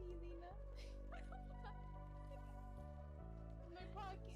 me, Lena. My pocket.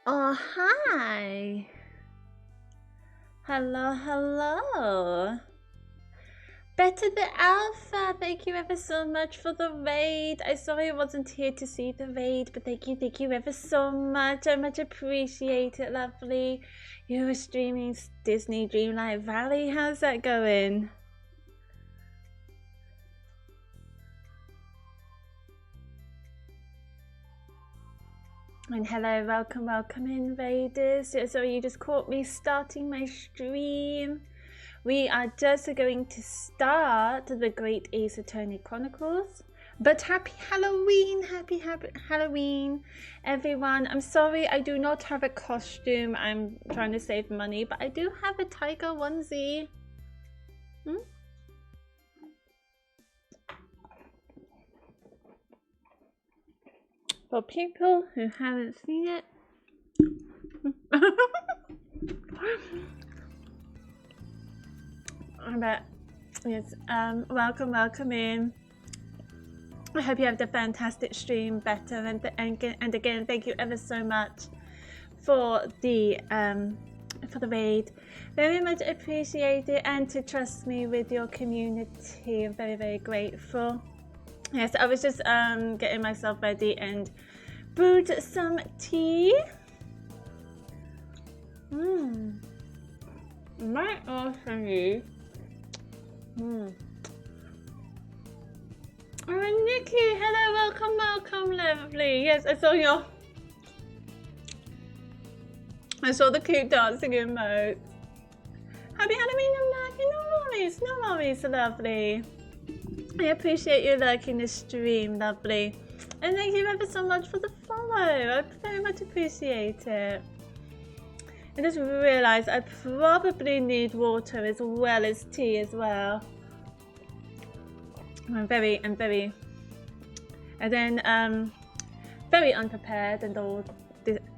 Oh, hi. Hello. Better the Alpha. Thank you ever so much for the raid. I sorry I wasn't here to see the raid, but thank you ever so much. I much appreciate it, lovely. You were streaming Disney Dreamlight Valley. How's that going? And hello, welcome in, raiders. So you just caught me starting my stream. We are just going to start the Great Ace Attorney Chronicles. But happy Halloween, happy Halloween, everyone. I'm sorry I do not have a costume. I'm trying to save money, but I do have a tiger onesie. For people who haven't seen it. But yes, welcome in. I hope you have the fantastic stream, better, and again, thank you ever so much for the raid. Very much appreciate it, and to trust me with your community. I'm very grateful. Yes, I was just getting myself ready and brewed some tea. Might also need. Oh, Nikki, hello, welcome, lovely. Yes, I saw the cute dancing emotes. Happy Halloween, I'm liking. No worries, lovely. I appreciate you liking the stream, lovely. And thank you ever so much for the follow. I very much appreciate it. I just realised I probably need water as well as tea as well. I'm very unprepared and all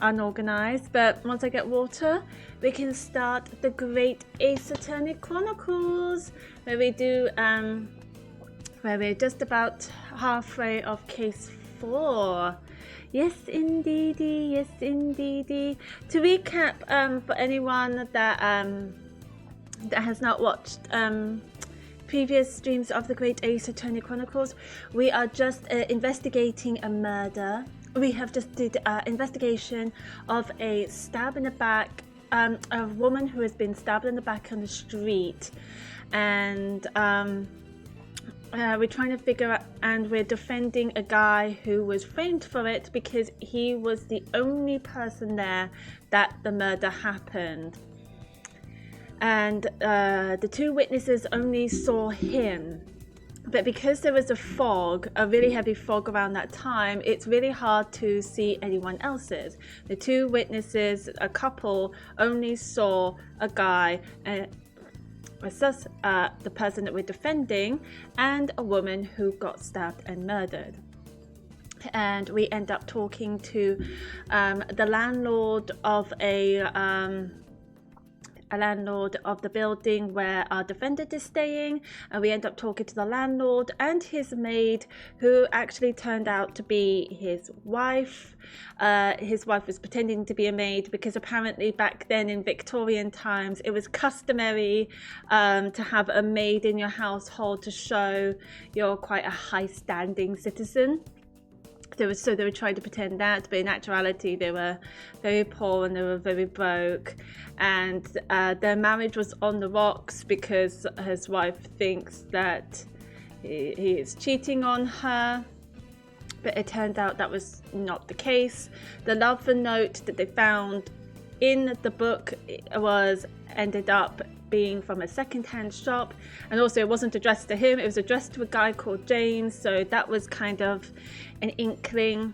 unorganized, but once I get water, we can start the Great Ace Attorney Chronicles, where we do where we're just about halfway of case 4. Yes, indeedy. To recap, for anyone that has not watched previous streams of the Great Ace Attorney Chronicles, we are just investigating a murder. We have just did investigation of a stab in the back, a woman who has been stabbed in the back on the street, and we're trying to figure out, and we're defending a guy who was framed for it because he was the only person there that the murder happened. And the 2 witnesses only saw him. But because there was a really heavy fog around that time, it's really hard to see anyone else's. The 2 witnesses, a couple, only saw a guy, the person that we're defending, and a woman who got stabbed and murdered. And we end up talking to the landlord of a landlord of the building where our defendant is staying, and we end up talking to the landlord and his maid, who actually turned out to be his wife. His wife was pretending to be a maid because apparently back then in Victorian times it was customary to have a maid in your household to show you're quite a high-standing citizen. So they were trying to pretend that, but in actuality they were very poor and they were very broke, and their marriage was on the rocks because his wife thinks that he is cheating on her, but it turned out that was not the case. The love note that they found in the book ended up being from a second-hand shop, and also it wasn't addressed to him, it was addressed to a guy called James, so that was kind of an inkling.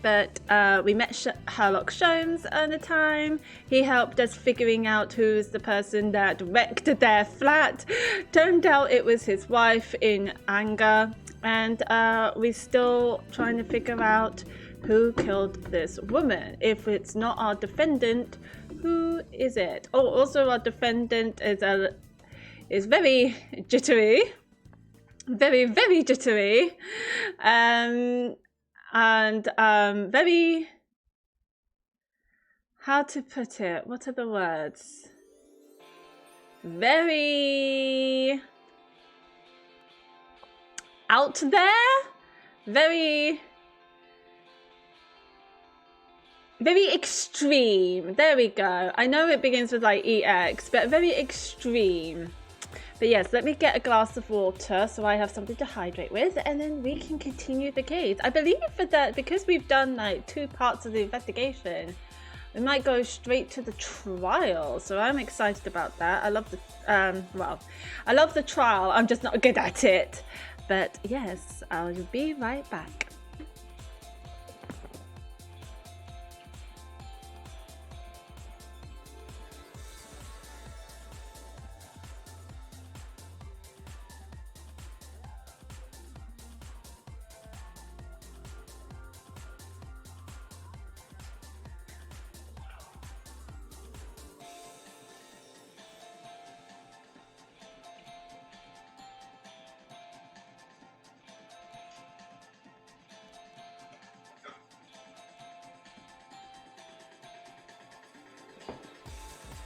But we met Sherlock Sholmes at the time. He helped us figuring out who's the person that wrecked their flat. Turned out it was his wife in anger, and we're still trying to figure out who killed this woman. If it's not our defendant, who is it? Oh, also our defendant is very jittery, very jittery, and very how to put it? What are the words? Very out there, very extreme. There we go. I know it begins with like EX, but very extreme. But yes, let me get a glass of water so I have something to hydrate with, and then we can continue the case. I believe that because we've done like 2 parts of the investigation, we might go straight to the trial. So I'm excited about that. I love the I love the trial. I'm just not good at it. But yes, I'll be right back.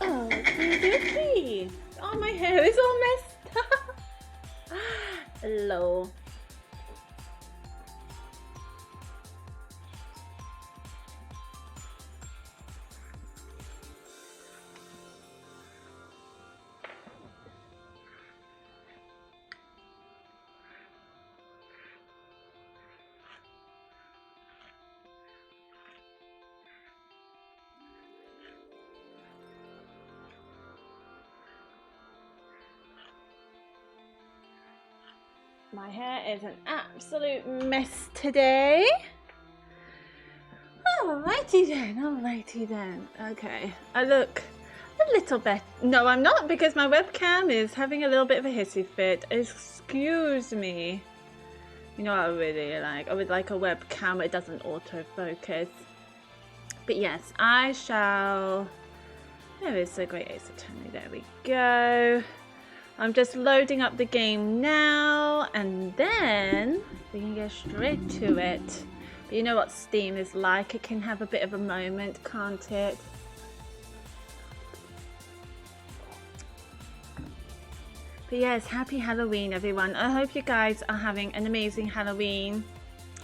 Oh, oh, my hair is all messed up. Hello. My hair is an absolute mess today. Alrighty then. Okay, I look a little bit. No, I'm not, because my webcam is having a little bit of a hissy fit. Excuse me. You know what I really like? I would like a webcam where it doesn't autofocus. But yes, I shall. There is a great ace of Tony. There we go. I'm just loading up the game now, and then we can get straight to it. But you know what Steam is like. It can have a bit of a moment, can't it? But yes, happy Halloween, everyone. I hope you guys are having an amazing Halloween,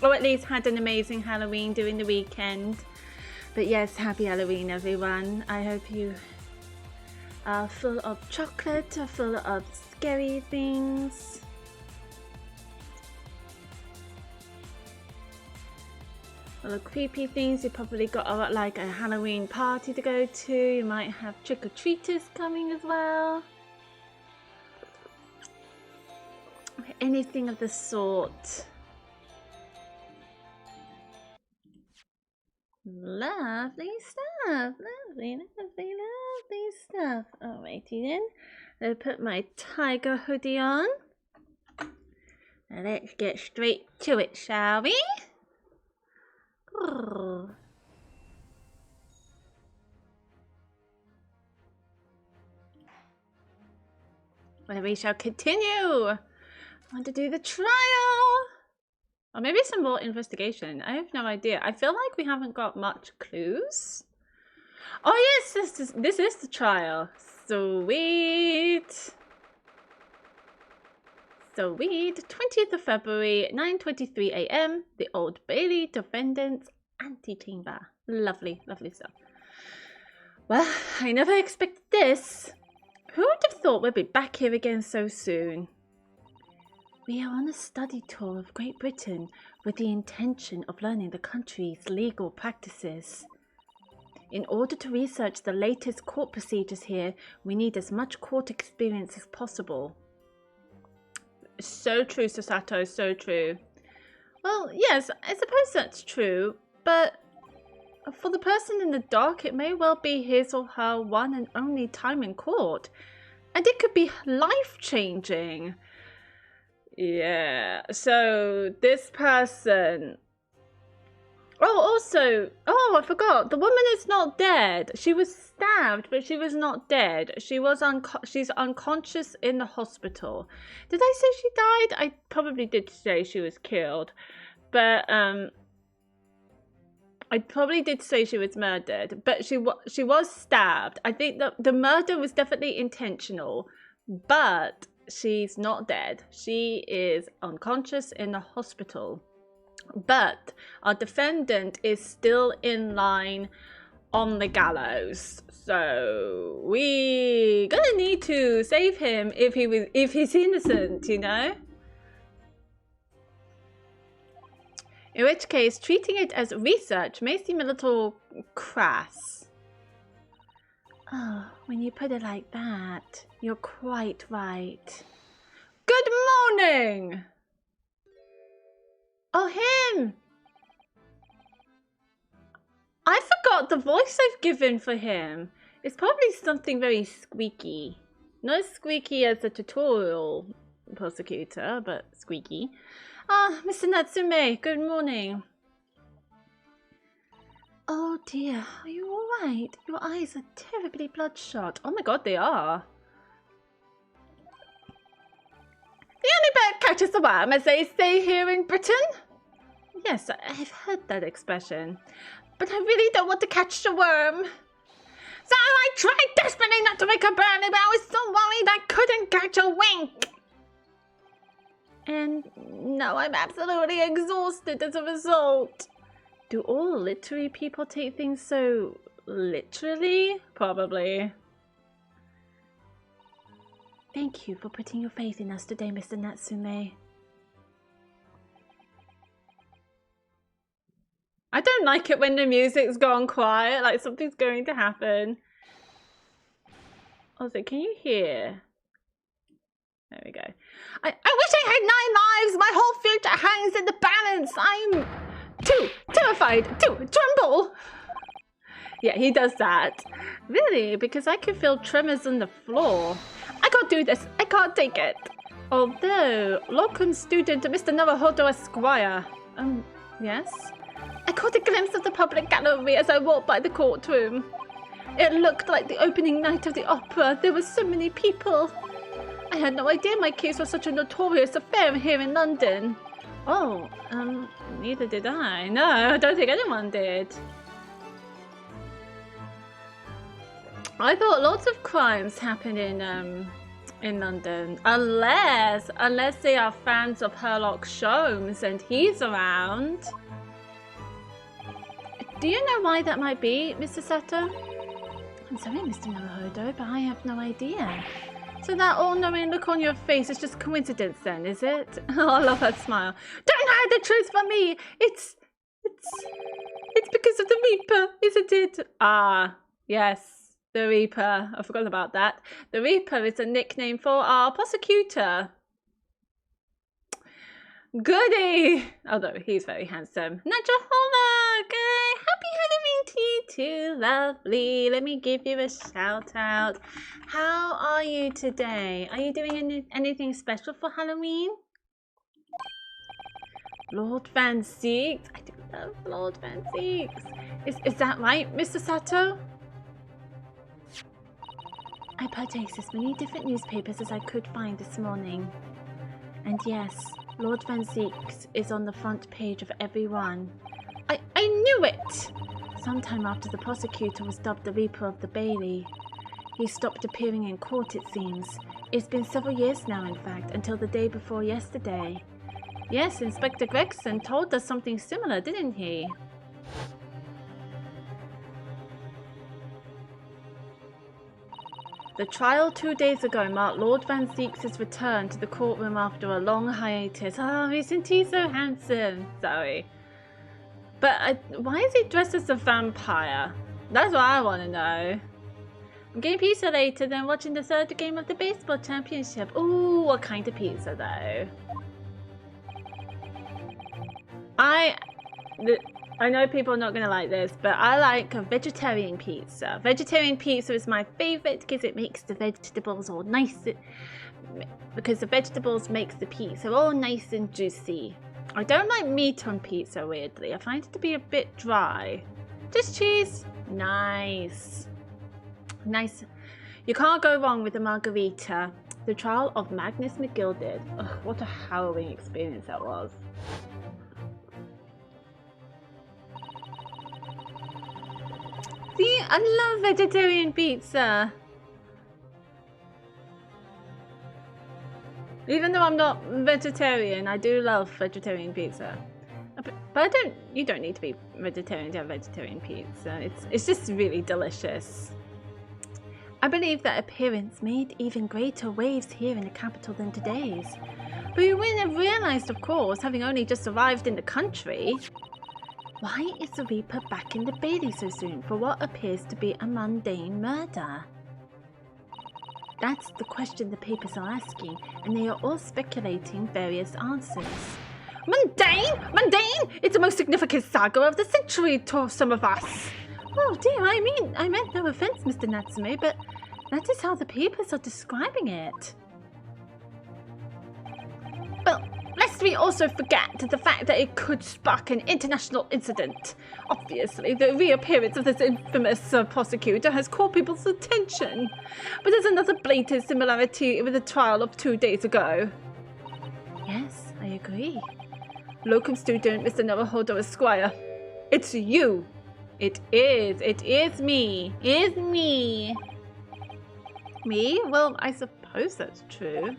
or at least had an amazing Halloween during the weekend. But yes, happy Halloween, everyone. I hope you are full of chocolate, or full of scary things. Full of creepy things. You probably got like a Halloween party to go to. You might have trick-or-treaters coming as well. Anything of the sort. Lovely stuff. Lovely stuff. Alrighty then. I'll put my tiger hoodie on. Now let's get straight to it, shall we? Oh. Well, we shall continue. I want to do the trial. Or maybe some more investigation. I have no idea. I feel like we haven't got much clues. Oh yes, this is the trial. Sweet. 20th of February, 9:23 a.m. The Old Bailey Defendant's Antechamber. Lovely stuff. Well, I never expected this. Who would have thought we'd be back here again so soon? We are on a study tour of Great Britain with the intention of learning the country's legal practices. In order to research the latest court procedures here, we need as much court experience as possible. So true, Sasato, so true. Well, yes, I suppose that's true, but for the person in the dock, it may well be his or her one and only time in court. And it could be life-changing. Yeah, so this person... Oh, also, I forgot. The woman is not dead. She was stabbed, but she was not dead. She was she's unconscious in the hospital. Did I say she died? I probably did say she was killed. But, I probably did say she was murdered, but she was stabbed. I think that the murder was definitely intentional, but she's not dead. She is unconscious in the hospital. But our defendant is still in line on the gallows, so we gonna need to save him if he's innocent, you know. In which case, treating it as research may seem a little crass. Oh, when you put it like that, you're quite right. Good morning! Oh, him! I forgot the voice I've given for him. It's probably something very squeaky. Not as squeaky as the tutorial prosecutor, but squeaky. Ah, Mr. Natsume, good morning. Oh dear, are you alright? Your eyes are terribly bloodshot. Oh my god, they are. The only bird catches the worm, as they say here in Britain. Yes, I've heard that expression. But I really don't want to catch the worm. So I tried desperately not to make a brownie, but I was so worried I couldn't catch a wink. And now I'm absolutely exhausted as a result. Do all literary people take things so literally? Probably. Thank you for putting your faith in us today, Mr. Natsume. I don't like it when the music's gone quiet, like something's going to happen. Also, can you hear? There we go. I wish I had 9 lives! My whole future hangs in the balance! I'm too terrified to tremble! Yeah, he does that. Really? Because I can feel tremors on the floor. I can't do this. I can't take it. Although, locum student Mr. Naruhodo Esquire. Yes? I caught a glimpse of the public gallery as I walked by the courtroom. It looked like the opening night of the opera. There were so many people. I had no idea my case was such a notorious affair here in London. Oh, neither did I. No, I don't think anyone did. I thought lots of crimes happen in London, unless they are fans of Herlock Sholmes and he's around. Do you know why that might be, Mr. Sato? I'm sorry, Mr. Naruhodo, but I have no idea. So that all-knowing look on your face is just coincidence then, is it? Oh, I love that smile. Don't hide the truth from me! It's because of the Reaper, isn't it? Ah, yes, the Reaper. I forgot about that. The Reaper is a nickname for our prosecutor. Goody! Although he's very handsome. Najahola! Happy Halloween to you too, lovely. Let me give you a shout out. How are you today? Are you doing anything special for Halloween? Lord Van Zeeks. I do love Lord Van Zeeks. Is that right, Mr. Sato? I purchased as many different newspapers as I could find this morning. And yes, Lord Van Zeeks is on the front page of every one. I knew it! Sometime after the prosecutor was dubbed the Reaper of the Bailey, he stopped appearing in court, it seems. It's been several years now, in fact, until the day before yesterday. Yes, Inspector Gregson told us something similar, didn't he? The trial 2 days ago marked Lord Van Zeeks' return to the courtroom after a long hiatus. Oh, isn't he so handsome? Sorry. But why is he dressed as a vampire? That's what I want to know. I'm getting pizza later, then watching the third game of the baseball championship. Ooh, what kind of pizza though? I know people are not going to like this, but I like a vegetarian pizza. Vegetarian pizza is my favorite because it makes the vegetables all nice. Because the vegetables makes the pizza all nice and juicy. I don't like meat on pizza, weirdly. I find it to be a bit dry. Just cheese. Nice. Nice. You can't go wrong with a margarita. The trial of Magnus McGilded. Ugh, what a harrowing experience that was. See, I love vegetarian pizza. Even though I'm not vegetarian, I do love vegetarian pizza. But you don't need to be vegetarian to have vegetarian pizza. It's just really delicious. I believe that appearance made even greater waves here in the capital than today's. But you wouldn't have realized, of course, having only just arrived in the country. Why is the Reaper back in the Bailey so soon for what appears to be a mundane murder? That's the question the papers are asking, and they are all speculating various answers. Mundane? Mundane? It's the most significant saga of the century to some of us. Oh dear, I meant no offense, Mr. Natsume, but that is how the papers are describing it. But lest we also forget the fact that it could spark an international incident. Obviously, the reappearance of this infamous prosecutor has caught people's attention. But there's another blatant similarity with the trial of 2 days ago. Yes, I agree. Locum student Mr. Naruhodo Esquire. It's you. It is me. It's me. Me? Well, I suppose that's true.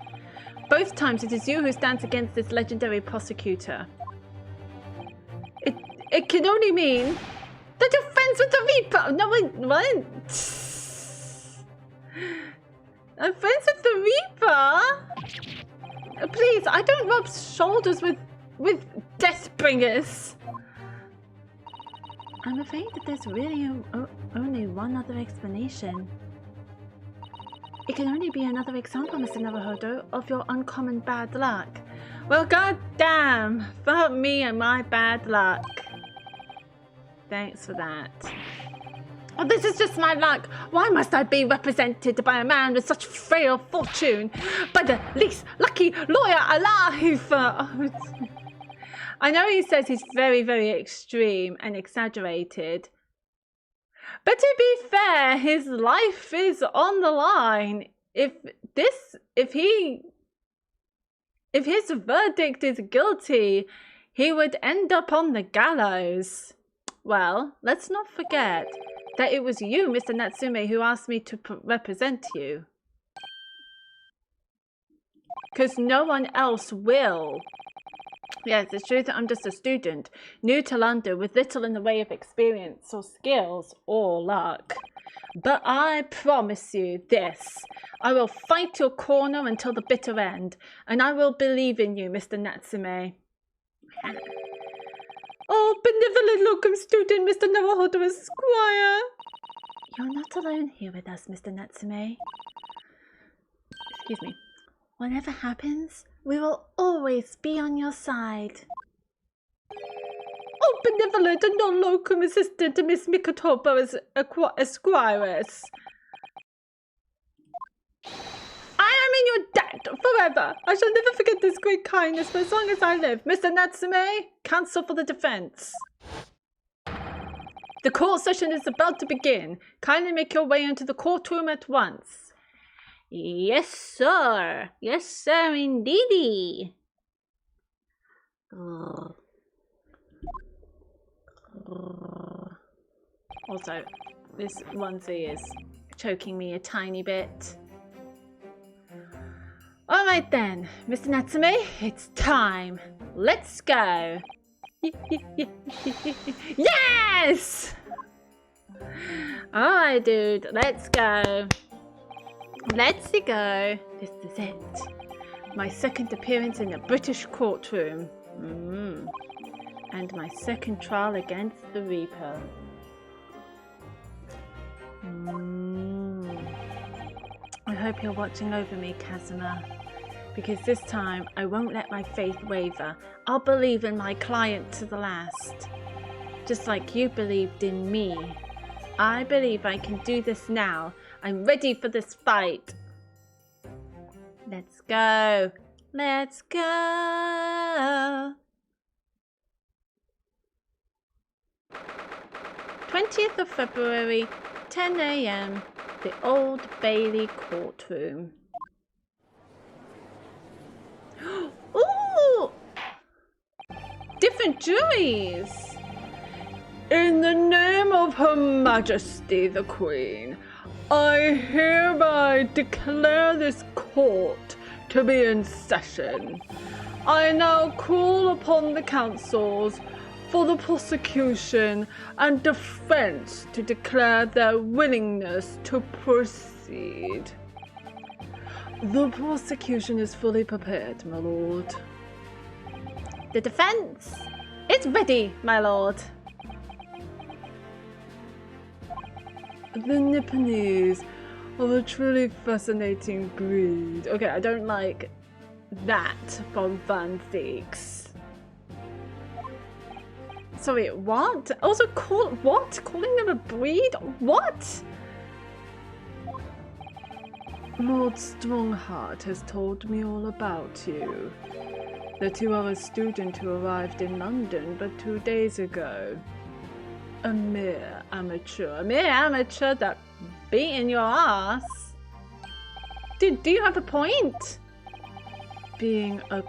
Both times it is you who stands against this legendary prosecutor. It can only mean that you're friends with the Reaper. No, what? I'm friends with the Reaper? Please, I don't rub shoulders with Deathbringers. I'm afraid that there's really only one other explanation. It can only be another example, Mr. Naruhodo, of your uncommon bad luck. Well, goddamn, fuck me and my bad luck. Thanks for that. Oh, this is just my luck. Why must I be represented by a man with such frail fortune? By the least lucky lawyer alive! I know he says he's very, very extreme and exaggerated. But to be fair, his life is on the line. If his verdict is guilty, he would end up on the gallows. Well, let's not forget that it was you, Mr. Natsume, who asked me to represent you. Because no one else will. Yes, it's true that I'm just a student, new to London with little in the way of experience or skills or luck. But I promise you this, I will fight your corner until the bitter end, and I will believe in you, Mr. Natsume. Oh, benevolent locum student, Mr. Naruhodo Esquire. You're not alone here with us, Mr. Natsume. Excuse me. Whatever happens, we will always be on your side. Oh, benevolent and non-locum assistant to Miss Mikotobo Esquires. I am in your debt forever. I shall never forget this great kindness for as long as I live. Mr. Natsume, counsel for the defense. The court session is about to begin. Kindly make your way into the courtroom at once. Yes, sir. Yes, sir, indeedy. Also, this onesie is choking me a tiny bit. All right then, Mr. Natsume, it's time. Let's go. Yes! All right, dude, let's go. Let's go. This is it. My second appearance in a British courtroom. And my second trial against the Reaper. I hope you're watching over me, Kazuma. Because this time, I won't let my faith waver. I'll believe in my client to the last. Just like you believed in me. I believe I can do this now. I'm ready for this fight. Let's go. Let's go. 20th of February, 10 a.m. The Old Bailey courtroom. Ooh! Different juries. In the name of Her Majesty the Queen, I hereby declare this court to be in session. I now call upon the counsels for the prosecution and defense to declare their willingness to proceed. The prosecution is fully prepared, my lord. The defense is ready, my lord. The Nipponese are a truly fascinating breed. Okay, I don't like that from Van Zeeks. Sorry, what? Also calling them a breed? What? Lord Strongheart has told me all about you. That you are a student who arrived in London but 2 days ago. A mere amateur that beating your ass. Do you have a point? Being a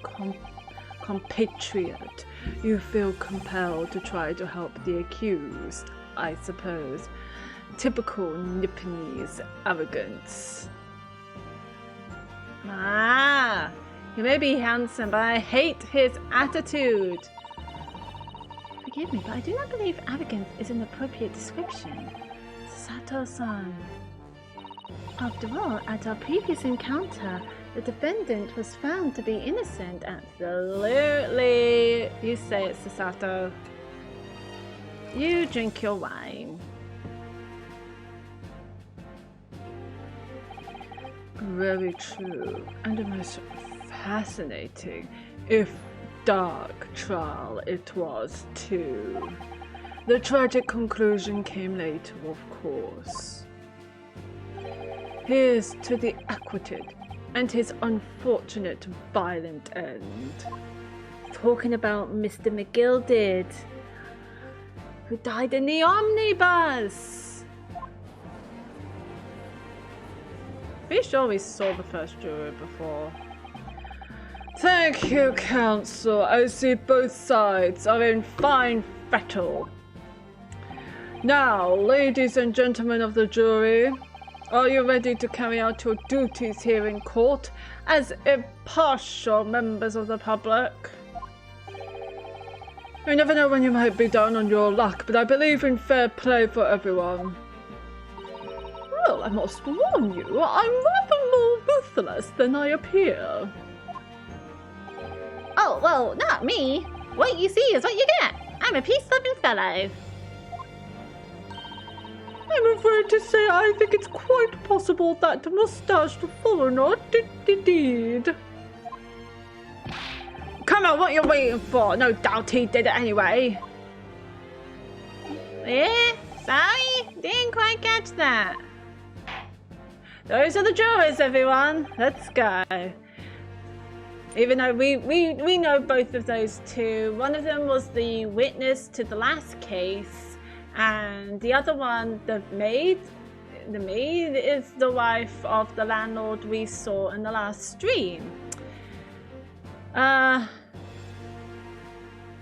compatriot, you feel compelled to try to help the accused, I suppose. Typical Nipponese arrogance. Ah, he may be handsome, but I hate his attitude. Forgive me, but I do not believe arrogance is an appropriate description. Sato-san. After all, at our previous encounter, the defendant was found to be innocent. Absolutely. You say it, Sasato. You drink your wine. Very true, and a most fascinating, if dark trial it was too. The tragic conclusion came later, of course. Here's to the acquitted and his unfortunate violent end. Talking about Mr. McGilded, who died in the omnibus. Pretty sure we saw the first juror before. Thank you, counsel. I see both sides are in fine fettle. Now, ladies and gentlemen of the jury, are you ready to carry out your duties here in court as impartial members of the public? You never know when you might be down on your luck, but I believe in fair play for everyone. Well, I must warn you, I'm rather more ruthless than I appear. Oh, well, not me. What you see is what you get. I'm a peace-loving fellow. I'm afraid to say I think it's quite possible that the mustached foreigner did. Come on, what are you waiting for? No doubt he did it anyway. Yeah, sorry, didn't quite catch that. Those are the jurors, everyone. Let's go. Even though we know both of those two. One of them was the witness to the last case, and the other one, the maid is the wife of the landlord we saw in the last stream.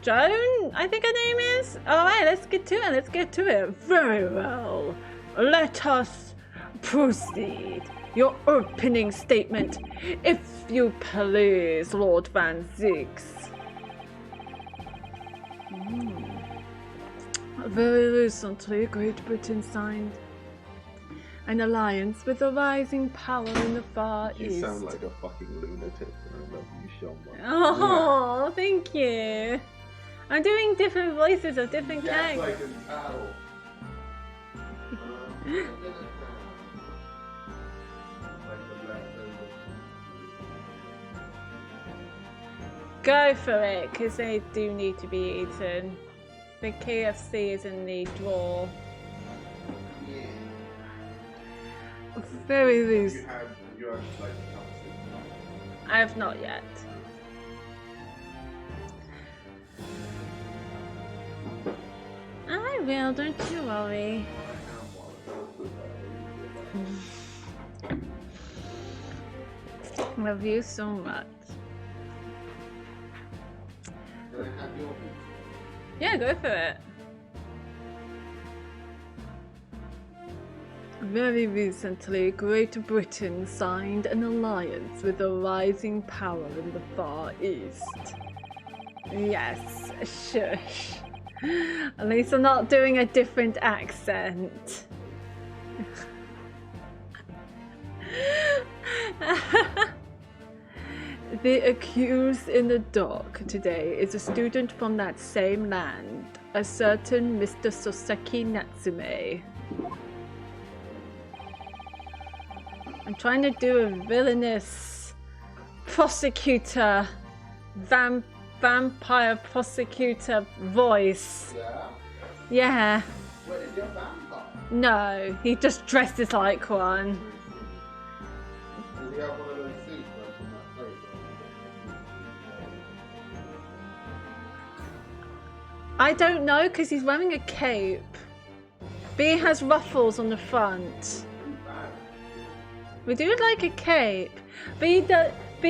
Joan, I think her name is. Alright, let's get to it. Very well. Let us proceed. Your opening statement, if you please, Lord Van Zeeks. Very recently, Great Britain signed an alliance with a rising power in the Far East. You sound like a fucking lunatic, and I love you so much. Oh, thank you. I'm doing different voices of different characters. Like an owl. Go for it, because they do need to be eaten. The KFC is in the drawer. Yeah. Very loose. You had like I have not yet. I will, don't you worry. Love you so much. Yeah, go for it. Very recently, Great Britain signed an alliance with a rising power in the Far East. Yes, shush. At least I'm not doing a different accent. The accused in the dock today is a student from that same land, a certain Mr. Soseki Natsume. I'm trying to do a villainous prosecutor, vampire prosecutor voice. Yeah? Yeah. What is your vampire? No, he just dresses like one. Does he have one of those suits like in that place? I don't know because he's wearing a cape. But he has ruffles on the front. We do like a cape, but he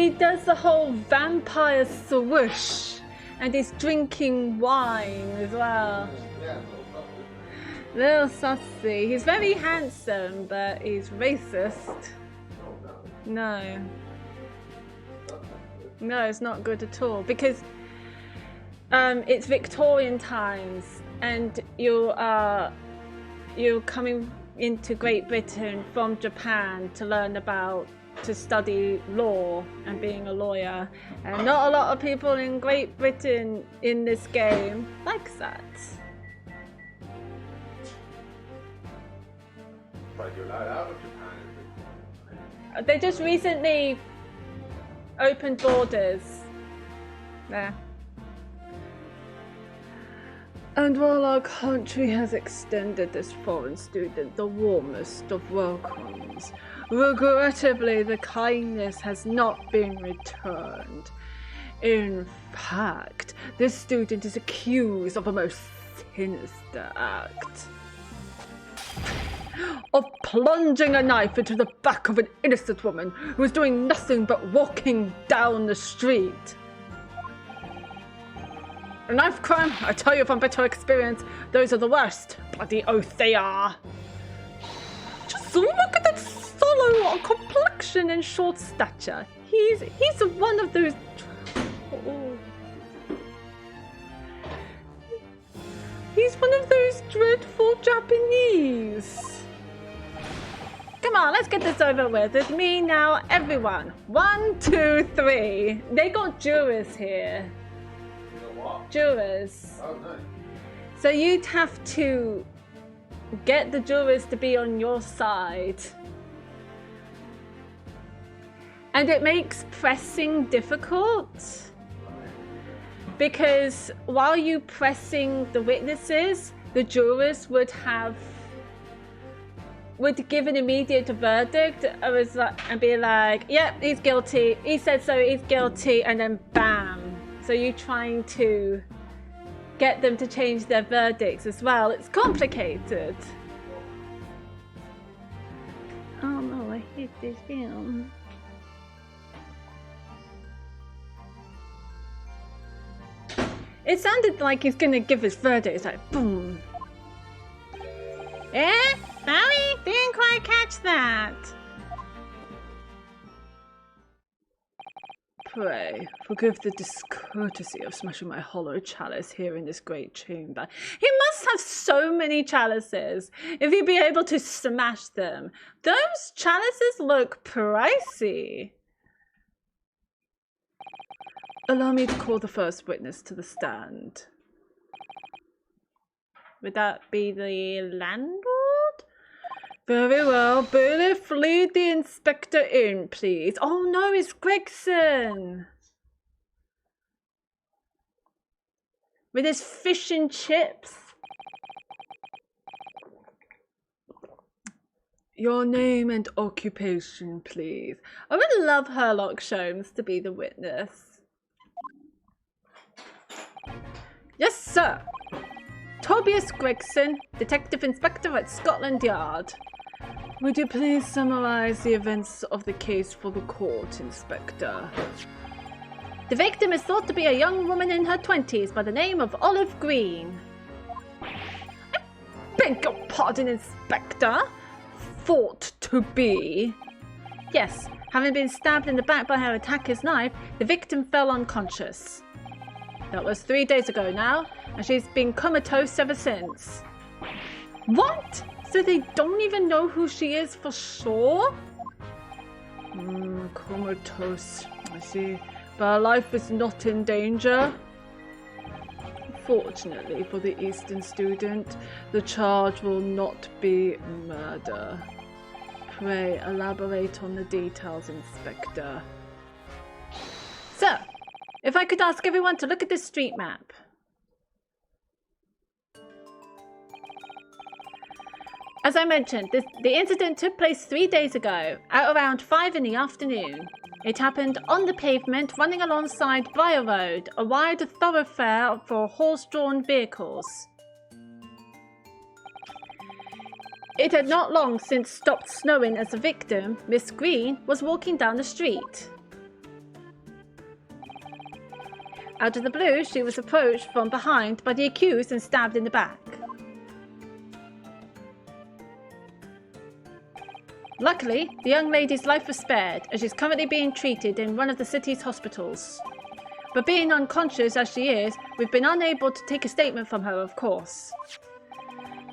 does the whole vampire swoosh, and he's drinking wine as well. Yeah, Little sussy. He's very handsome, but he's racist. No. No, it's not good at all because it's Victorian times, and you're coming into Great Britain from Japan to study law and being a lawyer, and not a lot of people in Great Britain in this game likes that. But you're allowed out of Japan. They just recently opened borders there. And while our country has extended this foreign student the warmest of welcomes, regrettably the kindness has not been returned. In fact, this student is accused of a most sinister act. Of plunging a knife into the back of an innocent woman who was doing nothing but walking down the street. A knife crime, I tell you from bitter experience, those are the worst. Bloody oath they are. Just look at that sallow complexion and short stature. He's one of those... Oh. He's one of those dreadful Japanese. Come on, let's get this over with. It's me now, everyone. 1, 2, 3. They got jurors here. What? Jurors. Oh, nice. So you'd have to get the jurors to be on your side. And it makes pressing difficult. Because while you pressing the witnesses, the jurors would give an immediate verdict and be like, yep, he's guilty. He said so, he's guilty, and then bam. So you're trying to get them to change their verdicts as well. It's complicated. Oh no, I hate this film. It sounded like he's gonna give his verdict. It's like, boom. Eh? Sorry? Didn't quite catch that. Pray, forgive the discourtesy of smashing my hollow chalice here in this great chamber. He must have so many chalices if he'd be able to smash them. Those chalices look pricey. Allow me to call the first witness to the stand. Would that be the landlord? Very well. Bailiff, lead the inspector in, please. Oh no, it's Gregson! With his fish and chips. Your name and occupation, please. I would love Herlock Sholmes to be the witness. Yes, sir. Tobias Gregson, Detective Inspector at Scotland Yard. Would you please summarize the events of the case for the court, Inspector? The victim is thought to be a young woman in her 20s by the name of Olive Green. I beg your pardon, Inspector. thought to be. Yes, having been stabbed in the back by her attacker's knife, the victim fell unconscious. That was 3 days ago now, and she's been comatose ever since. What? So they don't even know who she is for sure? Comatose. I see. But her life is not in danger. Fortunately for the Eastern student, the charge will not be murder. Pray elaborate on the details, Inspector. So, if I could ask everyone to look at this street map. As I mentioned, the incident took place 3 days ago, at around 5 in the afternoon. It happened on the pavement running alongside Briar Road, a wide thoroughfare for horse-drawn vehicles. It had not long since stopped snowing as the victim, Miss Green, was walking down the street. Out of the blue, she was approached from behind by the accused and stabbed in the back. Luckily, the young lady's life was spared, and she's currently being treated in one of the city's hospitals. But being unconscious as she is, we've been unable to take a statement from her, of course.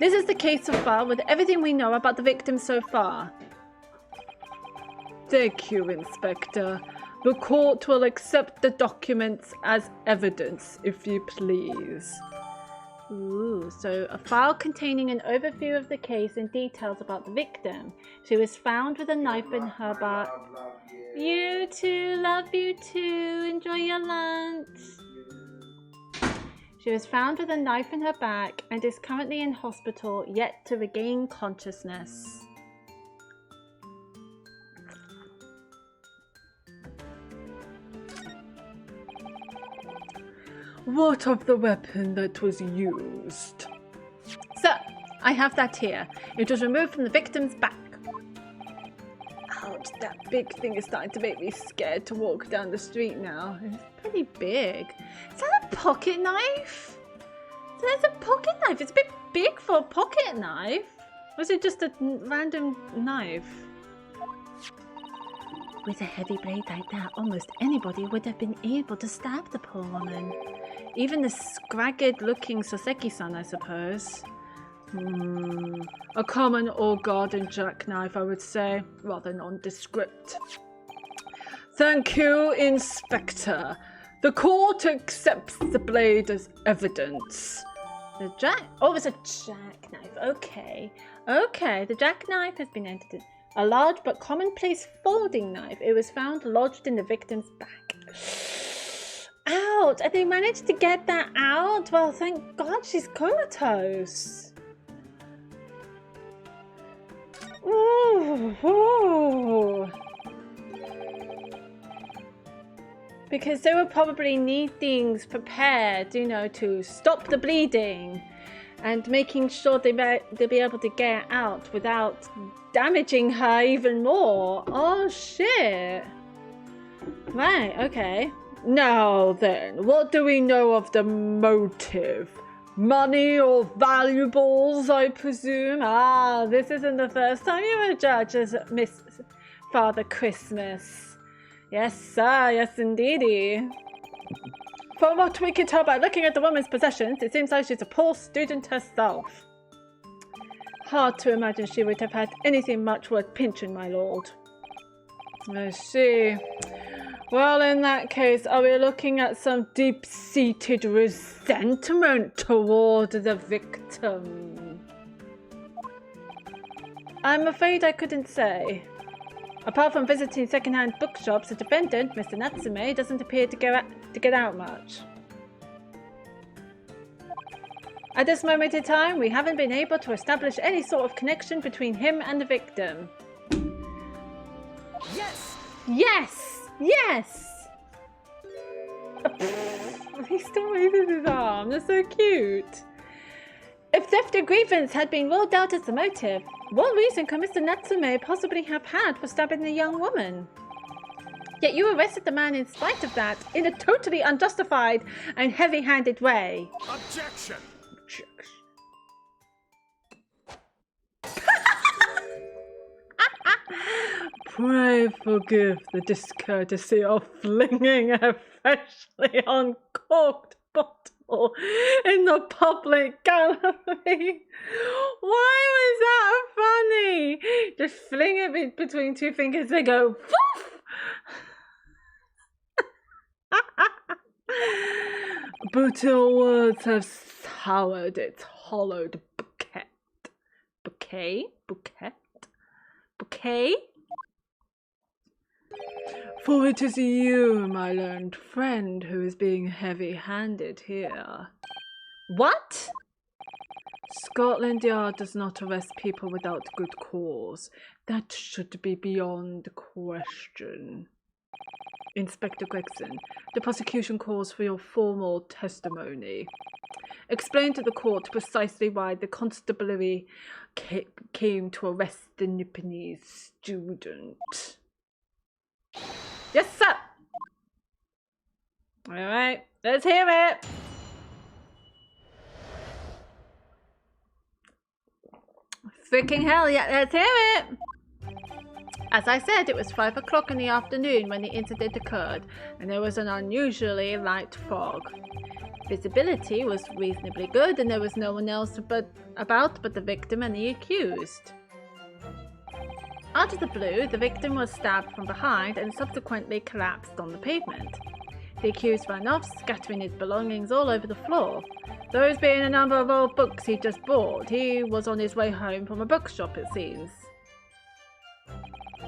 This is the case so far with everything we know about the victim so far. Thank you, Inspector. The court will accept the documents as evidence, if you please. Ooh, so a file containing an overview of the case and details about the victim. She was found with a knife in her back. You too, love you too. Enjoy your lunch. She was found with a knife in her back and is currently in hospital, yet to regain consciousness. What of the weapon that was used? Sir, I have that here. It was removed from the victim's back. Ouch, that big thing is starting to make me scared to walk down the street now. It's pretty big. Is that a pocket knife? So that's a pocket knife. It's a bit big for a pocket knife. Or is it just a random knife? With a heavy blade like that, almost anybody would have been able to stab the poor woman. Even the scragged-looking Soseki-san, I suppose. A common or garden jackknife, I would say. Rather nondescript. Thank you, Inspector. The court accepts the blade as evidence. Oh, it's a jackknife. Okay. Okay, the jackknife has been entered in. A large but commonplace folding knife. It was found lodged in the victim's back. Ouch! And they managed to get that out? Well, thank God she's comatose. Ooh. Because they would probably need things prepared, you know, to stop the bleeding. And making sure they'll be able to get out without damaging her even more. Oh, shit. Right, okay. Now then, what do we know of the motive? Money or valuables, I presume? Ah, this isn't the first time you were judged as Miss Father Christmas. Yes, sir. Yes, indeedy. From what we can tell by looking at the woman's possessions, it seems like she's a poor student herself. Hard to imagine she would have had anything much worth pinching, my lord. I see. Well, in that case, are we looking at some deep-seated resentment toward the victim? I'm afraid I couldn't say. Apart from visiting second-hand bookshops, the defendant, Mr. Natsume, doesn't appear to get out much. At this moment in time, we haven't been able to establish any sort of connection between him and the victim. Yes! Yes! Yes! He's still waving his arm. That's so cute. If theft or grievance had been ruled out as the motive, what reason could Mr. Natsume possibly have had for stabbing the young woman? Yet you arrested the man in spite of that, in a totally unjustified and heavy-handed way. Objection! Pray forgive the discourtesy of flinging a freshly uncorked bottle in the public gallery. Why was that funny? Just fling it between two fingers and go poof! But your words have soured its hollowed bouquet. Bouquet? For it is you, my learned friend, who is being heavy-handed here. What? Scotland Yard does not arrest people without good cause. That should be beyond question. Inspector Gregson, the prosecution calls for your formal testimony. Explain to the court precisely why the constabulary came to arrest the Nipponese student. Yes, sir! Alright, let's hear it! Freaking hell, yeah, let's hear it! As I said, it was 5 o'clock in the afternoon when the incident occurred, and there was an unusually light fog. Visibility was reasonably good, and there was no one else about but the victim and the accused. Out of the blue, the victim was stabbed from behind and subsequently collapsed on the pavement. The accused ran off, scattering his belongings all over the floor. Those being a number of old books he just bought. He was on his way home from a bookshop, it seems.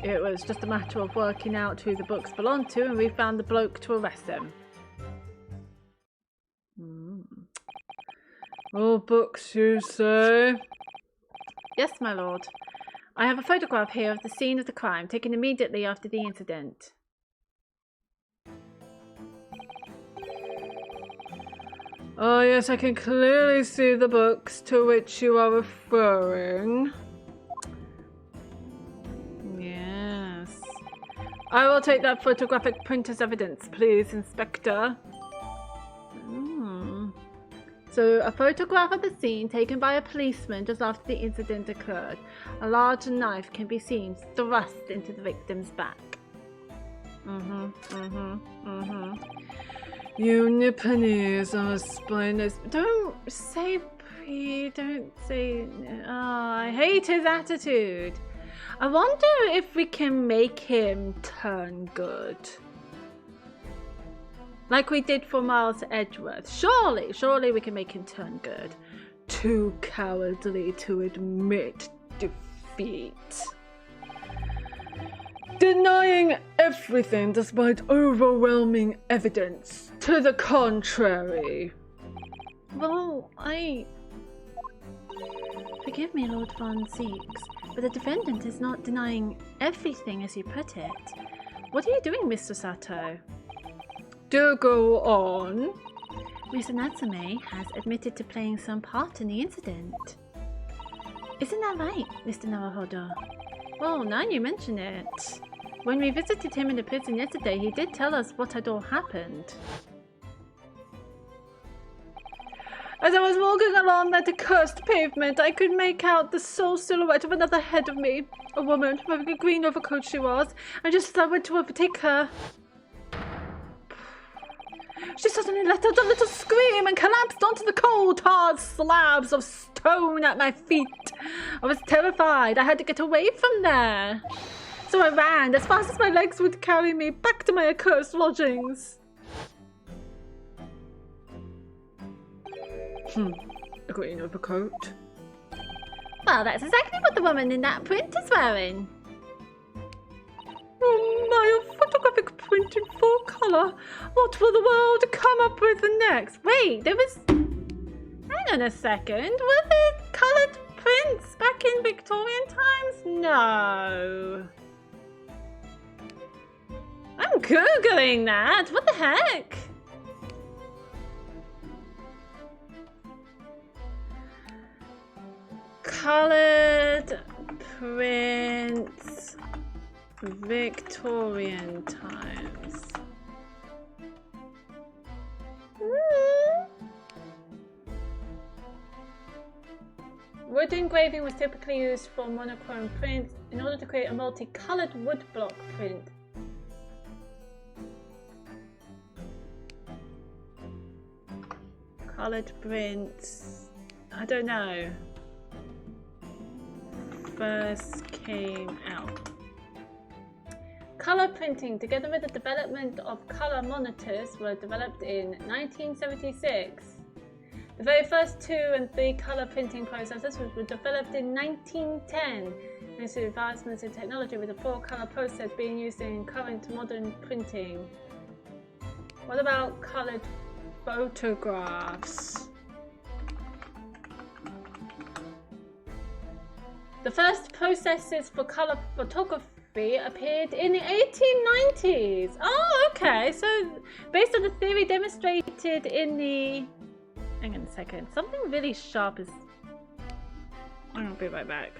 It was just a matter of working out who the books belonged to, and we found the bloke to arrest him. All books, you say? Yes, my lord. I have a photograph here of the scene of the crime, taken immediately after the incident. Oh yes, I can clearly see the books to which you are referring. Yes. I will take that photographic print as evidence, please, Inspector. So, a photograph of the scene taken by a policeman just after the incident occurred. A large knife can be seen thrust into the victim's back. You Nipponese are splendid. Don't say I hate his attitude. I wonder if we can make him turn good. Like we did for Miles Edgeworth. Surely we can make him turn good. Too cowardly to admit defeat. Denying everything despite overwhelming evidence to the contrary. Well, Forgive me, Lord Von Zeeks, but the defendant is not denying everything as you put it. What are you doing, Mr. Sato? Do go on. Mr. Natsume has admitted to playing some part in the incident. Isn't that right, Mr. Naruhodo? Well, now you mention it. When we visited him in the prison yesterday, he did tell us what had all happened. As I was walking along that accursed pavement, I could make out the sole silhouette of another head of me. A woman, wearing a green overcoat she was, and just as I went to overtake her, she suddenly let out a little scream and collapsed onto the cold, hard slabs of stone at my feet. I was terrified. I had to get away from there. So I ran as fast as my legs would carry me back to my accursed lodgings. A green overcoat. Well, that's exactly what the woman in that print is wearing. Oh my, a photographic print in full colour. What will the world come up with next? Wait, there was... Hang on a second. Were there coloured prints back in Victorian times? No. I'm Googling that. What the heck? Coloured prints... Victorian times. Wood engraving was typically used for monochrome prints in order to create a multicolored woodblock print. Colored prints, I don't know, first came out. Color printing, together with the development of color monitors, were developed in 1976. The very first 2 and 3 color printing processes were developed in 1910. Thanks to advancements in technology, with the 4-color process being used in current modern printing. What about colored photographs? The first processes for color photography appeared in the 1890s. Oh, okay. So, based on the theory demonstrated in the... Hang on a second. Something really sharp is... I'll be right back.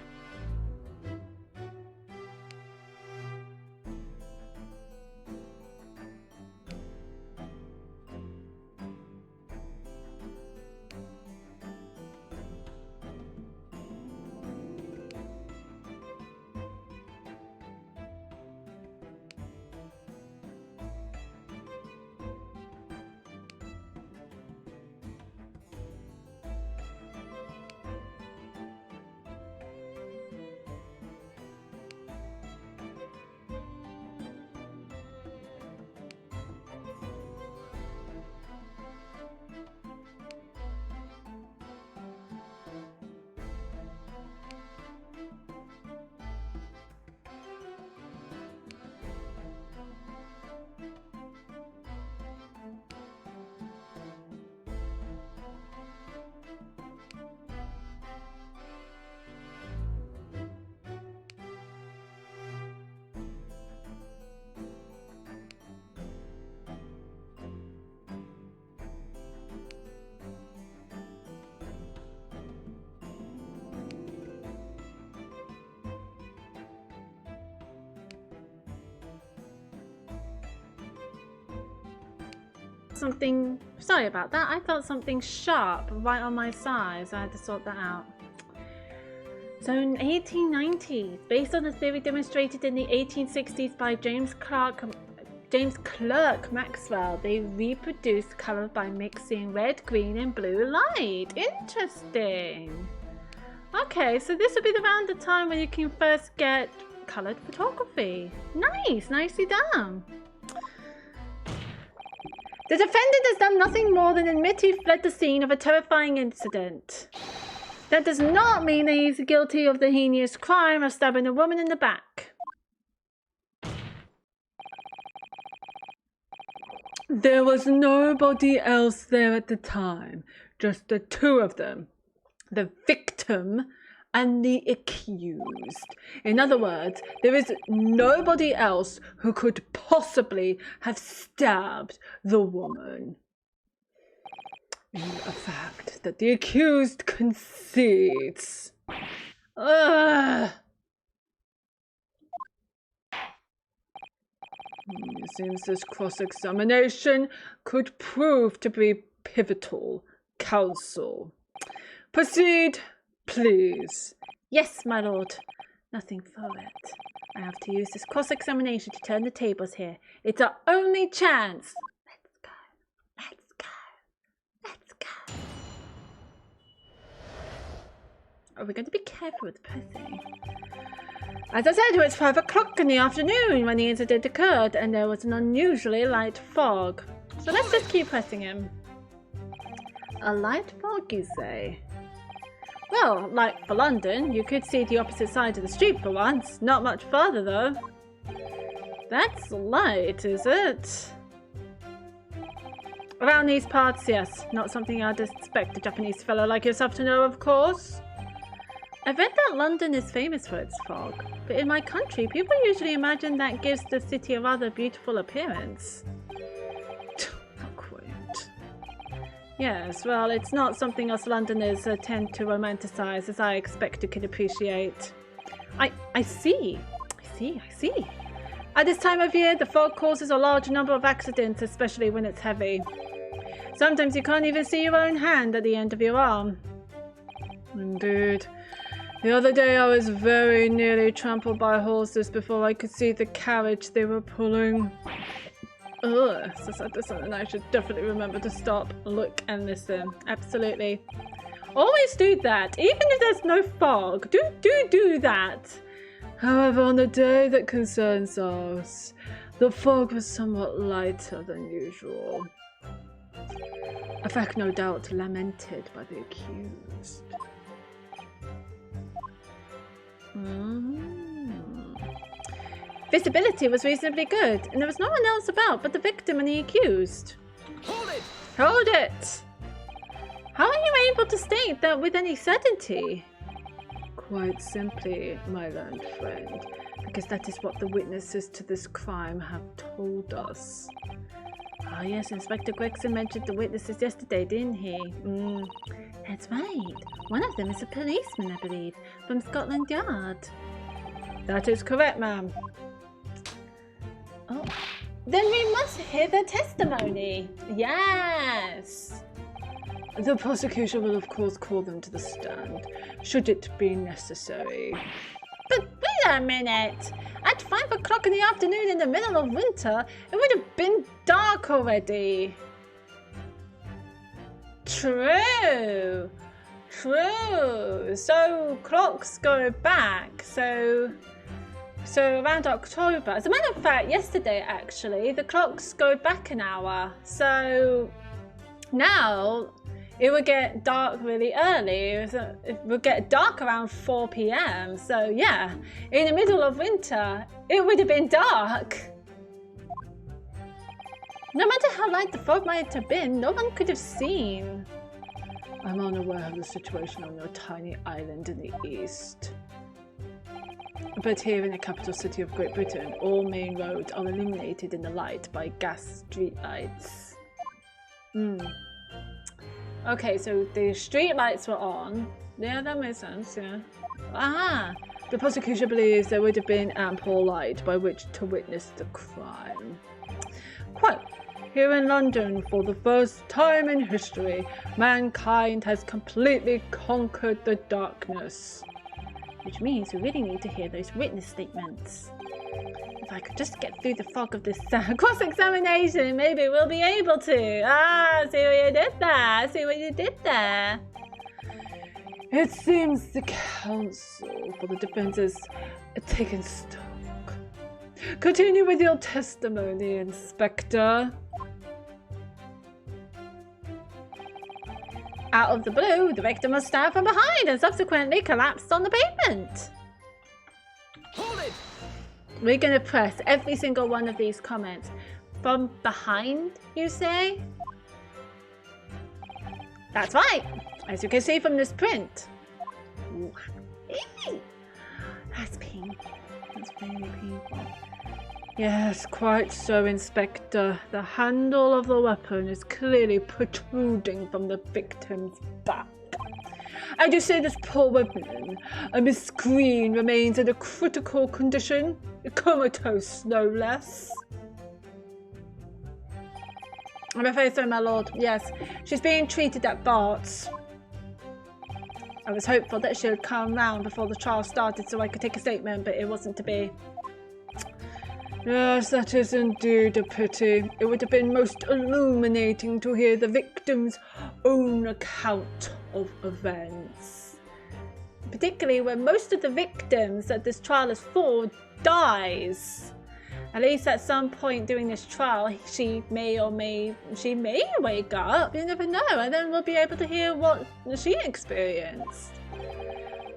Something, sorry about that, I felt something sharp right on my side, so I had to sort that out. So in 1890s, based on the theory demonstrated in the 1860s by James Clerk Maxwell, they reproduced colour by mixing red, green and blue light. Interesting. Okay, so this would be around the time when you can first get coloured photography. Nice, nicely done. The defendant has done nothing more than admit he fled the scene of a terrifying incident. That does not mean that he's guilty of the heinous crime of stabbing a woman in the back. There was nobody else there at the time, just the 2 of them, the victim and the accused. In other words, there is nobody else who could possibly have stabbed the woman. In a fact that the accused concedes. It seems this cross-examination could prove to be pivotal. Counsel, proceed, please. Yes, my lord. Nothing for it. I have to use this cross-examination to turn the tables here. It's our only chance. Let's go. Let's go. Let's go. Are we going to be careful with pressing? As I said, it was 5 o'clock in the afternoon when the incident occurred, and there was an unusually light fog. So let's just keep pressing him. A light fog, you say? Well, like for London, you could see the opposite side of the street for once. Not much farther, though. That's light, is it? Around these parts, yes. Not something I'd expect a Japanese fellow like yourself to know, of course. I've read that London is famous for its fog, but in my country, people usually imagine that gives the city a rather beautiful appearance. How quaint. Yes, well, it's not something us Londoners tend to romanticize, as I expect you can appreciate. I see. At this time of year, the fog causes a large number of accidents, especially when it's heavy. Sometimes you can't even see your own hand at the end of your arm. Indeed. The other day I was very nearly trampled by horses before I could see the carriage they were pulling. Ugh, so that's something I should definitely remember to stop, look and listen. Absolutely. Always do that, even if there's no fog. Do that. However, on the day that concerns us, the fog was somewhat lighter than usual. A fact no doubt lamented by the accused. Visibility was reasonably good, and there was no one else about but the victim and the accused. Hold it! Hold it! How are you able to state that with any certainty? Quite simply, my learned friend, because that is what the witnesses to this crime have told us. Ah yes, Inspector Gregson mentioned the witnesses yesterday, didn't he? That's right. One of them is a policeman, I believe, from Scotland Yard. That is correct, ma'am. Oh, then we must hear their testimony. Yes. The prosecution will of course call them to the stand, should it be necessary. But wait a minute! At 5 o'clock in the afternoon in the middle of winter, it would have been dark already. True. So clocks go back, so around October. As a matter of fact, yesterday actually, the clocks go back an hour. So now it would get dark really early. It would get dark around 4 p.m. So yeah, in the middle of winter, it would have been dark. No matter how light the fog might have been, no one could have seen. I'm unaware of the situation on your tiny island in the east. But here in the capital city of Great Britain, all main roads are illuminated in the light by gas streetlights. Okay, so the streetlights were on. Yeah, that makes sense, yeah. Ah! The prosecution believes there would have been ample light by which to witness the crime. Quote, here in London, for the first time in history, mankind has completely conquered the darkness. Which means we really need to hear those witness statements. If I could just get through the fog of this cross-examination, maybe we'll be able to. Ah, see what you did there. See what you did there. It seems the counsel for the defense has taken stock. Continue with your testimony, Inspector. Out of the blue, the victim was stabbed from behind and subsequently collapsed on the pavement. Hold it! We're going to press every single one of these comments. From behind, you say? That's right. As you can see from this print. Ooh. That's painful. That's very painful. Yes, quite so, Inspector. The handle of the weapon is clearly protruding from the victim's back. And you say this poor woman, Miss Green, remains in a critical condition? Comatose, no less. I'm afraid so, my lord. Yes, she's being treated at Bart's. I was hopeful that she would come round before the trial started so I could take a statement, but it wasn't to be. Yes, that is indeed a pity. It would have been most illuminating to hear the victim's own account of events. Particularly when most of the victims that this trial is for dies. At least at some point during this trial, she may wake up. You never know, and then we'll be able to hear what she experienced.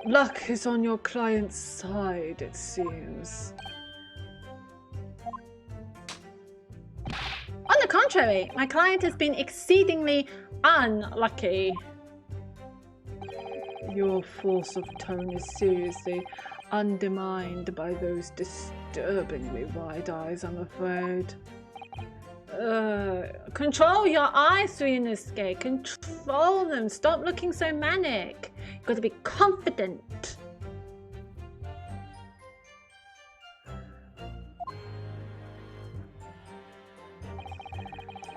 Luck is on your client's side, it seems. On the contrary, my client has been exceedingly unlucky. Your force of tone is seriously undermined by those disturbingly wide eyes, I'm afraid. Control your eyes, Suinosuke. Control them. Stop looking so manic. You've got to be confident.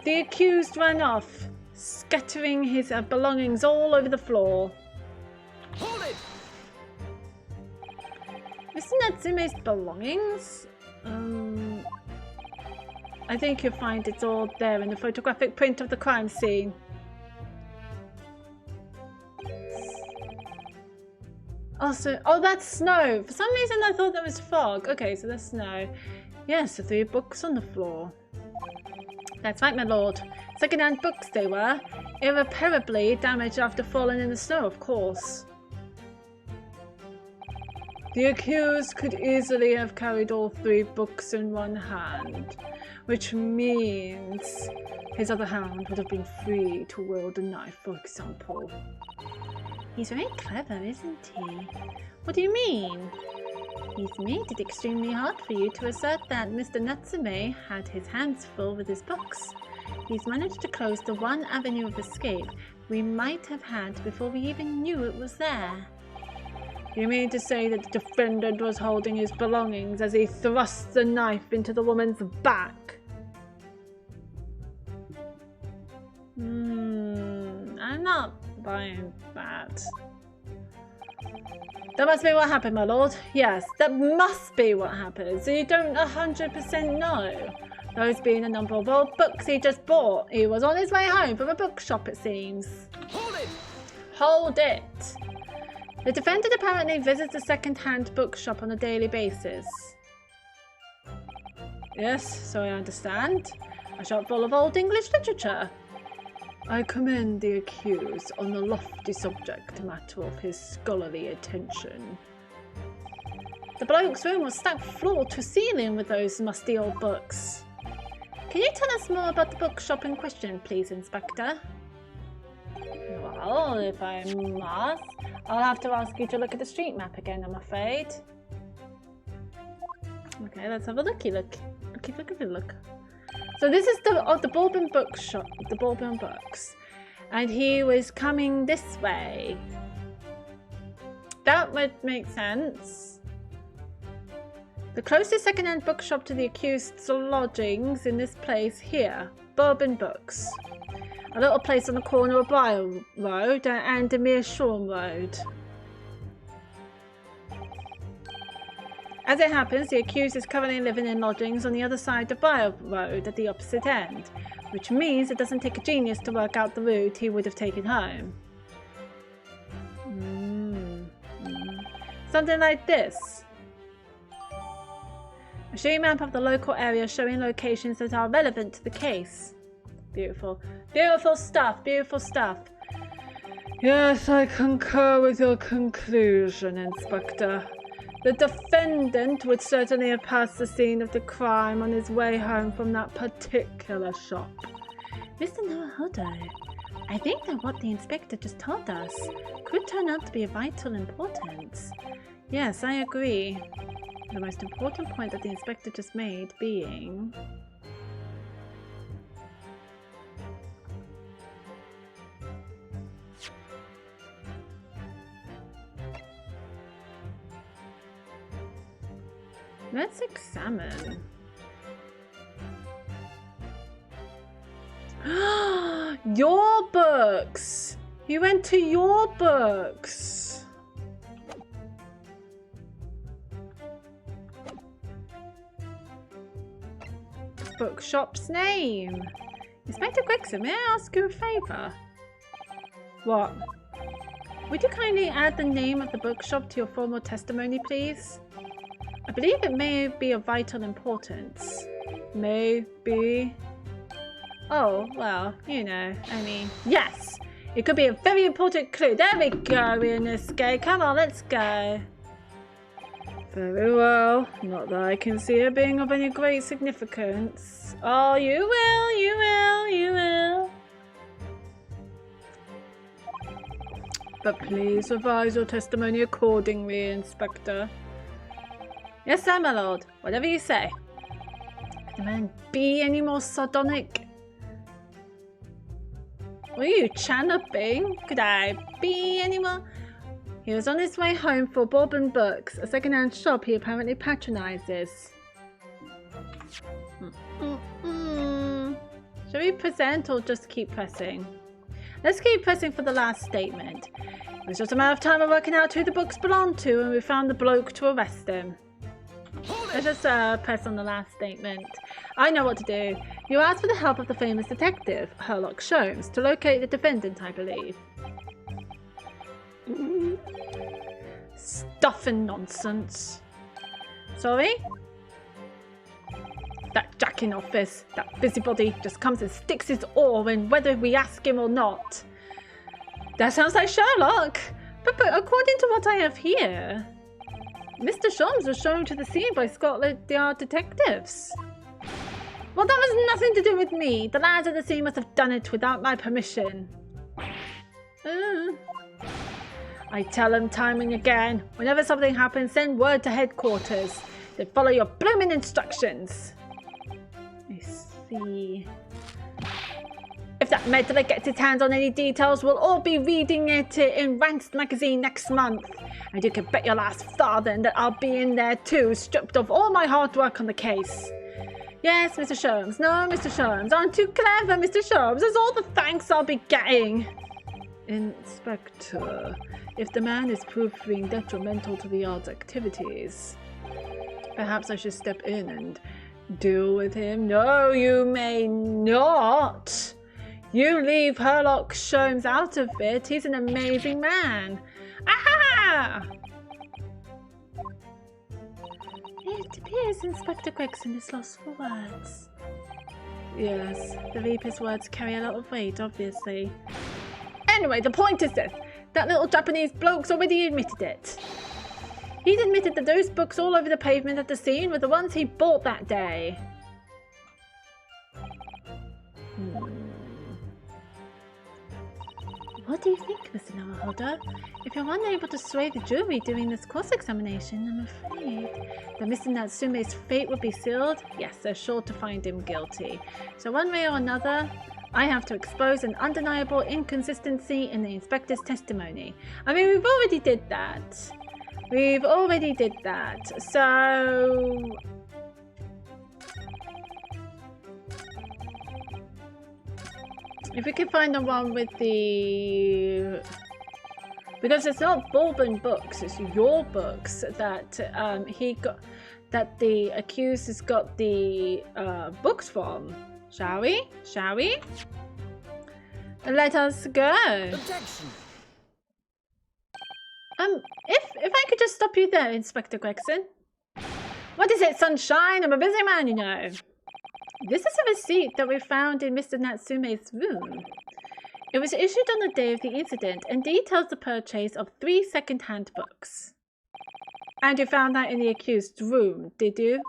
The accused ran off, scattering his belongings all over the floor. Hold it! Natsume's belongings? I think you'll find it's all there in the photographic print of the crime scene. Also, oh, that's snow. For some reason, I thought that was fog. Okay, so that's snow. Yes, the 3 books on the floor. That's right, my lord. Second-hand books they were. Irreparably damaged after falling in the snow, of course. The accused could easily have carried all 3 books in one hand, which means his other hand would have been free to wield a knife, for example. He's very clever, isn't he? What do you mean? He's made it extremely hard for you to assert that Mr. Natsume had his hands full with his books. He's managed to close the one avenue of escape we might have had before we even knew it was there. You mean to say that the defendant was holding his belongings as he thrust the knife into the woman's back? I'm not buying that. That must be what happened, my lord. Yes, that must be what happened. So you don't 100% know. Those being the number of old books he just bought. He was on his way home from a bookshop, it seems. Hold it! Hold it! The defendant apparently visits a second-hand bookshop on a daily basis. Yes, so I understand. A shop full of old English literature. I commend the accused on the lofty subject matter of his scholarly attention. The bloke's room was stacked floor to ceiling with those musty old books. Can you tell us more about the bookshop in question, please, Inspector? Well, if I must, I'll have to ask you to look at the street map again, I'm afraid. Okay, let's have a looky look. Look. So this is the Bourbon bookshop, the Bourbon books, and he was coming this way. That would make sense. The closest second-hand bookshop to the accused's lodgings in this place here, Bourbon Books. A little place on the corner of Briar Road and Demir Shorn Road. As it happens, the accused is currently living in lodgings on the other side of Briar Road at the opposite end, which means it doesn't take a genius to work out the route he would have taken home. Something like this. A street map of the local area showing locations that are relevant to the case. Beautiful. Beautiful stuff, beautiful stuff. Yes, I concur with your conclusion, Inspector. The defendant would certainly have passed the scene of the crime on his way home from that particular shop. Mr. Naruhodo, I think that what the inspector just told us could turn out to be of vital importance. Yes, I agree. The most important point that the inspector just made being... Let's examine. Your books! You went to your books! Bookshop's name. Inspector Gregson, may I ask you a favour? What? Would you kindly add the name of the bookshop to your formal testimony, please? I believe it may be of vital importance. Maybe. Oh, well, you know, I mean, yes! It could be a very important clue. There we go, Inosuke. Come on, let's go. Very well. Not that I can see it being of any great significance. Oh, you will, you will, you will. But please revise your testimony accordingly, Inspector. Yes, sir, my lord. Whatever you say. Could the man be any more sardonic? Were you channeling? Could I be any more? He was on his way home for Bourbon Books, a second-hand shop he apparently patronizes. Shall we present or just keep pressing? Let's keep pressing for the last statement. It was just a matter of time of working out who the books belonged to, and we found the bloke to arrest him. Let's just press on the last statement. I know what to do. You asked for the help of the famous detective, Sherlock Holmes, to locate the defendant, I believe. Stuff and nonsense. Sorry? That Jack in office, that busybody, just comes and sticks his oar in whether we ask him or not. That sounds like Sherlock. But according to what I have here, Mr. Sholmes was shown to the scene by Scotland Yard detectives. Well, that was nothing to do with me. The lads at the scene must have done it without my permission. I tell them time and again, whenever something happens, send word to headquarters. They follow your blooming instructions. I see. If that meddler gets his hands on any details, we'll all be reading it in Rant's magazine next month. And you can bet your last farthing that I'll be in there too, stripped of all my hard work on the case. Yes, Mr. Sholmes. No, Mr. Sholmes. Aren't you clever, Mr. Sholmes? That's all the thanks I'll be getting. Inspector, if the man is proving detrimental to the Yard's activities, perhaps I should step in and deal with him. No, you may not. You leave Sherlock Holmes out of it. He's an amazing man. Aha! It appears Inspector Gregson is lost for words. Yes, the Reaper's words carry a lot of weight, obviously. Anyway, the point is this. That little Japanese bloke's already admitted it. He's admitted that those books all over the pavement at the scene were the ones he bought that day. What do you think, Mr. Noahulder? If you're unable to sway the jury during this cross-examination, I'm afraid that Mr. Natsume's fate will be sealed. Yes, they're sure to find him guilty. So one way or another, I have to expose an undeniable inconsistency in the inspector's testimony. I mean, we've already did that. So if we can find the one with the... Because it's not Bourbon books, it's your books that he got, that the accused has got the books from. Shall we? Shall we? Let us go. Objection. If I could just stop you there, Inspector Gregson. What is it, sunshine? I'm a busy man, you know. This is a receipt that we found in Mr. Natsume's room. It was issued on the day of the incident and details the purchase of 3 second-hand books. And you found that in the accused's room, did you?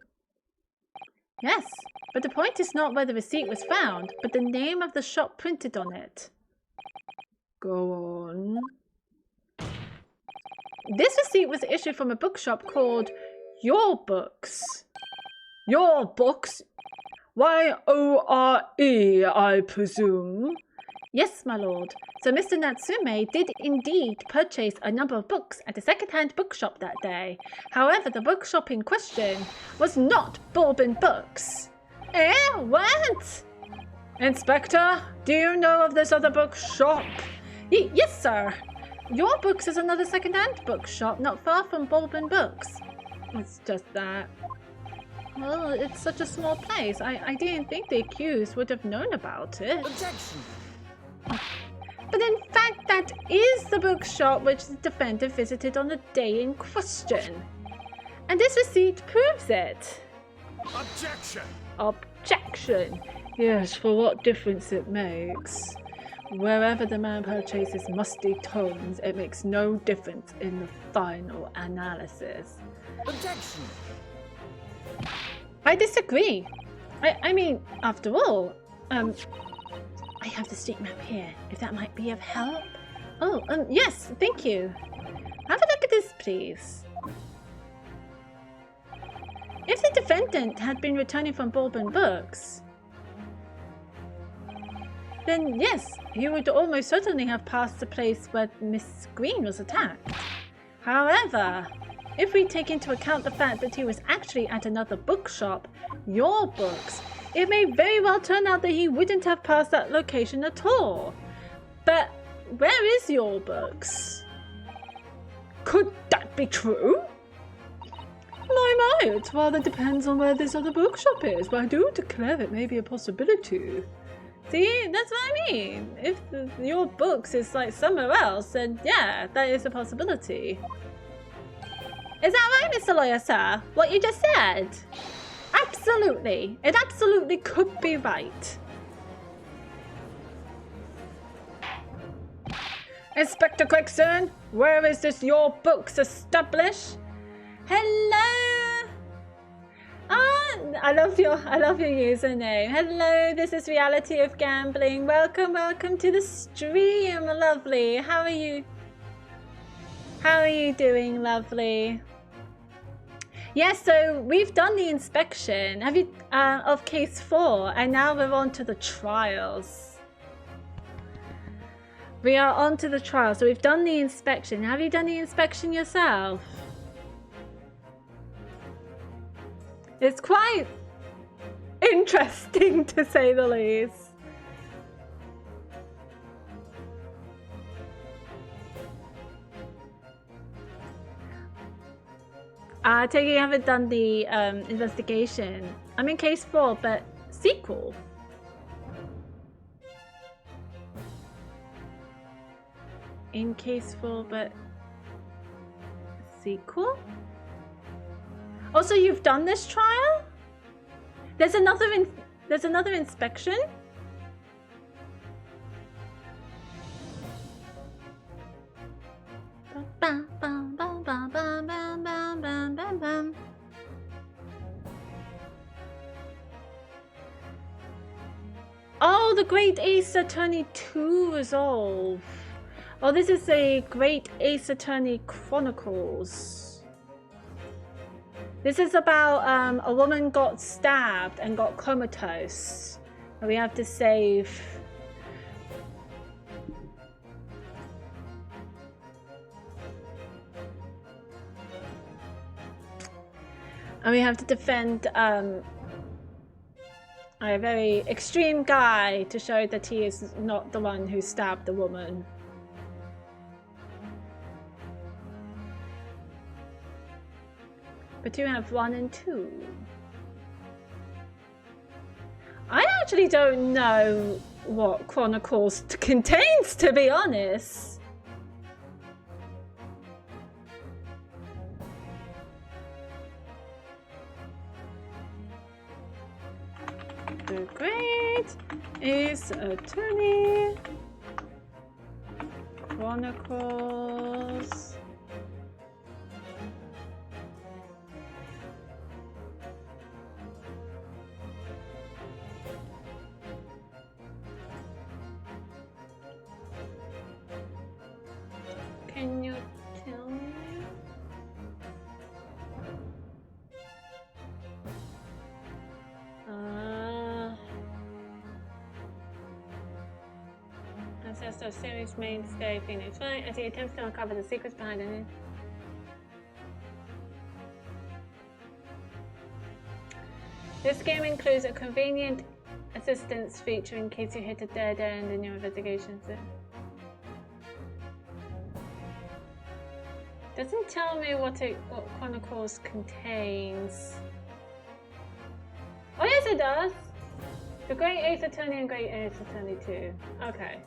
Yes, but the point is not where the receipt was found, but the name of the shop printed on it. Go on. This receipt was issued from a bookshop called Your Books. Your Books? Y-O-R-E, I presume. Yes, my lord. So Mr. Natsume did indeed purchase a number of books at a second-hand bookshop that day. However, the bookshop in question was not Bourbon Books. Eh? What? Inspector, do you know of this other bookshop? Yes, sir. Your Books is another second-hand bookshop not far from Bourbon Books. It's just that. Well, it's such a small place. I didn't think the accused would have known about it. Objection. But in fact, that is the bookshop which the defendant visited on the day in question. And this receipt proves it. Objection. Objection. Yes, for what difference it makes. Wherever the man purchases musty tomes, it makes no difference in the final analysis. Objection. I disagree. I mean, after all, I have the street map here, if that might be of help. Oh, yes, thank you. Have a look at this, please. If the defendant had been returning from Bourbon Books, then yes, he would almost certainly have passed the place where Miss Green was attacked. However, if we take into account the fact that he was actually at another bookshop, Your Books, it may very well turn out that he wouldn't have passed that location at all. But where is Your Books? Could that be true? It rather depends on where this other bookshop is, but I do declare it may be a possibility. See, that's what I mean. If your books is like somewhere else, then yeah, that is a possibility. Is that right, Mr. Lawyer, sir? What you just said? Absolutely. It absolutely could be right. Inspector Quickson, where is this your books established? Hello. I love your username. Hello, this is Reality of Gambling. Welcome to the stream, lovely. How are you? How are you doing, lovely? Yes, so we've done the inspection. Have you of case 4, and now we're on to the trials. We are on to the trial. So we've done the inspection. Have you done the inspection yourself? It's quite interesting, to say the least. I take it you haven't done the investigation. I'm in case 4, but sequel. In case 4, but sequel? Also, you've done this trial? There's another inspection? Oh, the Great Ace Attorney 2 resolve. Oh, this is a Great Ace Attorney Chronicles. This is about a woman got stabbed and got comatose. And we have to save. And we have to defend a very extreme guy to show that he is not the one who stabbed the woman. But you have 1 and 2. I actually don't know what Chronicles contains, to be honest. The Great Ace Attorney Chronicles. Can you tell me? That's a series mainstay Phoenix, right? As he attempts to uncover the secrets behind it. This game includes a convenient assistance feature in case you hit a dead end in your investigation. Doesn't tell me what Chronicles contains. Oh yes, it does. The Great Ace Attorney and Great Ace Attorney 2. Okay.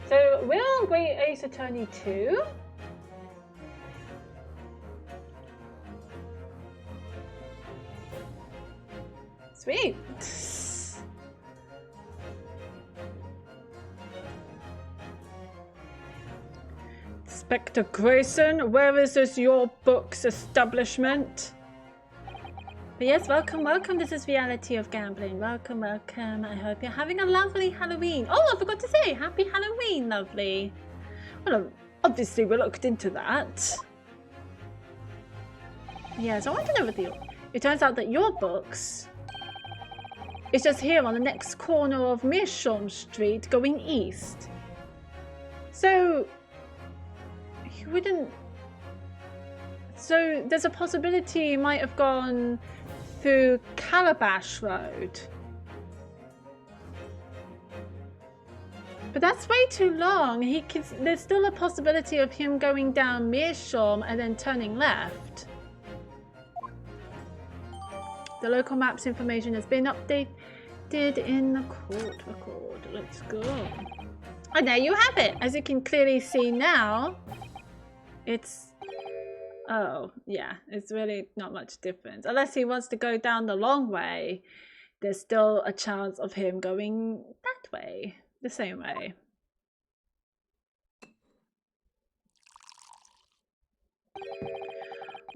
So we're on Great Ace Attorney 2. Sweet. Inspector Grayson, where is this your books establishment? But yes, welcome. This is Reality of Gambling. Welcome. I hope you're having a lovely Halloween. Oh, I forgot to say, happy Halloween, lovely. Well, obviously we looked into that. Yeah, so I want to know what it turns out that your books is just here on the next corner of Meerschaum Street going east. So you wouldn't. So there's a possibility you might have gone through Calabash Road. But that's way too long. There's still a possibility of him going down Meerschaum and then turning left. The local map's information has been updated in the court record. Let's go. And there you have it. As you can clearly see now, it's... Oh, yeah. It's really not much difference. Unless he wants to go down the long way, there's still a chance of him going that way. The same way.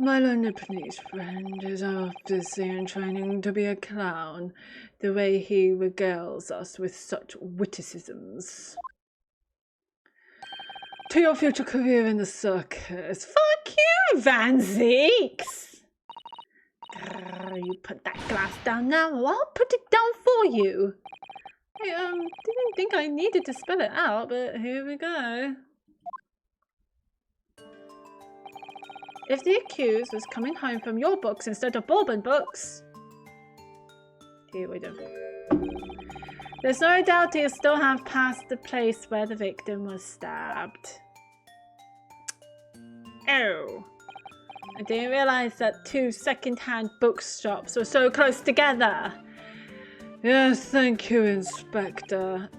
My lonely police friend is obviously in training to be a clown, the way he regales us with such witticisms. To your future career in the circus. Fuck you, Van Zeeks! You put that glass down now, or I'll put it down for you. I didn't think I needed to spell it out, but here we go. If the accused was coming home from your books instead of Bourbon books... Here we go. There's no doubt he'll still have passed the place where the victim was stabbed. Oh. I didn't realise that 2 second-hand bookshops were so close together. Yes, thank you, Inspector.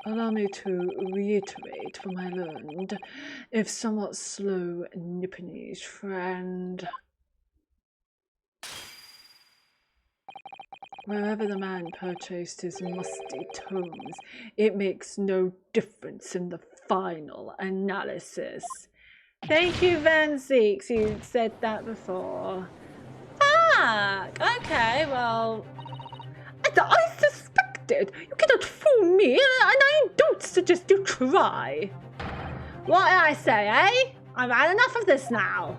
Allow me to reiterate from my learned, if somewhat slow, Nipponese friend. Wherever the man purchased his musty tomes, it makes no difference in the final analysis. Thank you, Van Zeeks. You said that before. Fuck! Okay, well... As I suspected! You cannot fool me, and I don't suggest you try. What did I say, eh? I've had enough of this now.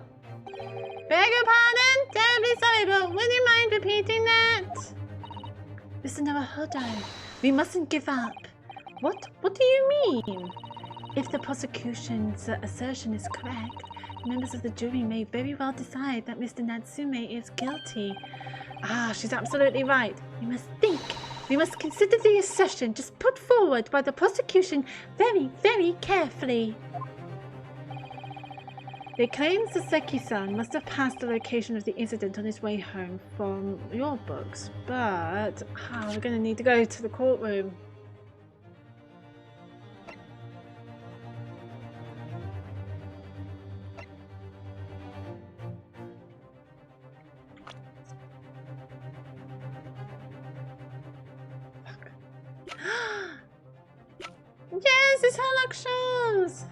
Beg your pardon? Terribly sorry, but would you mind repeating that? Listen to Hodo. We mustn't give up. What do you mean? If the prosecution's assertion is correct, members of the jury may very well decide that Mr. Natsume is guilty. Ah, she's absolutely right. We must think. We must consider the assertion just put forward by the prosecution very, very carefully. They claim Saseki-san must have passed the location of the incident on his way home from your books, but we're going to need to go to the courtroom. Yes, it's Herlock shows!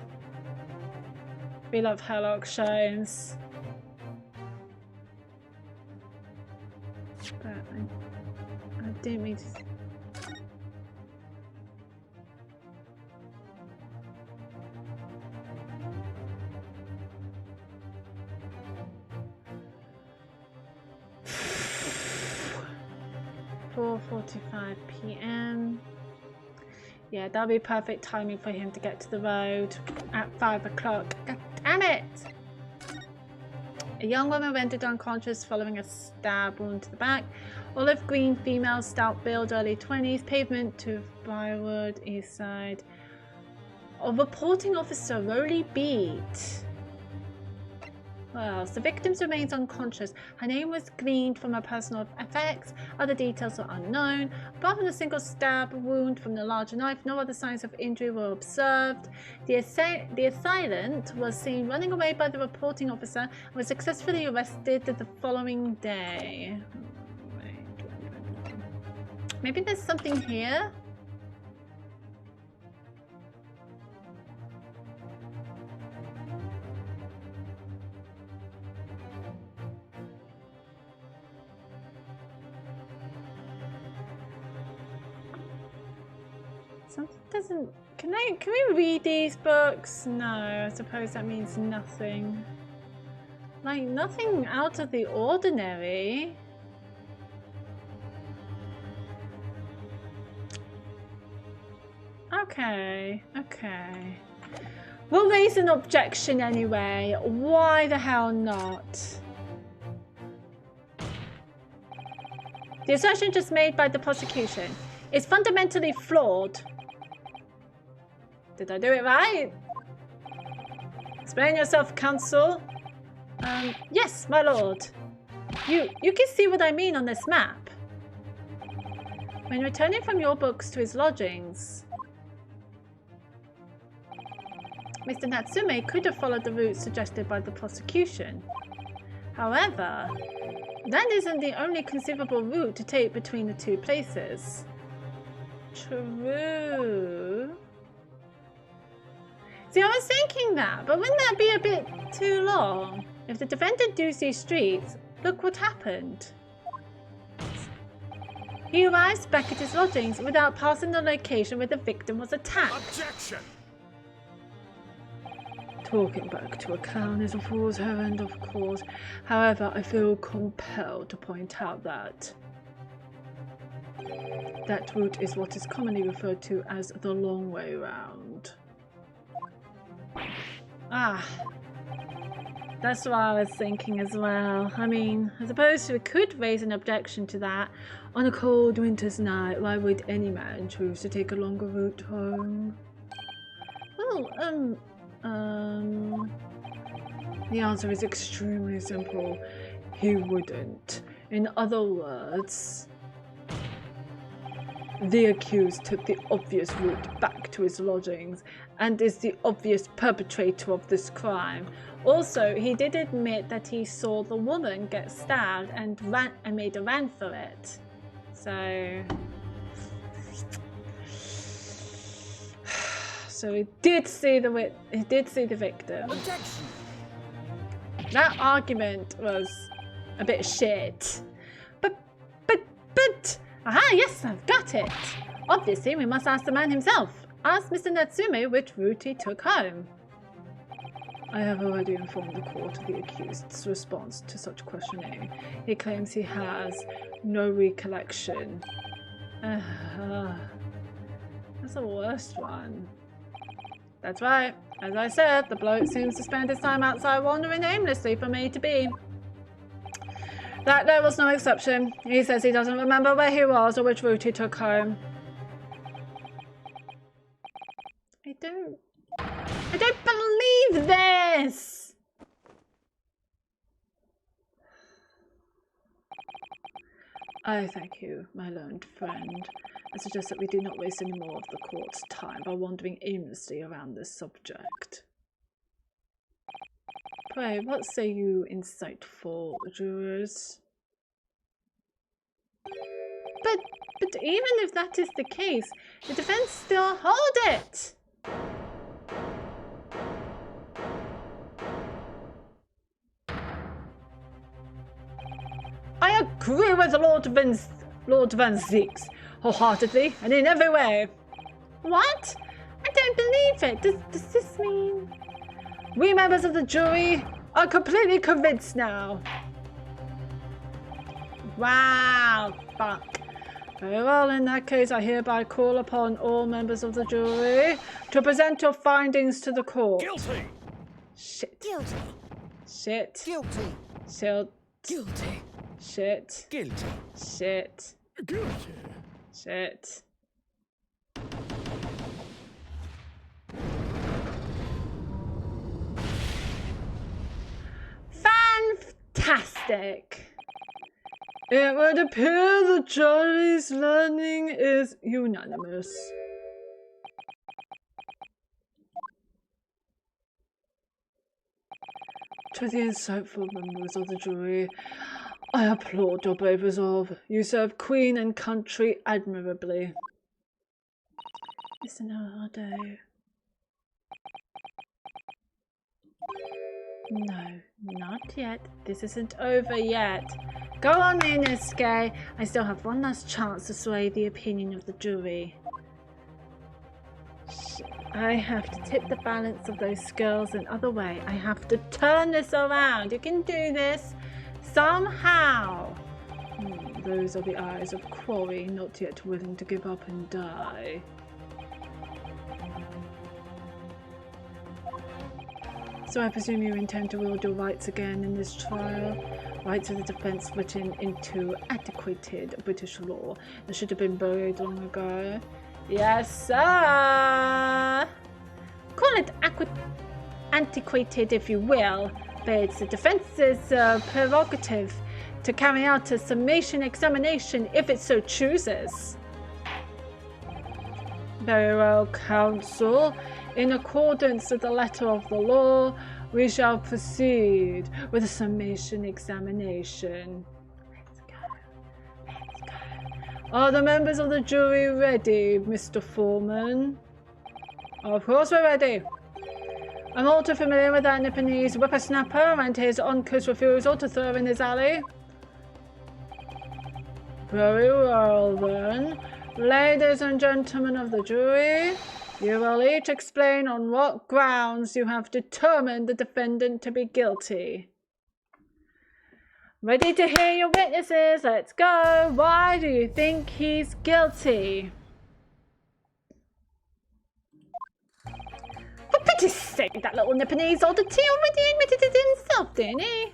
We love Herlock shows. But I didn't mean to... .45 p.m. Yeah, that'll be perfect timing for him to get to the road at 5 o'clock. God damn it! A young woman rendered unconscious following a stab wound to the back. Olive green female, stout build, early 20s, pavement to Briarwood, east side. A reporting officer, Rolly Beat. Well, the victim remains unconscious. Her name was gleaned from her personal effects. Other details are unknown. Apart from a single stab wound from the larger knife, no other signs of injury were observed. The assailant was seen running away by the reporting officer and was successfully arrested the following day. Maybe there's something here? Something doesn't... Can we read these books? No, I suppose that means nothing. Like, nothing out of the ordinary. Okay. We'll raise an objection anyway. Why the hell not? The assertion just made by the prosecution is fundamentally flawed. Did I do it right? Explain yourself, counsel. Yes, my lord. You can see what I mean on this map. When returning from your books to his lodgings, Mr. Natsume could have followed the route suggested by the prosecution. However, that isn't the only conceivable route to take between the two places. True. See, I was thinking that, but wouldn't that be a bit too long? If the defendant do see streets, look what happened. He arrives back at his lodgings without passing the location where the victim was attacked. Objection! Talking back to a clown is a fool's errand, of course. However, I feel compelled to point out that that route is what is commonly referred to as the long way round. Ah, that's what I was thinking as well. I mean, I suppose we could raise an objection to that. On a cold winter's night, why would any man choose to take a longer route home? Well, the answer is extremely simple. He wouldn't. In other words, the accused took the obvious route back to his lodgings and is the obvious perpetrator of this crime. Also, he did admit that he saw the woman get stabbed and made a run for it. So he did see the victim. Objection! That argument was a bit shit. But, aha, yes, I've got it. Obviously, we must ask the man himself. Ask Mr. Natsume which route he took home. I have already informed the court of the accused's response to such questioning. He claims he has no recollection. That's the worst one. That's right. As I said, the bloke seems to spend his time outside wandering aimlessly from A to B. That there was no exception. He says he doesn't remember where he was or which route he took home. I don't believe this! I thank you, my learned friend. I suggest that we do not waste any more of the court's time by wandering aimlessly around this subject. Pray, what say you, insightful jurors? But even if that is the case, the defense still hold it! I agree with Lord Van Zieks wholeheartedly and in every way. What? I don't believe it. Does this mean we members of the jury are completely convinced now? Wow, fuck. Very well, in that case, I hereby call upon all members of the jury to present your findings to the court. Guilty! Shit. Guilty. Shit. Guilty. Shit. Guilty. Shit. Guilty. Shit. Guilty. Shit. Fantastic! It would appear the jury's learning is unanimous. To the insightful members of the jury, I applaud your brave resolve. You serve Queen and country admirably. Mr. Narado. No, not yet. This isn't over yet. Go on, Inosuke. I still have one last chance to sway the opinion of the jury. I have to tip the balance of those skills another way. I have to turn this around. You can do this. Somehow. Those are the eyes of Quarry, not yet willing to give up and die. So I presume you intend to wield your rights again in this trial? Rights of the defense written into antiquated British law that should have been buried long ago. Yes, sir! Call it antiquated if you will, it's the defense's prerogative to carry out a summation examination if it so chooses. Very well, counsel. In accordance with the letter of the law, we shall proceed with a summation examination. Let's go. Let's go. Are the members of the jury ready, Mr. Foreman? Of course we're ready. I'm all too familiar with that Nipponese whippersnapper and his uncouth refusal to throw in his alley. Very well then. Ladies and gentlemen of the jury, you will each explain on what grounds you have determined the defendant to be guilty. Ready to hear your witnesses? Let's go. Why do you think he's guilty? For pity's sake, that little Nipponese oddity already admitted it himself, didn't he?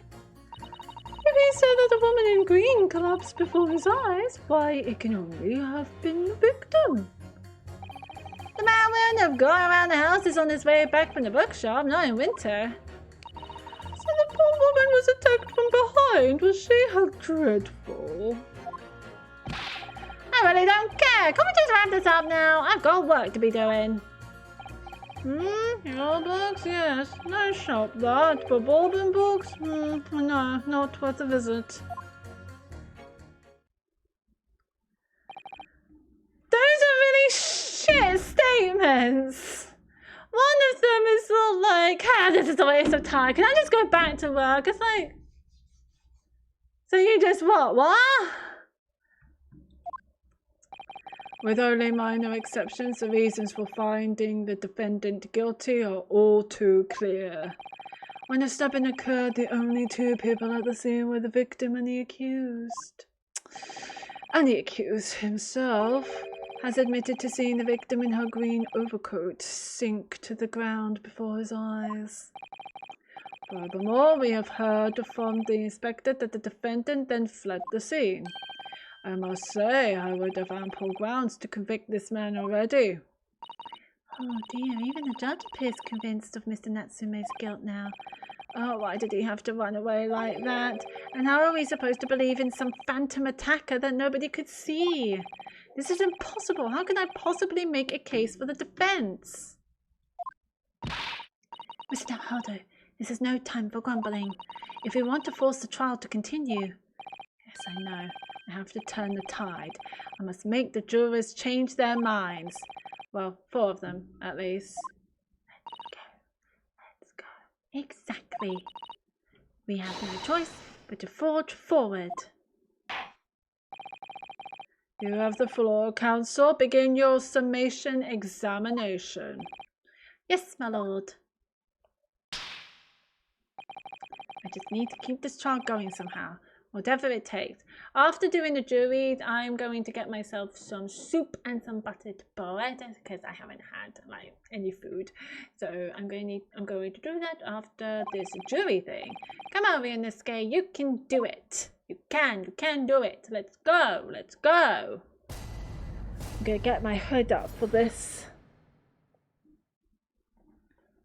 If he said that a woman in green collapsed before his eyes, why, it can only have been the victim. The man wouldn't have gone around the houses on his way back from the bookshop, not in winter. So the poor woman was attacked from behind, was she? How dreadful. I really don't care. Can we just wrap this up now? I've got work to be doing. Your books? Yes. Nice shop, that. But Bourbon books? No, not worth a visit. Those are really shit statements. One of them is sort of like, this is a waste of time. Can I just go back to work? It's like, so you just what? With only minor exceptions, the reasons for finding the defendant guilty are all too clear. When the stabbing occurred, the only two people at the scene were the victim and the accused. And the accused himself has admitted to seeing the victim in her green overcoat sink to the ground before his eyes. Furthermore, we have heard from the inspector that the defendant then fled the scene. I must say, I would have ample grounds to convict this man already. Oh dear, even the judge appears convinced of Mr. Natsume's guilt now. Oh, why did he have to run away like that? And how are we supposed to believe in some phantom attacker that nobody could see? This is impossible. How can I possibly make a case for the defense? Mr. Naruto, this is no time for grumbling. If we want to force the trial to continue... Yes, I know. I have to turn the tide. I must make the jurors change their minds. Well, 4 of them, at least. Let's go. Exactly. We have no choice but to forge forward. You have the floor, counsel. Begin your summation examination. Yes, my lord. I just need to keep this trial going somehow. Whatever it takes. After doing the juries, I'm going to get myself some soup and some buttered bread because I haven't had like any food. So I'm going to do that after this jury thing. Come over, Inosuke. You can do it. You can do it. Let's go. Let's go. I'm going to get my hood up for this.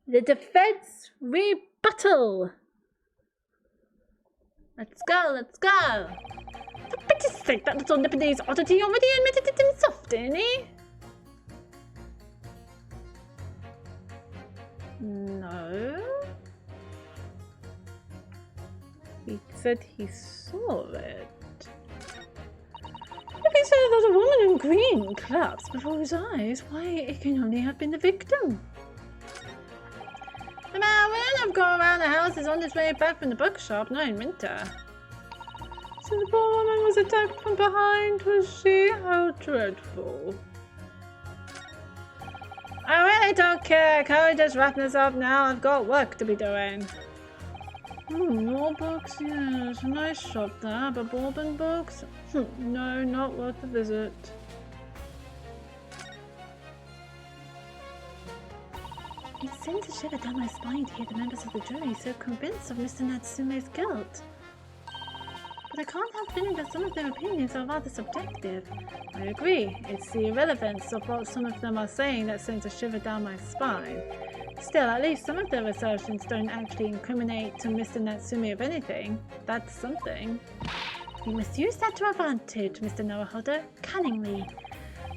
The defense rebuttal. Let's go, let's go! For pity's sake, that little Nipponese oddity already admitted it himself, didn't he? No. He said he saw it. If he said that a woman in green collapsed before his eyes, why, it can only have been the victim. The man wouldn't have gone around the houses on his way back from the bookshop, not in winter. So the poor woman was attacked from behind, was she? How dreadful. I really don't care. Can we just wrap this up now? I've got work to be doing. More books, yes. Nice shop there, but Bourbon books? No, not worth a visit. It sends a shiver down my spine to hear the members of the jury so convinced of Mr. Natsume's guilt. But I can't help feeling that some of their opinions are rather subjective. I agree, it's the irrelevance of what some of them are saying that sends a shiver down my spine. Still, at least some of their assertions don't actually incriminate to Mr. Natsumi of anything. That's something. You misuse that to advantage, Mr. Naruhodo. Cunningly.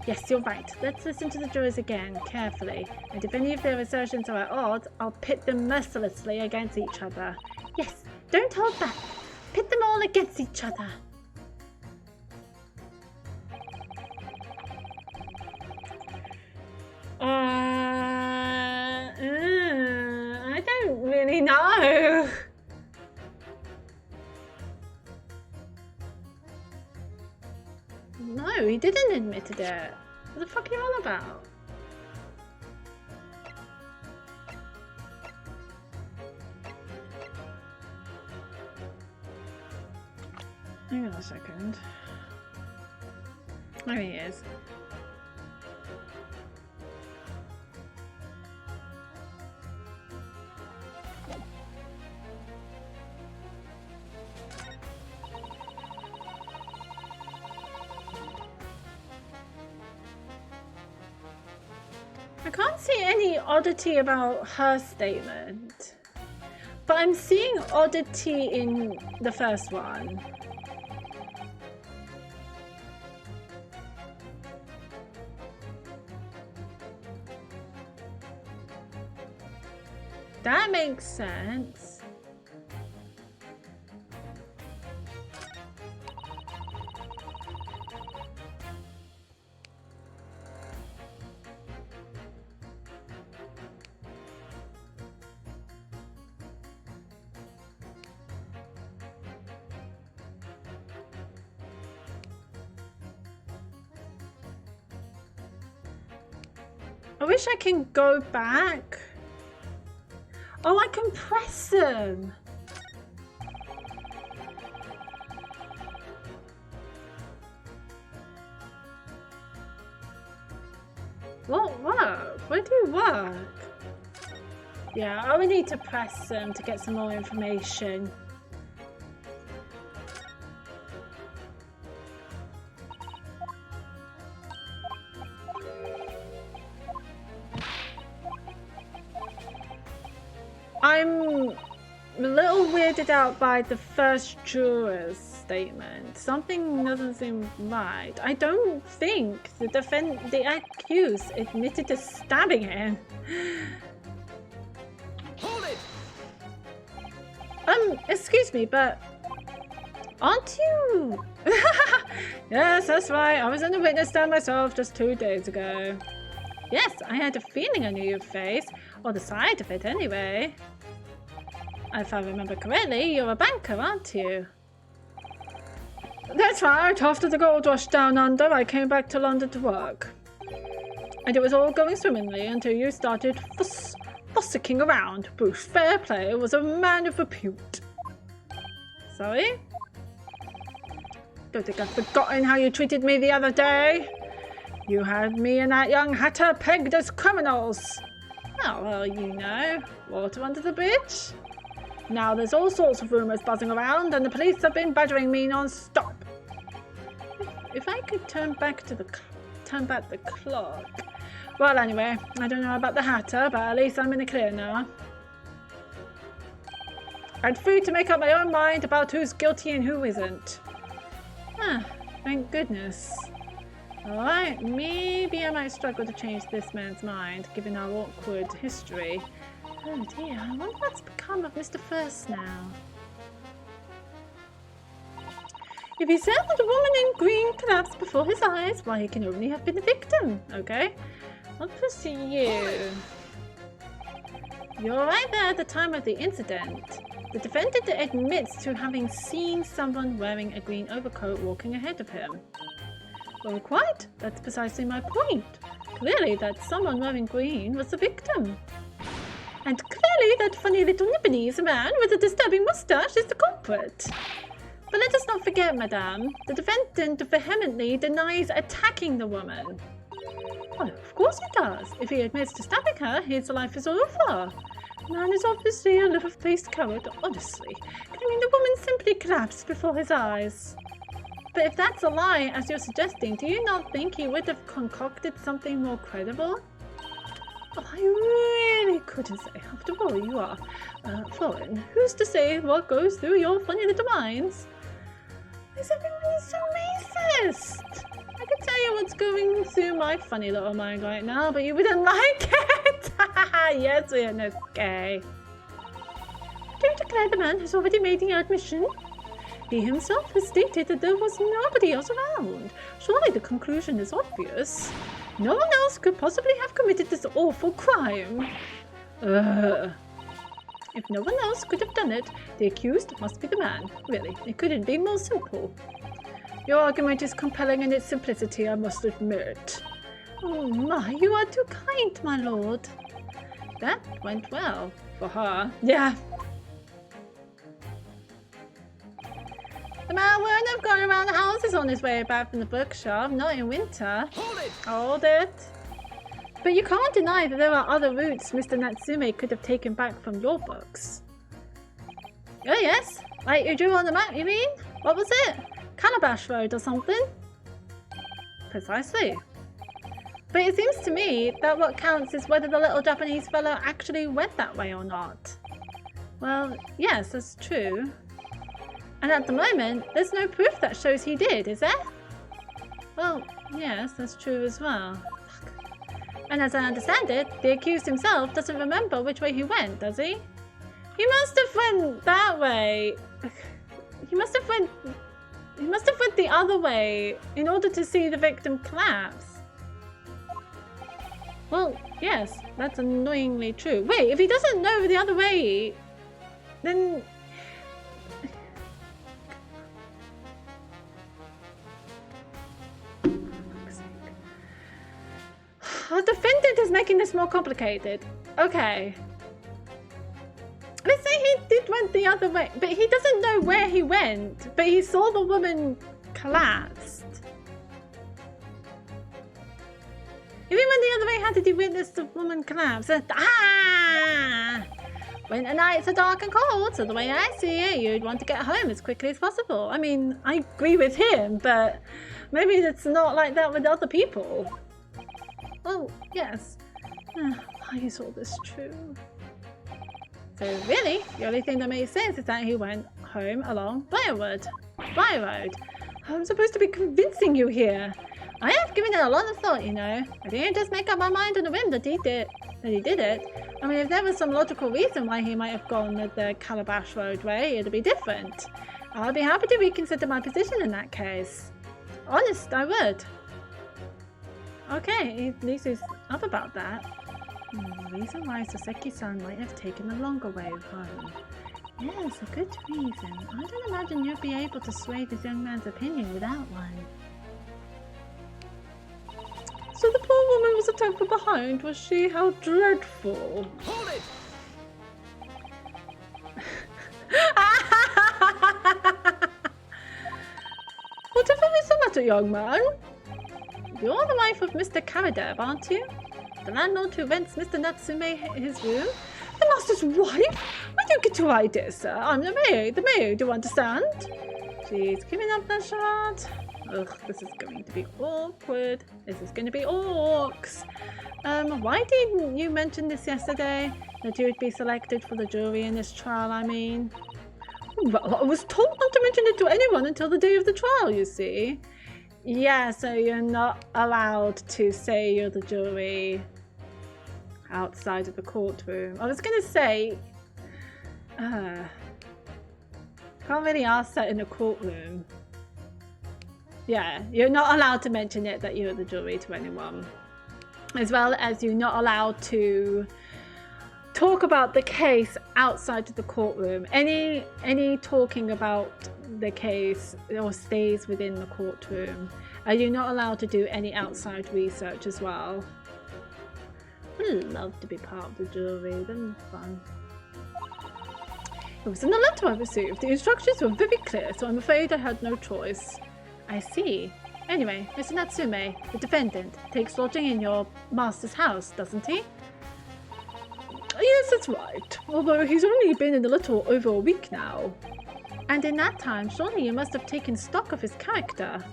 Yes, you're right. Let's listen to the jurors again, carefully. And if any of their assertions are at odds, I'll pit them mercilessly against each other. Yes, don't hold back. Pit them all against each other. I don't really know. No, he didn't admit it. What the fuck are you on about? Hang on a second. There he is. I can't see any oddity about her statement, but I'm seeing oddity in the first one. That makes sense. I wish I can go back. Oh, I can press them. What work? Where do you work? Yeah, I would need to press them to get some more information. I'm a little weirded out by the first juror's statement. Something doesn't seem right. I don't think the accused admitted to stabbing him. Hold it! Excuse me, but aren't you? Yes, that's right. I was in the witness stand myself just 2 days ago. Yes, I had a feeling I knew your face, or the side of it anyway. If I remember correctly, you're a banker, aren't you? That's right. After the gold rush down under, I came back to London to work. And it was all going swimmingly until you started fussicking around. Bruce Fairplay was a man of repute. Sorry? Don't think I've forgotten how you treated me the other day. You had me and that young hatter pegged as criminals. Oh, well, you know, water under the bridge. Now there's all sorts of rumours buzzing around and the police have been badgering me non-stop. If I could turn back the clock. Well, anyway, I don't know about the hatter, but at least I'm in the clear now. I'm free to make up my own mind about who's guilty and who isn't. Ah, thank goodness. Alright, maybe I might struggle to change this man's mind, given our awkward history. Oh dear, I wonder what's become of Mr. First now. If he said that a woman in green collapsed before his eyes, why, he can only have been the victim. Okay, I'll pursue you. You're right there at the time of the incident. The defendant admits to having seen someone wearing a green overcoat walking ahead of him. Well, quite. That's precisely my point. Clearly, that someone wearing green was the victim. And clearly, that funny little Nipponese man with a disturbing moustache is the culprit. But let us not forget, madame, the defendant vehemently denies attacking the woman. Well, of course he does. If he admits to stabbing her, his life is over. The man is obviously a liver-faced coward, honestly. Claiming the woman simply collapsed before his eyes. But if that's a lie, as you're suggesting, do you not think he would have concocted something more credible? Oh, I really couldn't say. After all, you are foreign. Who's to say what goes through your funny little minds? Because everyone is so racist. I can tell you what's going through my funny little mind right now, but you wouldn't like it. Yes, we are not gay. Do you declare the man has already made the admission? He himself has stated that there was nobody else around. Surely the conclusion is obvious. No one else could possibly have committed this awful crime. If no one else could have done it, the accused must be the man. Really, it couldn't be more simple. Your argument is compelling in its simplicity, I must admit. Oh my, you are too kind, my lord. That went well for her. Yeah. The man wouldn't have gone around the houses on his way back from the bookshop, not in winter. Hold it! Hold it. But you can't deny that there are other routes Mr. Natsume could have taken back from your books. Oh yes, like you drew on the map, you mean? What was it? Calabash Road or something? Precisely. But it seems to me that what counts is whether the little Japanese fellow actually went that way or not. Well, yes, that's true. And at the moment, there's no proof that shows he did, is there? Well, yes, that's true as well. And as I understand it, the accused himself doesn't remember which way he went, does he? He must have went that way. He must have went the other way in order to see the victim collapse. Well, yes, that's annoyingly true. Wait, if he doesn't know the other way, then... The defendant is making this more complicated. Okay. Let's say he did went the other way, but he doesn't know where he went, but he saw the woman collapsed. If he went the other way, how did he witness the woman collapse? Winter nights are dark and cold, so the way I see it, you'd want to get home as quickly as possible. I mean, I agree with him, but maybe it's not like that with other people. Oh, yes. Why is all this true? So really, the only thing that makes sense is that he went home along Briarwood. Briarroad. I'm supposed to be convincing you here. I have given it a lot of thought, you know. I didn't just make up my mind on a whim that he did it. I mean, if there was some logical reason why he might have gone the Calabash Road way, it'd be different. I'd be happy to reconsider my position in that case. Honest, I would. Okay, at least he's up about that. The reason why Soseki-san might have taken the longer way home. Yes, a good reason. I don't imagine you'd be able to sway this young man's opinion without one. So the poor woman was attacked from behind, was she? How dreadful. Hold it! Whatever is the matter, young man? You're the wife of Mr. Karadev, aren't you? The landlord who rents Mr. Natsume his room? The master's wife? Where do you get your ideas, sir? I'm the maid, do you understand? She's giving up that shot. Ugh, this is going to be awkward. This is going to be orcs. Why didn't you mention this yesterday? That you would be selected for the jury in this trial, I mean? Well, I was told not to mention it to anyone until the day of the trial, you see. Yeah, so you're not allowed to say you're the jury outside of the courtroom. I was going to say, can't really ask that in a courtroom. Yeah, you're not allowed to mention it that you're the jury to anyone. As well as you're not allowed to talk about the case outside of the courtroom. Any talking about the case or stays within the courtroom. You're not allowed to do any outside research as well. I'd love to be part of the jury, that'd be fun. It was in the letter I received. The instructions were very clear, so I'm afraid I had no choice. I see. Anyway, Mr. Natsume, the defendant, takes lodging in your master's house, doesn't he? Yes, that's right. Although he's only been in a little over a week now. And in that time, surely you must have taken stock of his character.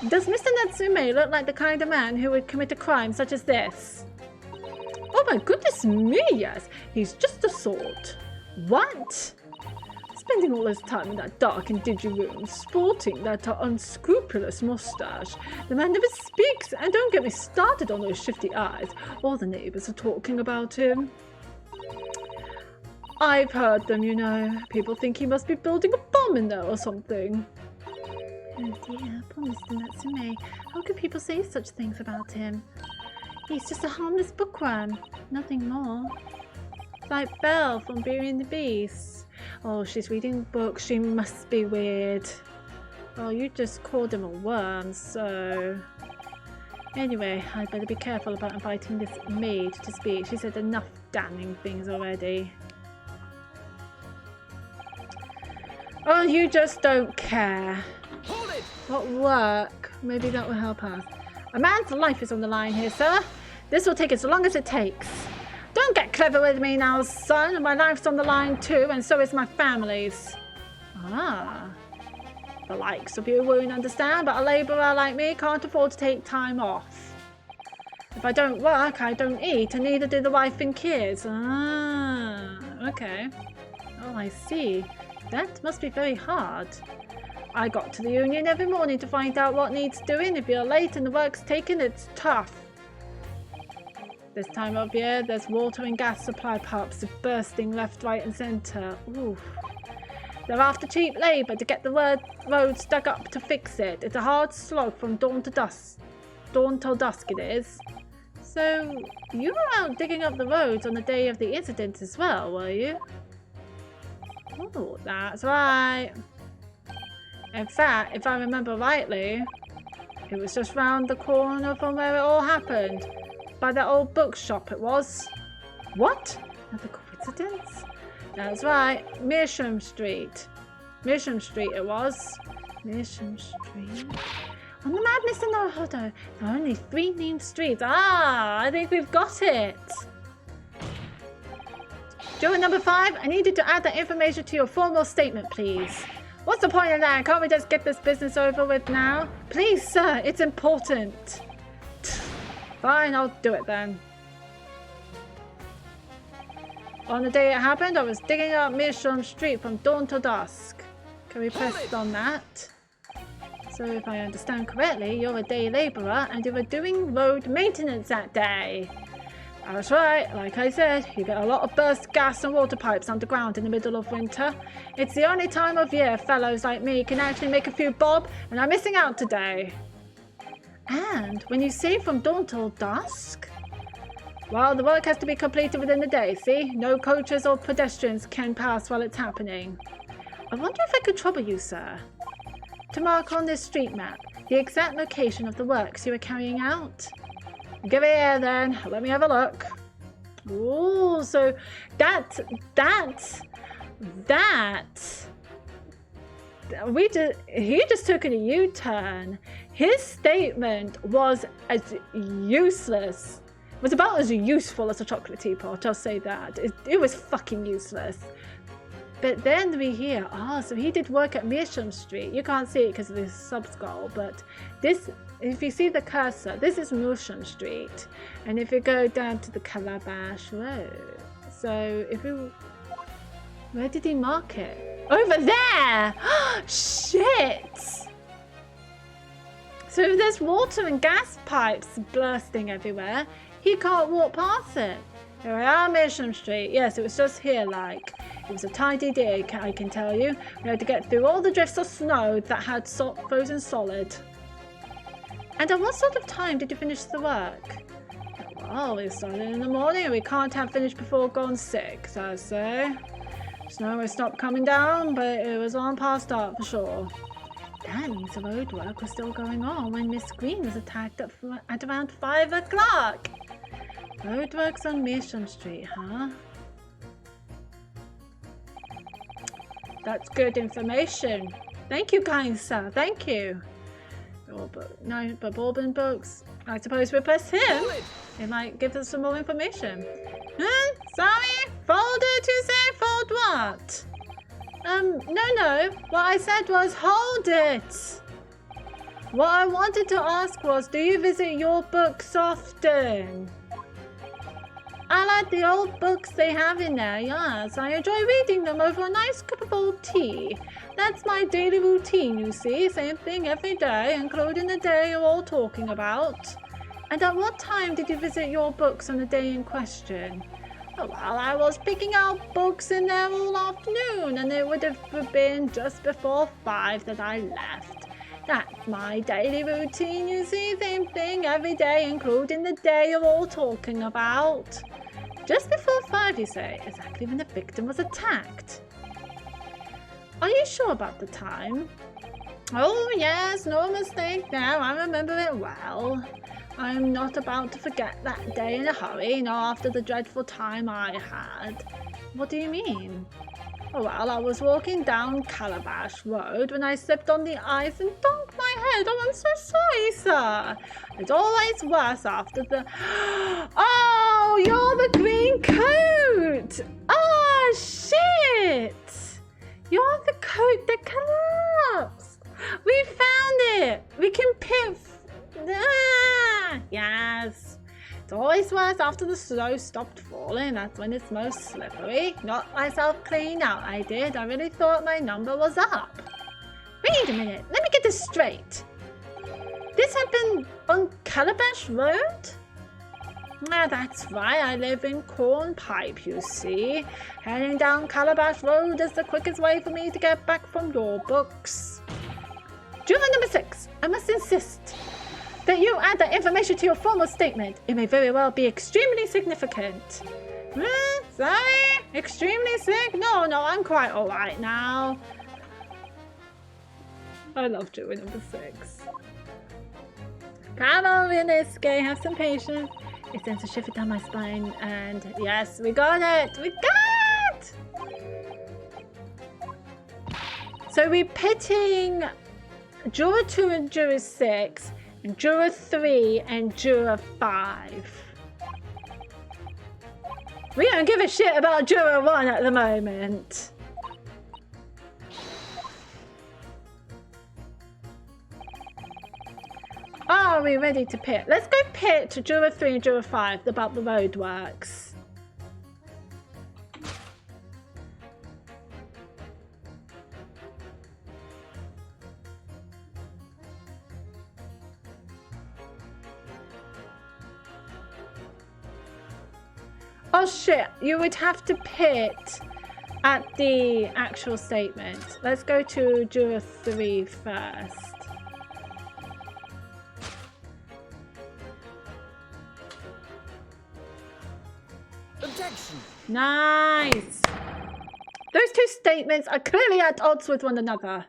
Does Mr. Natsume look like the kind of man who would commit a crime such as this? my goodness me, yes. He's just the sort. What? Spending all his time in that dark and dingy room, sporting that unscrupulous moustache. The man never speaks, and don't get me started on those shifty eyes. All the neighbours are talking about him. I've heard them, you know. People think he must be building a bomb in there or something. Oh dear, poor Mr. Natsume. How could people say such things about him? He's just a harmless bookworm, nothing more. Like Belle from Beauty and the Beast. Oh, she's reading books. She must be weird. Oh, you just called him a worm, so... Anyway, I'd better be careful about inviting this maid to speak. She said enough damning things already. Oh, you just don't care. Hold it! What work? Maybe that will help us. A man's life is on the line here, sir. This will take as long as it takes. Don't get clever with me now, son. My life's on the line too, and so is my family's. Ah. The likes of you won't understand, but a labourer like me can't afford to take time off. If I don't work, I don't eat, and neither do the wife and kids. Ah, okay. Oh, I see. That must be very hard. I got to the union every morning to find out what needs doing. If you're late and the work's taken, it's tough. This time of year, there's water and gas supply pumps bursting left, right and centre. Oof. They're after cheap labour to get the roads dug up to fix it. It's a hard slog from dawn to dusk. Dawn till dusk it is. So, you were out digging up the roads on the day of the incident as well, were you? Oh, that's right. In fact, if I remember rightly, it was just round the corner from where it all happened. By that old bookshop it was. What? Another coincidence? That's right. Meersham Street. Meersham Street it was. Meersham Street. On the madness in Hold on. There are only 3 named streets. Ah, I think we've got it. Joint number 5, I need you to add that information to your formal statement, please. What's the point of that? Can't we just get this business over with now? Please, sir, it's important. Fine, I'll do it then. On the day it happened, I was digging up Meersham Street from dawn to dusk. Can we press on that? So if I understand correctly, you're a day labourer and you were doing road maintenance that day. That's right, like I said, you get a lot of burst gas and water pipes underground in the middle of winter. It's the only time of year fellows like me can actually make a few bob, and I'm missing out today. And when you say from dawn till dusk? Well, the work has to be completed within the day, see? No coaches or pedestrians can pass while it's happening. I wonder if I could trouble you, sir, to mark on this street map the exact location of the works you are carrying out. Give it here then, let me have a look. Ooh, so he just took a U-turn. His statement was as useless. It was about as useful as a chocolate teapot, I'll say that. It was fucking useless. But then we hear, so he did work at Meersham Street. You can't see it because of this subscroll, but this, if you see the cursor, this is Meersham Street. And if you go down to the Calabash Road, so if you, where did he mark it? Over there! Shit! So if there's water and gas pipes bursting everywhere, he can't walk past it. Here we are, Meersham Street. Yes, it was just here, like. It was a tidy day, I can tell you. We had to get through all the drifts of snow that had frozen solid. And at what sort of time did you finish the work? Well, we started in the morning and we can't have finished before gone 6, I say. Snow has stopped coming down, but it was on past dark for sure. That means the road work was still going on when Miss Green was attacked at around 5 o'clock. Roadworks on Meersham Street, huh? That's good information. Thank you, kind sir. Thank you. No, but Bourbon Books. I suppose we'll press him. He might give us some more information. Huh? Sorry? Folded? You say fold what? No. What I said was hold it. What I wanted to ask was, do you visit your books often? I like the old books they have in there, yes. I enjoy reading them over a nice cup of old tea. That's my daily routine, you see. Same thing every day, including the day you're all talking about. And at what time did you visit your books on the day in question? Oh, well, I was picking out books in there all afternoon, and it would have been just before 5 that I left. That's my daily routine, you see. Same thing every day, including the day you're all talking about. Just before 5, you say, exactly when the victim was attacked. Are you sure about the time? Oh, yes, no mistake now. I remember it well. I'm not about to forget that day in a hurry, not after the dreadful time I had. What do you mean? Oh, well, I was walking down Calabash Road when I slipped on the ice and dunked my head. Oh, I'm so sorry, sir. It's always worse after the... Oh, you're the green coat! Oh, shit! You're the coat that collapsed! We found it! We can pick... Yes. It's always worse after the snow stopped falling. That's when it's most slippery. Knocked myself clean out, I did. I really thought my number was up. Wait a minute. Let me get this straight. This happened on Calabash Road? That's right. I live in Cornpipe, you see. Heading down Calabash Road is the quickest way for me to get back from your books. Juror number 6, I must insist that you add that information to your formal statement. It may very well be extremely significant. Sorry? Extremely sick? No, I'm quite alright now. I love juror number 6. Come on, Renesque, have some patience. It sends a shiver down my spine, and yes, we got it! We got it! So we're pitting Juror 2 and Juror 6, Juror 3 and Juror 5. We don't give a shit about Juror 1 at the moment. Are we ready to pit? Let's go pit to Juror 3 and Juror 5 about the roadworks. Oh shit, you would have to pit at the actual statement. Let's go to Juror 3 first. Objection! Nice! Those two statements are clearly at odds with one another.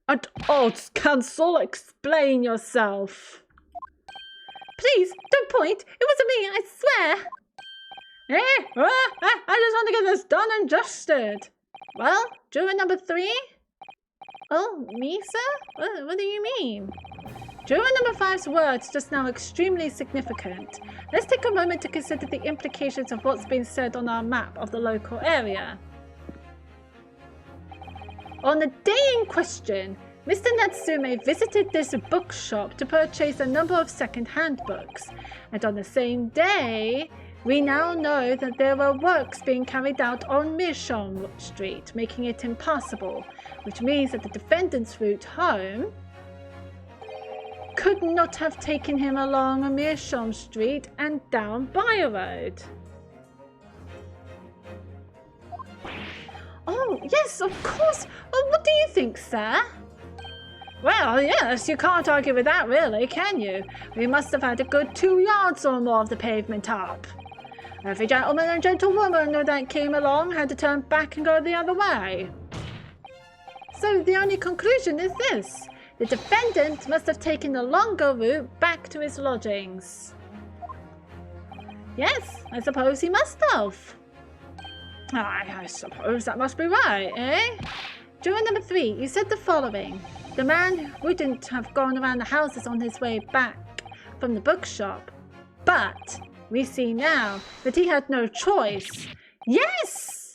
At odds, counsel, explain yourself. Please, don't point. It wasn't me, I swear. I just want to get this done and dusted. Well, juror number 3? Oh, me, sir? What do you mean? Juror number 5's words just now extremely significant. Let's take a moment to consider the implications of what's been said on our map of the local area. On the day in question, Mr. Natsume visited this bookshop to purchase a number of second-hand books, and on the same day, we now know that there were works being carried out on Meerschaum Street, making it impassable, which means that the defendant's route home could not have taken him along Meerschaum Street and down Byer Road. Oh, yes, of course. Well, what do you think, sir? Well, yes, you can't argue with that, really, can you? We must have had a good 2 yards or more of the pavement up. Every gentleman and gentlewoman that came along had to turn back and go the other way. So the only conclusion is this. The defendant must have taken the longer route back to his lodgings. Yes, I suppose he must have. I suppose that must be right, eh? Juror number 3, you said the following. The man wouldn't have gone around the houses on his way back from the bookshop, but we see now that he had no choice. Yes!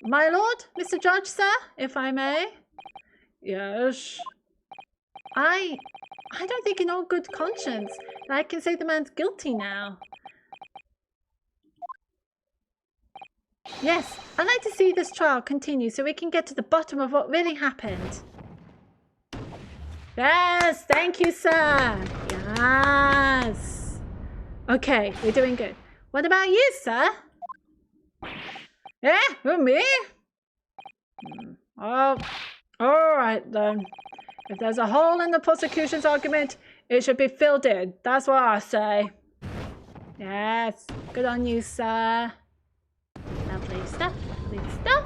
My lord, Mr. Judge, sir, if I may. Yes. I I don't think in all good conscience that I can say the man's guilty now. Yes, I'd like to see this trial continue so we can get to the bottom of what really happened. Yes, thank you, sir. Yes. Okay, we're doing good. What about you, sir? Yeah, who, me? Oh, all right then. If there's a hole in the prosecution's argument, it should be filled in. That's what I say. Yes, good on you, sir. Lovely stuff, lovely stuff.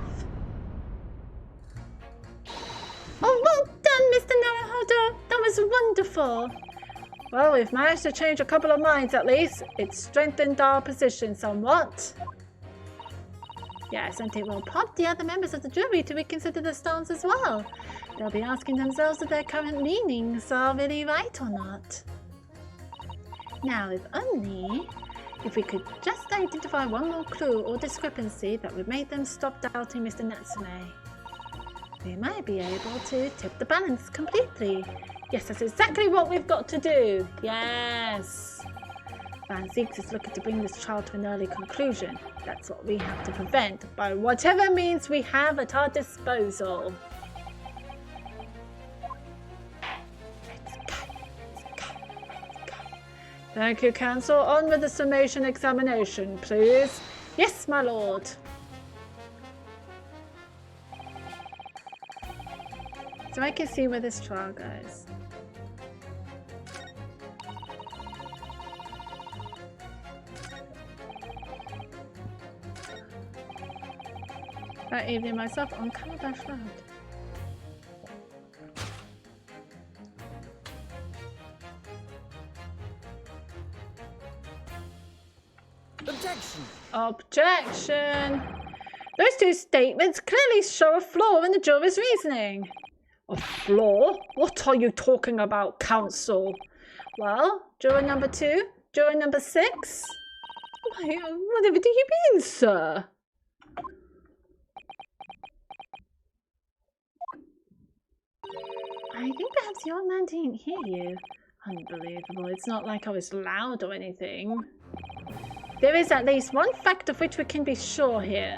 Oh, well done, Mr. Naruhodo. That was wonderful. Well, we've managed to change a couple of minds at least. It's strengthened our position somewhat. Yes, and it will prompt the other members of the jury to reconsider the stance as well. They'll be asking themselves if their current leanings are really right or not. Now, if we could just identify one more clue or discrepancy that would make them stop doubting Mr. Natsume, we might be able to tip the balance completely. Yes, that's exactly what we've got to do. Yes. Van Zieks is looking to bring this trial to an early conclusion. That's what we have to prevent by whatever means we have at our disposal. Let's go. Thank you, Counsel. On with the summation examination, please. Yes, my lord. So I can see where this trial goes. That evening myself on Calabash Road. Objection! Objection! Those two statements clearly show a flaw in the jury's reasoning. A flaw? What are you talking about, counsel? Well, juror number 2, juror number 6. Whatever do you mean, sir? I think perhaps the old man didn't hear you. Unbelievable. It's not like I was loud or anything. There is at least one fact of which we can be sure here.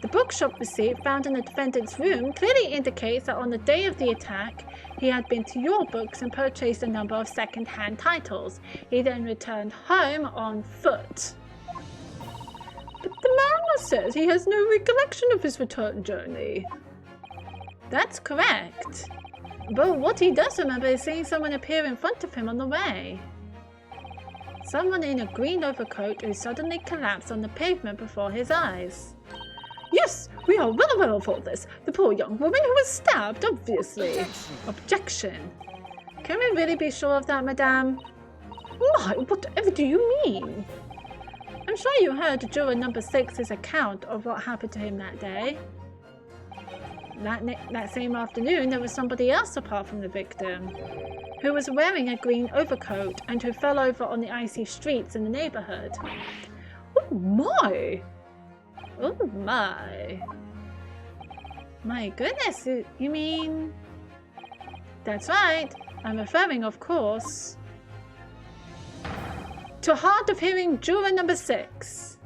The bookshop receipt found in the defendant's room clearly indicates that on the day of the attack, he had been to your books and purchased a number of second-hand titles. He then returned home on foot. But the man says he has no recollection of his return journey. That's correct. But what he does remember is seeing someone appear in front of him on the way. Someone in a green overcoat who suddenly collapsed on the pavement before his eyes. Yes, we are well aware of all this. The poor young woman who was stabbed, obviously. Objection. Can we really be sure of that, madame? My, whatever do you mean? I'm sure you heard juror number 6's account of what happened to him that day. That same afternoon, there was somebody else apart from the victim, who was wearing a green overcoat and who fell over on the icy streets in the neighborhood. Oh my! Oh my! My goodness, you mean... That's right, I'm referring, of course, to hard of hearing juror number 6.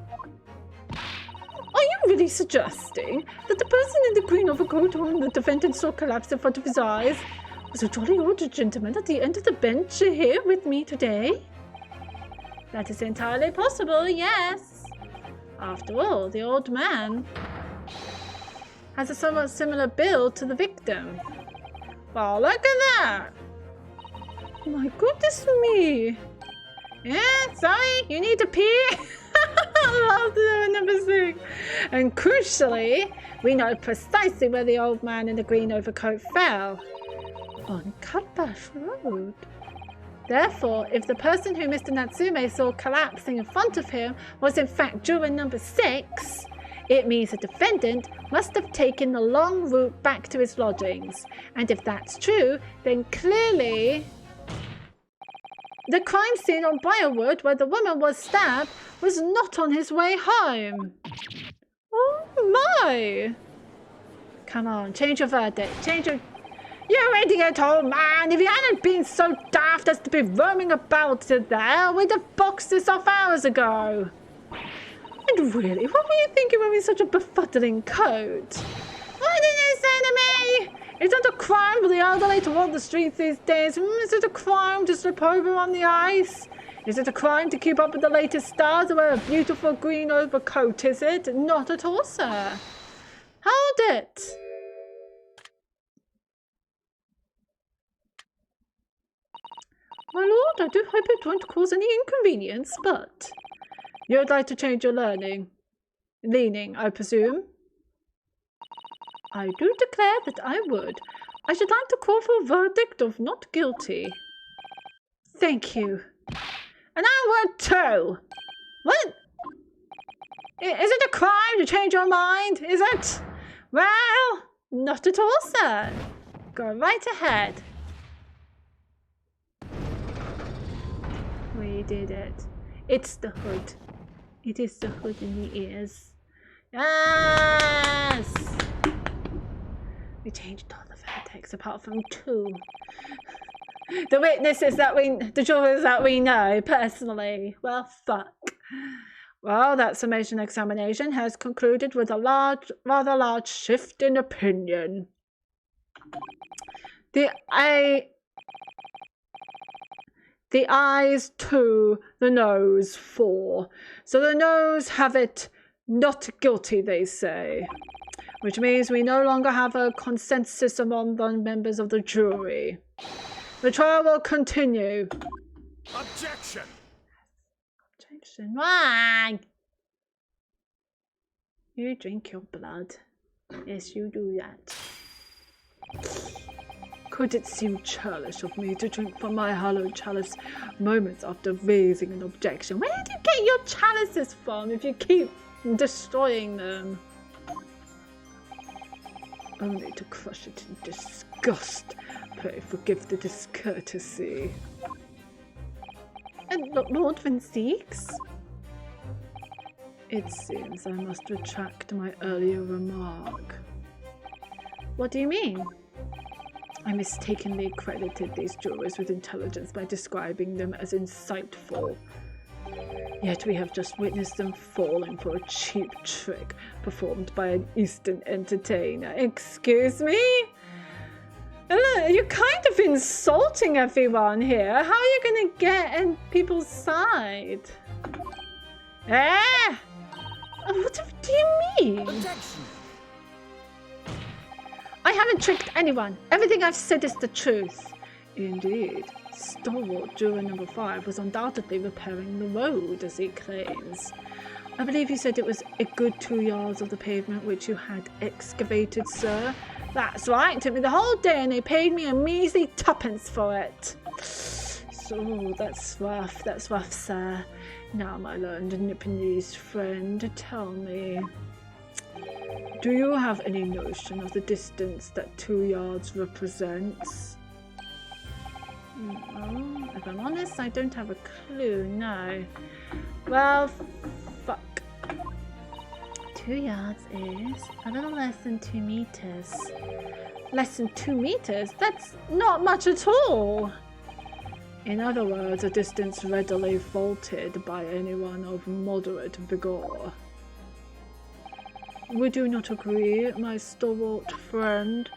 Are you really suggesting that the person in the green overcoat whom the defendant saw collapse in front of his eyes was a jolly old gentleman at the end of the bench here with me today? That is entirely possible, yes. After all, the old man has a somewhat similar build to the victim. Well, look at that! My goodness me! Yeah, sorry, you need to pee? I love the number 6. And crucially, we know precisely where the old man in the green overcoat fell. On Calabash Road. Therefore, if the person who Mr. Natsume saw collapsing in front of him was in fact juror number 6, it means the defendant must have taken the long route back to his lodgings. And if that's true, then clearly the crime scene on Briarwood where the woman was stabbed was not on his way home. Oh my! Come on, change your verdict. Change your... You idiot old man! If you hadn't been so daft as to be roaming about there, we'd have boxed this off hours ago. And really, what were you thinking wearing such a befuddling coat? What did you say to me? Is it a crime for the elderly to walk the streets these days? Is it a crime to slip over on the ice? Is it a crime to keep up with the latest stars and wear a beautiful green overcoat, is it? Not at all, sir. Hold it. My lord, I do hope it won't cause any inconvenience, but... You'd like to change your leaning, I presume? I do declare that I would. I should like to call for a verdict of not guilty. Thank you. And I would too. What? Is it a crime to change your mind? Is it? Well, not at all, sir. Go right ahead. We did it. It's the hood. It is the hood in the ears. Yes! We changed all the verdicts apart from 2. The witnesses the jurors that we know personally. Well, fuck. Well, that summation examination has concluded with a rather large shift in opinion. The ayes 2, the noes 4. So the noes have it not guilty, they say. Which means we no longer have a consensus among the members of the jury. The trial will continue. Objection! Objection. Why? You drink your blood. Yes, you do that. Could it seem churlish of me to drink from my hallowed chalice moments after raising an objection? Where did you get your chalices from if you keep destroying them? Only to crush it in disgust. Pray forgive the discourtesy. And Lord Vincex? It seems I must retract my earlier remark. What do you mean? I mistakenly credited these jurors with intelligence by describing them as insightful. Yet we have just witnessed them falling for a cheap trick performed by an Eastern entertainer. Excuse me? You're kind of insulting everyone here. How are you going to get in people's side? What do you mean? Objection! I haven't tricked anyone. Everything I've said is the truth. Indeed. Stalwart juror number 5 was undoubtedly repairing the road, as he claims. I believe you said it was a good 2 yards of the pavement which you had excavated, sir. That's right. It took me the whole day and they paid me a measly 2pence for it. So, that's rough, sir. Now, my learned Nipponese friend, tell me, do you have any notion of the distance that 2 yards represents? No, if I'm honest, I don't have a clue, no. Well, fuck. 2 yards is a little less than 2 meters. Less than 2 meters? That's not much at all. In other words, a distance readily vaulted by anyone of moderate vigor. Would you not agree, my stalwart friend?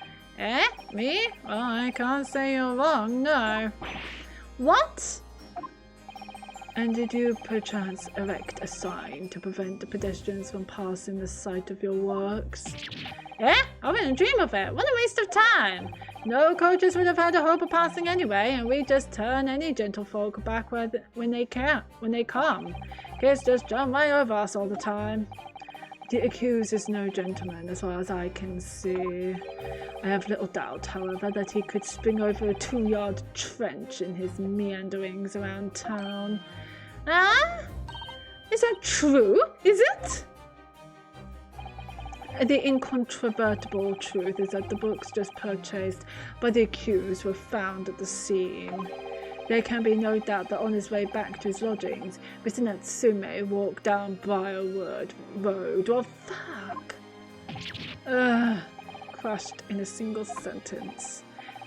Me? Well, I can't say you're wrong, no. What? And did you perchance erect a sign to prevent the pedestrians from passing the site of your works? I wouldn't dream of it. What a waste of time. No coaches would have had a hope of passing anyway, and we just turn any gentlefolk back when they come. Kids just jump right over us all the time. The accused is no gentleman, as far as I can see. I have little doubt, however, that he could spring over a 2-yard trench in his meanderings around town. Is that true? Is it? The incontrovertible truth is that the books just purchased by the accused were found at the scene. There can be no doubt that on his way back to his lodgings, Mr. Natsume walked down Briarwood Road. Well, fuck. Crushed in a single sentence.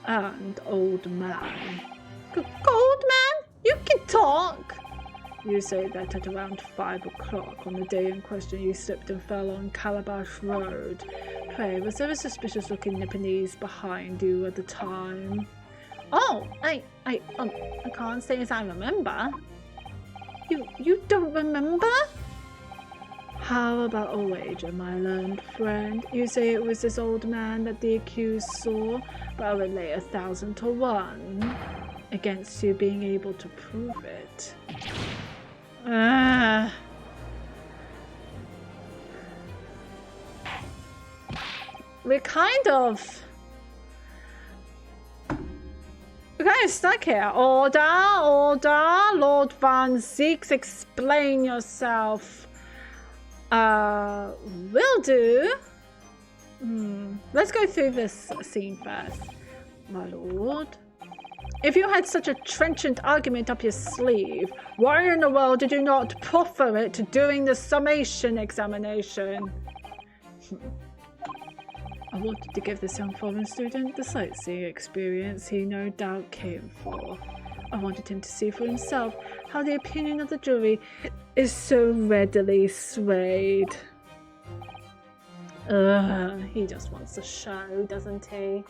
and old man. Old man? You can talk! You say that at around 5 o'clock on the day in question you slipped and fell on Calabash Road. Pray, was there a suspicious-looking Nipponese behind you at the time? Oh, I can't say as I remember. You don't remember? How about a wager, my learned friend? You say it was this old man that the accused saw, but I would lay 1,000 to 1 against you being able to prove it. We're kind of stuck here. Order, Lord Van Zeeks, explain yourself. Will do. Let's go through this scene first. My lord, if you had such a trenchant argument up your sleeve, why in the world did you not proffer it during the summation examination? I wanted to give this young foreign student the sightseeing experience he no doubt came for. I wanted him to see for himself how the opinion of the jury is so readily swayed. He just wants a show, doesn't he?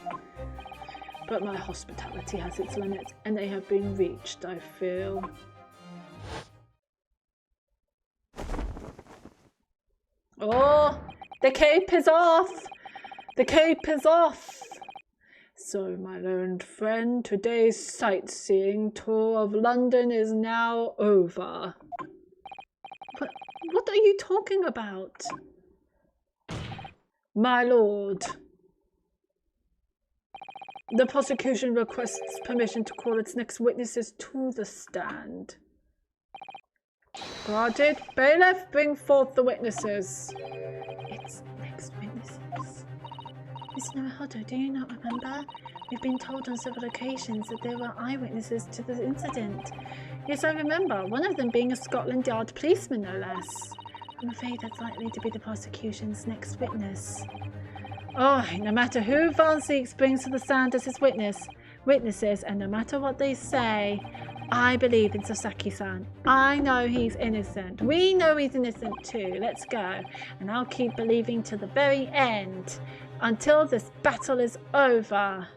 But my hospitality has its limits, and they have been reached, I feel. Oh, the cape is off! The cape is off! So, my learned friend, today's sightseeing tour of London is now over. But what are you talking about? My lord, the prosecution requests permission to call its next witnesses to the stand. Granted. Bailiff, bring forth the witnesses. Its next witnesses. Miss Naruhodo, do you not remember? We've been told on several occasions that there were eyewitnesses to the incident. Yes, I remember, one of them being a Scotland Yard policeman, no less. I'm afraid that's likely to be the prosecution's next witness. Oh, no matter who Van Zeeks brings to the stand as his witnesses, and no matter what they say, I believe in Sasaki-san. I know he's innocent. We know he's innocent too. Let's go. And I'll keep believing to the very end, until this battle is over.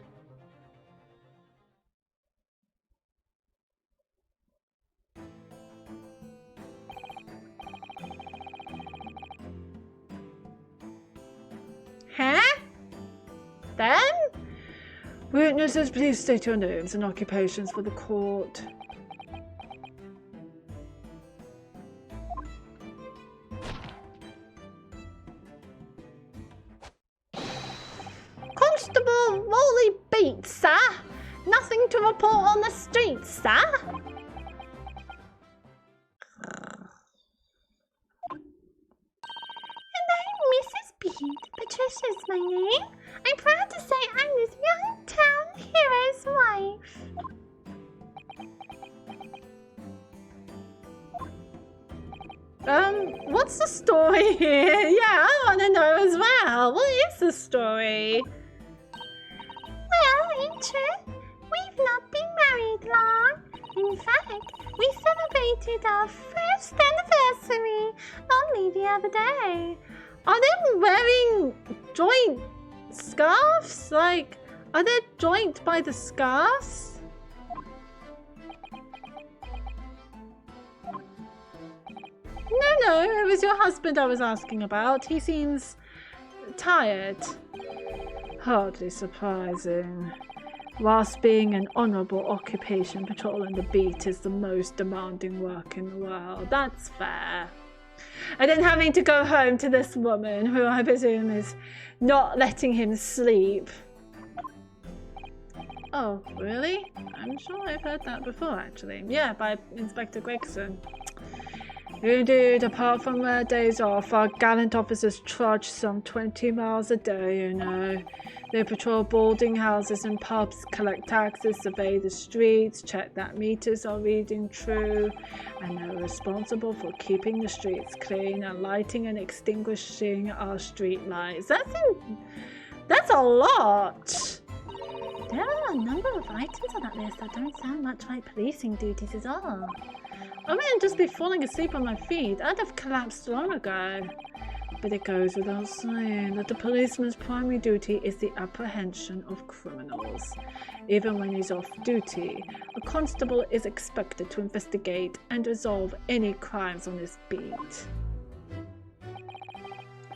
Huh? Then? Witnesses, please state your names and occupations for the court. Constable Wally Bates, sir. Nothing to report on the street, sir. Mrs. Bede, Patricia's my name. I'm proud to say I'm this young town hero's wife. What's the story here? Yeah, I want to know as well. What is the story? Well, in truth, we've not been married long. In fact, we celebrated our first anniversary only the other day. Are they wearing joint scarves? Like, are they joined by the scarves? No, it was your husband I was asking about. He seems tired. Hardly surprising. Whilst being an honourable occupation, patrolling the beat is the most demanding work in the world. That's fair. And then having to go home to this woman, who I presume is not letting him sleep. Oh, really? I'm sure I've heard that before, actually. Yeah, by Inspector Gregson. Indeed, apart from their days off, our gallant officers trudge some 20 miles a day, you know. They patrol boarding houses and pubs, collect taxes, survey the streets, check that meters are reading true, and they're responsible for keeping the streets clean and lighting and extinguishing our street lights. That's a lot. There are a number of items on that list that don't sound much like policing duties at all. I wouldn't just be falling asleep on my feet. I'd have collapsed long ago. But it goes without saying that the policeman's primary duty is the apprehension of criminals. Even when he's off duty, a constable is expected to investigate and resolve any crimes on his beat.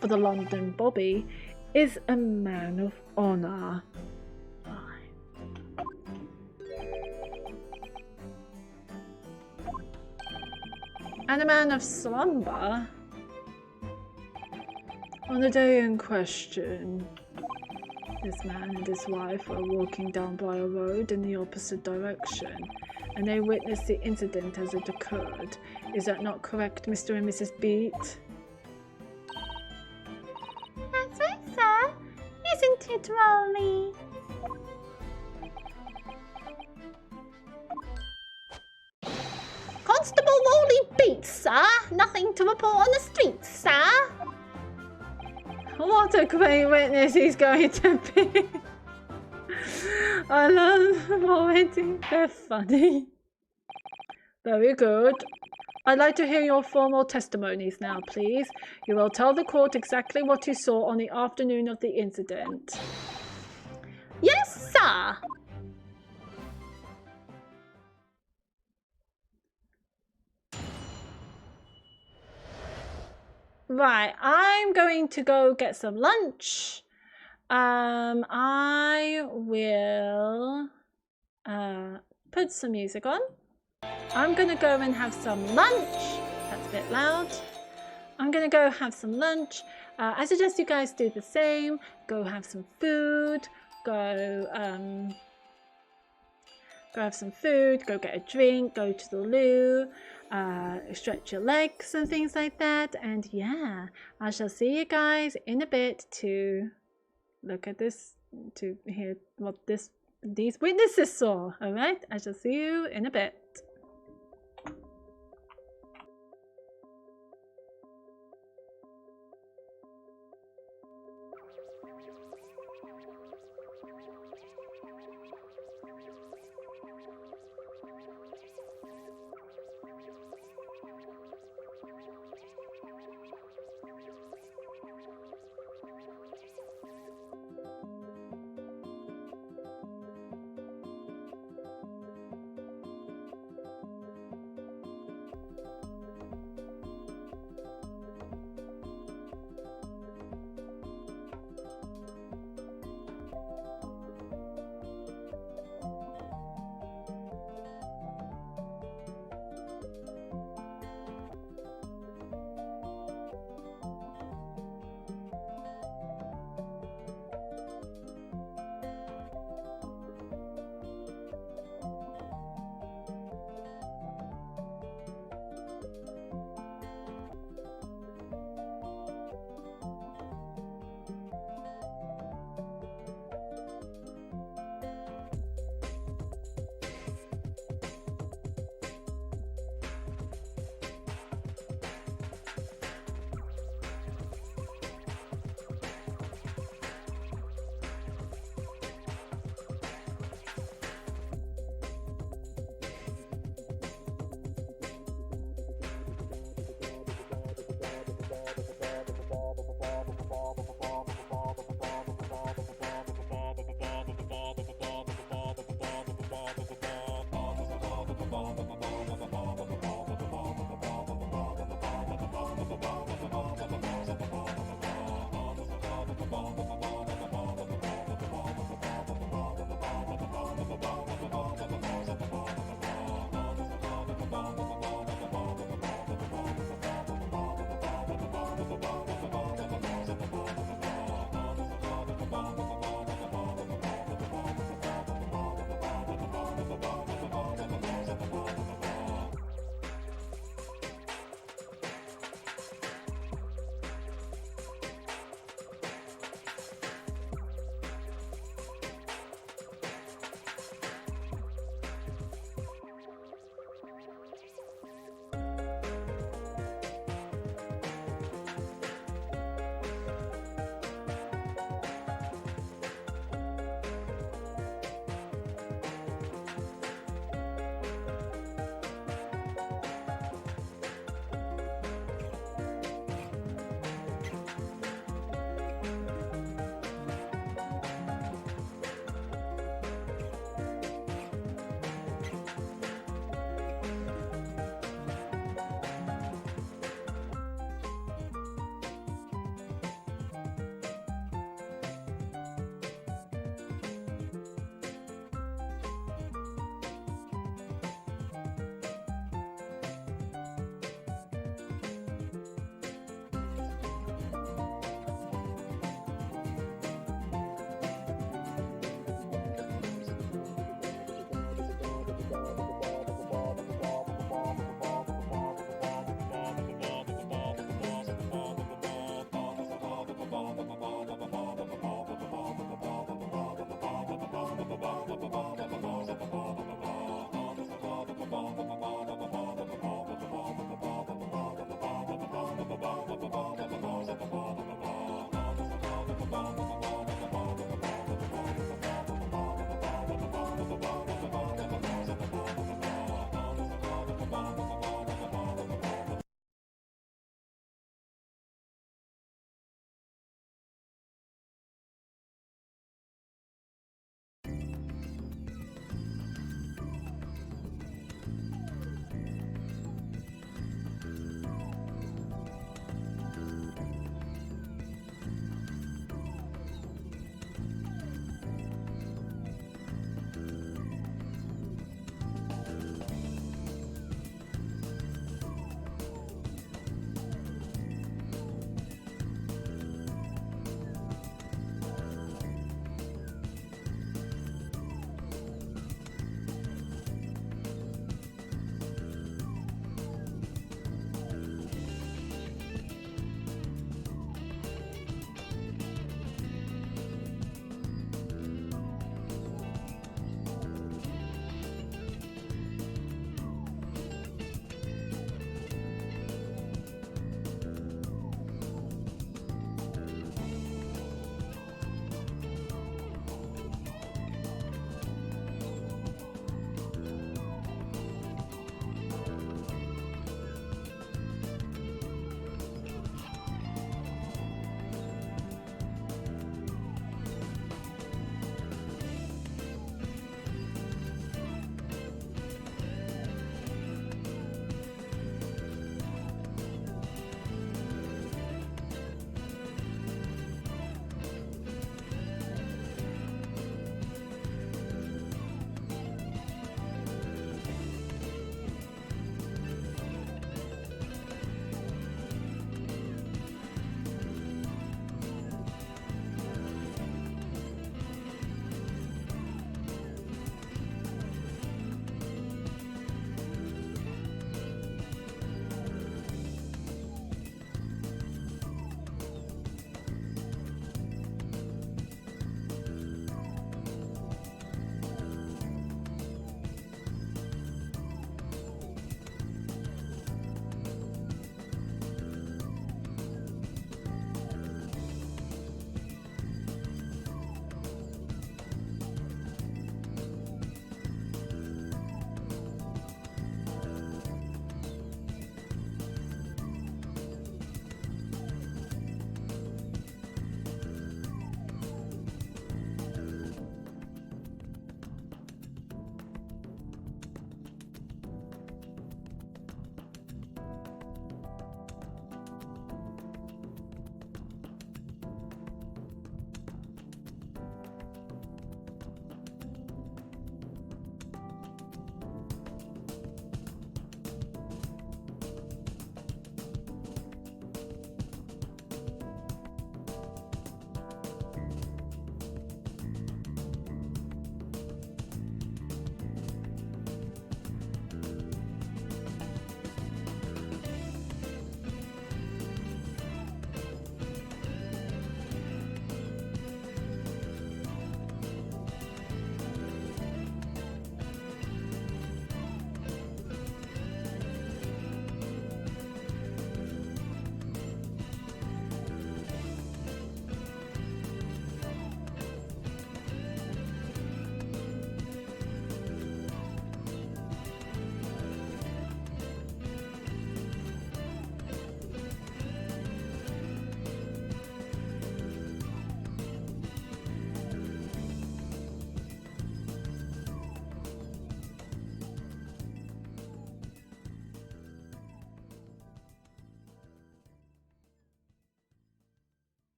For the London Bobby is a man of honour. And a man of slumber. On the day in question, this man and his wife were walking down by a road in the opposite direction, and they witnessed the incident as it occurred. Is that not correct, Mr. and Mrs. Beat? That's right, sir. Isn't it, Rolly? Constable Rolly Beat, sir. Nothing to report on the streets, sir. What a great witness he's going to be. I love them already. They're funny. Very good. I'd like to hear your formal testimonies now, please. You will tell the court exactly what you saw on the afternoon of the incident. Yes, sir. Right, I'm going to go get some lunch. I will put some music on. I'm gonna go and have some lunch. That's a bit loud. I'm gonna go have some lunch. I suggest you guys do the same. Go have some food. Go have some food. Go get a drink. Go to the loo. Stretch your legs and things like that. And yeah, I shall see you guys in a bit to look at this, to hear what these witnesses saw. All right, I shall see you in a bit.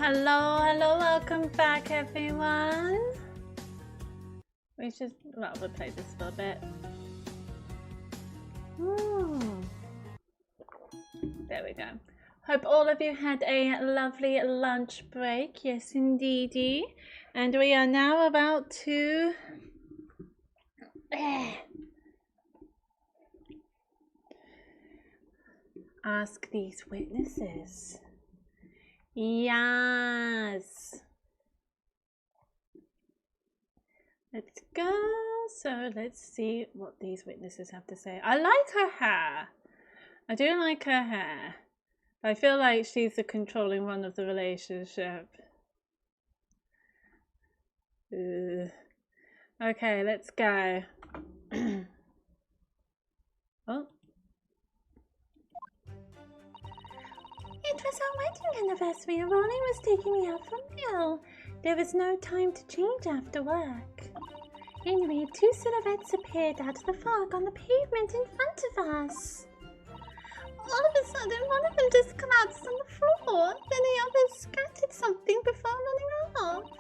Hello, hello, welcome back everyone. We'll play this for a bit. There we go. Hope all of you had a lovely lunch break. Yes, indeedy. And we are now about to ask these witnesses. Yes. Let's go. So let's see what these witnesses have to say. I like her hair. I do like her hair. I feel like she's the controlling one of the relationship. Okay, let's go. Oh. It was our wedding anniversary. Ronnie was taking me out for a meal. There was no time to change after work. Anyway, two silhouettes appeared out of the fog on the pavement in front of us. All of a sudden, one of them just collapsed on the floor. Then the other scattered something before running off.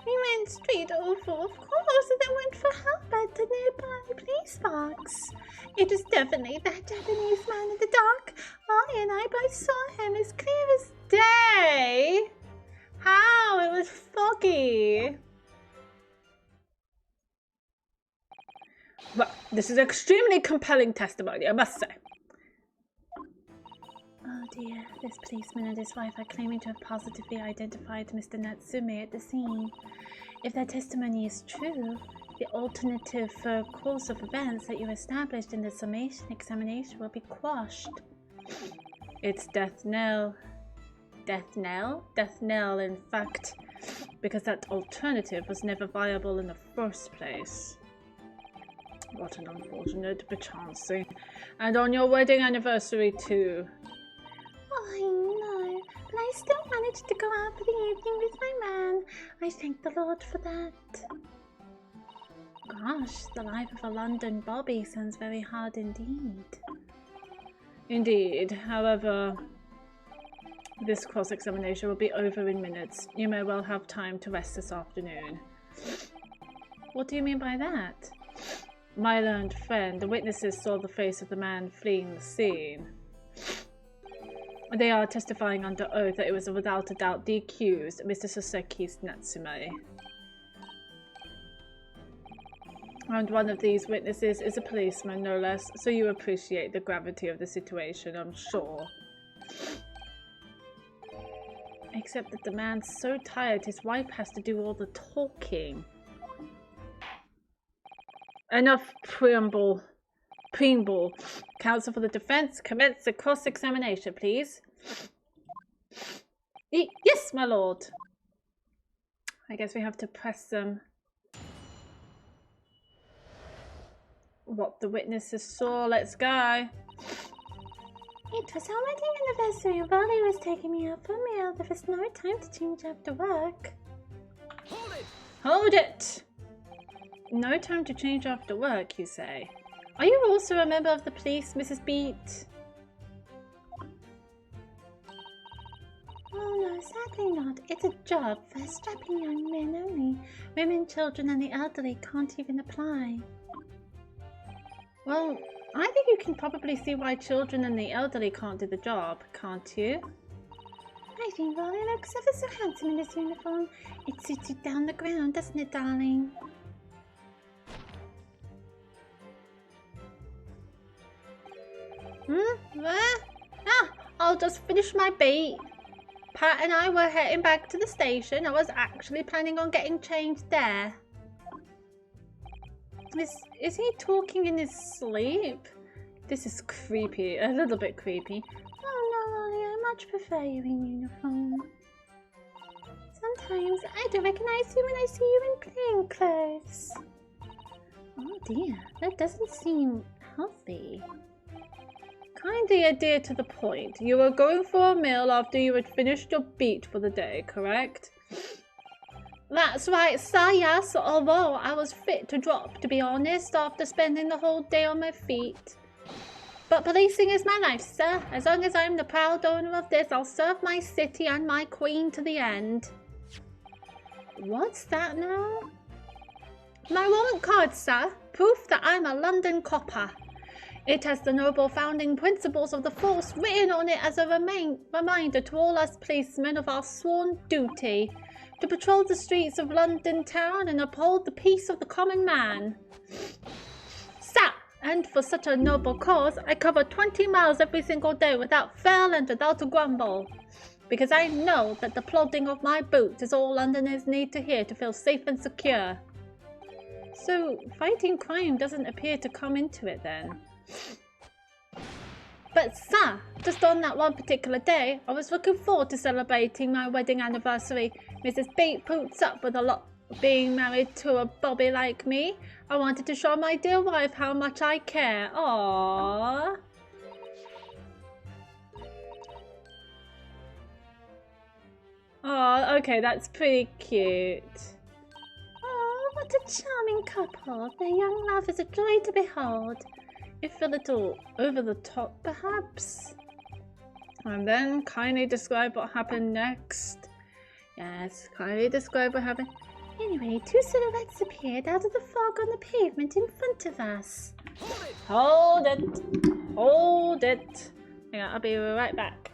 We went straight over, of course, and then went for help at the nearby police box. It was definitely that Japanese man in the dark. Ollie and I both saw him as clear as day. How? It was foggy. Well, this is extremely compelling testimony, I must say. Oh dear, this policeman and his wife are claiming to have positively identified Mr. Natsume at the scene. If their testimony is true, the alternative course of events that you established in the summation examination will be quashed. It's death knell. Death knell? Death knell, in fact, because that alternative was never viable in the first place. What an unfortunate bechancing. And on your wedding anniversary too. Oh, I know, but I still managed to go out for the evening with my man. I thank the Lord for that. Gosh, the life of a London bobby sounds very hard indeed. Indeed, however, this cross-examination will be over in minutes. You may well have time to rest this afternoon. What do you mean by that? My learned friend, the witnesses saw the face of the man fleeing the scene. They are testifying under oath that it was without a doubt the accused, Mr. Soseki Natsume. And one of these witnesses is a policeman, no less, so you appreciate the gravity of the situation, I'm sure. Except that the man's so tired, his wife has to do all the talking. Enough preamble. Counsel for the defense, commence the cross-examination, please. Yes, my lord. I guess we have to press them. What the witnesses saw. Let's go. It was our wedding anniversary. Wally was taking me out for a meal. There was no time to change after work. Hold it! Hold it! No time to change after work, you say? Are you also a member of the police, Mrs. Beat? Oh no, sadly not. It's a job for strapping young men only. Women, children and the elderly can't even apply. Well, I think you can probably see why children and the elderly can't do the job, can't you? I think Wally looks ever so handsome in his uniform. It suits you down the ground, doesn't it, darling? Where? Ah, I'll just finish my beat. Pat and I were heading back to the station. I was actually planning on getting changed there. Is he talking in his sleep? This is creepy, a little bit creepy. Oh no, Ollie, I much prefer you in uniform. Sometimes I do recognize you when I see you in plain clothes. Oh dear, that doesn't seem healthy. Kindly adhere to the point. You were going for a meal after you had finished your beat for the day, correct? That's right, sir, yes, although I was fit to drop, to be honest, after spending the whole day on my feet. But policing is my life, sir. As long as I'm the proud owner of this, I'll serve my city and my queen to the end. What's that now? My warrant card, sir. Proof that I'm a London copper. It has the noble founding principles of the force written on it as a reminder to all us policemen of our sworn duty to patrol the streets of London town and uphold the peace of the common man. Sir, and for such a noble cause, I cover 20 miles every single day without fail and without a grumble. Because I know that the plodding of my boots is all Londoners need to hear to feel safe and secure. So, fighting crime doesn't appear to come into it then. But sir, just on that one particular day, I was looking forward to celebrating my wedding anniversary. Mrs. Bate puts up with a lot of being married to a bobby like me. I wanted to show my dear wife how much I care. Aww. Oh, okay, that's pretty cute. Oh, what a charming couple. Their young love is a joy to behold. If a little over the top, perhaps. And then kindly describe what happened next. Yes, kindly describe what happened. Anyway, two silhouettes appeared out of the fog on the pavement in front of us. Hold it! Hold it! Hang on, I'll be right back.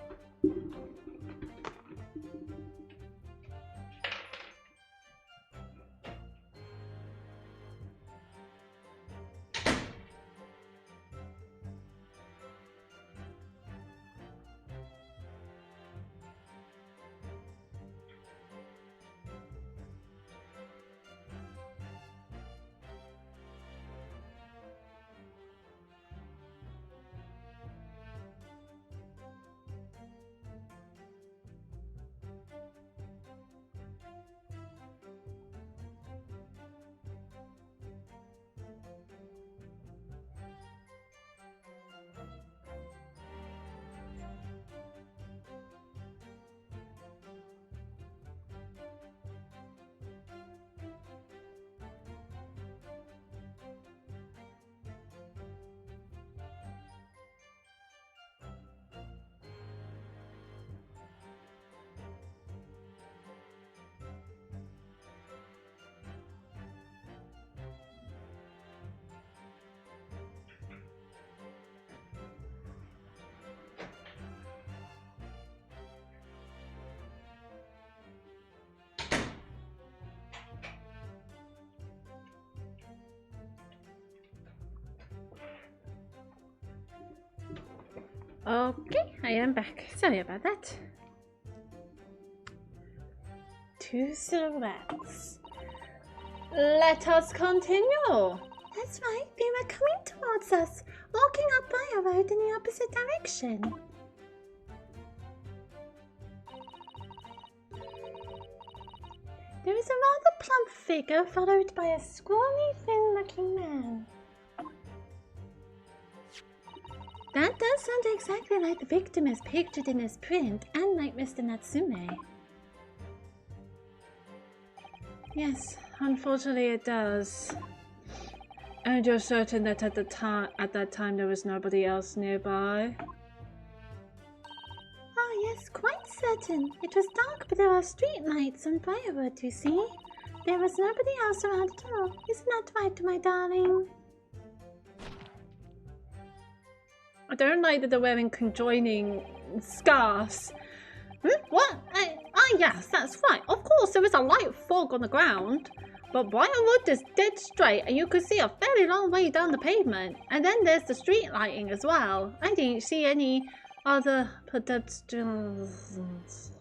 Okay, I am back. Sorry about that. Two silhouettes. Let us continue. That's right, they were coming towards us, walking up by a road in the opposite direction. There is a rather plump figure followed by a scrawny, thin-looking man. That does sound exactly like the victim as pictured in his print, and like Mr. Natsume. Yes, unfortunately it does. And you're certain that at that time there was nobody else nearby? Oh yes, quite certain. It was dark, but there are street lights on Briarwood, you see. There was nobody else around at all. Isn't that right, my darling? I don't like that they're wearing conjoining scarves. What? Yes, that's right. Of course, there is a light fog on the ground. But Briarwood is dead straight and you could see a fairly long way down the pavement. And then there's the street lighting as well. I didn't see any other pedestrians.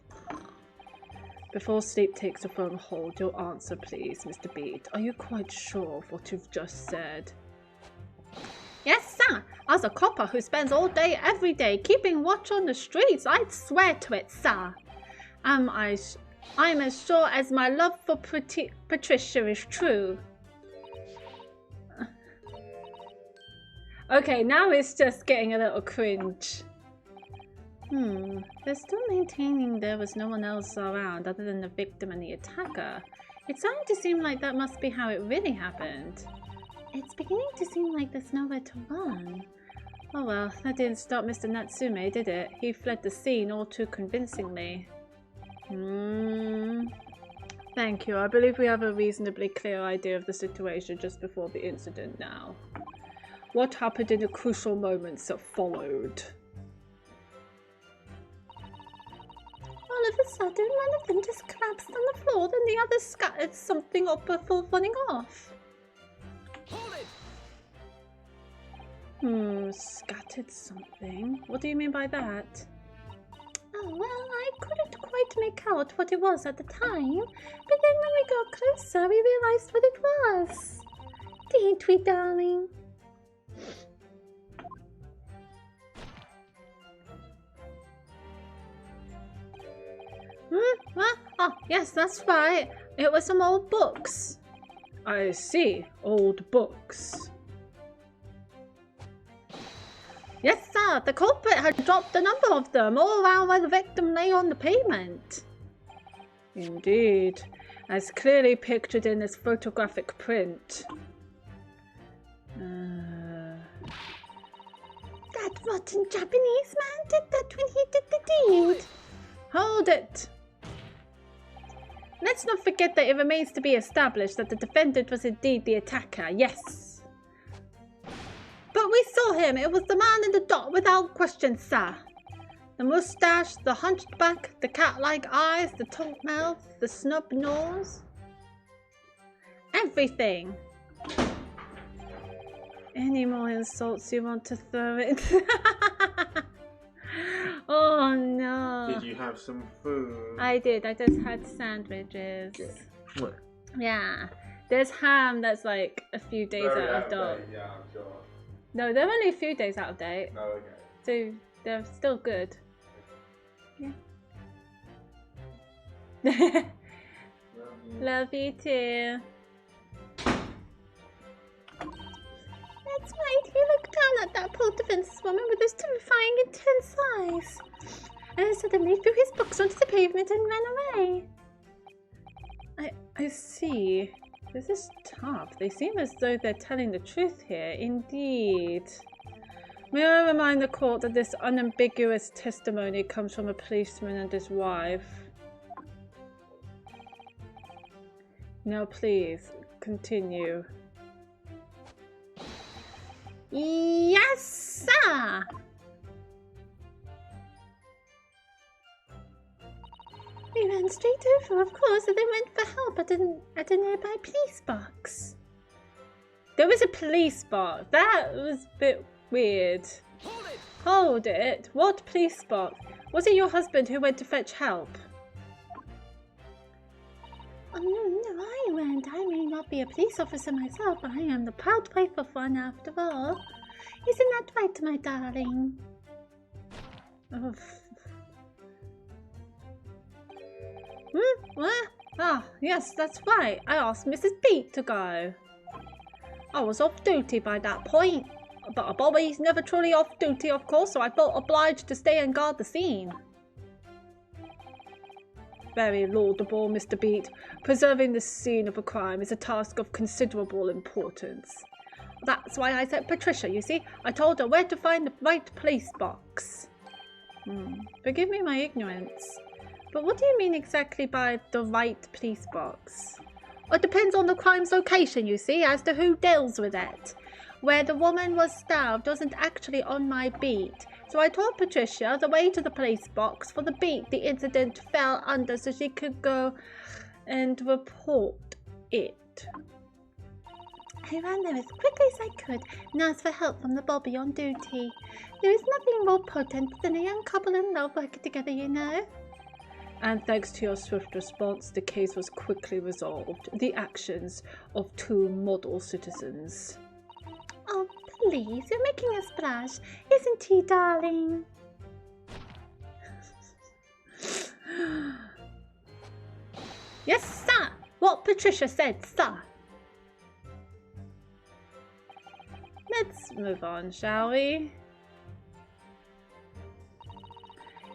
Before sleep takes a firm hold, your answer please, Mr. Bede. Are you quite sure of what you've just said? Yes, sir. As a copper who spends all day every day keeping watch on the streets, I'd swear to it, sir. I'm as sure as my love for Patricia is true. Okay, now it's just getting a little cringe. They're still maintaining there was no one else around other than the victim and the attacker. It's starting to seem like that must be how it really happened. It's beginning to seem like there's nowhere to run. Oh well, that didn't stop Mr. Natsume, did it? He fled the scene all too convincingly. Thank you. I believe we have a reasonably clear idea of the situation just before the incident now. What happened in the crucial moments that followed? All of a sudden, one of them just collapsed on the floor, then the other scattered something up before running off. Hold it! Scattered something? What do you mean by that? Oh, well, I couldn't quite make out what it was at the time, but then when we got closer, we realized what it was. Didn't we, darling? What? Oh, yes, that's right. It was some old books. I see. Old books. Yes, sir. The culprit had dropped a number of them all around where the victim lay on the pavement. Indeed. As clearly pictured in this photographic print. That rotten Japanese man did that when he did the deed. Hold it. Let's not forget that it remains to be established that the defendant was indeed the attacker, yes. But we saw him. It was the man in the dot without question, sir. The moustache, the hunched back, the cat-like eyes, the taut mouth, the snub nose. Everything. Any more insults you want to throw in? Oh no. Did you have some food? I did. I just had sandwiches. Good. Yeah. There's ham that's like a few days Very out of date. Yeah, I'm sure. No, they're only a few days out of date. Oh, okay. So they're still good. Yeah. Love you too. That's right, he looked down at that poor defenseless woman with those terrifying, intense eyes. And suddenly threw his books onto the pavement and ran away. I see. This is tough. They seem as though they're telling the truth here. Indeed. May I remind the court that this unambiguous testimony comes from a policeman and his wife. Now please, continue. Yes, sir! We ran straight over, of course, and then went for help at a nearby police box. There was a police box. That was a bit weird. Hold it! Hold it? What police box? Was it your husband who went to fetch help? Oh, no, I went. I may not be a police officer myself, but I am the proud wife of one after all. Isn't that right, my darling? Oh. What? Ah, yes, that's right. I asked Mrs. Pete to go. I was off duty by that point, but a Bobby's never truly off duty, of course, so I felt obliged to stay and guard the scene. Very laudable, Mr. Beat. Preserving the scene of a crime is a task of considerable importance. That's why I sent Patricia, you see. I told her where to find the right police box. Forgive me my ignorance. But what do you mean exactly by the right police box? It depends on the crime's location, you see, as to who deals with it. Where the woman was stabbed wasn't actually on my beat. So I told Patricia the way to the police box for the beat the incident fell under so she could go and report it. I ran there as quickly as I could and asked for help from the Bobby on duty. There is nothing more potent than a young couple in love working together, you know. And thanks to your swift response, the case was quickly resolved. The actions of two model citizens. Oh, please, you're making a splash, isn't he, darling? Yes, sir. What Patricia said, sir. Let's move on, shall we?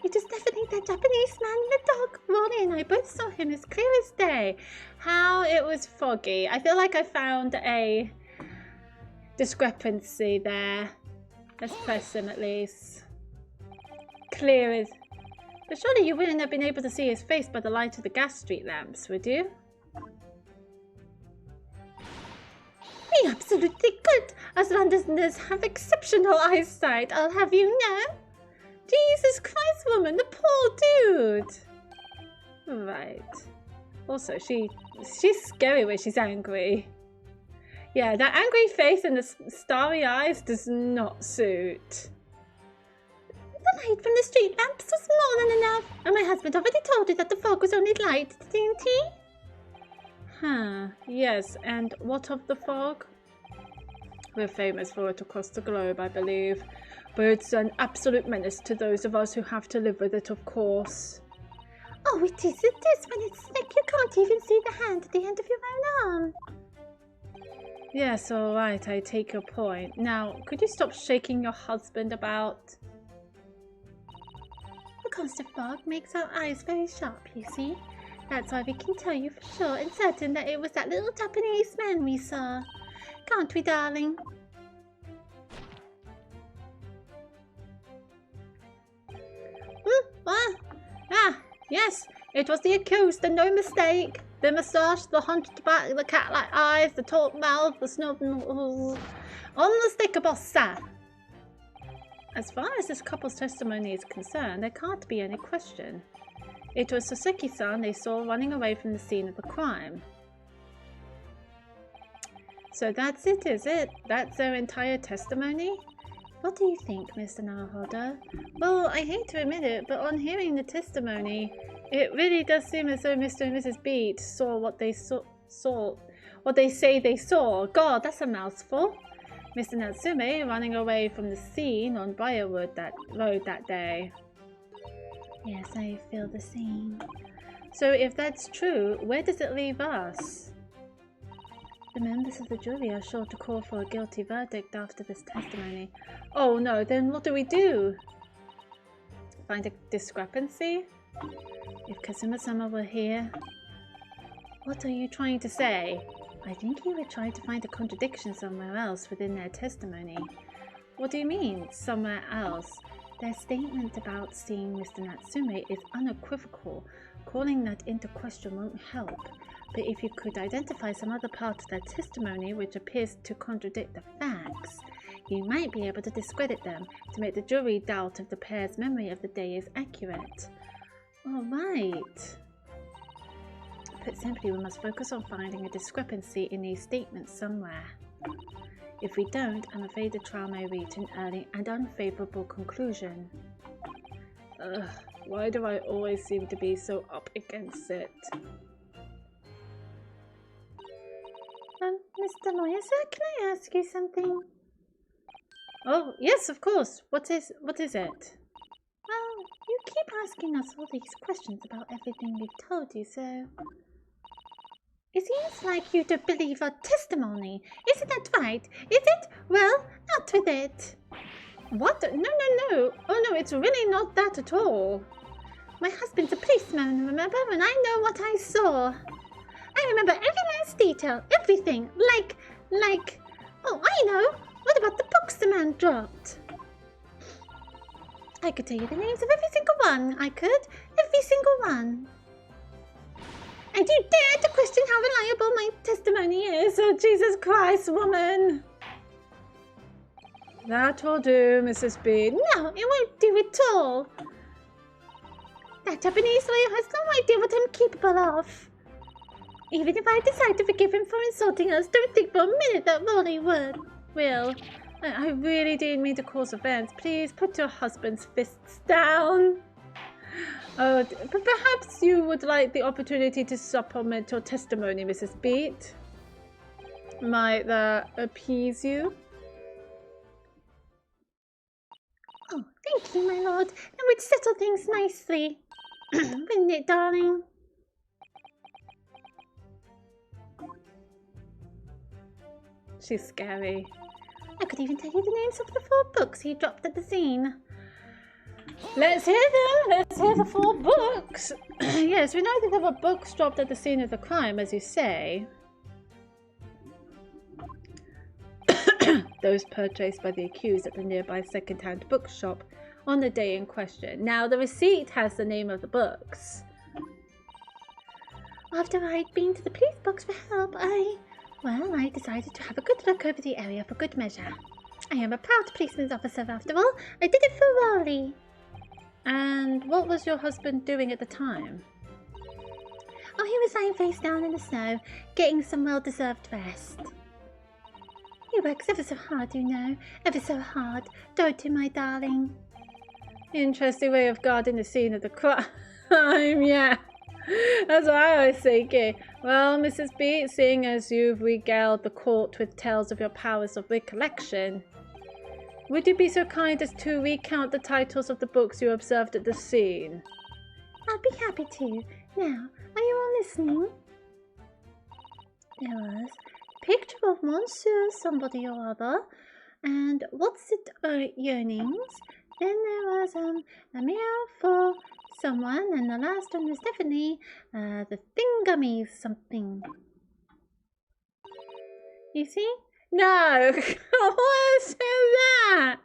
It is definitely that Japanese man in the dog. Ronnie and I both saw him as clear as day. How it was foggy. I feel like I found a discrepancy there. Let's press him at least. Clear as... But surely you wouldn't have been able to see his face by the light of the gas street lamps, would you? We absolutely could, as Londoners have exceptional eyesight, I'll have you know. Jesus Christ, woman, the poor dude. Right. Also, she's scary when she's angry. Yeah, that angry face and the starry eyes does not suit. The light from the street lamps was more than enough, and my husband already told you that the fog was only light, didn't he? Huh, yes, and what of the fog? We're famous for it across the globe, I believe, but it's an absolute menace to those of us who have to live with it, of course. Oh, it is when it's thick you can't even see the hand at the end of your own arm. Yes, alright, I take your point. Now, could you stop shaking your husband about? The constant fog makes our eyes very sharp, you see. That's why we can tell you for sure and certain that it was that little Japanese man we saw. Can't we, darling? Ah, yes, it was the accused and no mistake. The moustache, the hunched back, the cat-like eyes, the taut mouth, the snub... Unmistakable, sir. As far as this couple's testimony is concerned, there can't be any question. It was Suzuki-san they saw running away from the scene of the crime. So that's it, is it? That's their entire testimony? What do you think, Mr. Naruhodo? Well, I hate to admit it, but on hearing the testimony, it really does seem as though Mr. and Mrs. Beat saw what they what they say they saw. God, that's a mouthful. Mr. Natsume running away from the scene on Briarwood road that day. Yes, I feel the same. So if that's true, where does it leave us? The members of the jury are sure to call for a guilty verdict after this testimony. Oh no, then what do we do? Find a discrepancy? If Kazuma-sama were here... What are you trying to say? I think he would try to find a contradiction somewhere else within their testimony. What do you mean, somewhere else? Their statement about seeing Mr. Natsume is unequivocal. Calling that into question won't help. But if you could identify some other part of their testimony which appears to contradict the facts, you might be able to discredit them to make the jury doubt if the pair's memory of the day is accurate. Alright. Put simply, we must focus on finding a discrepancy in these statements somewhere. If we don't, I'm afraid the trial may reach an early and unfavourable conclusion. Ugh, why do I always seem to be so up against it? Mr. Lawyer, sir, can I ask you something? Oh, yes, of course. What is it? Well, you keep asking us all these questions about everything we've told you, so... It seems like you don't believe our testimony. Isn't that right? Is it? Well, not with it. What? No. Oh, no, it's really not that at all. My husband's a policeman, remember? And I know what I saw. I remember every last detail, everything. Like... Oh, I know. What about the books the man dropped? I could tell you the names of every single one. I could. Every single one. And you dare to question how reliable my testimony is? Oh, Jesus Christ, woman. That will do, Mrs. B. No, it won't do at all. That Japanese lawyer has no idea what I'm capable of. Even if I decide to forgive him for insulting us, don't think for a minute that Ronnie will. I really didn't mean to cause offense. Please put your husband's fists down. Oh, but perhaps you would like the opportunity to supplement your testimony, Mrs. Beat. Might that appease you? Oh, thank you, my lord. That would settle things nicely. Wouldn't it, darling? She's scary. I could even tell you the names of the 4 books he dropped at the scene. Let's hear them! Let's hear the 4 books! Yes, we know that there were books dropped at the scene of the crime, as you say. those purchased by the accused at the nearby second-hand bookshop on the day in question. Now, the receipt has the name of the books. After I'd been to the police box for help, I decided to have a good look over the area for good measure. I am a proud policeman's officer, after all. I did it for Raleigh. And what was your husband doing at the time? Oh, he was lying face down in the snow, getting some well-deserved rest. He works ever so hard, you know. Ever so hard. Don't you, my darling? Interesting way of guarding the scene of the crime, yeah. That's what I was thinking. Well, Mrs. B, seeing as you've regaled the court with tales of your powers of recollection, would you be so kind as to recount the titles of the books you observed at the scene? I'd be happy to. Now, are you all listening? There was Picture of Monsieur somebody or other, and What's It Yearnings. Then there was a meal for someone, and the last one was definitely the Thingummies something. You see? No! What is that?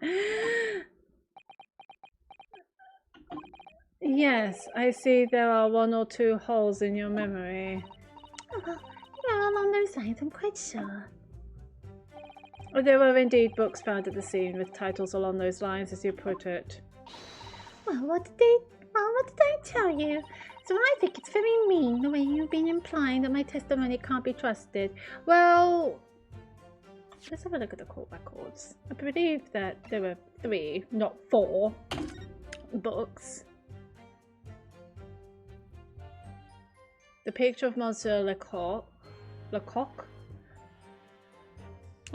Yes, I see there are 1 or 2 holes in your memory. Oh, well, yeah, along those lines, I'm quite sure. There were indeed books found at the scene with titles along those lines, as you put it. Well, what did I tell you? So I think it's very mean the way you've been implying that my testimony can't be trusted. Well, let's have a look at the court records. I believe that there were 3, not 4, books. The Picture of Monsieur Lecoq,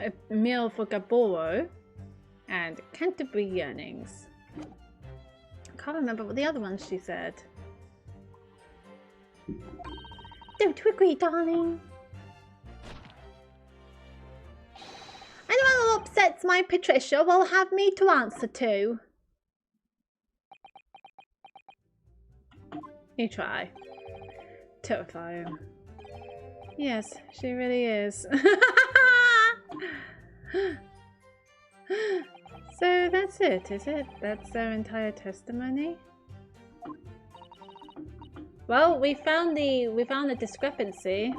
A Meal for Gaboro, and Canterbury Yearnings. I can't remember what the other ones she said. Don't you agree, darling? Anyone who upsets my Patricia will have me to answer to. You try. Terrifying. Yes, she really is. So that's it, is it? That's their entire testimony? Well, we found the discrepancy.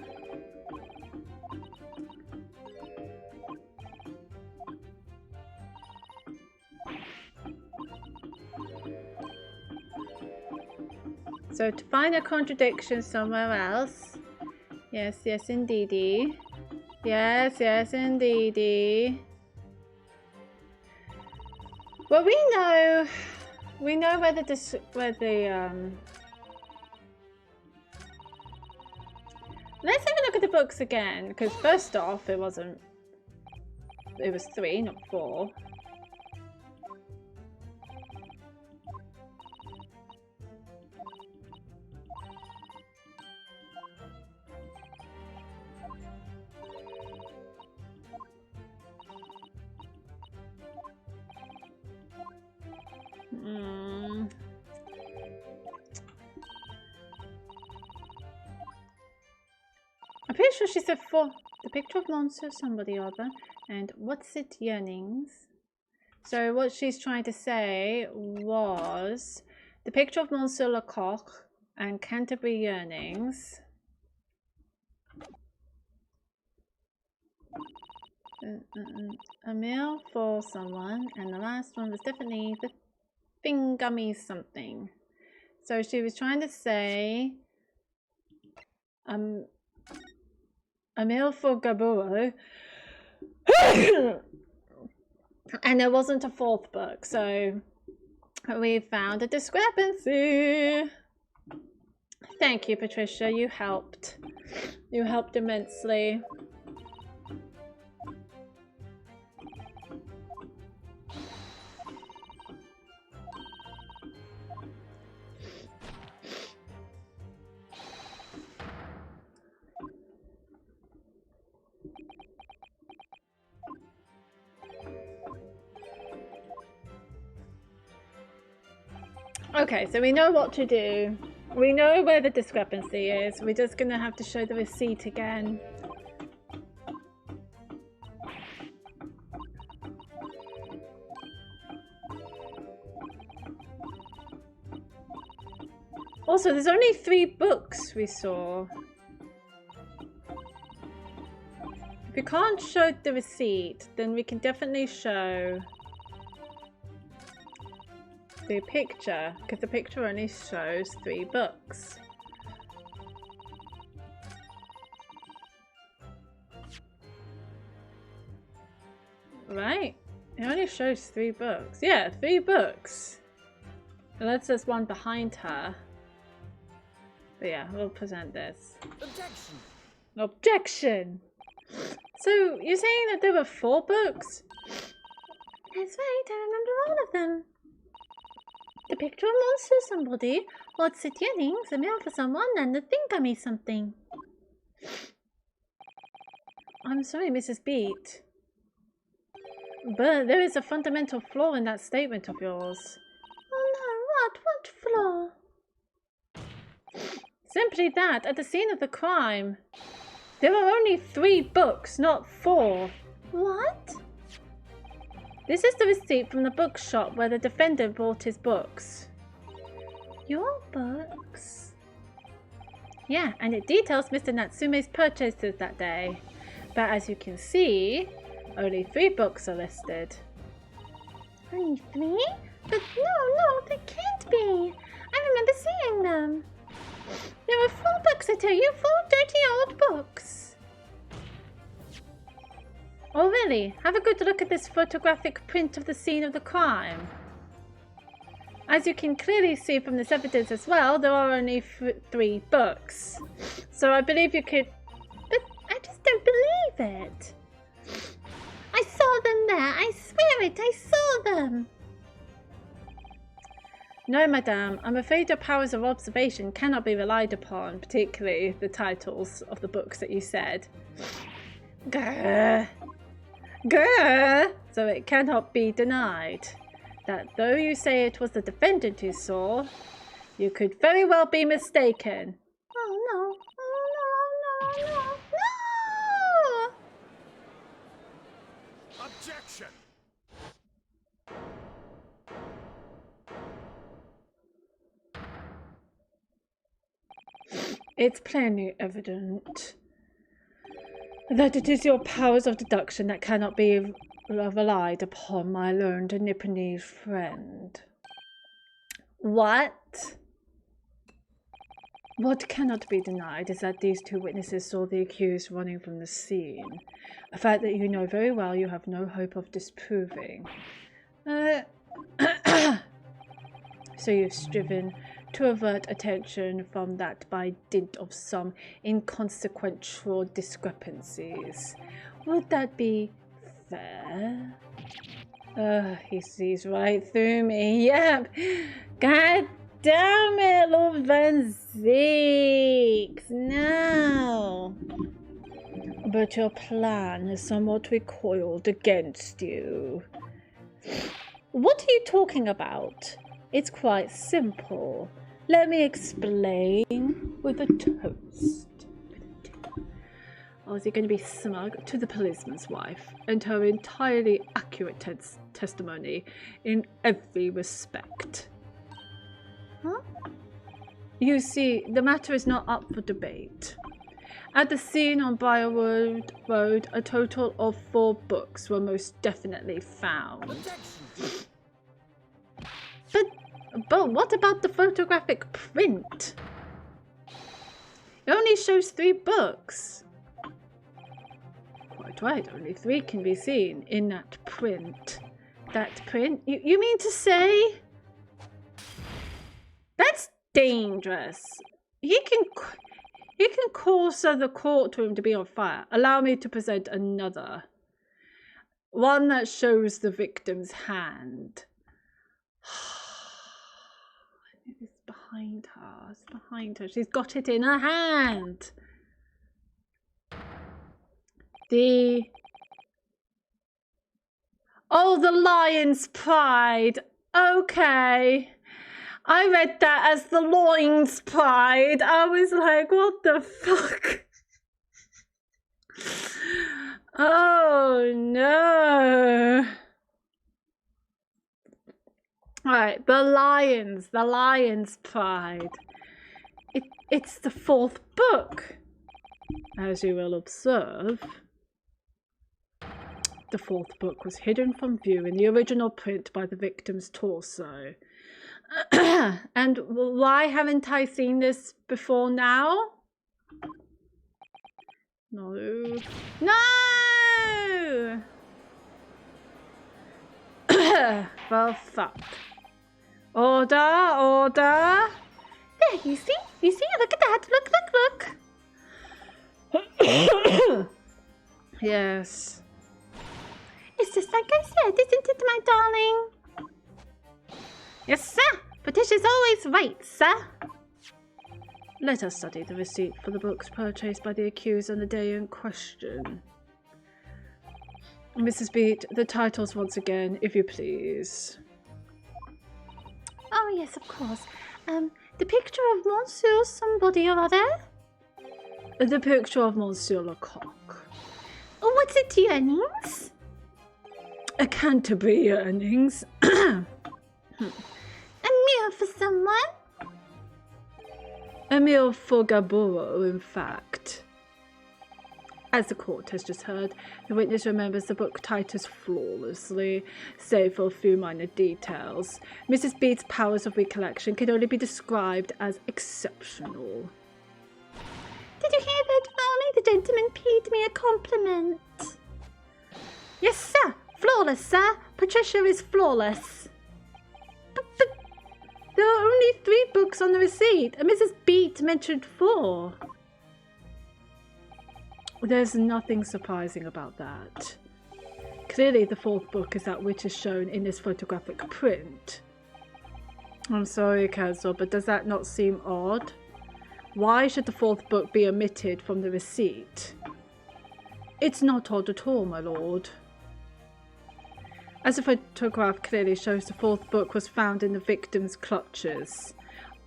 So to find a contradiction somewhere else. Yes, yes, indeedy. Yes, yes, indeedy. Well, we know where the let's have a look at the books again, because first off, it was 3, not 4. I'm pretty sure she said 4. The Picture of Monsieur somebody or other, and What's It Yearnings. So what she's trying to say was The Picture of Monsieur Lecoq and Canterbury Yearnings. A meal for someone, and the last one was definitely the Thingummies something. So she was trying to say a meal for Gaburo. And there wasn't a 4th book, so we found a discrepancy. Thank you, Patricia. You helped. You helped immensely. Okay, so we know what to do. We know where the discrepancy is. We're just going to have to show the receipt again. Also, there's only 3 books we saw. If we can't show the receipt, then we can definitely show the picture, because the picture only shows 3 books. Right? It only shows 3 books. Yeah, 3 books. Unless there's one behind her. But yeah, we'll present this. Objection! Objection! So, you're saying that there were 4 books? That's right, I remember all of them. The picture of monster somebody, what's it earrings, a meal for someone, and the thing got me something. I'm sorry, Mrs. Beat. But there is a fundamental flaw in that statement of yours. Oh no, what flaw? Simply that, at the scene of the crime, there were only 3 books, not 4. What? This is the receipt from the bookshop where the defendant bought his books. Your books? Yeah, and it details Mr. Natsume's purchases that day. But as you can see, only 3 books are listed. Only 3? But no, they can't be. I remember seeing them. There were 4 books, I tell you, 4 dirty old books. Oh really? Have a good look at this photographic print of the scene of the crime. As you can clearly see from this evidence as well, there are only 3 books. So I believe you could... But I just don't believe it. I saw them there. I swear it. I saw them. No, madame. I'm afraid your powers of observation cannot be relied upon, particularly the titles of the books that you said. Grr. Grr. So it cannot be denied that though you say it was the defendant who saw, you could very well be mistaken. Oh no. Oh no. No. Objection! It's plainly evident that it is your powers of deduction that cannot be relied upon, my learned Nipponese friend. What? What cannot be denied is that these 2 witnesses saw the accused running from the scene, a fact that you know very well you have no hope of disproving. So you've striven to avert attention from that by dint of some inconsequential discrepancies. Would that be fair? He sees right through me. Yep. God damn it, Lord Van Zeeks. No. But your plan is somewhat recoiled against you. What are you talking about? It's quite simple. Let me explain with a toast. Oh, is he going to be smug? To the policeman's wife and her entirely accurate testimony in every respect. Huh? You see, the matter is not up for debate. At the scene on Briarwood Road, a total of 4 books were most definitely found. But what about the photographic print? It only shows 3 books. Quite right, only 3 can be seen in that print. That print? You mean to say? That's dangerous. You can cause the courtroom to be on fire. Allow me to present another. One that shows the victim's hand. It's behind her. It's behind her. She's got it in her hand. The lion's pride. Okay. I read that as the loin's pride. I was like, what the fuck? Oh no. Alright, the lion's pride. It's the fourth book. As you will observe, the fourth book was hidden from view in the original print by the victim's torso. And why haven't I seen this before now? No. No! Well, fuck. Order, order. There, you see? Look at that. Look. Yes. It's just like I said, isn't it, my darling? Yes, sir. Patricia's always right, sir. Let us study the receipt for the books purchased by the accused on the day in question. Mrs. Beat, the titles once again, if you please. Oh, yes, of course. The picture of Monsieur somebody or other? The picture of Monsieur Lecoq. Oh, what's it, yearnings? A Canterbury yearnings. A meal for someone? A meal for Gaboro, in fact. As the court has just heard, the witness remembers the book titles flawlessly, save for a few minor details. Mrs. Beat's powers of recollection can only be described as exceptional. Did you hear that, Molly? The gentleman paid me a compliment. Yes, sir. Flawless, sir. Patricia is flawless. But there are only 3 books on the receipt, and Mrs. Beat mentioned 4. There's nothing surprising about that. Clearly the 4th book is that which is shown in this photographic print. I'm sorry, Kazuo, but does that not seem odd? Why should the 4th book be omitted from the receipt? It's not odd at all, my lord. As the photograph clearly shows, the 4th book was found in the victim's clutches.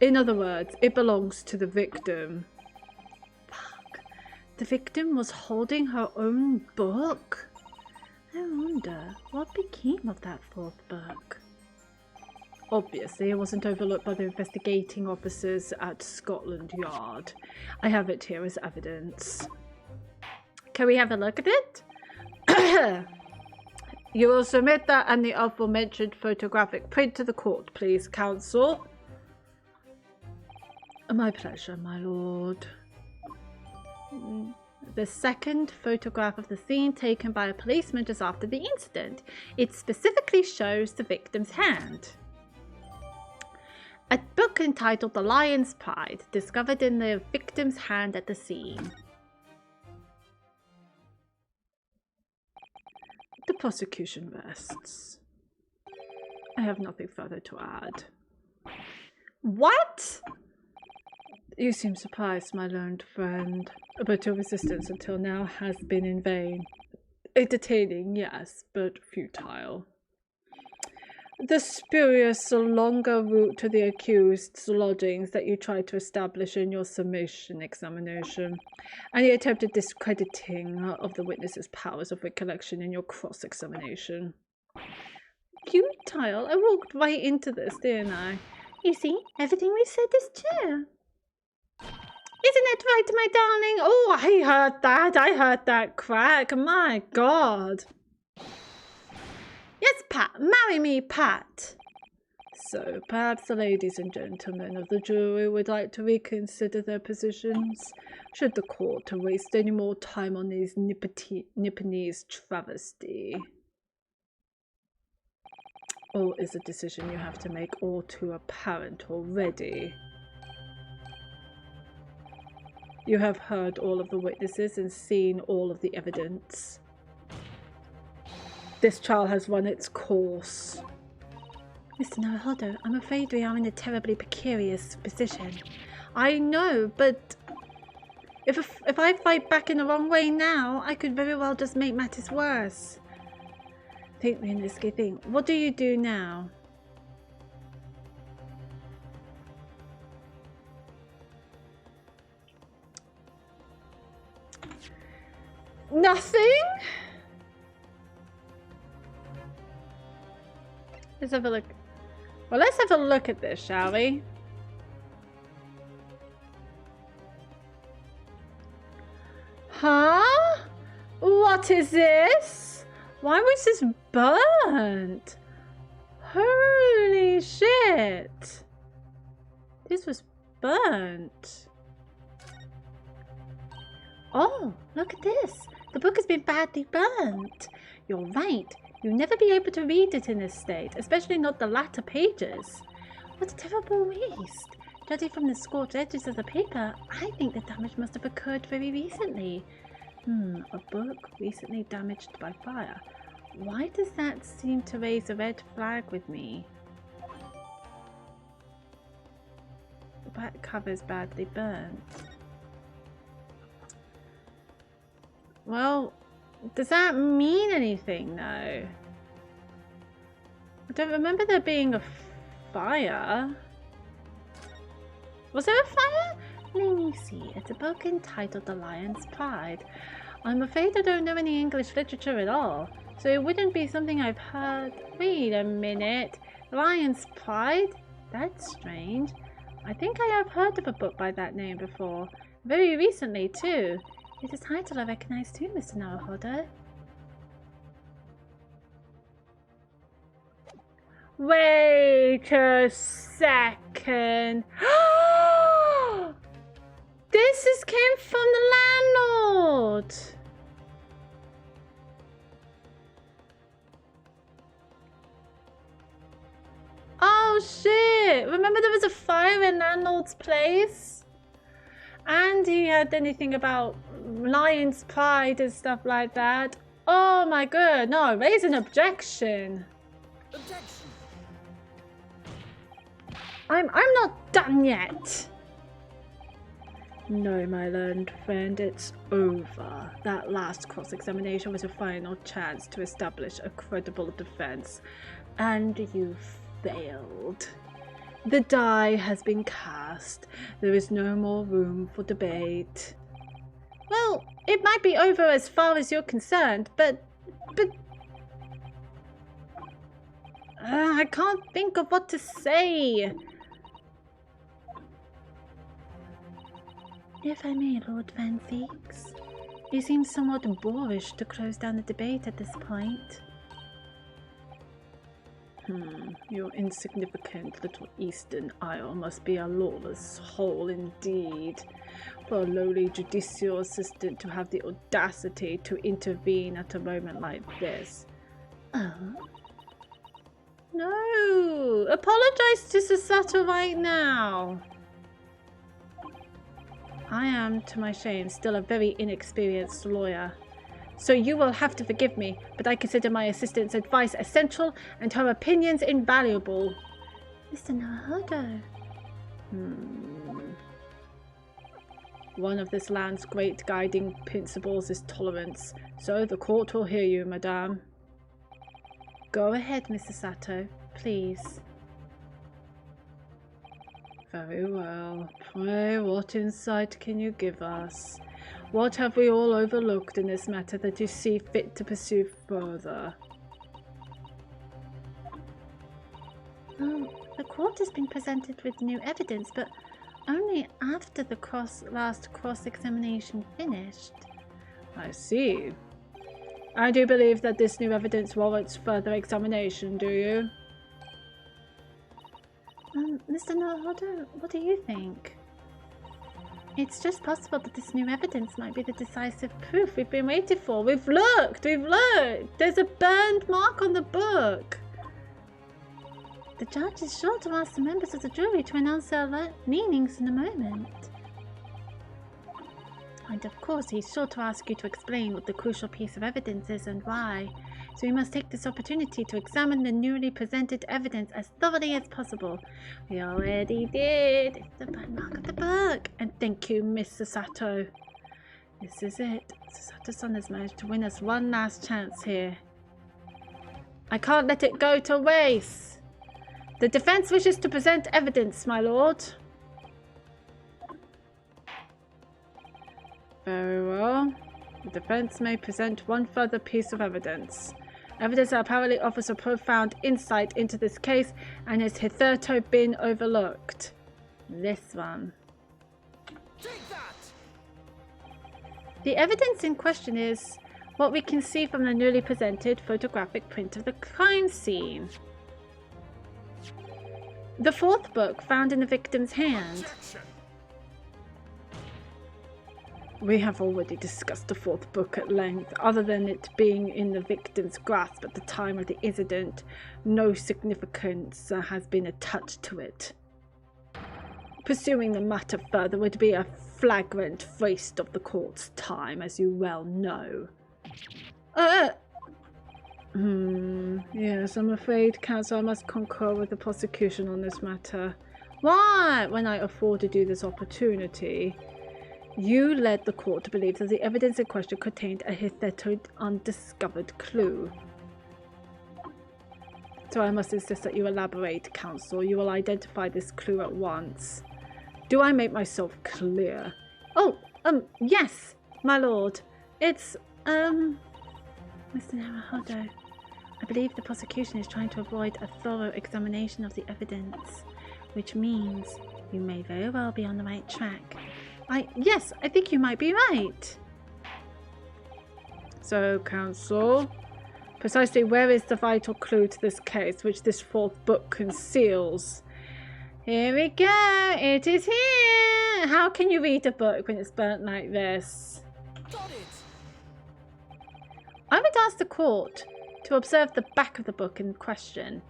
In other words, it belongs to the victim. The victim was holding her own book? I wonder what became of that 4th book. Obviously, it wasn't overlooked by the investigating officers at Scotland Yard. I have it here as evidence. Can we have a look at it? You will submit that and the aforementioned photographic print to the court, please, counsel. My pleasure, my lord. The second photograph of the scene taken by a policeman just after the incident. It specifically shows the victim's hand. A book entitled The Lion's Pride, discovered in the victim's hand at the scene. The prosecution rests. I have nothing further to add. What? You seem surprised, my learned friend, but your resistance until now has been in vain. Entertaining, yes, but futile. The spurious longer route to the accused's lodgings that you tried to establish in your summation examination, and the attempted discrediting of the witness's powers of recollection in your cross-examination. Futile? I walked right into this, didn't I? You see, everything we said is true. Isn't it right, my darling? Oh, I heard that crack. My God. Yes, Pat. Marry me, Pat. So, perhaps the ladies and gentlemen of the jury would like to reconsider their positions, should the court waste any more time on these Nipponese travesty. Or is a decision you have to make all too apparent already? You have heard all of the witnesses and seen all of the evidence. This trial has run its course. Mr. Naruhodo, I'm afraid we are in a terribly precarious position. I know, but if I fight back in the wrong way now, I could very well just make matters worse. Think, Rinsuke, think. What do you do now? Nothing? Let's have a look. Well, let's have a look at this, shall we? What is this? Why was this burnt? Holy shit. This was burnt. Oh, look at this. The book has been badly burnt. You're right. You'll never be able to read it in this state, especially not the latter pages. What a terrible waste. Judging from the scorched edges of the paper, I think the damage must have occurred very recently. A book recently damaged by fire. Why does that seem to raise a red flag with me? The back cover is badly burnt. Well, does that mean anything though? I don't remember there being a fire. Was there a fire? Let me see. It's a book entitled The Lion's Pride. I'm afraid I don't know any English literature at all, so it wouldn't be something I've heard. Wait a minute. Lion's Pride? That's strange. I think I have heard of a book by that name before. Very recently, too. It's a title I recognize too, Mr. Naruhodo. Wait a second. This came from the landlord. Oh shit! Remember there was a fire in landlord's place? And he had anything about Lion's Pride and stuff like that. Oh my god, no, raise an objection. Objection. I'm not done yet. No, my learned friend, it's over. That last cross-examination was a final chance to establish a credible defense, and you failed. The die has been cast. There is no more room for debate. Well, it might be over as far as you're concerned, but I can't think of what to say. If I may, Lord Van Feeks, you seem somewhat boorish to close down the debate at this point. Your insignificant little Eastern Isle must be a lawless hole indeed, for a lowly judicial assistant to have the audacity to intervene at a moment like this. Oh? No! Apologize to Sasato right now! I am, to my shame, still a very inexperienced lawyer. So you will have to forgive me, but I consider my assistant's advice essential and her opinions invaluable. Mr. Naruhodo. One of this land's great guiding principles is tolerance, so the court will hear you, madame. Go ahead, Mr. Sato, please. Very well. Pray, what insight can you give us? What have we all overlooked in this matter that you see fit to pursue further? The court has been presented with new evidence, but only after the last cross-examination finished. I see. I do believe that this new evidence warrants further examination, do you? Mr. Naruhodo, what do you think? It's just possible that this new evidence might be the decisive proof we've been waiting for. We've looked! There's a burned mark on the book. The judge is sure to ask the members of the jury to announce their meanings in a moment. And of course, he's sure to ask you to explain what the crucial piece of evidence is and why. So we must take this opportunity to examine the newly presented evidence as thoroughly as possible. We already did. It's the burn mark of the book. And thank you, Miss Sasato. This is it. Sasato-san has managed to win us one last chance here. I can't let it go to waste. The defense wishes to present evidence, my lord. Very well. The defense may present one further piece of evidence. Evidence that apparently offers a profound insight into this case and has hitherto been overlooked. This one. Take that! The evidence in question is what we can see from the newly presented photographic print of the crime scene. The fourth book found in the victim's hand. Objection. We have already discussed the fourth book at length. Other than it being in the victim's grasp at the time of the incident, no significance has been attached to it. Pursuing the matter further would be a flagrant waste of the court's time, as you well know. Yes, I'm afraid, counsel, I must concur with the prosecution on this matter. Why, when I afforded you this opportunity, you led the court to believe that the evidence in question contained a hitherto undiscovered clue. So I must insist that you elaborate, counsel. You will identify this clue at once. Do I make myself clear? Oh, yes, my lord. It's, Mr. Naruhodo, I believe the prosecution is trying to avoid a thorough examination of the evidence, which means you may very well be on the right track. Yes, I think you might be right. So, counsel, precisely where is the vital clue to this case, which this fourth book conceals? Here we go. It is here. How can you read a book when it's burnt like this? Got it. I would ask the court to observe the back of the book in question.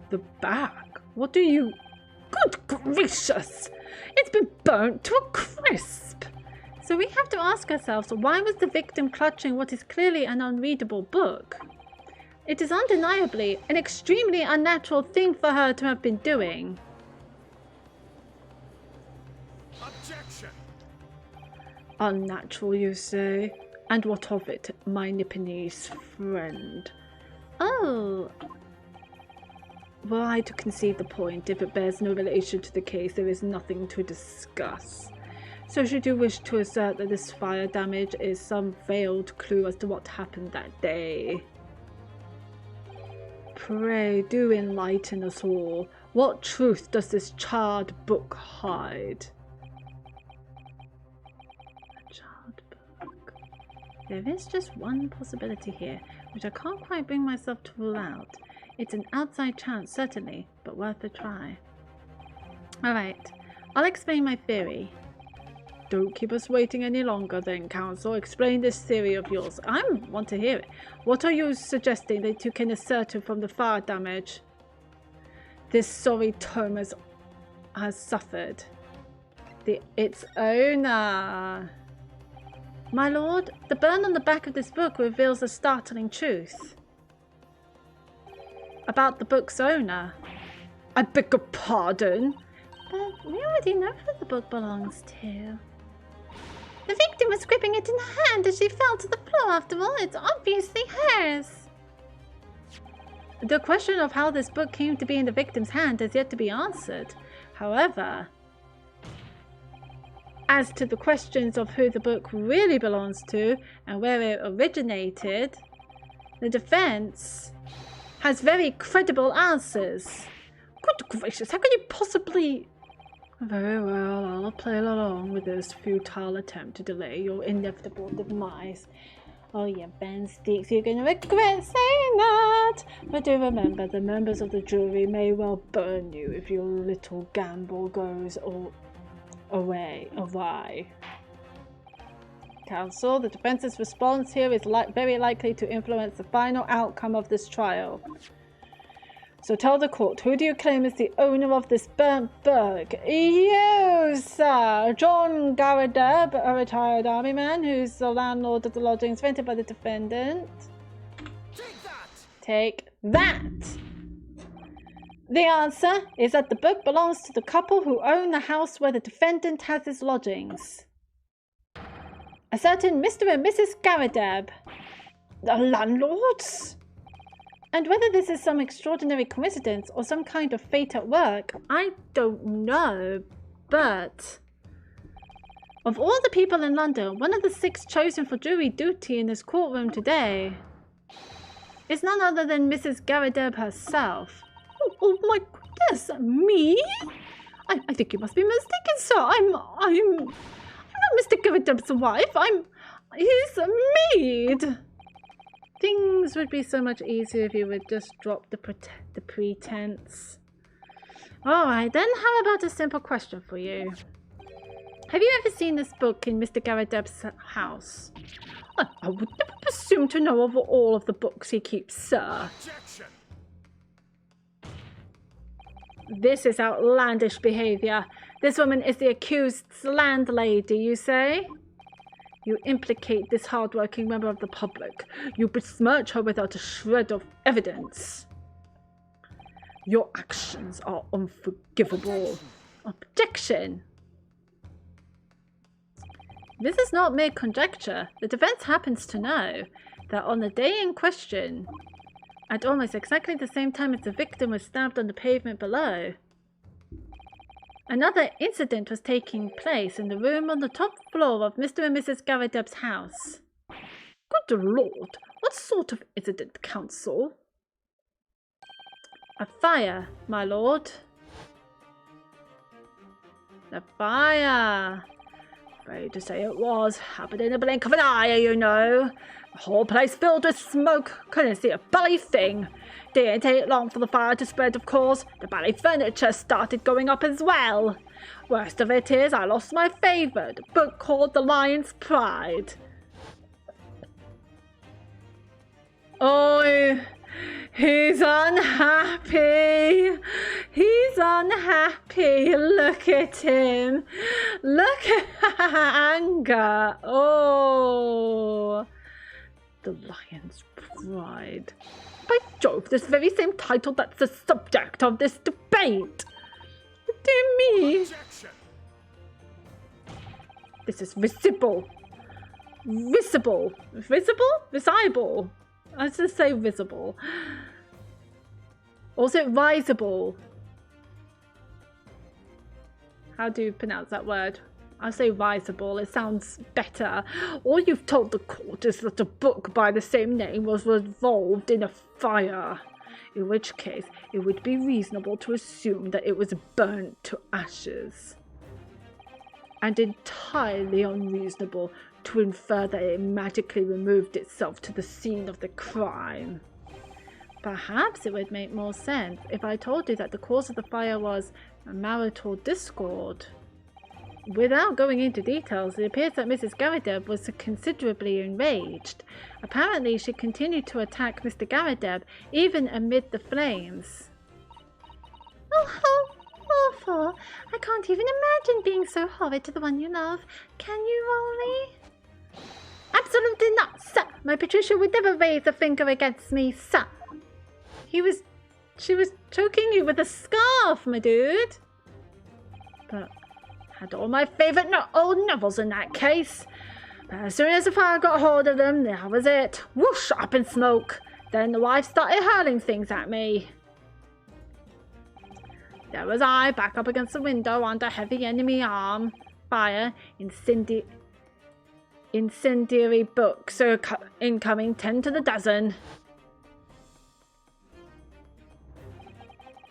The back? What do you... Good gracious! It's been burnt to a crisp! So we have to ask ourselves, why was the victim clutching what is clearly an unreadable book? It is undeniably an extremely unnatural thing for her to have been doing. Objection. Unnatural, you say? And what of it, my Nipponese friend? Oh... Were I to concede the point, if it bears no relation to the case, there is nothing to discuss. So should you wish to assert that this fire damage is some veiled clue as to what happened that day? Pray do enlighten us all. What truth does this charred book hide? A charred book. There is just one possibility here, which I can't quite bring myself to rule out. It's an outside chance, certainly, but worth a try. Alright, I'll explain my theory. Don't keep us waiting any longer then, counsel. Explain this theory of yours. I want to hear it. What are you suggesting that you can ascertain from the fire damage this sorry tome has suffered? Its owner. My lord, the burn on the back of this book reveals a startling truth. About the book's owner. I beg your pardon? But we already know who the book belongs to. The victim was gripping it in her hand as she fell to the floor. After all, it's obviously hers. The question of how this book came to be in the victim's hand has yet to be answered. However, as to the questions of who the book really belongs to and where it originated, the defense has very credible answers. Good gracious, how can you possibly... Very well, I'll play along with this futile attempt to delay your inevitable demise. Oh yeah, Ben Steeks, you're going to regret saying that. But do remember, the members of the jury may well burn you if your little gamble goes awry. Counsel, the defense's response here is very likely to influence the final outcome of this trial. So tell the court, who do you claim is the owner of this burnt book? You, sir. John Garadeb, a retired army man who's the landlord of the lodgings rented by the defendant. Take that! Take that! The answer is that the book belongs to the couple who own the house where the defendant has his lodgings. A certain Mr. and Mrs. Garadeb. The landlords? And whether this is some extraordinary coincidence or some kind of fate at work, I don't know, but... Of all the people in London, one of the 6 chosen for jury duty in this courtroom today is none other than Mrs. Garadeb herself. Oh my goodness, me? I think you must be mistaken, sir. I'm not Mr. Garadeb's wife. He's Mead! Things would be so much easier if you would just drop the pretense. Alright, then how about a simple question for you? Have you ever seen this book in Mr. Garadeb's house? I would never presume to know of all of the books he keeps, sir. Objection. This is outlandish behavior. This woman is the accused's landlady, you say? You implicate this hard-working member of the public. You besmirch her without a shred of evidence. Your actions are unforgivable. Objection. This is not mere conjecture. The defense happens to know that on the day in question, at almost exactly the same time as the victim was stabbed on the pavement below, another incident was taking place in the room on the top floor of Mr. and Mrs. Garadeb's house. Good Lord, what sort of incident, counsel? A fire, my lord. A fire. Afraid to say it was. Happened in a blink of an eye, you know. The whole place filled with smoke. Couldn't see a bloody thing. Didn't take long for the fire to spread, of course. The bloody furniture started going up as well. Worst of it is, I lost my favourite book called The Lion's Pride. Oh, he's unhappy. He's unhappy. Look at him. Look at anger. Oh, The Lion's Pride. By Jove, this very same title that's the subject of this debate. Dear me. Objection. This is visible. Visible. Visible? Visible. I was just say visible. Or is it risible? How do you pronounce that word? I say risible, it sounds better. All you've told the court is that a book by the same name was involved in a fire. In which case, it would be reasonable to assume that it was burnt to ashes. And entirely unreasonable to infer that it magically removed itself to the scene of the crime. Perhaps it would make more sense if I told you that the cause of the fire was a marital discord. Without going into details, it appears that Mrs. Garadeb was considerably enraged. Apparently, she continued to attack Mr. Garadeb, even amid the flames. Oh, how awful! I can't even imagine being so horrid to the one you love. Can you, Rolly? Absolutely not, sir! My Patricia would never raise a finger against me, sir! She was choking you with a scarf, my dude! But had all my favourite old novels in that case. But as soon as the fire got hold of them, that was it. Whoosh, up in smoke. Then the wife started hurling things at me. There was I, back up against the window under heavy enemy arm fire, incendiary books incoming 10 to the dozen.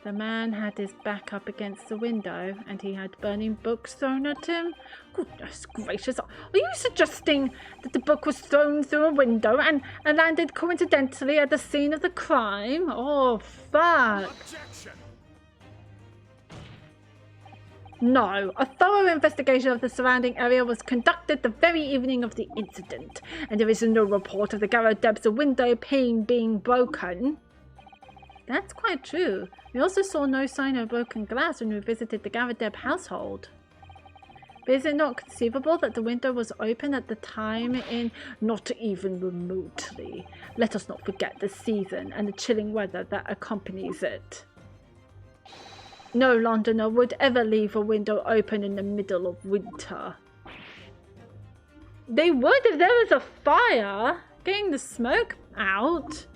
The man had his back up against the window and he had burning books thrown at him. Goodness gracious, are you suggesting that the book was thrown through a window and landed coincidentally at the scene of the crime? Oh, fuck. Objection. No, a thorough investigation of the surrounding area was conducted the very evening of the incident, and there is no report of the Garadeb's window pane being broken. That's quite true. We also saw no sign of broken glass when we visited the Garadeb household. But is it not conceivable that the window was open at the time not even remotely? Let us not forget the season and the chilling weather that accompanies it. No Londoner would ever leave a window open in the middle of winter. They would if there was a fire. Getting the smoke out.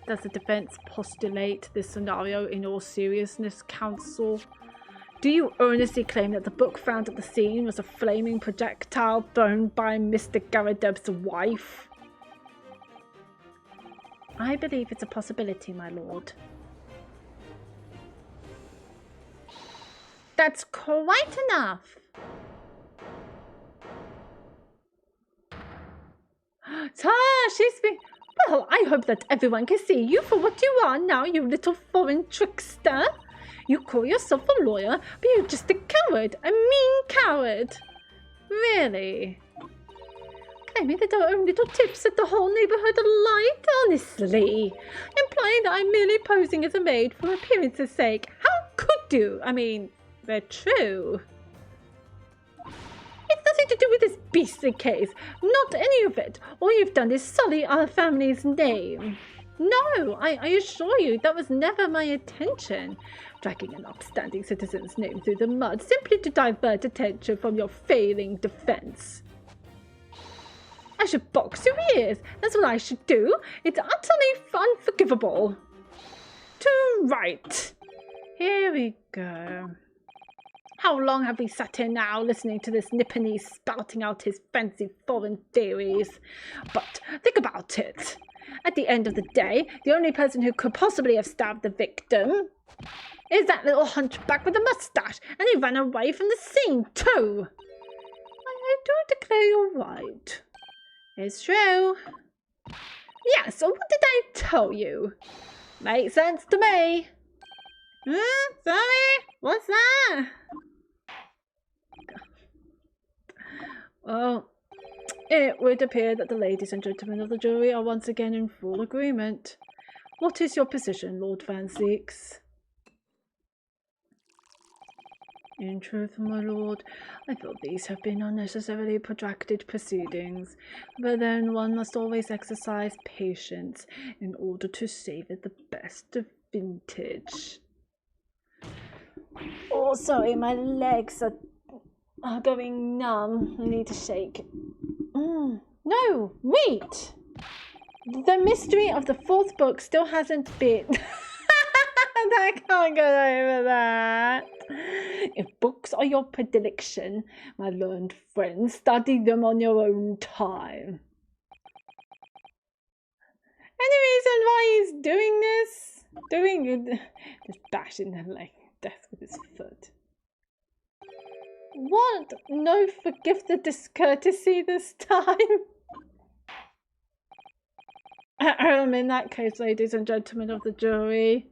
Does the defense postulate this scenario in all seriousness, counsel? Do you earnestly claim that the book found at the scene was a flaming projectile thrown by Mr. Garadeb's wife? I believe it's a possibility, my lord. That's quite enough. she's been... Well, I hope that everyone can see you for what you are now, you little foreign trickster. You call yourself a lawyer, but you're just a coward, a mean coward. Really? Claiming that our own little tips set the whole neighborhood alight, honestly. Implying that I'm merely posing as a maid for appearance's sake. How could you? I mean, they're true. It's nothing to do with this beastly case. Not any of it. All you've done is sully our family's name. No, I assure you, that was never my intention. Dragging an upstanding citizen's name through the mud simply to divert attention from your failing defense. I should box your ears. That's what I should do. It's utterly unforgivable. Too right. Here we go. How long have we sat here now listening to this Nipponese spouting out his fancy foreign theories? But think about it. At the end of the day, the only person who could possibly have stabbed the victim is that little hunchback with a mustache, and he ran away from the scene too. I do declare you're right. It's true. Yeah, so what did I tell you? Makes sense to me. Sorry? What's that? Well, it would appear that the ladies and gentlemen of the jury are once again in full agreement. What is your position, Lord Van Zeeks? In truth, my lord, I feel these have been unnecessarily protracted proceedings, but then one must always exercise patience in order to savour the best of vintage. Oh, sorry, my legs are going numb. I need to shake. No, wait! The mystery of the fourth book still hasn't been... I can't get over that. If books are your predilection, my learned friend, study them on your own time. Any reason why he's doing this? Just bashing her like death with his foot. What? No, forgive the discourtesy this time? In that case, ladies and gentlemen of the jury,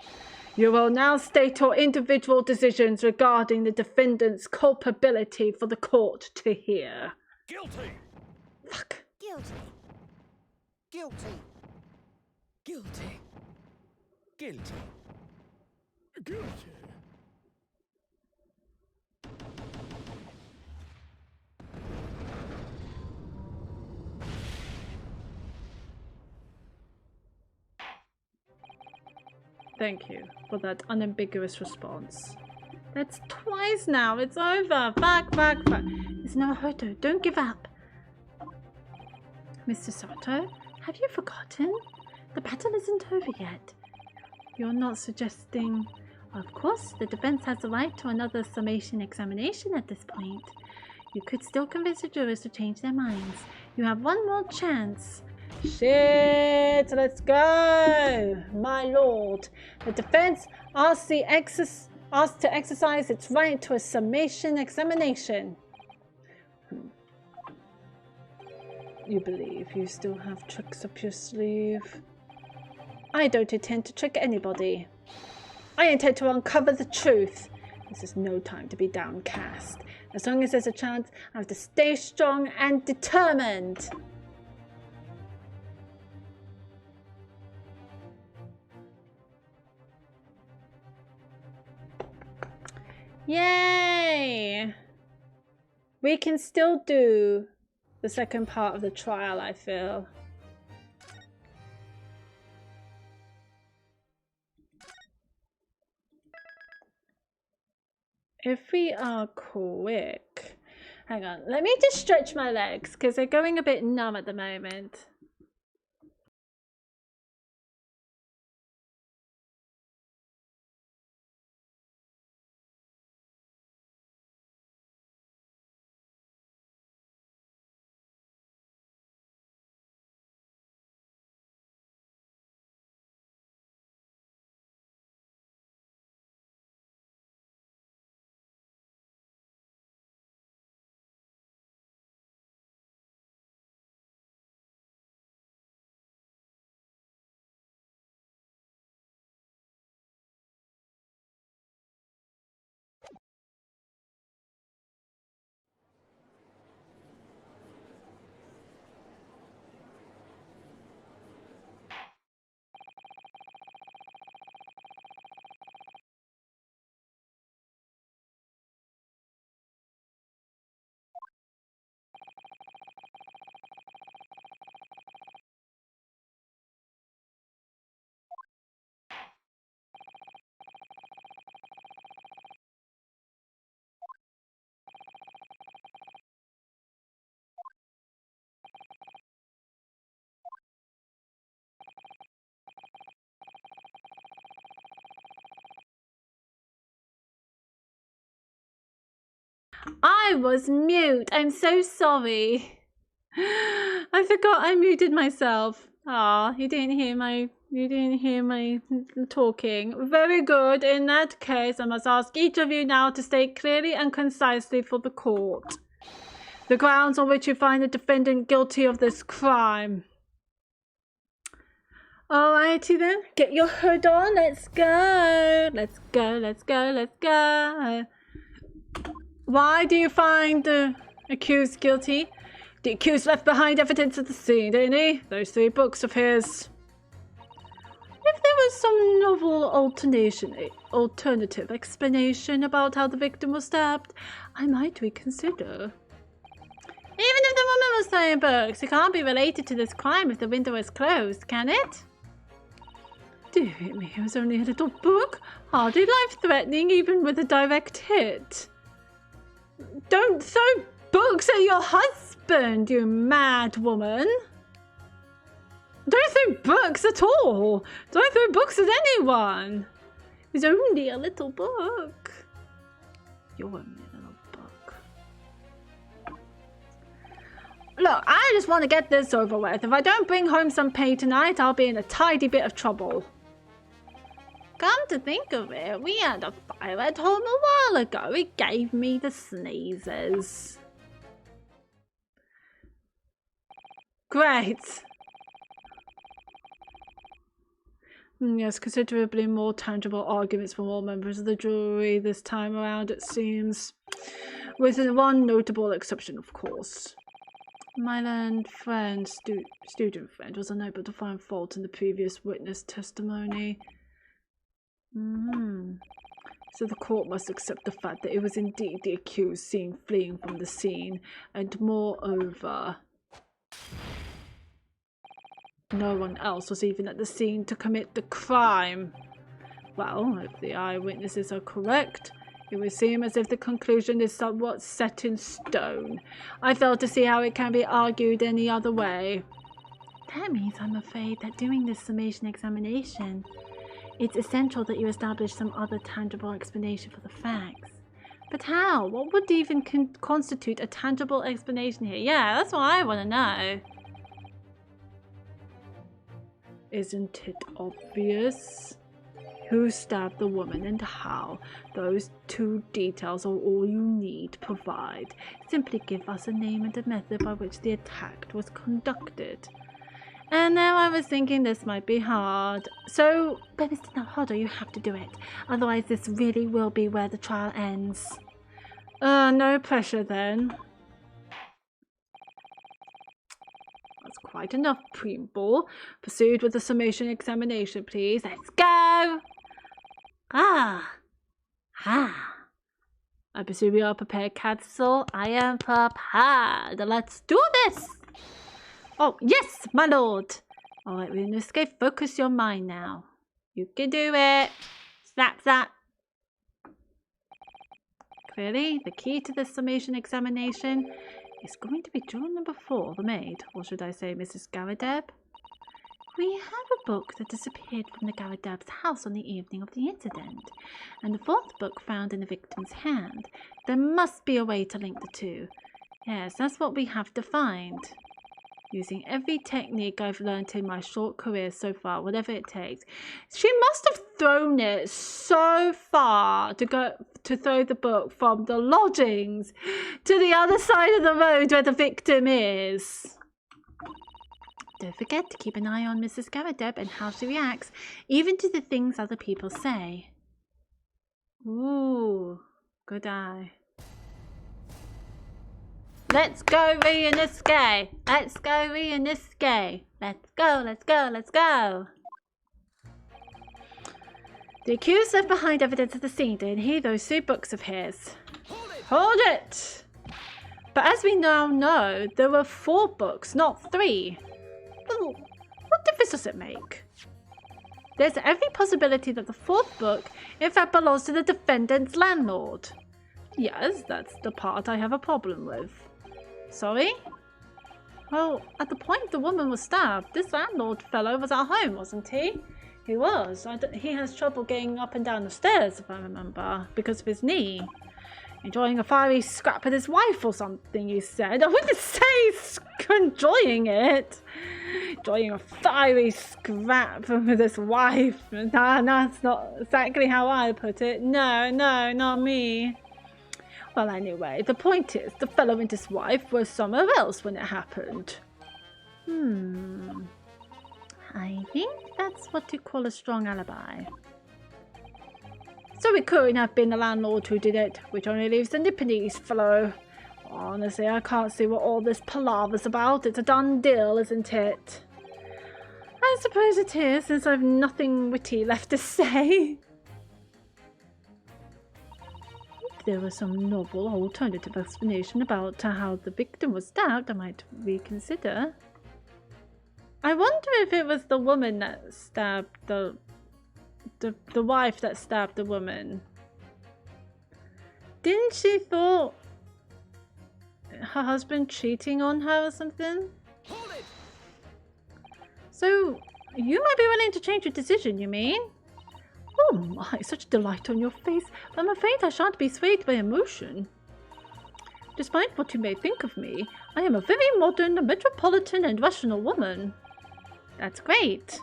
you will now state your individual decisions regarding the defendant's culpability for the court to hear. Guilty. Fuck. Guilty. Guilty. Guilty. Guilty. Guilty. Thank you for that unambiguous response. That's twice now. It's over. Fuck. There's no Hoto. Don't give up. Mr. Sato, have you forgotten? The battle isn't over yet. You're not suggesting... Of course, the defense has the right to another summation examination at this point. You could still convince the jurors to change their minds. You have one more chance. Shit, let's go! My lord, the defense asks to exercise its right to a summation examination. You believe you still have tricks up your sleeve? I don't intend to trick anybody. I intend to uncover the truth. This is no time to be downcast. As long as there's a chance, I have to stay strong and determined. Yay! We can still do the second part of the trial, I feel. If we are quick. Hang on, let me just stretch my legs because they're going a bit numb at the moment. I was mute. I'm so sorry. I forgot I muted myself. Ah, you didn't hear my talking. Very good. In that case, I must ask each of you now to state clearly and concisely for the court the grounds on which you find the defendant guilty of this crime. Alrighty then, get your hood on. Let's go. Let's go. Let's go. Let's go. Why do you find the accused guilty? The accused left behind evidence at the scene, didn't he? Those 3 books of his. If there was some novel alternative explanation about how the victim was stabbed, I might reconsider. Even if the woman was throwing books, it can't be related to this crime if the window is closed, can it? Dear me, it was only a little book, hardly life-threatening even with a direct hit. Don't throw books at your husband, you mad woman. Don't throw books at all. Don't throw books at anyone. It was only a little book. You're only a little book. Look, I just want to get this over with. If I don't bring home some pay tonight, I'll be in a tidy bit of trouble. Come to think of it, we had a fire at home a while ago. It gave me the sneezes. Great. Yes, considerably more tangible arguments from all members of the jury this time around, it seems. With one notable exception, of course. My learned friend, student friend, was unable to find fault in the previous witness testimony. So the court must accept the fact that it was indeed the accused seen fleeing from the scene, and moreover, no one else was even at the scene to commit the crime. Well, if the eyewitnesses are correct, it would seem as if the conclusion is somewhat set in stone. I fail to see how it can be argued any other way. That means, I'm afraid, that during this summation examination, it's essential that you establish some other tangible explanation for the facts. But how? What would even constitute a tangible explanation here? Yeah, that's what I want to know. Isn't it obvious? Who stabbed the woman and how? Those 2 details are all you need to provide. Simply give us a name and a method by which the attack was conducted. And now I was thinking this might be hard. So, but Mr. Naruhodo, you have to do it. Otherwise this really will be where the trial ends. No pressure then. That's quite enough, Preamble. Proceed with the summation examination, please. Let's go! I presume you are prepared, Cancel. I am prepared. Let's do this! Oh, yes, my lord. All right, Ryunosuke, focus your mind now. You can do it. Snap, snap. Clearly, the key to the summation examination is going to be juror number 4, the maid, or should I say Mrs. Garadeb? We have a book that disappeared from the Garadeb's house on the evening of the incident, and the 4th book found in the victim's hand. There must be a way to link the 2. Yes, that's what we have to find. Using every technique I've learned in my short career so far, whatever it takes. She must have thrown it so far to throw the book from the lodgings to the other side of the road where the victim is. Don't forget to keep an eye on Mrs. Garadeb and how she reacts, even to the things other people say. Ooh, good eye. Let's go, Ryunosuke! Let's go, Ryunosuke! Let's go, let's go, let's go! The accused left behind evidence at the scene, didn't he? Those 3 books of his. Hold it! But as we now know, there were 4 books, not 3. Well, what difference does it make? There's every possibility that the 4th book, in fact, belongs to the defendant's landlord. Yes, that's the part I have a problem with. Sorry? Well, at the point the woman was stabbed, this landlord fellow was at home, wasn't he? He was. He has trouble getting up and down the stairs, if I remember, because of his knee. Enjoying a fiery scrap with his wife or something, you said. I wouldn't say enjoying it. Enjoying a fiery scrap with his wife. Nah, that's not exactly how I put it. No, not me. Well, anyway, the point is, the fellow and his wife were somewhere else when it happened. I think that's what you call a strong alibi. So it couldn't have been the landlord who did it, which only leaves the Nipponese fellow. Honestly, I can't see what all this palaver's about. It's a done deal, isn't it? I suppose it is, since I've nothing witty left to say. If there was some novel alternative explanation about how the victim was stabbed, I might reconsider. I wonder if it was the woman that stabbed the wife that stabbed the woman. Didn't she thought her husband cheating on her or something? Hold it! So you might be willing to change your decision, you mean? Oh my, such delight on your face. But I'm afraid I shan't be swayed by emotion. Despite what you may think of me, I am a very modern, metropolitan and rational woman. That's great.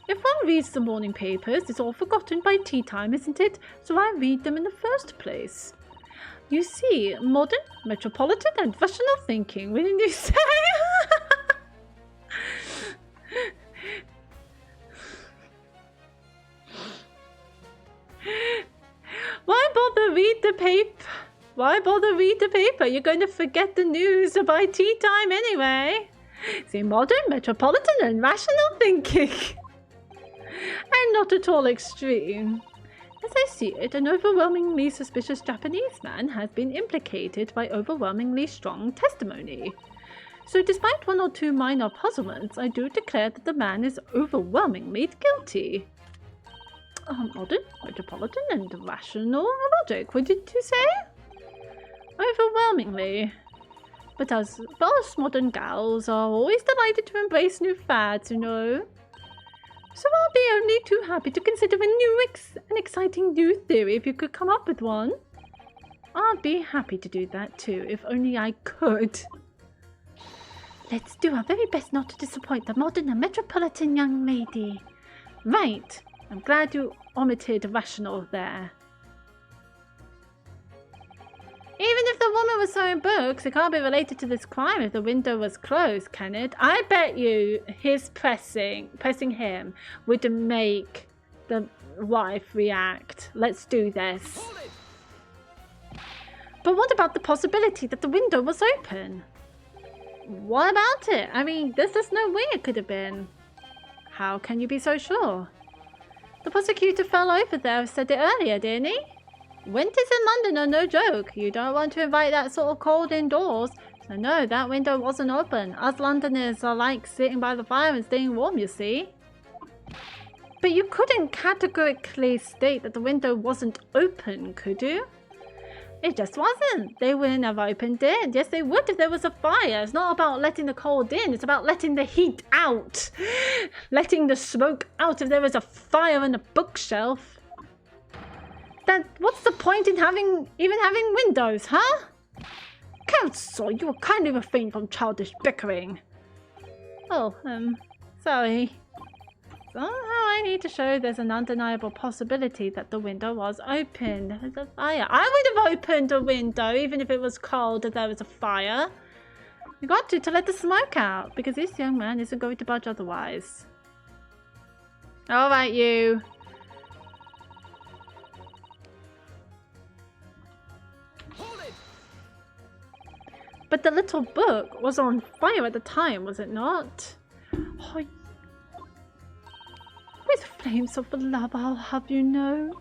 If one reads the morning papers, it's all forgotten by tea time, isn't it? So I read them in the first place. You see, modern, metropolitan and rational thinking, wouldn't you say? Why bother read the paper? Why bother read the paper? You're going to forget the news by tea time anyway. See, modern, metropolitan and rational thinking. And not at all extreme. As I see it, an overwhelmingly suspicious Japanese man has been implicated by overwhelmingly strong testimony. So despite one or two minor puzzlements, I do declare that the man is overwhelmingly guilty. Modern, metropolitan and rational logic, what did you say? Overwhelmingly. But us modern gals are always delighted to embrace new fads, you know. So I'll be only too happy to consider a new and exciting new theory if you could come up with one. I'd be happy to do that too, if only I could. Let's do our very best not to disappoint the modern and metropolitan young lady. Right, I'm glad you omitted rational there. Even if the woman was selling books, it can't be related to this crime if the window was closed, can it? I bet you his pressing him would make the wife react. Let's do this. But what about the possibility that the window was open? What about it? I mean, there's just no way it could have been. How can you be so sure? The prosecutor fell over there and said it earlier, didn't he? Winters in London are no joke. You don't want to invite that sort of cold indoors. So no, that window wasn't open. Us Londoners are like sitting by the fire and staying warm, you see. But you couldn't categorically state that the window wasn't open, could you? It just wasn't. They wouldn't have opened it. Yes, they would if there was a fire. It's not about letting the cold in. It's about letting the heat out. Letting the smoke out if there was a fire on a bookshelf. What's the point in even having windows, huh? Counsel, you will kindly refrain from childish bickering. Oh, sorry. Somehow I need to show there's an undeniable possibility that the window was open. There's a fire. I would have opened a window even if it was cold and there was a fire. You got to let the smoke out because this young man isn't going to budge otherwise. All right, you. But the little book was on fire at the time, was it not? Oh, with flames of love, I'll have you know.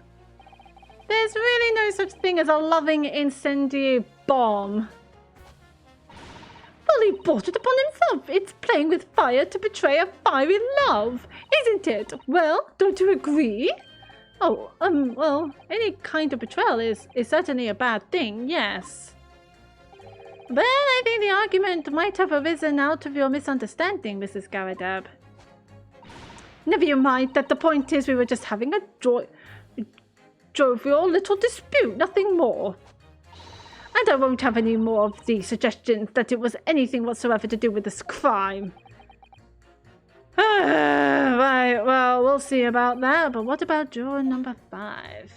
There's really no such thing as a loving incendiary bomb. Well, he brought it upon himself. It's playing with fire to betray a fiery love, isn't it? Well, don't you agree? Oh, well, any kind of betrayal is certainly a bad thing, yes. But I think the argument might have arisen out of your misunderstanding, Mrs. Garadab. Never you mind that the point is we were just having a jovial little dispute, nothing more. And I won't have any more of the suggestions that it was anything whatsoever to do with this crime. Right, well, we'll see about that, but what about juror number 5?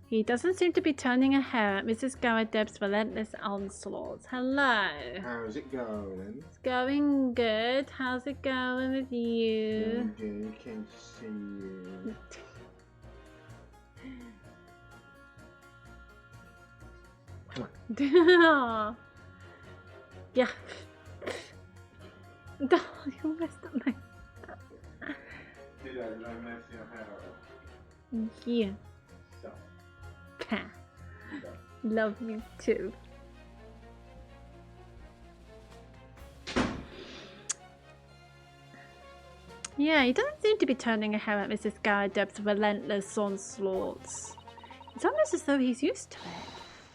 He doesn't seem to be turning a hair at Mrs. Garradeb's relentless onslaughts. Hello. How's it going? It's going good. How's it going with you? Good, can't see you. Yeah. No, you messed up my... Did I mess your hair up? Yeah. So. Love you too. Yeah, he doesn't seem to be turning a hair at Mrs. Garradeb's relentless onslaughts. It's almost as though he's used to it.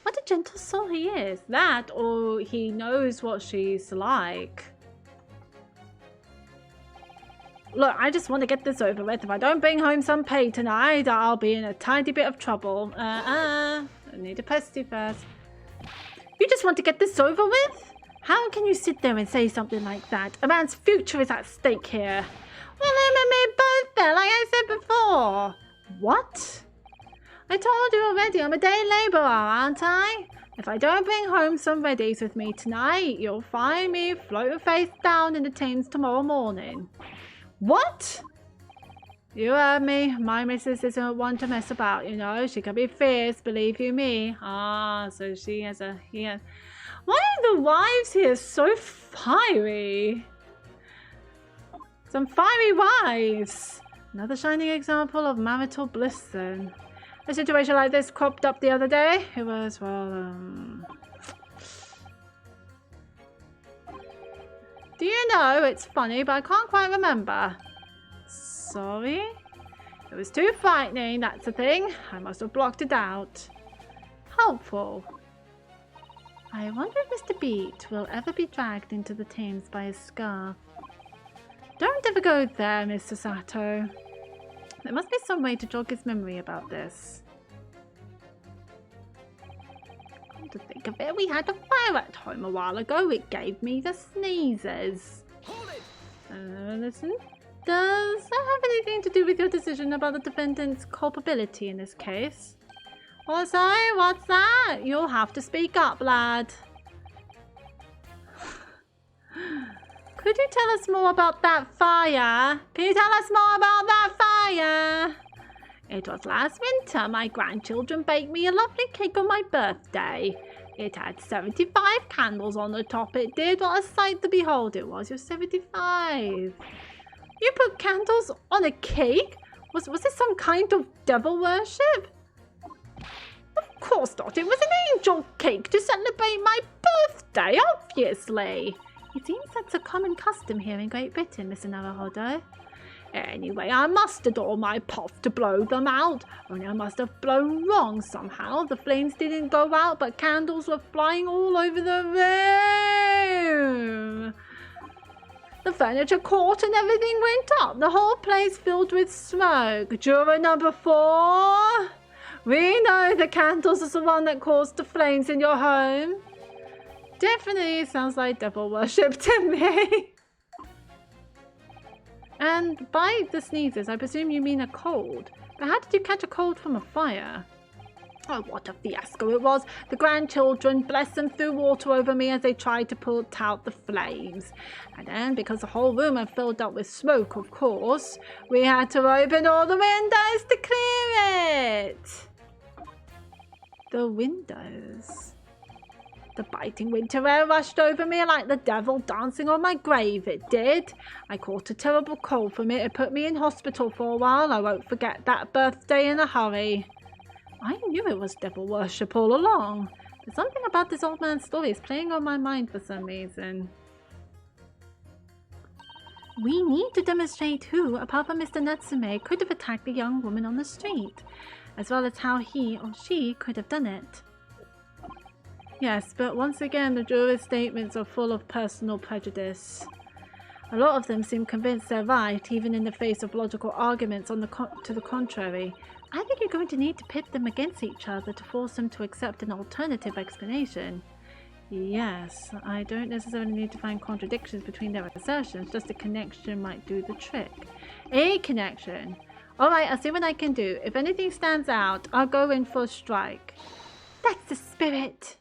What a gentle soul he is. That, or he knows what she's like. Look, I just want to get this over with. If I don't bring home some pay tonight, I'll be in a tiny bit of trouble. I need a pasty first. You just want to get this over with? How can you sit there and say something like that? A man's future is at stake here. Well, him and me both then, like I said before. What? I told you already, I'm a day labourer, aren't I? If I don't bring home some reddies with me tonight, you'll find me floating face down in the Thames tomorrow morning. What? You heard me. My missus isn't one to mess about, you know. She can be fierce, believe you me. Ah, so she has a... Yeah. Why are the wives here so fiery? Some fiery wives. Another shining example of marital bliss then. A situation like this cropped up the other day. It was, well, Do you know, it's funny, but I can't quite remember. Sorry? It was too frightening, that's the thing. I must have blocked it out. Helpful. I wonder if Mr. Beat will ever be dragged into the Thames by his scarf. Don't ever go there, Mr. Sato. There must be some way to jog his memory about this. Come to think of it, we had a fire at home a while ago. It gave me the sneezes. Hold it! Listen. Does that have anything to do with your decision about the defendant's culpability in this case? What's that? You'll have to speak up, lad. Could you tell us more about that fire? Can you tell us more about that fire? It was last winter. My grandchildren baked me a lovely cake on my birthday. It had 75 candles on the top. It did. What a sight to behold it was. You're 75. You put candles on a cake? Was this some kind of devil worship? Of course not. It was an angel cake to celebrate my birthday, obviously. It seems that's a common custom here in Great Britain, Mr. Naruhodo. Anyway, I must adore my puff to blow them out. Only I must have blown wrong somehow. The flames didn't go out, but candles were flying all over the room. The furniture caught and everything went up. The whole place filled with smoke. Juror number 4. We know the candles is the one that caused the flames in your home. Definitely sounds like devil worship to me. And by the sneezes, I presume you mean a cold. But how did you catch a cold from a fire? Oh, what a fiasco it was. The grandchildren, bless them, threw water over me as they tried to put out the flames. And then, because the whole room had filled up with smoke, of course, we had to open all the windows to clear it. The windows. The biting winter air rushed over me like the devil dancing on my grave, it did. I caught a terrible cold from it. It put me in hospital for a while. I won't forget that birthday in a hurry. I knew it was devil worship all along. There's something about this old man's story is playing on my mind for some reason. We need to demonstrate who, apart from Mr. Natsume, could have attacked the young woman on the street, as well as how he or she could have done it. Yes, but once again, the juror's statements are full of personal prejudice. A lot of them seem convinced they're right, even in the face of logical arguments to the contrary. I think you're going to need to pit them against each other to force them to accept an alternative explanation. Yes, I don't necessarily need to find contradictions between their assertions, just a connection might do the trick. A connection! Alright, I'll see what I can do. If anything stands out, I'll go in for a strike. That's the spirit!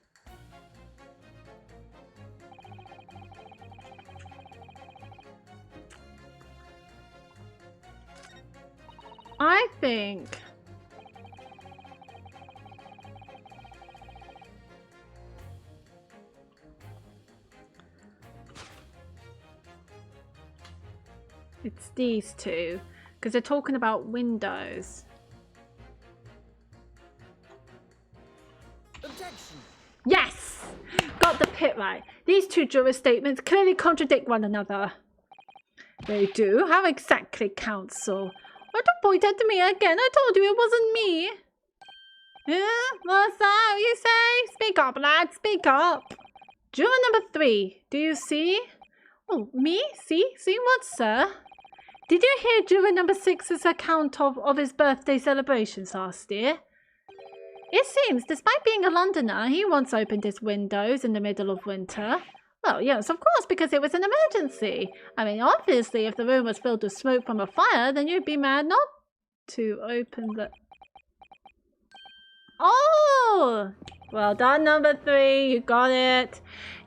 I think... it's these two, because they're talking about windows. Objection! Yes! Got the pit right. These two juror statements clearly contradict one another. They do? How exactly, counsel? Oh, don't point at me again. I told you it wasn't me. What's that you say? Speak up, lad. Speak up. Juror number 3. Do you see? Oh, me? See? See what, sir? Did you hear juror number 6's account of his birthday celebrations last year? It seems, despite being a Londoner, he once opened his windows in the middle of winter. Well, yes, of course, because it was an emergency. I mean, obviously, if the room was filled with smoke from a fire, then you'd be mad not to open the... Oh! Well done, number 3. You got it.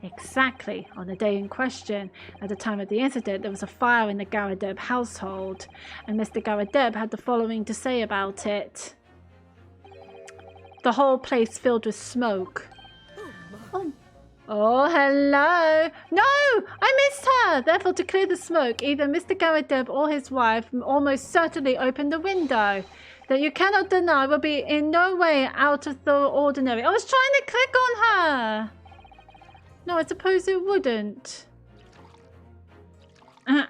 Exactly. On the day in question, at the time of the incident, there was a fire in the Garadeb household, and Mr. Garadeb had the following to say about it. The whole place filled with smoke. Oh, hello. No, I missed her. Therefore, to clear the smoke, either Mr. Garadeb or his wife almost certainly opened the window. That you cannot deny will be in no way out of the ordinary. I was trying to click on her. No, I suppose it wouldn't. Excuse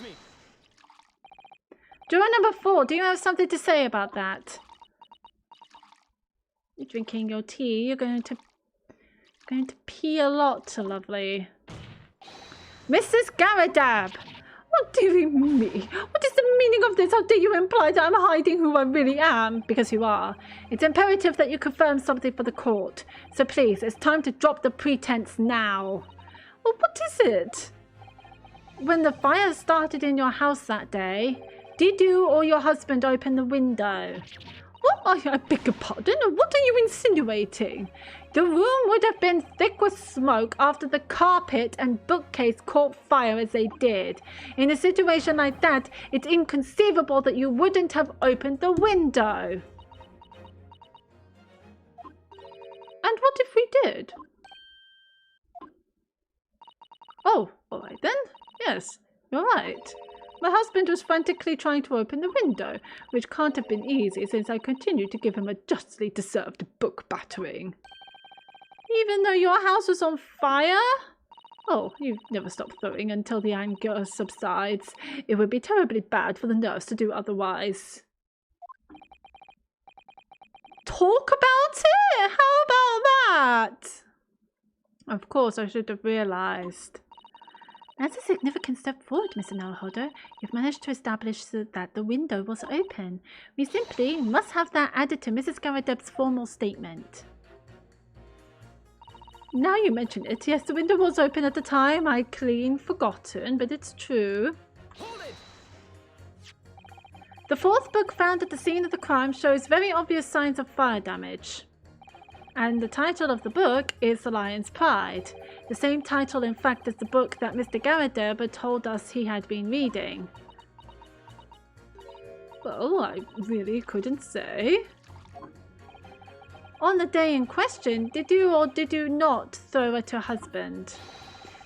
me. Juror number 4, do you have something to say about that? You're drinking your tea. You're going to pee a lot, lovely. Mrs. Garadab! Oh, dearie me. What is the meaning of this? How dare you imply that I'm hiding who I really am? Because you are. It's imperative that you confirm something for the court. So please, it's time to drop the pretense now. Well, what is it? When the fire started in your house that day, did you or your husband open the window? What? I beg your pardon? What are you insinuating? The room would have been thick with smoke after the carpet and bookcase caught fire as they did. In a situation like that, it's inconceivable that you wouldn't have opened the window. And what if we did? Oh, all right then. Yes, you're right. My husband was frantically trying to open the window, which can't have been easy since I continued to give him a justly deserved book battering. Even though your house was on fire? Oh, you never stop throwing until the anger subsides. It would be terribly bad for the nurse to do otherwise. Talk about it? How about that? Of course, I should have realized. That's a significant step forward, Mr. Naruhodo. You've managed to establish that the window was open. We simply must have that added to Mrs. Garadeb's formal statement. Now you mention it, yes, the window was open at the time. I'd clean forgotten, but it's true. Hold it! The 4th book found at the scene of the crime shows very obvious signs of fire damage. And the title of the book is The Lion's Pride. The same title, in fact, as the book that Mr. Garadeb told us he had been reading. Well, I really couldn't say. On the day in question, did you or did you not throw at your husband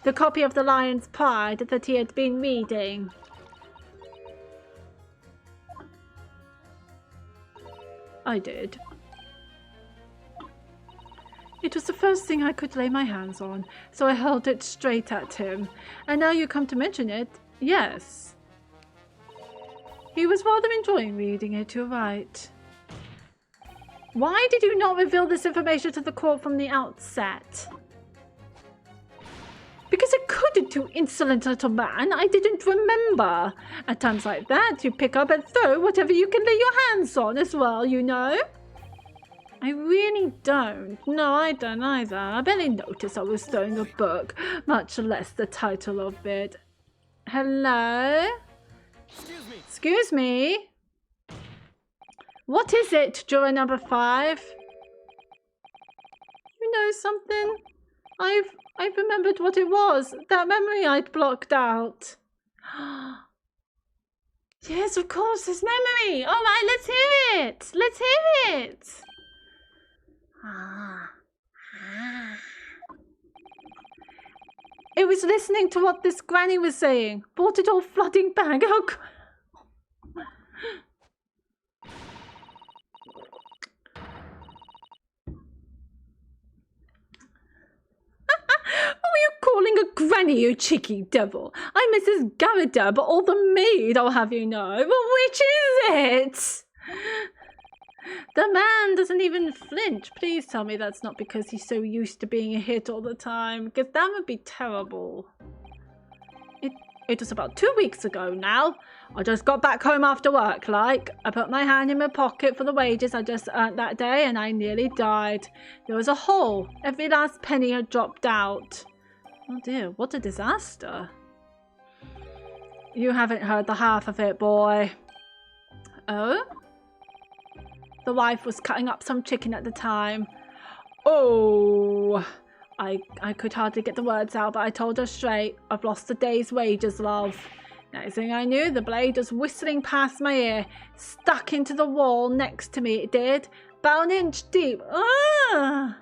the copy of The Lion's Pride that he had been reading? I did. It was the first thing I could lay my hands on, so I held it straight at him. And now you come to mention it, yes. He was rather enjoying reading it, you're right. Why did you not reveal this information to the court from the outset? Because I couldn't, you insolent little man. I didn't remember. At times like that, you pick up and throw whatever you can lay your hands on as well, you know. I really don't. No, I don't either. I barely noticed I was throwing a book, much less the title of it. Hello? Excuse me. Excuse me? What is it, juror number 5? You know something? I've remembered what it was. That memory I'd blocked out. Yes, of course, this memory. All right, let's hear it. Let's hear it. It was listening to what this granny was saying. Brought it all flooding back. Oh, What are you calling a granny, you cheeky devil? I'm Mrs. Garrida, but all the maid, I'll have you know. Well, which is it? The man doesn't even flinch. Please tell me that's not because he's so used to being hit all the time, because that would be terrible. It was about 2 weeks ago now. I just got back home after work, like. I put my hand in my pocket for the wages I just earned that day, and I nearly died. There was a hole. Every last penny had dropped out. Oh dear, what a disaster. You haven't heard the half of it, boy. Oh? The wife was cutting up some chicken at the time. Oh, I could hardly get the words out, but I told her straight, I've lost a day's wages, love. Next thing I knew, the blade was whistling past my ear, stuck into the wall next to me, it did. About an inch deep. Ah!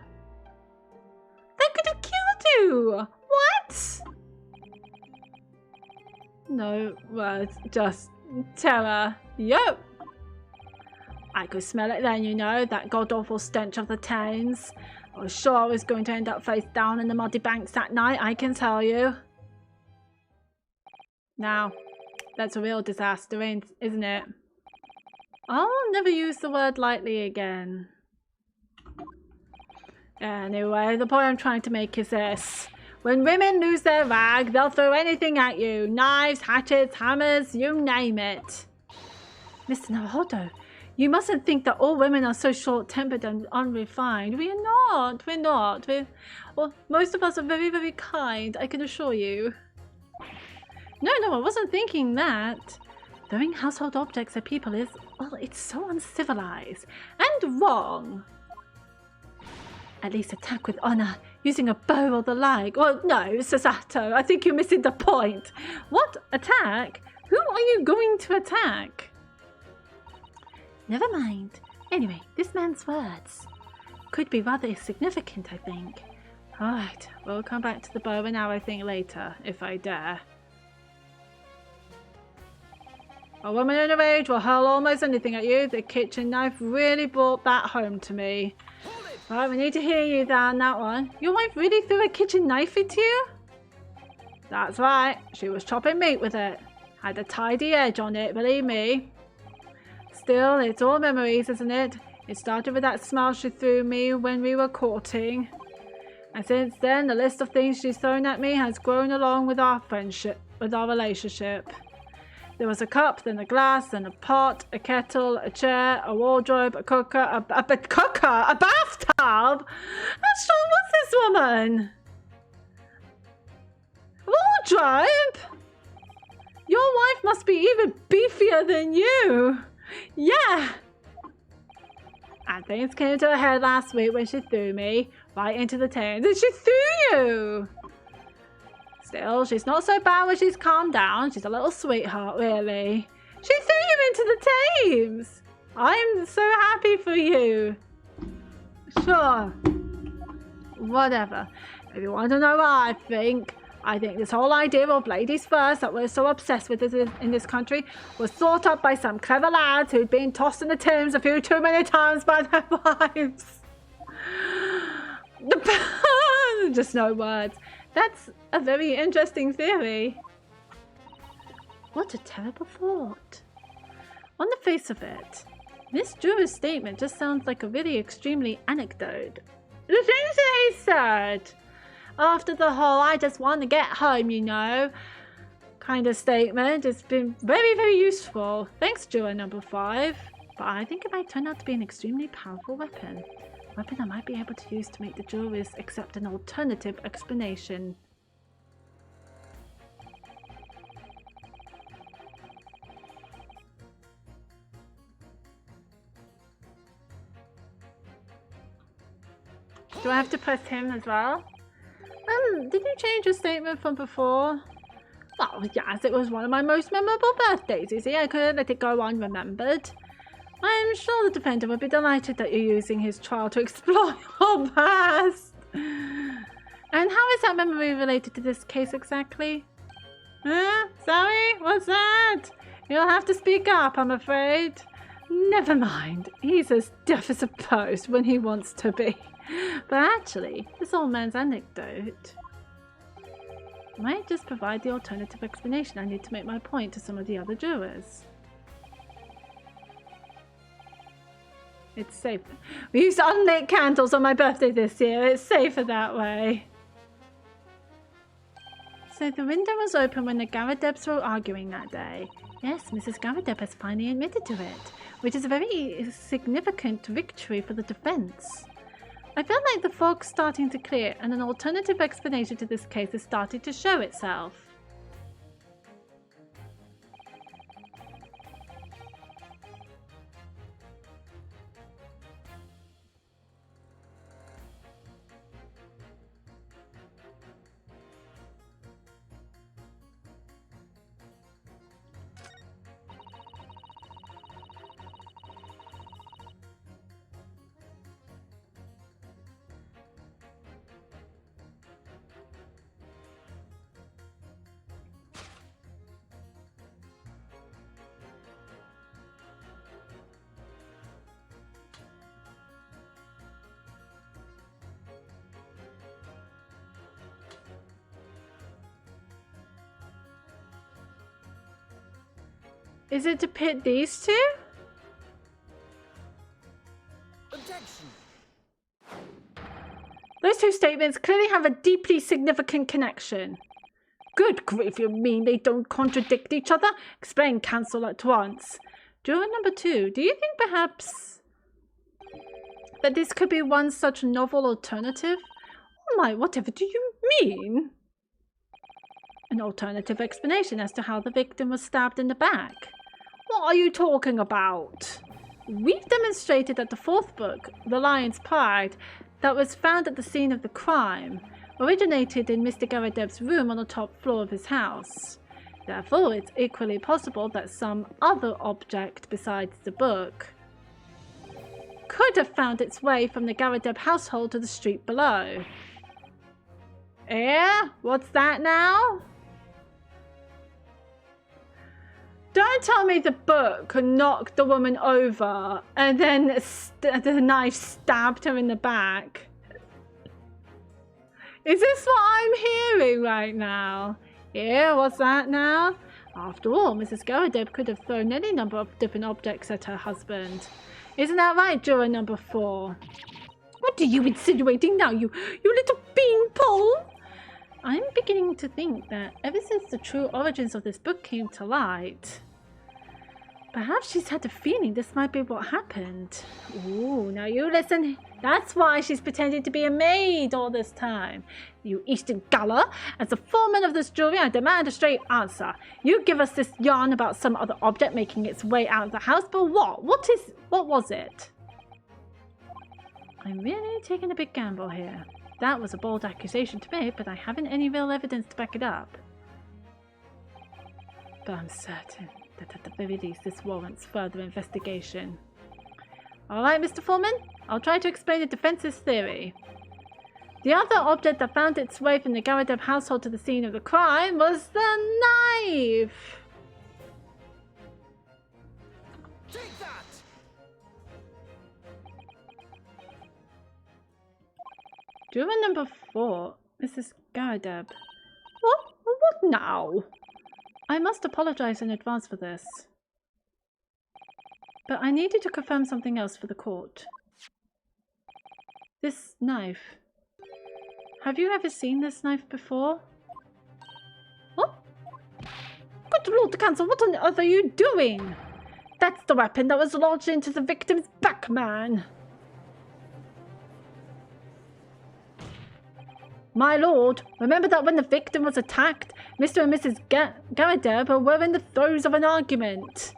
That could have killed you! What? No words, just terror. Yup! I could smell it then, you know, that god-awful stench of the Thames. I was sure I was going to end up face down in the muddy banks that night, I can tell you. Now, that's a real disaster, isn't it? I'll never use the word lightly again. Anyway, the point I'm trying to make is this. When women lose their rag, they'll throw anything at you. Knives, hatchets, hammers, you name it. Mr. Naruhodo, you mustn't think that all women are so short-tempered and unrefined. We are not. We're not. Well, most of us are very, very kind, I can assure you. No, I wasn't thinking that. Throwing household objects at people is, well, it's so uncivilized and wrong. At least attack with honor, using a bow or the like. Well, no, Sasato, I think you're missing the point. What? Attack? Who are you going to attack? Never mind. Anyway, this man's words could be rather significant, I think. Alright, we'll come back to the bow and arrow thing later, if I dare. A woman in a rage will hurl almost anything at you. The kitchen knife really brought that home to me. Alright, we need to hear you down that one. Your wife really threw a kitchen knife at you? That's right. She was chopping meat with it. Had a tidy edge on it, believe me. Still, it's all memories, isn't it? It started with that smile she threw me when we were courting. And since then, the list of things she's thrown at me has grown along with our friendship, with our relationship. There was a cup, then a glass, then a pot, a kettle, a chair, a wardrobe, a cooker, a bathtub? How strong was this woman? Wardrobe? Your wife must be even beefier than you. Yeah. And things came to a head last week when she threw me right into the Thames. And she threw you. Still, she's not so bad when she's calmed down. She's a little sweetheart, really. She threw you into the Thames. I'm so happy for you. Sure. Whatever. If you want to know what I think this whole idea of ladies first that we're so obsessed with in this country was thought up by some clever lads who'd been tossed in the Thames a few too many times by their wives. Just no words. That's a very interesting theory. What a terrible thought. On the face of it, Miss Drew's statement just sounds like a really extremely anecdote. The things that he said. after the whole I just want to get home, you know, kind of statement. It's been very, very useful. Thanks, juror number 5. But I think it might turn out to be an extremely powerful weapon. A weapon I might be able to use to make the jurors accept an alternative explanation. Do I have to press him as well? Did you change your statement from before? Oh, yes, it was one of my most memorable birthdays, you see. I couldn't let it go unremembered. I'm sure the defendant would be delighted that you're using his trial to explore your past. And how is that memory related to this case exactly? Sorry? What's that? You'll have to speak up, I'm afraid. Never mind. He's as deaf as a post when he wants to be. But actually, this old man's anecdote might just provide the alternative explanation I need to make my point to some of the other jurors. It's safer. We used unlit candles on my birthday this year. It's safer that way. So the window was open when the Garadebs were arguing that day. Yes, Mrs. Garadeb has finally admitted to it, which is a very significant victory for the defense. I feel like the fog's starting to clear and an alternative explanation to this case is starting to show itself. Is it to pit these two? Objection. Those two statements clearly have a deeply significant connection. Good grief, you mean they don't contradict each other? Explain, counsel, at once. Juror number 2, do you think perhaps that this could be one such novel alternative? Oh my, whatever do you mean? An alternative explanation as to how the victim was stabbed in the back. What are you talking about? We've demonstrated that the 4th book, The Lion's Pride, that was found at the scene of the crime, originated in Mr. Garadeb's room on the top floor of his house. Therefore, it's equally possible that some other object besides the book could have found its way from the Garadeb household to the street below. What's that now? Don't tell me the book knocked the woman over and then the knife stabbed her in the back. Is this what I'm hearing right now? What's that now? After all, Mrs. Garadeb could have thrown any number of different objects at her husband. Isn't that right, juror number 4? What are you insinuating now, you little beanpole? I'm beginning to think that ever since the true origins of this book came to light, perhaps she's had a feeling this might be what happened. Ooh, now you listen. That's why she's pretending to be a maid all this time. You Eastern Gala, as the foreman of this jury, I demand a straight answer. You give us this yarn about some other object making its way out of the house, but what? What was it? I'm really taking a big gamble here. That was a bold accusation to make, but I haven't any real evidence to back it up. But I'm certain that at the very least this warrants further investigation. Alright, Mr. Foreman, I'll try to explain the defense's theory. The other object that found its way from the Garadeb household to the scene of the crime was the knife! Take that! Juror number 4, Mrs. Garadeb. What now? I must apologize in advance for this. But I needed to confirm something else for the court. This knife. Have you ever seen this knife before? What? Good Lord, Counsel, what on earth are you doing? That's the weapon that was launched into the victim's back, man. My lord, remember that when the victim was attacked, Mr. and Mrs. Garadeb were in the throes of an argument.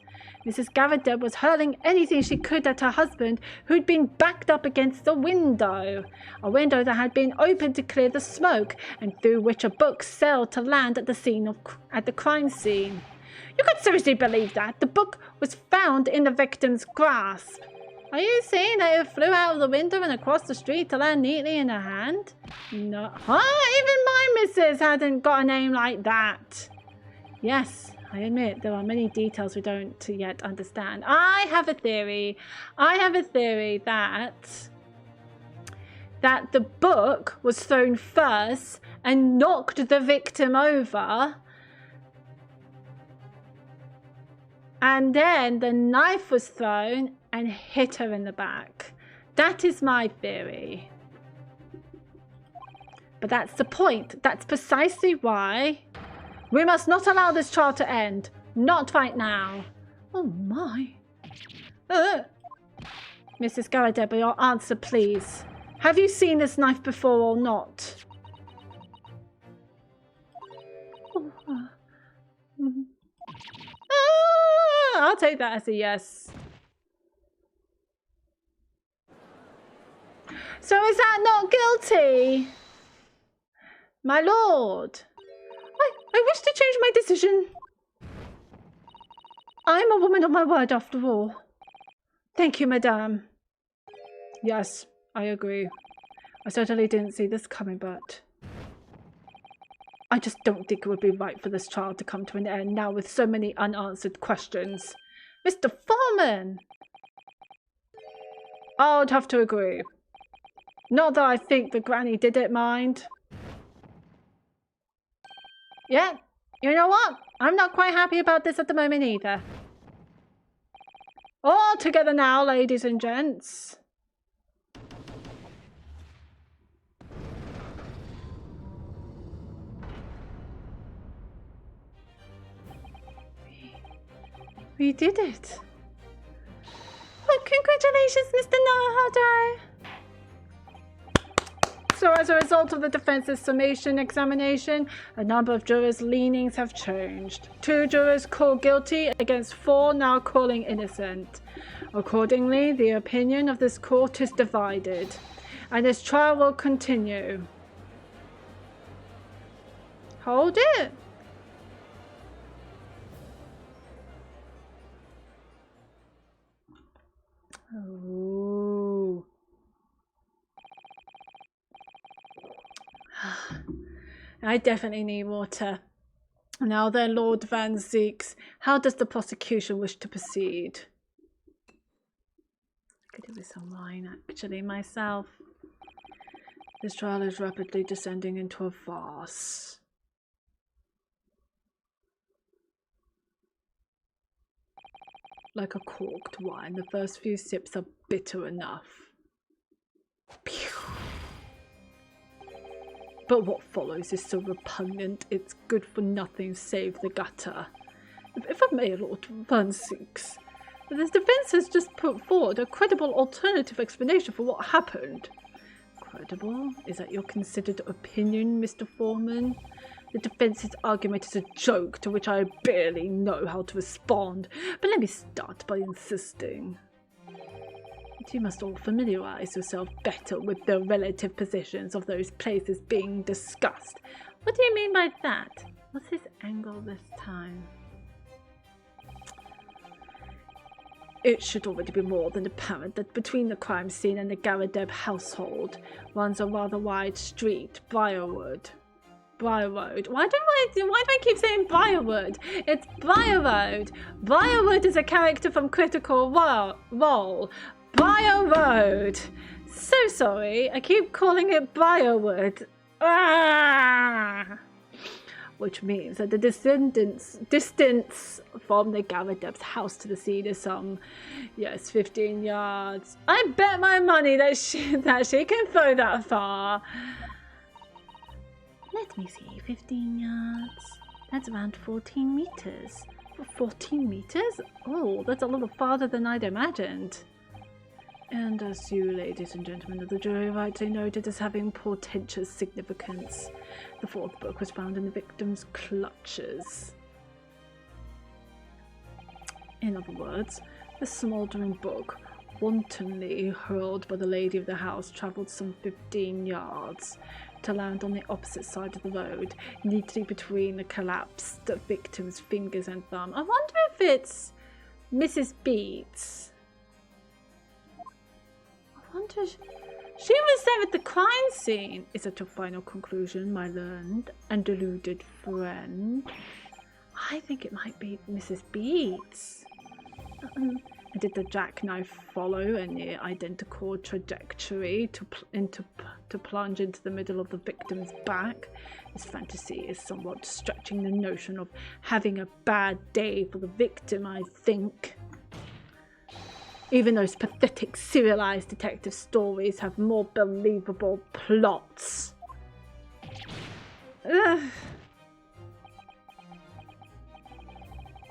Mrs. Garadeb was hurling anything she could at her husband, who'd been backed up against a window that had been opened to clear the smoke, and through which a book sailed to land at the crime scene. You could seriously believe that? The book was found in the victim's grasp. Are you saying that it flew out of the window and across the street to land neatly in her hand? No. Huh? Even my missus hadn't got a name like that. Yes, I admit there are many details we don't yet understand. I have a theory that the book was thrown first and knocked the victim over. And then the knife was thrown and hit her in the back. That is my theory. But that's the point. That's precisely why we must not allow this trial to end. Not right now. Oh my. Mrs. Garadeb, your answer, please. Have you seen this knife before or not? I'll take that as a yes. So is that not guilty? My lord, I wish to change my decision. I'm a woman of my word after all. Thank you, madame. Yes, I agree. I certainly didn't see this coming, but I just don't think it would be right for this trial to come to an end now with so many unanswered questions. Mr. Foreman! I'd have to agree. Not that I think the granny did it, mind. Yeah, you know what? I'm not quite happy about this at the moment either. All together now, ladies and gents. We did it. Oh, congratulations, Mr. Naruhodo. So as a result of the defense's summation examination, a number of jurors' leanings have changed. 2 jurors call guilty against 4 now calling innocent. Accordingly, the opinion of this court is divided, and this trial will continue. Hold it. Oh. I definitely need water. Now then, Lord Van Zeeks, how does the prosecution wish to proceed? I could do with some wine, actually, myself. This trial is rapidly descending into a farce. Like a corked wine, the first few sips are bitter enough. Pew. But what follows is so repugnant, it's good for nothing save the gutter. If I may, Lord Van Zeeks, the defense has just put forward a credible alternative explanation for what happened. Credible? Is that your considered opinion, Mr. Foreman? The defense's argument is a joke to which I barely know how to respond, but let me start by insisting that you must all familiarize yourself better with the relative positions of those places being discussed. What do you mean by that? What's his angle this time? It should already be more than apparent that between the crime scene and the Garadeb household runs a rather wide street, Briarwood. Briarwood. Why do I keep saying Briarwood? It's Briarwood. Briarwood is a character from Critical Role. Briarwood. So sorry, I keep calling it Briarwood. Ah! Which means that the distance from the Garadeb's house to the scene is some, 15 yards. I bet my money that she can throw that far. Let me see, 15 yards. That's around 14 meters. 14 meters? Oh, that's a little farther than I'd imagined. And as you, ladies and gentlemen of the jury, rightly noted as having portentous significance, the fourth book was found in the victim's clutches. In other words, the smouldering book, wantonly hurled by the lady of the house, travelled some 15 yards to land on the opposite side of the road, neatly between the collapsed victim's fingers and thumb. I wonder if it's Mrs. Beats. I wonder if she was there at the crime scene. Is that your final conclusion, my learned and deluded friend? I think it might be Mrs. Beats. Did the jackknife follow any identical trajectory to plunge into the middle of the victim's back? This fantasy is somewhat stretching the notion of having a bad day for the victim, I think. Even those pathetic serialized detective stories have more believable plots. Ugh.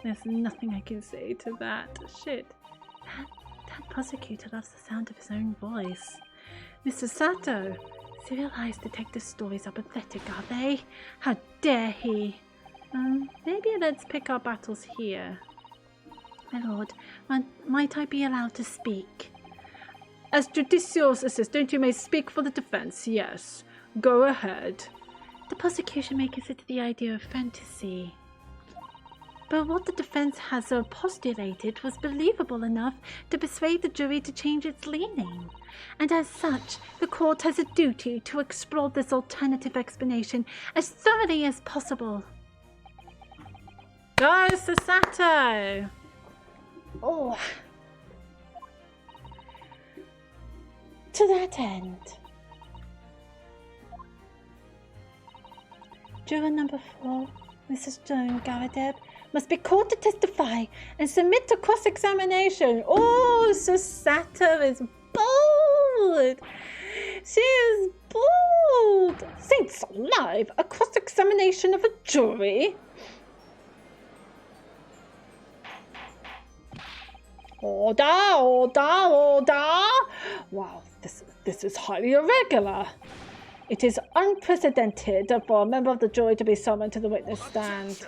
There's nothing I can say to that. Shit. That prosecutor loves the sound of his own voice. Mr. Sato, serialized detective stories are pathetic, are they? How dare he? Maybe let's pick our battles here. My lord, might I be allowed to speak? As judicial assistant, you may speak for the defense, yes. Go ahead. The prosecution may consider the idea of fantasy. But what the defense has postulated was believable enough to persuade the jury to change its leaning. And as such, the court has a duty to explore this alternative explanation as thoroughly as possible. Go, Sasato! Oh. To that end, juror number 4, Mrs. Joan Garadeb, must be called to testify and submit to cross-examination. Oh, Sasato is bold. She is bold. Saints alive, a cross-examination of a jury? Order, order, order. Wow, this is highly irregular. It is unprecedented for a member of the jury to be summoned to the witness stand.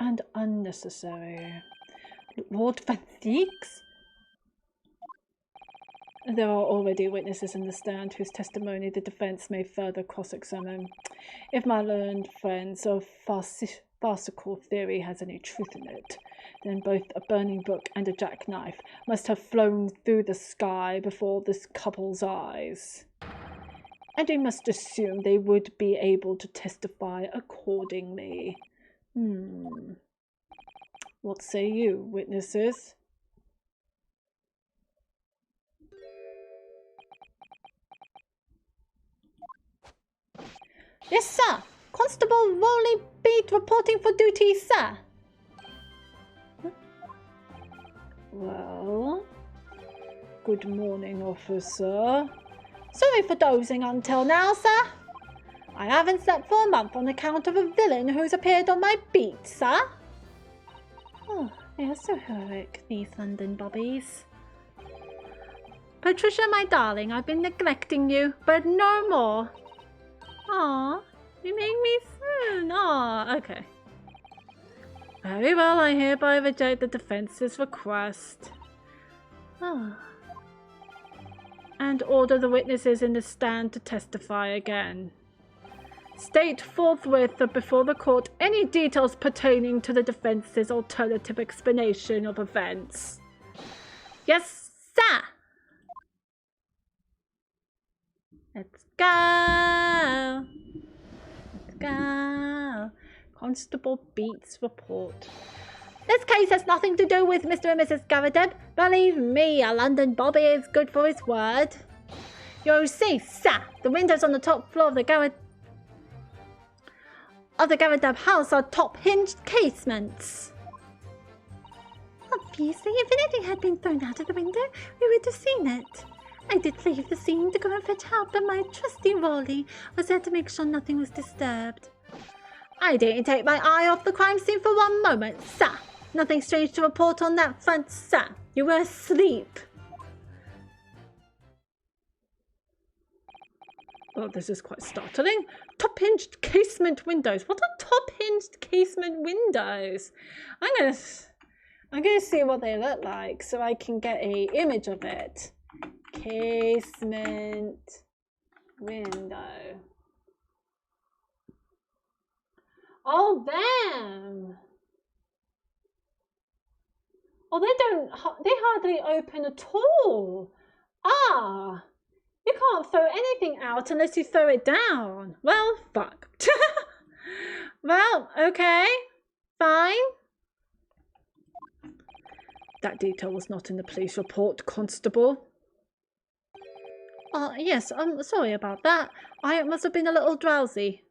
And unnecessary. Lord Van Deeks? There are already witnesses in the stand whose testimony the defence may further cross-examine. If my learned friend's farcical theory has any truth in it, then both a burning book and a jackknife must have flown through the sky before this couple's eyes. And we must assume they would be able to testify accordingly. What say you, witnesses? Yes, sir. Constable Rowley Beat reporting for duty, sir. Well, good morning, officer. Sorry for dozing until now, sir. I haven't slept for a month on account of a villain who's appeared on my beat, sir. Oh, they are so heroic, these London bobbies. Patricia, my darling, I've been neglecting you, but no more. Aw, you make me soon. Aw, okay. Very well, I hereby reject the defence's request. And order the witnesses in the stand to testify again. State forthwith before the court any details pertaining to the defence's alternative explanation of events. Yes, sir! Let's go! Let's go! Constable Beats report. This case has nothing to do with Mr. and Mrs. Garadeb. Believe me, a London bobby is good for his word. You see, sir, the windows on the top floor of the Garadeb house are top-hinged casements. Obviously, if anything had been thrown out of the window, we would have seen it. I did leave the scene to go and fetch help, but my trusty Rolly was there to make sure nothing was disturbed. I didn't take my eye off the crime scene for one moment, sir. Nothing strange to report on that front, sir. You were asleep. Oh, this is quite startling. Top-hinged casement windows. What are top-hinged casement windows? I'm gonna see what they look like so I can get a image of it. Casement window. Oh, them. Oh, they hardly open at all. Ah. You can't throw anything out unless you throw it down. Well, fuck. Well, okay. Fine. That detail was not in the police report, Constable. Yes, I'm sorry about that. I must have been a little drowsy.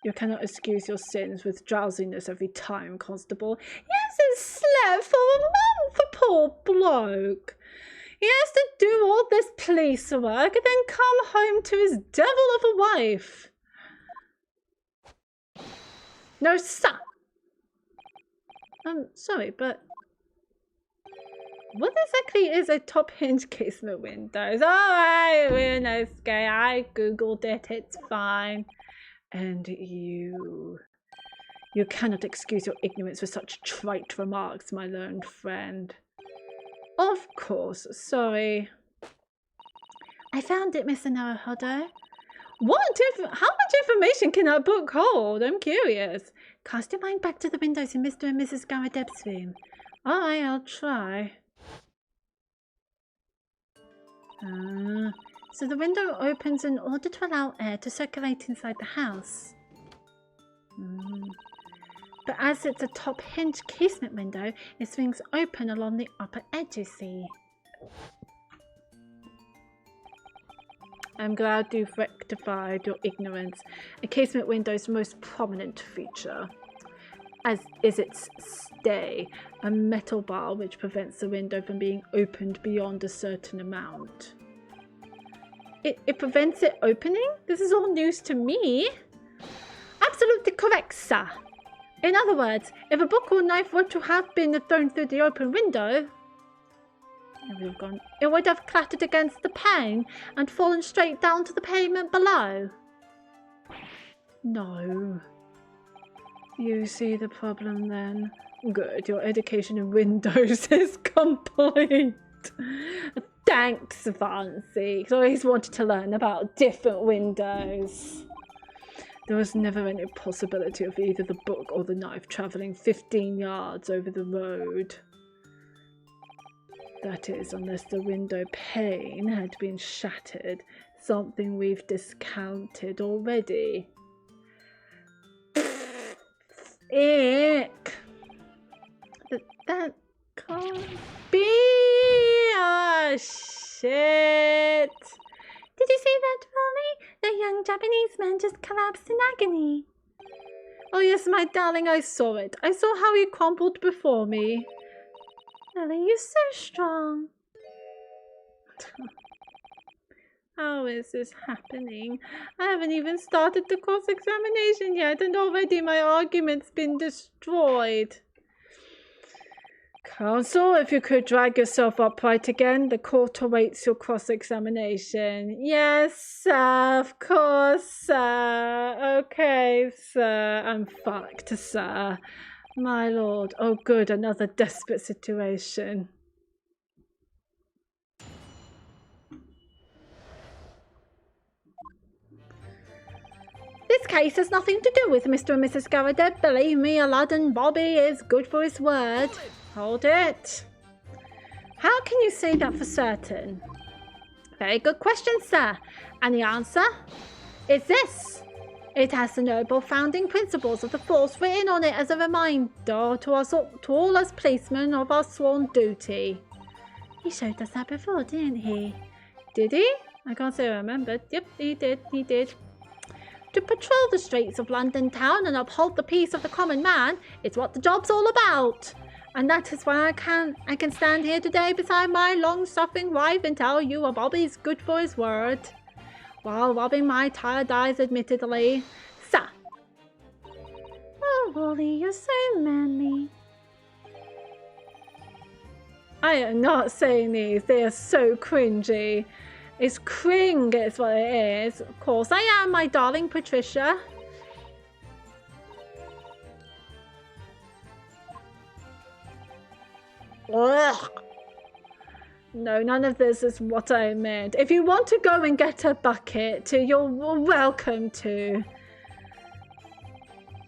You cannot excuse your sins with drowsiness every time, Constable. Yes, it slept for a month, poor bloke. He has to do all this police work and then come home to his devil of a wife. No, sir. I'm sorry, but what exactly is a top-hinge casement windows? Alright, we're no scare. I googled it, it's fine. And you cannot excuse your ignorance for such trite remarks, my learned friend. Of course, sorry. I found it, Mr. Naruhodo. How much information can that book hold? I'm curious. Cast your mind back to the windows in Mr. and Mrs. Garadeb's room. Alright, I'll try. So the window opens in order to allow air to circulate inside the house. But as it's a top hinge casement window, it swings open along the upper edge, you see. I'm glad you've rectified your ignorance. A casement window's most prominent feature, as is its stay, a metal bar which prevents the window from being opened beyond a certain amount. It prevents it opening? This is all news to me. Absolutely correct, sir. In other words, if a book or knife were to have been thrown through the open window, it would have clattered against the pane and fallen straight down to the pavement below. No. You see the problem then? Good, your education in windows is complete. Thanks, Fancy. I always wanted to learn about different windows. There was never any possibility of either the book or the knife travelling 15 yards over the road. That is, unless the window pane had been shattered, something we've discounted already. Ick! That can't be! Oh, shit! Did you see that, Rolly? The young Japanese man just collapsed in agony. Oh yes, my darling, I saw it. I saw how he crumpled before me. Lily, you're so strong. How is this happening? I haven't even started the cross-examination yet, and already my argument's been destroyed. Counsel, if you could drag yourself upright again, the court awaits your cross-examination. Yes, sir, of course, sir. Okay, sir. I'm fucked, sir. My lord. Oh, good, another desperate situation. This case has nothing to do with Mr. and Mrs. Garadeb. Believe me, Aladdin Bobby is good for his word. Hold it. How can you say that for certain? Very good question, sir. And the answer is this. It has the noble founding principles of the force written on it as a reminder to us, to all us policemen, of our sworn duty. He showed us that before, didn't he? Did he? I can't say I remembered. Yep, he did. He did. To patrol the streets of London town and uphold the peace of the common man is what the job's all about. And that is why I can stand here today beside my long-suffering wife and tell you a Bobby's good for his word, while rubbing my tired eyes admittedly. Sir. Oh, Wally, you're so manly. I am not saying these. They are so cringy. It's cring is what it is. Of course, I am, my darling Patricia. Ugh. No, none of this is what I meant. If you want to go and get a bucket, you're welcome to.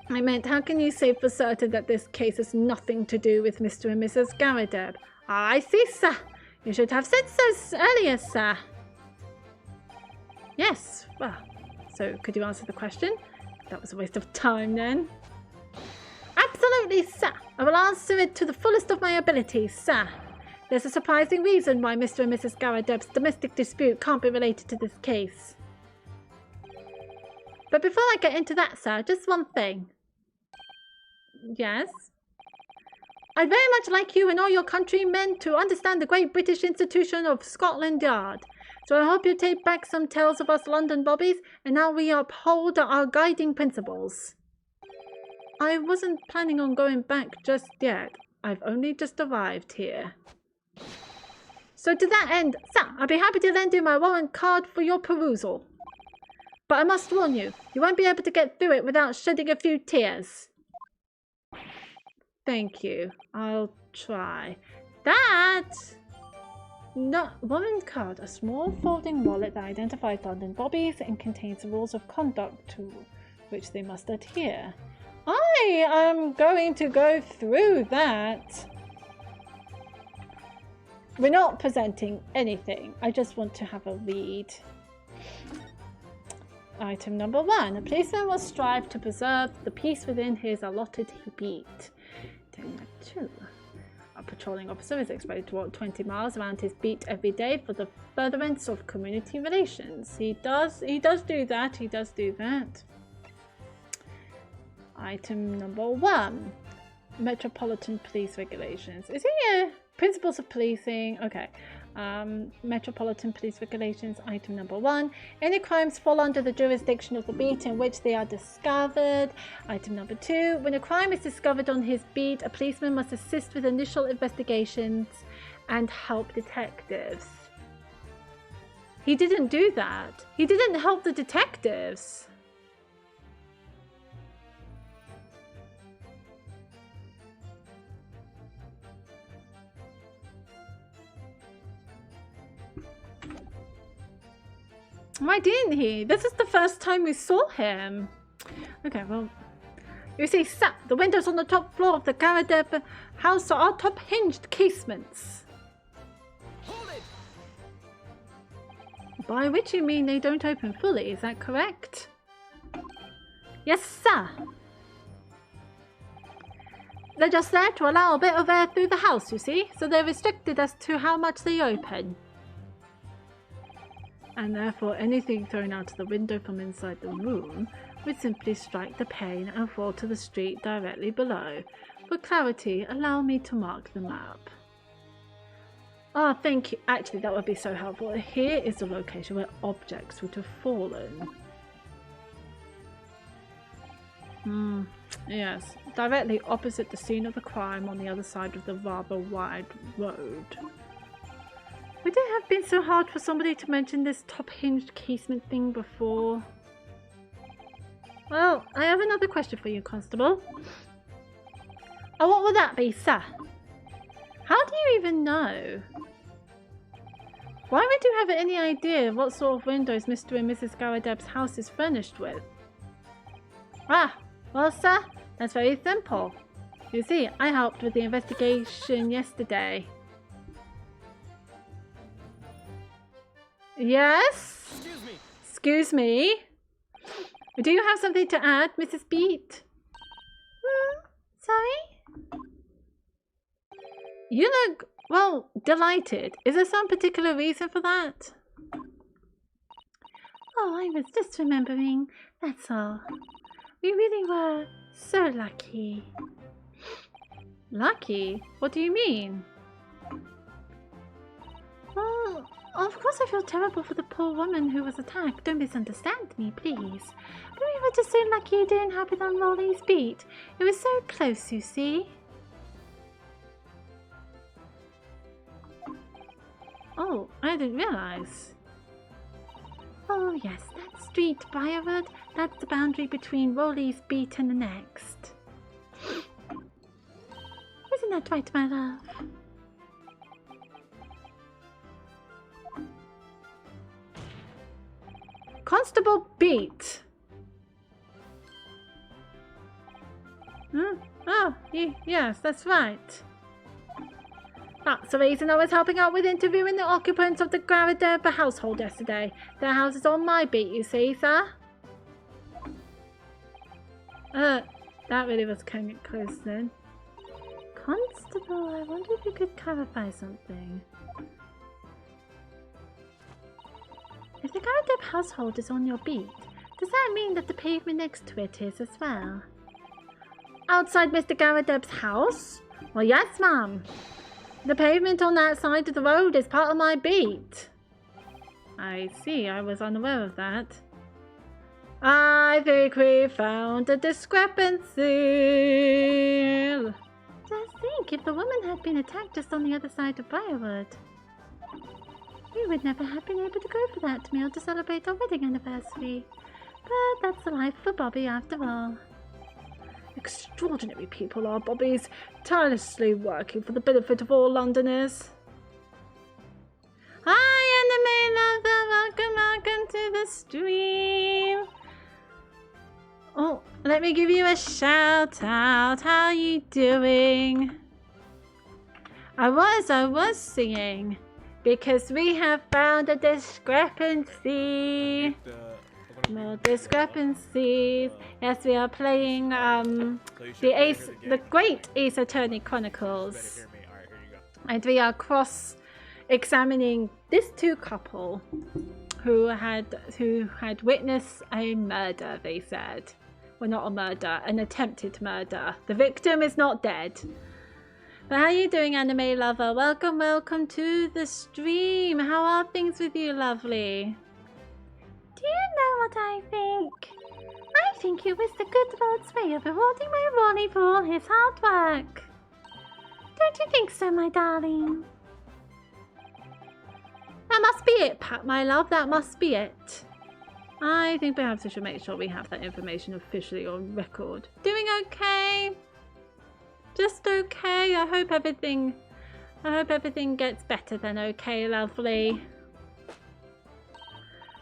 I meant, how can you say for certain that this case has nothing to do with Mr. and Mrs. Garadeb? I see, sir. You should have said so earlier, sir. Yes, well, so could you answer the question? That was a waste of time then. Absolutely, sir. I will answer it to the fullest of my abilities, sir. There's a surprising reason why Mr. and Mrs. Garadeb's domestic dispute can't be related to this case. But before I get into that, sir, just one thing. Yes? I'd very much like you and all your countrymen to understand the great British institution of Scotland Yard. So I hope you take back some tales of us London bobbies and how we uphold our guiding principles. I wasn't planning on going back just yet. I've only just arrived here. So to that end, sir, I'd be happy to lend you my warrant card for your perusal. But I must warn you, you won't be able to get through it without shedding a few tears. Thank you. I'll try. That... No, warrant card, a small folding wallet that identifies London bobbies and contains the rules of conduct to which they must adhere. I am going to go through that. We're not presenting anything. I just want to have a read. Item number 1. A policeman will strive to preserve the peace within his allotted beat. Item number 2. A patrolling officer is expected to walk 20 miles around his beat every day for the furtherance of community relations. He does do that. He does do that. Item number 1. Metropolitan Police Regulations. Is he Principles of Policing? Okay. Metropolitan Police Regulations. Item number 1. Any crimes fall under the jurisdiction of the beat in which they are discovered. Item number 2. When a crime is discovered on his beat, a policeman must assist with initial investigations and help detectives. He didn't do that. He didn't help the detectives. Why didn't he? This is the first time we saw him. Okay, well, you see, sir, the windows on the top floor of the Garadeb house are top hinged casements. Hold it! By which you mean they don't open fully, is that correct? Yes, sir. They're just there to allow a bit of air through the house, you see, so they're restricted as to how much they open. And therefore anything thrown out of the window from inside the room would simply strike the pane and fall to the street directly below. For clarity, allow me to mark the map. Ah, thank you. Actually, that would be so helpful. Here is the location where objects would have fallen. Yes, directly opposite the scene of the crime on the other side of the rather wide road. Would it have been so hard for somebody to mention this top-hinged casement thing before? Well, I have another question for you, Constable. Oh, what would that be, sir? How do you even know? Why would you have any idea what sort of windows Mr. and Mrs. Garadeb's house is furnished with? Ah, well, sir, that's very simple. You see, I helped with the investigation yesterday. Yes? Excuse me. Excuse me? Do you have something to add, Mrs. Beat? Sorry? You look, well, delighted. Is there some particular reason for that? Oh, I was just remembering, that's all. We really were so lucky. Lucky? What do you mean? Well, of course I feel terrible for the poor woman who was attacked. Don't misunderstand me, please. But we were just so lucky it didn't happen on Rolly's beat. It was so close, you see. Oh, I didn't realize. Oh yes, that street, Briarwood, that's the boundary between Rolly's beat and the next. Isn't that right, my love? Constable Beat. Oh, yes, that's right. That's the reason I was helping out with interviewing the occupants of the Graviderba household yesterday. Their house is on my beat, you see, sir. That really was kind of close then. Constable, I wonder if you could clarify something. If the Garadeb household is on your beat, does that mean that the pavement next to it is as well? Outside Mr. Garadeb's house? Well, yes, ma'am. The pavement on that side of the road is part of my beat. I see, I was unaware of that. I think we found a discrepancy. Just think, if the woman had been attacked just on the other side of Briarwood, we would never have been able to go for that meal to celebrate our wedding anniversary. But that's the life for Bobby after all. Extraordinary people are Bobbies, tirelessly working for the benefit of all Londoners. Hi, anime lover, welcome to the stream. Oh, let me give you a shout out. How are you doing? I was singing because we have found a discrepancy. More discrepancies. Yes, we are playing the Great Ace Attorney Chronicles, and we are cross-examining this two couple who had witnessed a murder. They said, well, not a murder, an attempted murder. The victim is not dead. But how are you doing, anime lover? Welcome to the stream. How are things with you, lovely? Do you know what I think? I think it was the good Lord's way of rewarding my Ronnie for all his hard work. Don't you think so, my darling? That must be it, Pat, my love. That must be it. I think perhaps we should make sure we have that information officially on record. Doing okay? Just okay? I hope everything gets better than okay, lovely.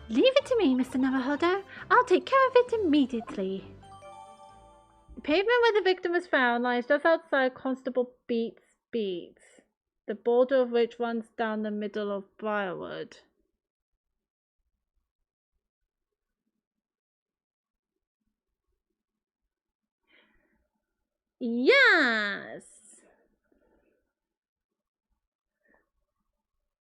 Leave it to me, Mr. Naruhodo. I'll take care of it immediately. The pavement where the victim was found lies just outside Constable Beats, the border of which runs down the middle of Briarwood. Yes!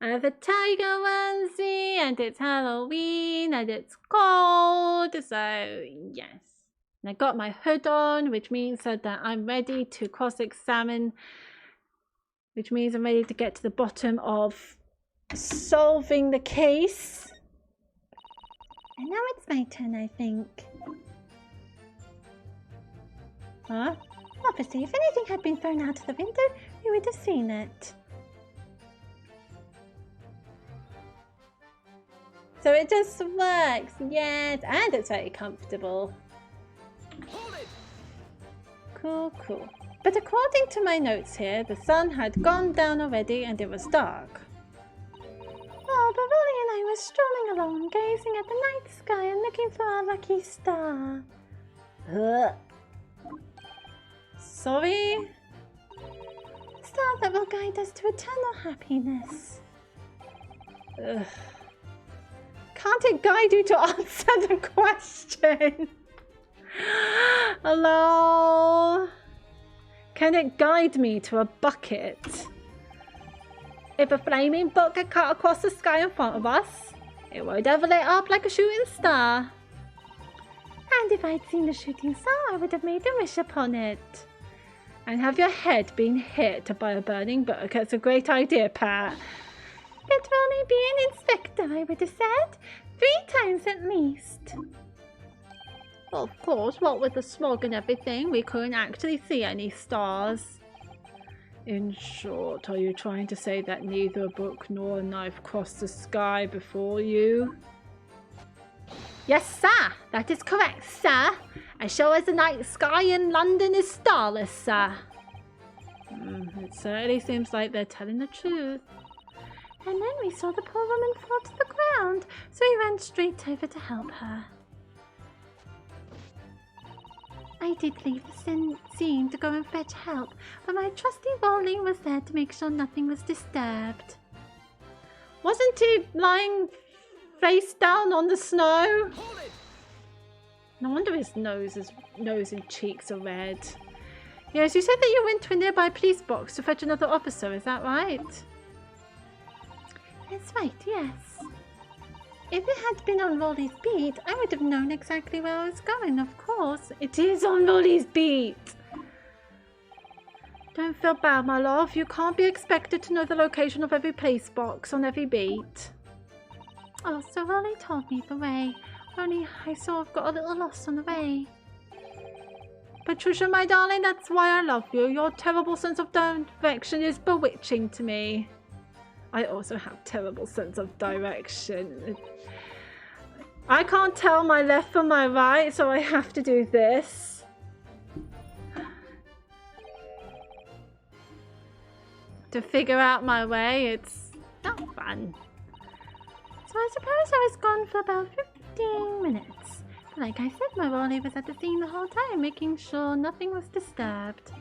I have a tiger onesie, and it's Halloween, and it's cold, so yes. And I got my hood on, which means that I'm ready to cross-examine, which means I'm ready to get to the bottom of solving the case. And now it's my turn, I think. Huh? Obviously, if anything had been thrown out of the window, we would have seen it. So it just works, yes, and it's very comfortable. Cool. But according to my notes here, the sun had gone down already and it was dark. Oh, but Rolly and I were strolling along, gazing at the night sky and looking for our lucky star. Sorry? The star that will guide us to eternal happiness. Ugh. Can't it guide you to answer the question? Hello? Can it guide me to a bucket? If a flaming bolt had cut across the sky in front of us, it would have lit up like a shooting star. And if I'd seen the shooting star, I would have made a wish upon it. And have your head been hit by a burning book. That's a great idea, Pat. It will only be an inspector, I would have said. 3 times at least. Of course, what with the smog and everything, we couldn't actually see any stars. In short, are you trying to say that neither a book nor a knife crossed the sky before you? Yes, sir. That is correct, sir. As sure as the night sky in London is starless, sir. It certainly seems like they're telling the truth. And then we saw the poor woman fall to the ground, so we ran straight over to help her. I did leave the scene to go and fetch help, but my trusty Rolling was there to make sure nothing was disturbed. Wasn't he lying face down on the snow? No wonder his nose and cheeks are red. Yes, you said that you went to a nearby police box to fetch another officer, is that right? That's right, yes. If it had been on Rolly's beat, I would have known exactly where I was going, of course. It is on Rolly's beat! Don't feel bad, my love. You can't be expected to know the location of every police box on every beat. Oh, so Rolly told me the way. Only I sort of got a little lost on the way. Patricia, my darling, that's why I love you. Your terrible sense of direction is bewitching to me. I also have terrible sense of direction. I can't tell my left from my right, so I have to do this. To figure out my way, it's not fun. So I suppose I was gone for about 15 minutes. But like I said, my Rolly was at the scene the whole time, making sure nothing was disturbed.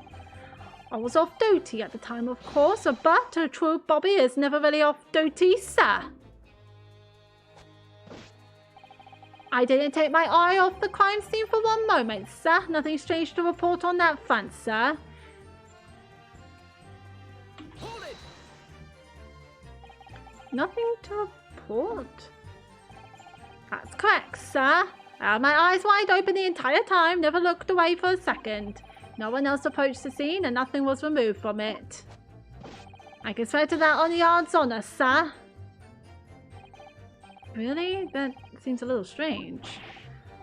I was off duty at the time, of course, but a true Bobby is never really off duty, sir. I didn't take my eye off the crime scene for one moment, sir. Nothing strange to report on that front, sir. Hold it! Nothing to report? That's correct, sir. I had my eyes wide open the entire time, never looked away for a second. No one else approached the scene and nothing was removed from it. I can swear to that on the yard's honour, sir. Really? That seems a little strange.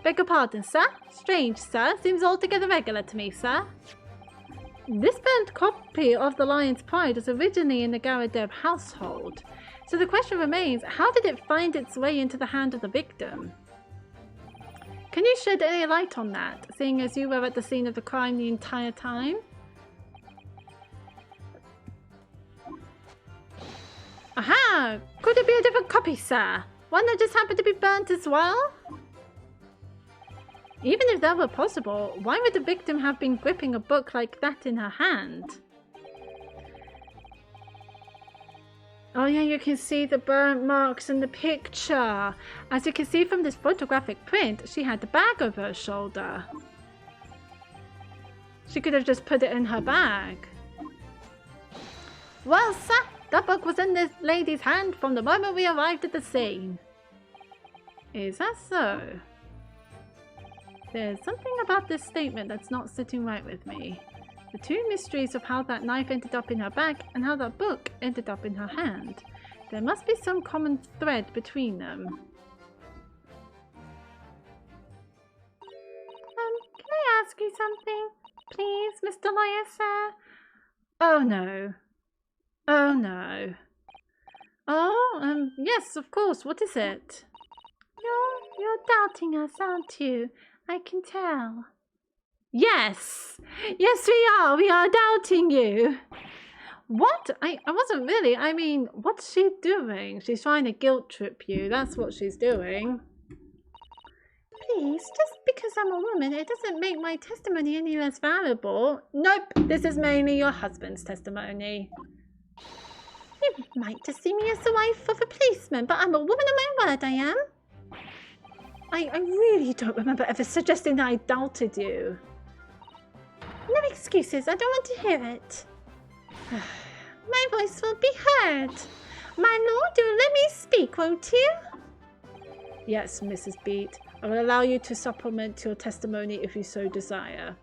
Beg your pardon, sir? Strange, sir? Seems altogether regular to me, sir. This burnt copy of The Lion's Pride was originally in the Garadeb household. So the question remains, how did it find its way into the hand of the victim? Can you shed any light on that, seeing as you were at the scene of the crime the entire time? Aha! Could it be a different copy, sir? One that just happened to be burnt as well? Even if that were possible, why would the victim have been gripping a book like that in her hand? Oh yeah, you can see the burnt marks in the picture. As you can see from this photographic print, she had the bag over her shoulder. She could have just put it in her bag. Well, sir, that book was in this lady's hand from the moment we arrived at the scene. Is that so? There's something about this statement that's not sitting right with me. The two mysteries of how that knife ended up in her bag and how that book ended up in her hand. There must be some common thread between them. Can I ask you something? Please, Mr. Lawyer, sir? Oh, no. Oh, no. Oh, yes, of course. What is it? You're doubting us, aren't you? I can tell. Yes! Yes, we are! We are doubting you! What? I wasn't really. I mean, what's she doing? She's trying to guilt trip you. That's what she's doing. Please, just because I'm a woman, it doesn't make my testimony any less valuable. Nope, this is mainly your husband's testimony. You might just see me as the wife of a policeman, but I'm a woman of my word, I am. I really don't remember ever suggesting that I doubted you. No excuses, I don't want to hear it. My voice will be heard. My lord, do let me speak, won't you? Yes, Mrs. Beat. I will allow you to supplement your testimony if you so desire.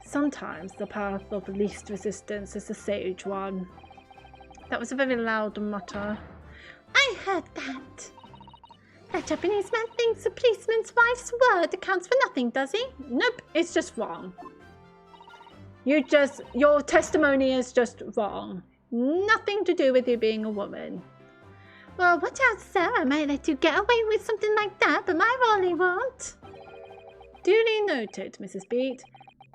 Sometimes the path of least resistance is the sage one. That was a very loud mutter. I heard that. That Japanese man thinks a policeman's wife's word accounts for nothing, does he? Nope, it's just wrong. Your testimony is just wrong. Nothing to do with you being a woman. Well, watch out, sir. I might let you get away with something like that, but my Rolly won't. Duly noted, Mrs. Beat.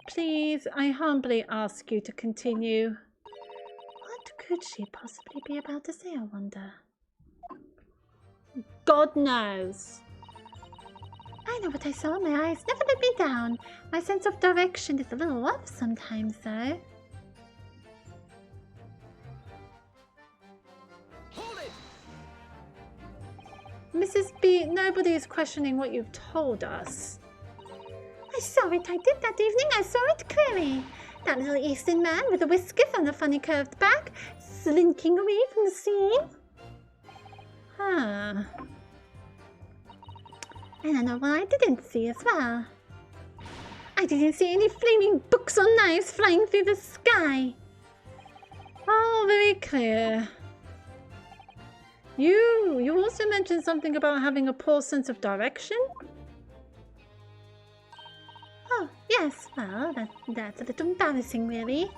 Please, I humbly ask you to continue. What could she possibly be about to say, I wonder? God knows. I know what I saw in my eyes. Never let me down. My sense of direction is a little off sometimes, though. Hold it! Mrs. B, nobody is questioning what you've told us. I saw it. I did that evening. I saw it clearly. That little Eastern man with the whiskers and the funny curved back, slinking away from the scene. Huh. And I know what I didn't see as well. I didn't see any flaming books or knives flying through the sky. Oh, very clear. You also mentioned something about having a poor sense of direction? Oh, yes, well, that's a bit embarrassing, really.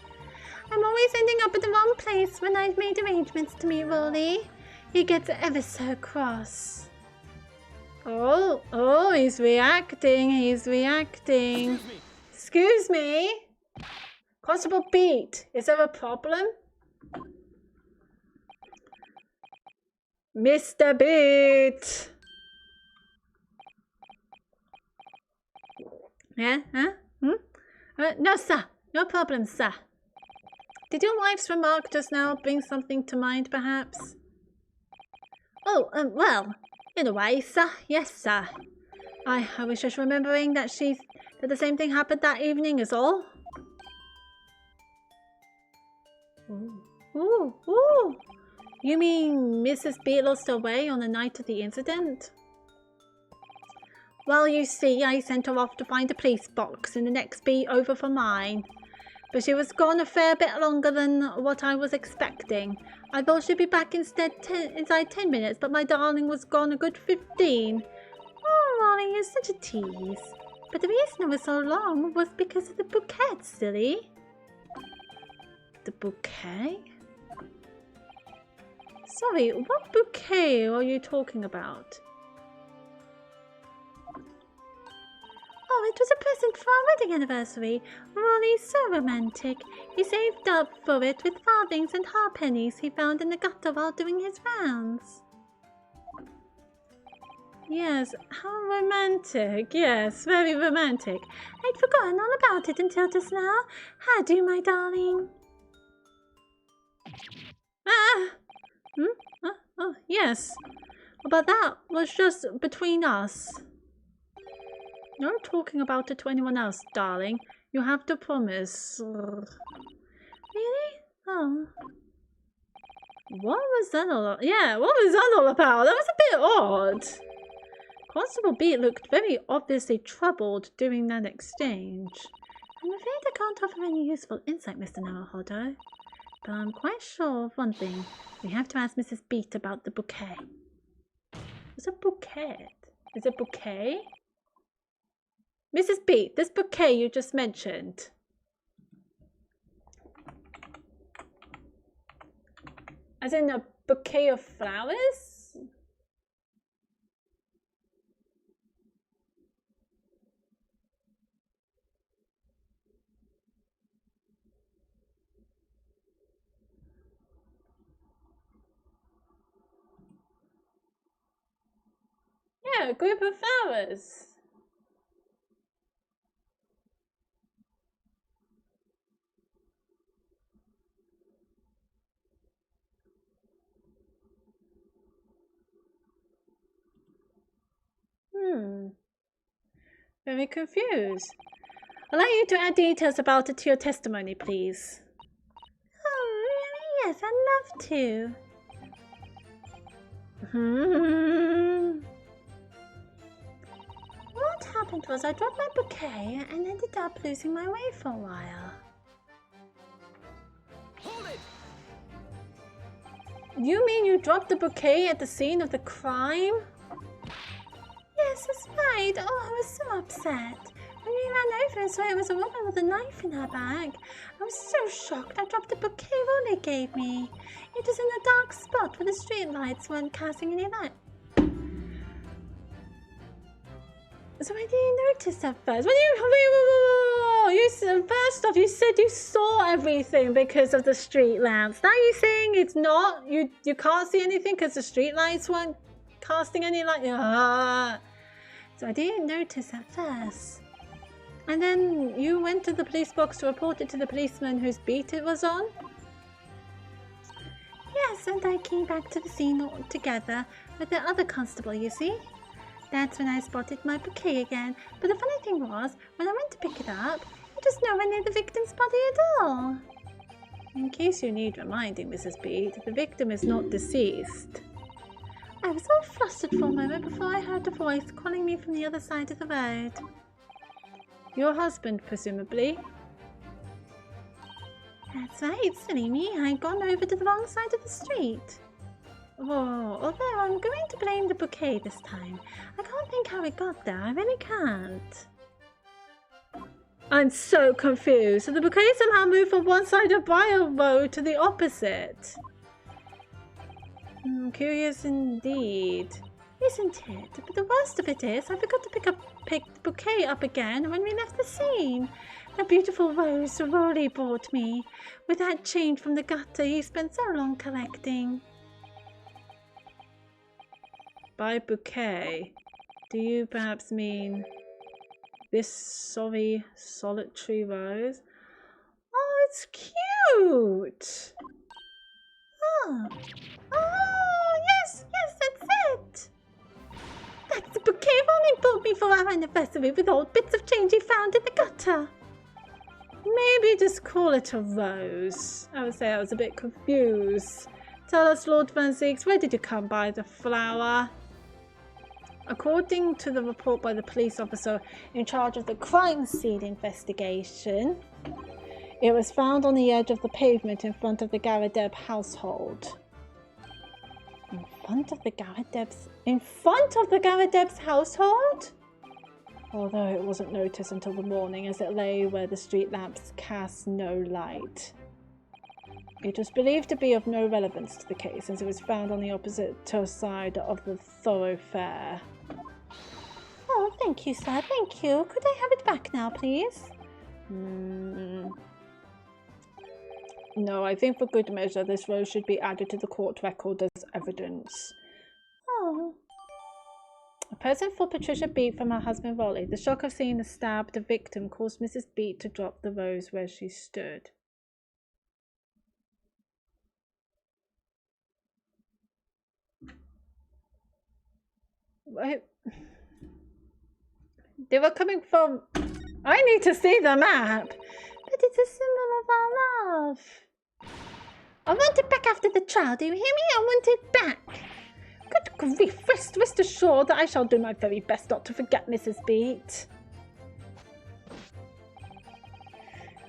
I'm always ending up at the wrong place when I've made arrangements to meet Rolly. He gets ever so cross. Oh, he's reacting, Excuse me? Constable Beat, is there a problem? Mr. Beat! Yeah? Huh? No, sir. No problem, sir. Did your wife's remark just now bring something to mind, perhaps? Oh, well, in a way, sir. Yes, sir. I was just remembering that the same thing happened that evening is all. Ooh. You mean Mrs. Beat lost her way on the night of the incident? Well, you see, I sent her off to find a police box in the next beat over for mine. But she was gone a fair bit longer than what I was expecting. I thought she'd be back inside 10 minutes, but my darling was gone a good 15. Oh, Rolly, you're such a tease. But the reason it was so long was because of the bouquet, silly. The bouquet? Sorry, what bouquet are you talking about? Oh, it was a present for our wedding anniversary. Rolly's so romantic. He saved up for it with farthings and halfpennies he found in the gutter while doing his rounds. Yes, how romantic. Yes, very romantic. I'd forgotten all about it until just now. How do, my darling? Oh, yes. But that was just between us. You're talking about it to anyone else, darling. You have to promise. Really? Oh. What was that all about? Yeah, what was that all about? That was a bit odd. Constable Beat looked very obviously troubled during that exchange. I'm afraid I can't offer any useful insight, Mr. Naruhodo. But I'm quite sure of one thing. We have to ask Mrs. Beat about the bouquet. What's a bouquet? Is it bouquet? Mrs. Beat, this bouquet you just mentioned. As in a bouquet of flowers? Yeah, a group of flowers. Very confused. I'd like you to add details about it to your testimony, please. Oh, really? Yes, I'd love to. What happened happened was I dropped my bouquet and ended up losing my way for a while. Hold it! You mean you dropped the bouquet at the scene of the crime? Yes, that's right. Oh, I was so upset. When we ran over and saw it was a woman with a knife in her bag, I was so shocked I dropped the bouquet Rolly gave me. It was in a dark spot where the street lights weren't casting any light. So I didn't notice that first. When you said, first off, you said you saw everything because of the street lamps. Now you're saying it's not. You can't see anything because the street lights weren't casting any light. So I didn't notice at first. And then you went to the police box to report it to the policeman whose beat it was on? Yes, and I came back to the scene all together with the other constable, you see? That's when I spotted my bouquet again. But the funny thing was, when I went to pick it up, it was nowhere near the victim's body at all. In case you need reminding, Mrs. Bede, the victim is not deceased. I was all flustered for a moment before I heard a voice calling me from the other side of the road. Your husband, presumably? That's right, silly me. I'd gone over to the wrong side of the street. Oh, Although I'm going to blame the bouquet this time. I can't think how it got there. I really can't. I'm so confused. So the bouquet somehow moved from one side of Briar Road to the opposite. Curious indeed. Isn't it? But the worst of it is, I forgot to pick the bouquet up again when we left the scene. The beautiful rose Rory brought me, with that change from the gutter he spent so long collecting. By bouquet, do you perhaps mean this sorry solitary rose? Oh, it's cute! Oh, yes, that's it! That's the bouquet Ronnie bought me for our anniversary with old bits of change he found in the gutter. Maybe just call it a rose. I would say I was a bit confused. Tell us, Lord Van Zieks, where did you come by the flower? According to the report by the police officer in charge of the crime scene investigation, it was found on the edge of the pavement in front of the Garadeb household. In front of the Garadeb's household? Although it wasn't noticed until the morning as it lay where the street lamps cast no light. It was believed to be of no relevance to the case since it was found on the opposite side of the thoroughfare. Oh, thank you, sir, thank you. Could I have it back now, please? No, I think for good measure this rose should be added to the court record as evidence. Oh. A present for Patricia Beat from her husband Rolly. The shock of seeing the stabbed victim caused Mrs. Beat to drop the rose where she stood. Wait. They were coming from... I need to see the map! But it's a symbol of our love. I want it back after the trial, do you hear me? I want it back. Good grief, rest assured that I shall do my very best not to forget, Mrs. Beat.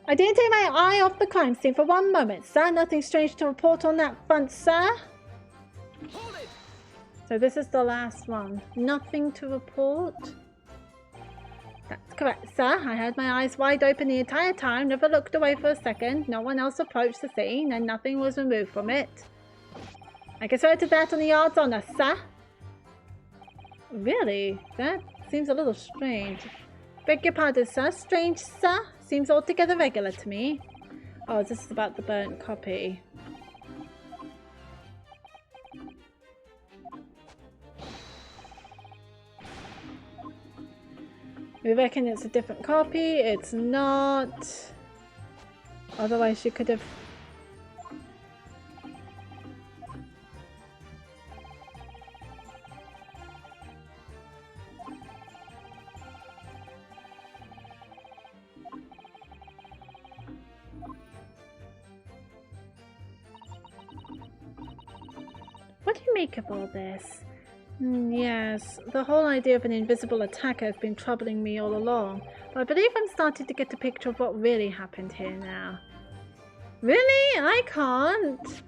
I didn't take my eye off the crime scene for one moment, sir. Nothing strange to report on that front, sir. Hold it! So this is the last one. Nothing to report? That's correct, sir. I had my eyes wide open the entire time, never looked away for a second. No one else approached the scene, and nothing was removed from it. I can swear to that on the yard's honour, sir. Really? That seems a little strange. Beg your pardon, sir. Strange, sir? Seems altogether regular to me. Oh, this is about the burnt copy. We reckon it's a different copy. It's not. Otherwise, she could have. What do you make of all this? Yes, the whole idea of an invisible attacker has been troubling me all along, but I believe I'm starting to get a picture of what really happened here now. Really? I can't!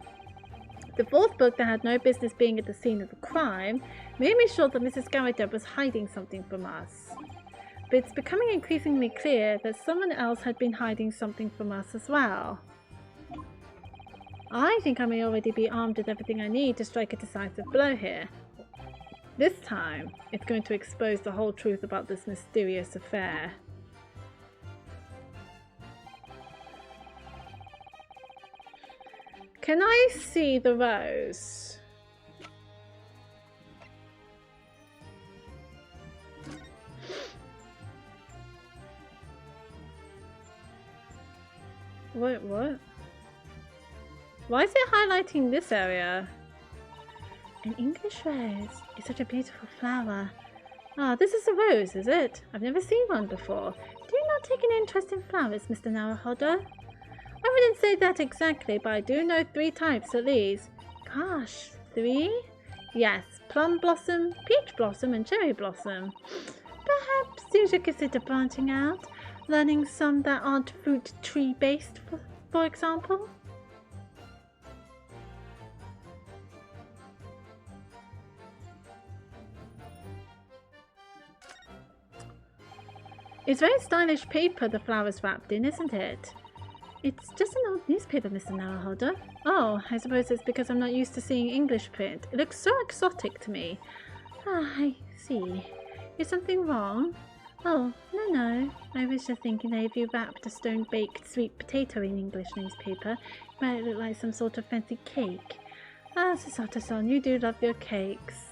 The fourth book that had no business being at the scene of the crime made me sure that Mrs. Garrett was hiding something from us. But it's becoming increasingly clear that someone else had been hiding something from us as well. I think I may already be armed with everything I need to strike a decisive blow here. This time, it's going to expose the whole truth about this mysterious affair. Can I see the rose? What? Why is it highlighting this area? An English rose is such a beautiful flower. Ah, this is a rose, is it? I've never seen one before. Do you not take an interest in flowers, Mr. Naruhodo? I wouldn't say that exactly, but I do know 3 types at least. Gosh, 3? Yes, plum blossom, peach blossom, and cherry blossom. Perhaps you should consider branching out, learning some that aren't fruit tree based, for example. It's very stylish paper the flower's wrapped in, isn't it? It's just an old newspaper, Mr. Naruhodo. Oh, I suppose it's because I'm not used to seeing English print. It looks so exotic to me. Ah, I see. Is something wrong? Oh, no. I was just thinking that if you wrapped a stone-baked sweet potato in English newspaper, it might look like some sort of fancy cake. Ah, Susato-san, you do love your cakes.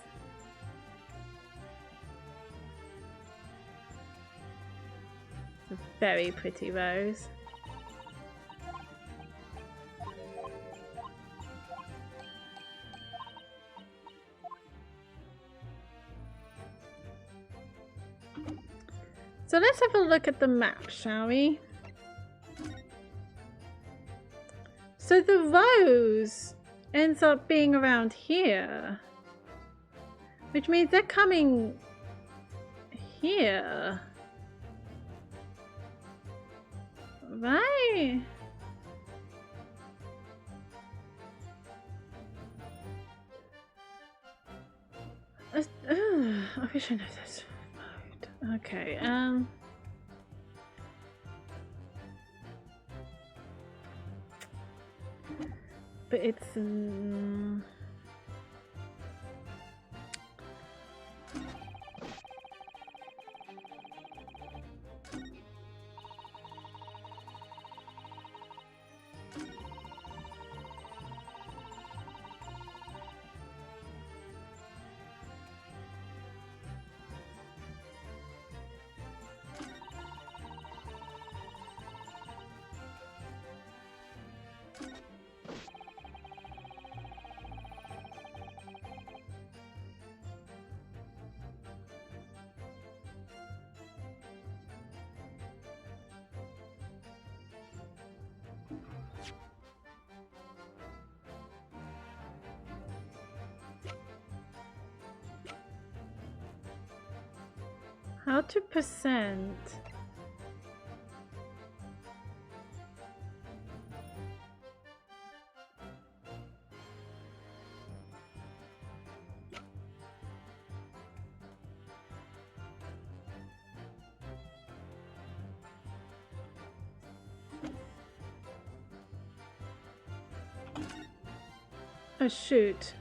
A very pretty rose. So let's have a look at the map, shall we? So the rose ends up being around here, which means they're coming here. Right. I wish I knew this. Okay, but it's how to percent. Oh shoot.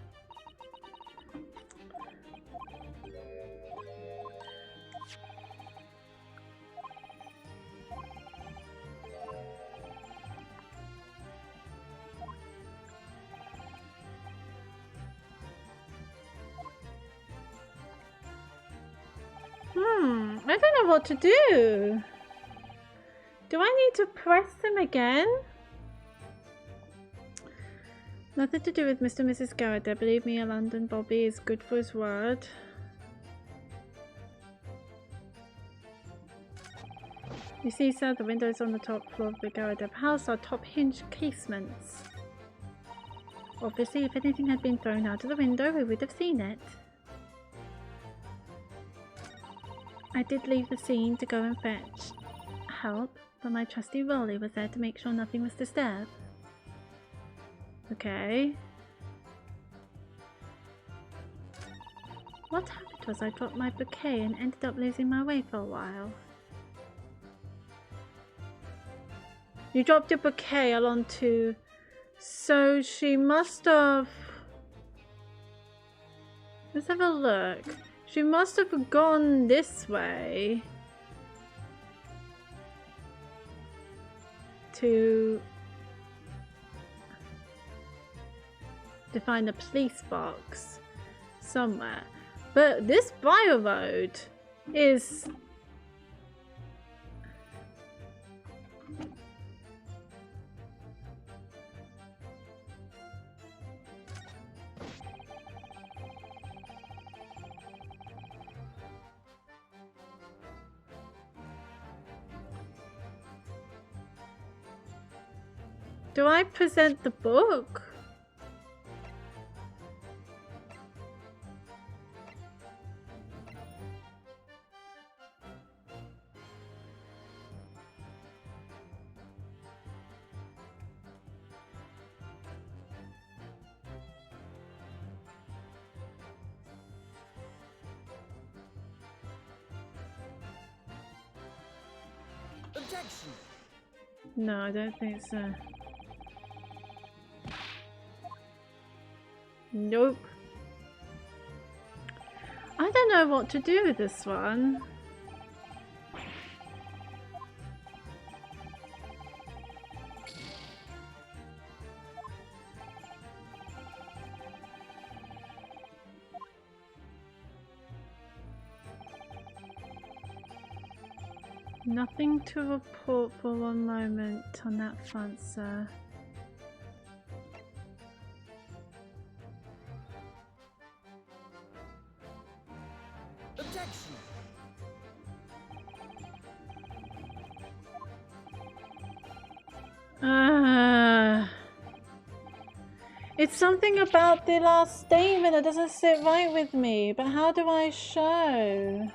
I don't know what to do. Do I need to press them again? Nothing to do with Mr. and Mrs. Garrett. Believe me, a London Bobby is good for his word. You see, sir, the windows on the top floor of the Garrett house are top hinge casements. Obviously, if anything had been thrown out of the window, we would have seen it. I did leave the scene to go and fetch help, but my trusty Rolly was there to make sure nothing was disturbed. Okay. What happened was I dropped my bouquet and ended up losing my way for a while. You dropped your bouquet along to... So she must have... Let's have a look. She must have gone this way. To find a police box somewhere. But this bio road is... Do I present the book? Objection! No, I don't think so. Nope. I don't know what to do with this one. Nothing to report for one moment on that front, sir. Objection! It's something about the last statement that doesn't sit right with me, but how do I show?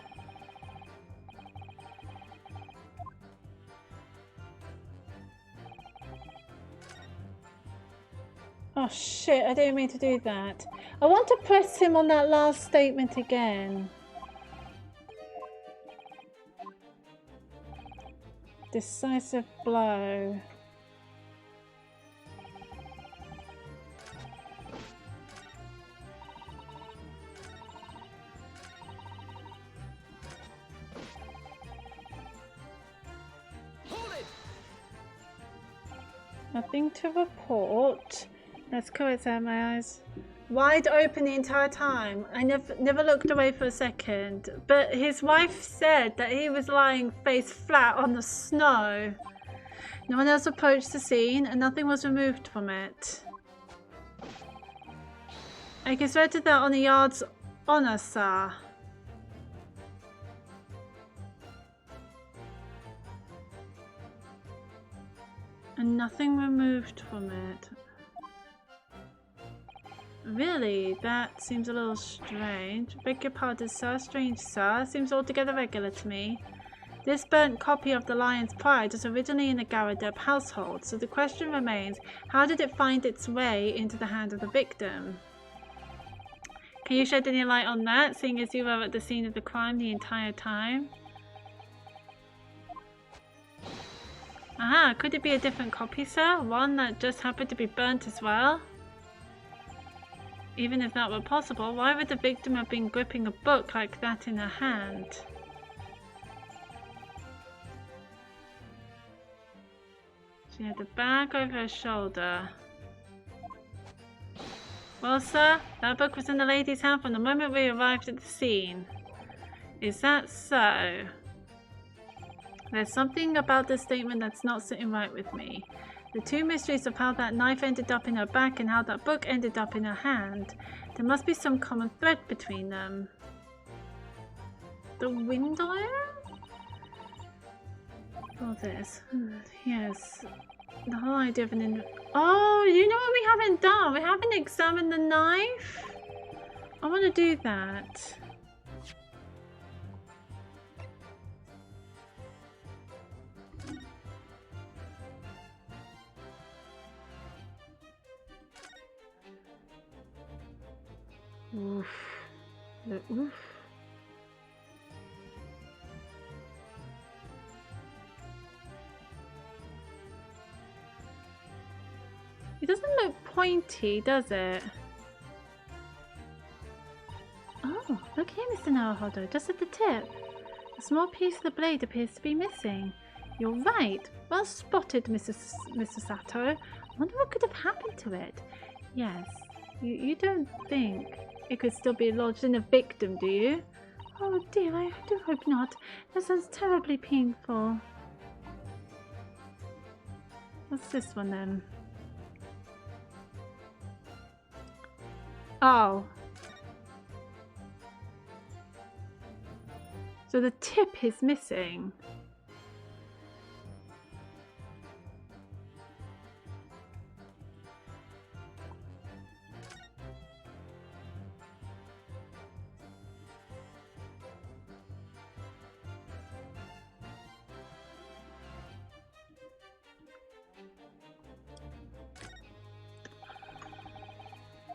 Oh shit, I didn't mean to do that. I want to press him on that last statement again. Decisive blow. Hold it! Nothing to report. That's correct, out my eyes. Wide open the entire time. I never looked away for a second. But his wife said that he was lying face flat on the snow. No one else approached the scene and nothing was removed from it. I considered that on the yard's honor, sir. And nothing removed from it. Really? That seems a little strange. Beg your pardon, sir. Strange, sir. Seems altogether regular to me. This burnt copy of the Lion's Pride was originally in the Garadeb household, so the question remains, how did it find its way into the hand of the victim? Can you shed any light on that, seeing as you were at the scene of the crime the entire time? Aha, could it be a different copy, sir? One that just happened to be burnt as well? Even if that were possible, why would the victim have been gripping a book like that in her hand? She had a bag over her shoulder. Well, sir, that book was in the lady's hand from the moment we arrived at the scene. Is that so? There's something about this statement that's not sitting right with me. The two mysteries of how that knife ended up in her back and how that book ended up in her hand. There must be some common thread between them. The window? Oh, this. Yes. The whole idea of an... Oh, you know what we haven't done? We haven't examined the knife. I want to do that. Oof. Oof. It doesn't look pointy, does it? Oh, look here, Mr. Naruhodo, just at the tip. A small piece of the blade appears to be missing. You're right. Well spotted, Mr. Sato. I wonder what could have happened to it. Yes, you don't think it could still be lodged in a victim, do you? Oh dear, I do hope not. That sounds terribly painful. What's this one then? Oh. So the tip is missing.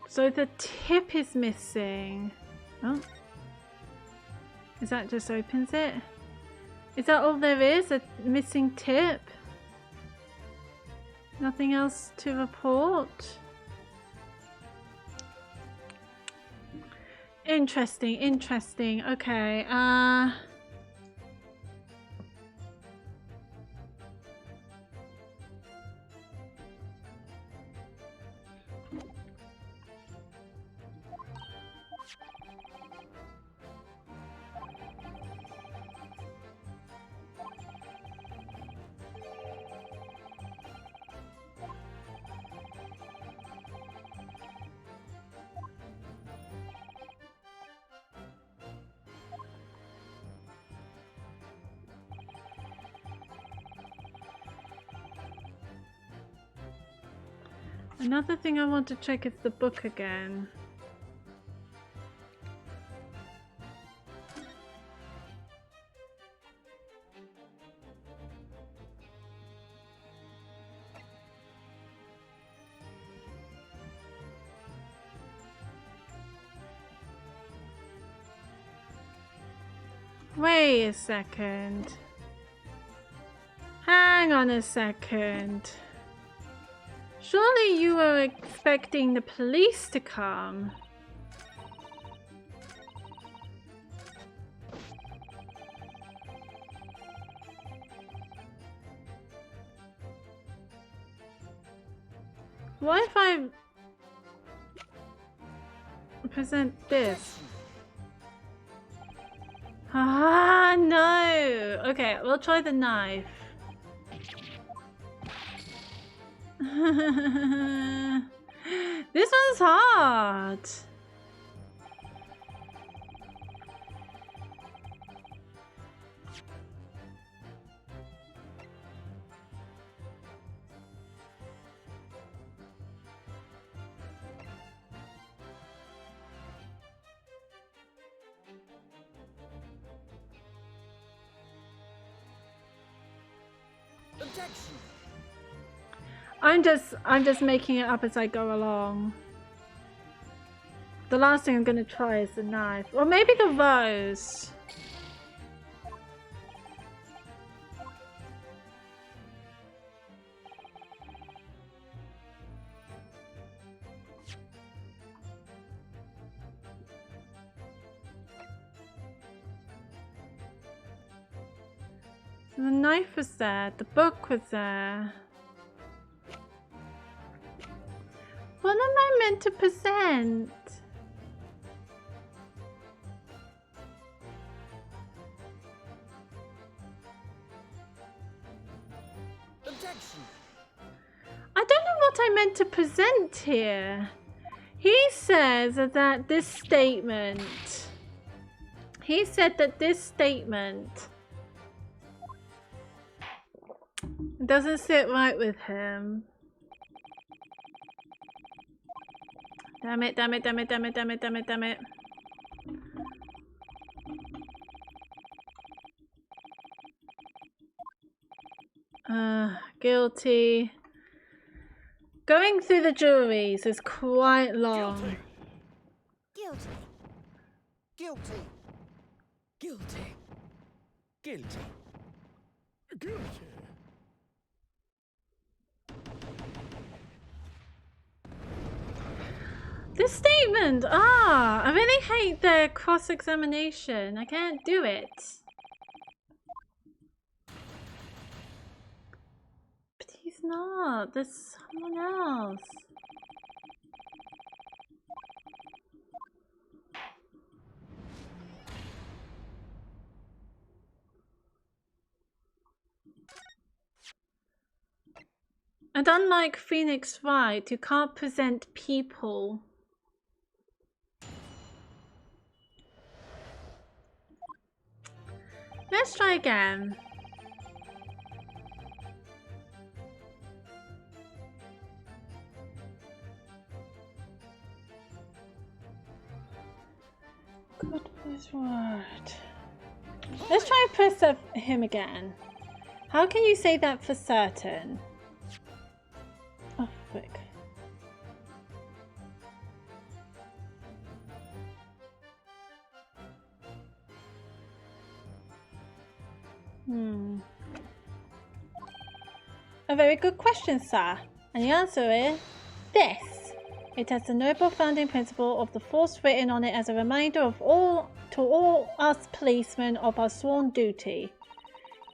So the tip is missing. Oh. Is that just opens it? Is that all there is? A missing tip? Nothing else to report? Interesting, interesting. Okay, another thing I want to check is the book again. Wait a second. Hang on a second. Surely you were expecting the police to come. What if I present this? Ah, no! Okay, we'll try the knife. This one's hard. Objection! I'm just making it up as I go along. The last thing I'm gonna try is the knife. Or maybe the rose. So the knife was there, the book was there. What am I meant to present? Objection! I don't know what I meant to present here. He says that this statement. He said that this statement doesn't sit right with him. Damn it, damn it, damn it, damn it, damn it, damn it, damn it. Guilty. Going through the juries is quite long. Guilty. Guilty. Guilty. Guilty. Guilty. Guilty. This statement! I really hate their cross-examination. I can't do it. But he's not. There's someone else. And unlike Phoenix Wright, you can't present people. Let's try again. Good first word. Let's try and press him again. How can you say that for certain? Oh, frick. A very good question, sir. And the answer is this. It has the noble founding principle of the force written on it as a reminder of all us policemen of our sworn duty.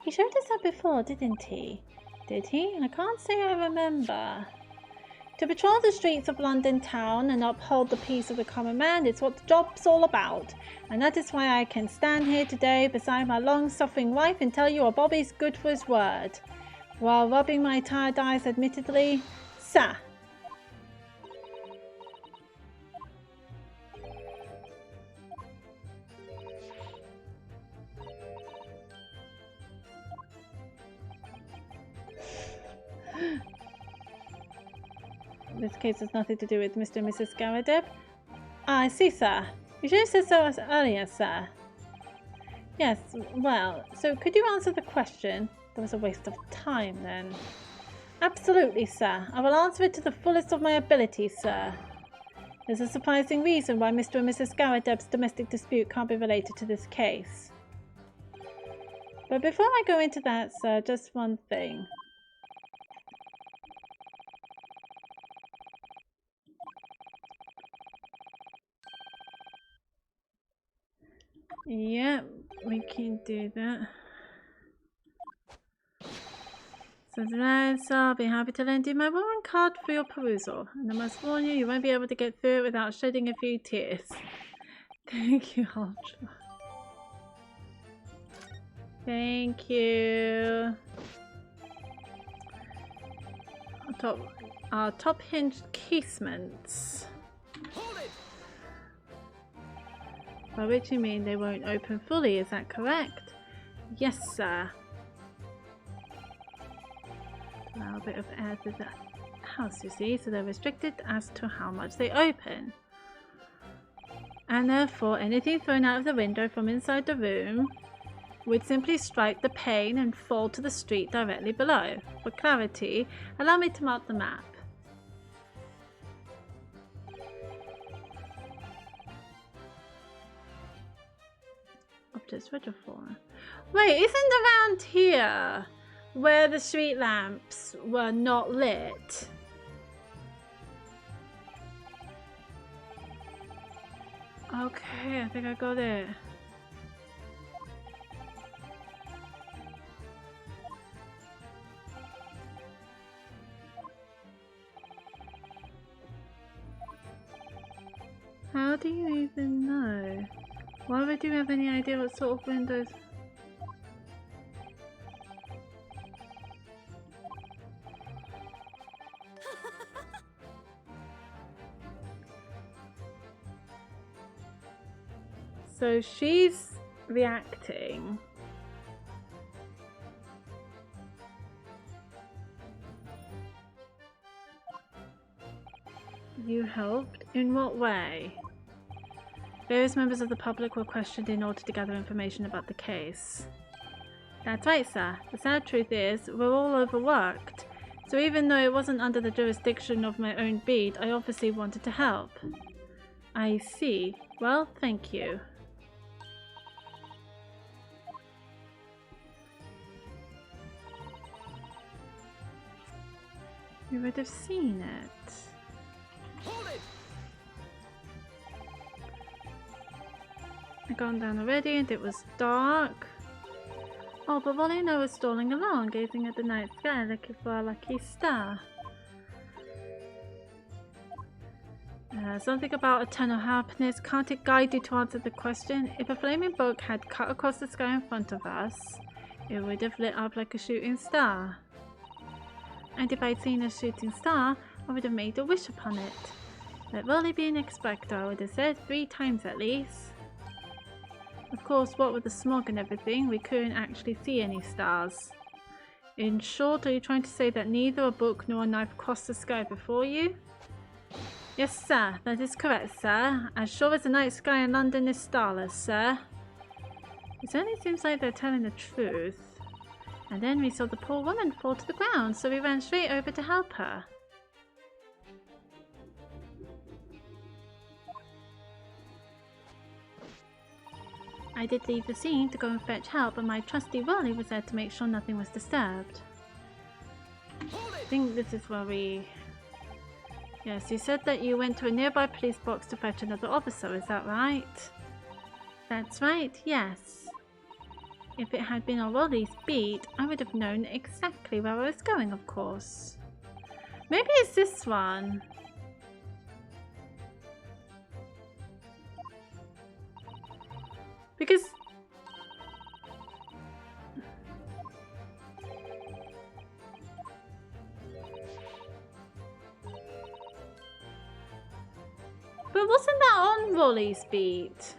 He showed us that before, didn't he? Did he? I can't say I remember. To patrol the streets of London town and uphold the peace of the common man is what the job's all about. And that is why I can stand here today beside my long-suffering wife and tell you a Bobby's good for his word. While rubbing my tired eyes admittedly, sir. This case has nothing to do with Mr. and Mrs. Garadeb. I see, sir. You should have said so earlier, sir. Yes, well, so could you answer the question? That was a waste of time, then. Absolutely, sir. I will answer it to the fullest of my ability, sir. There's a surprising reason why Mr. and Mrs. Garadeb's domestic dispute can't be related to this case. But before I go into that, sir, just one thing. Yeah, we can do that. So I'll be happy to lend you my warrant card for your perusal. And I must warn you, you won't be able to get through it without shedding a few tears. Thank you, Ultra. Thank you. Our top hinged casements. Hold it! By which you mean they won't open fully, is that correct? Yes, sir. Allow a bit of air to the house, you see, so they're restricted as to how much they open. And therefore, anything thrown out of the window from inside the room would simply strike the pane and fall to the street directly below. For clarity, allow me to mark the map. Objects registered for. Wait, isn't around here where the street lamps were not lit? Okay, I think I got it. How do you even know? Why would you have any idea what sort of windows? So she's reacting. You helped? In what way? Various members of the public were questioned in order to gather information about the case. That's right, sir. The sad truth is, we're all overworked. So even though it wasn't under the jurisdiction of my own beat, I obviously wanted to help. I see. Well, thank you. We would have seen it. Hold it! I'd gone down already and it was dark. Oh, but Wally and I were strolling along, gazing at the night sky, looking for a lucky star. Something about eternal happiness. Can't it guide you to answer the question? If a flaming book had cut across the sky in front of us, it would have lit up like a shooting star. And if I'd seen a shooting star, I would have made a wish upon it. Let Wally be an expector, I would have said 3 times at least. Of course, what with the smog and everything, we couldn't actually see any stars. In short, are you trying to say that neither a book nor a knife crossed the sky before you? Yes, sir, that is correct, sir. As sure as the night sky in London is starless, sir. It certainly seems like they're telling the truth. And then we saw the poor woman fall to the ground, so we ran straight over to help her. I did leave the scene to go and fetch help, but my trusty Wally was there to make sure nothing was disturbed. I think this is where we... Yes, you said that you went to a nearby police box to fetch another officer, is that right? That's right, yes. If it had been on Wally's beat, I would have known exactly where I was going, of course. Maybe it's this one. Because... But wasn't that on Wally's beat?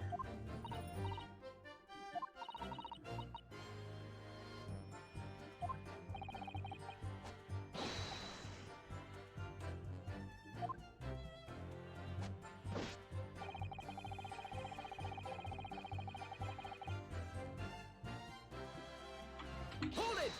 Hold it!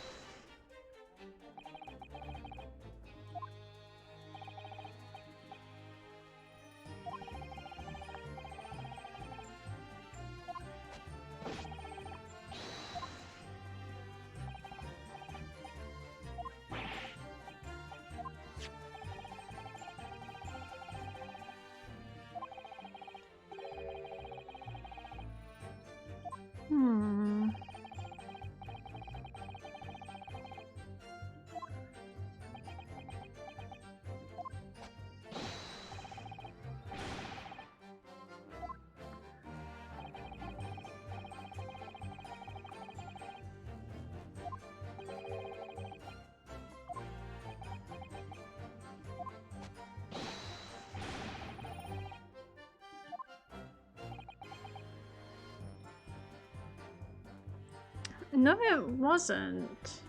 No, it wasn't.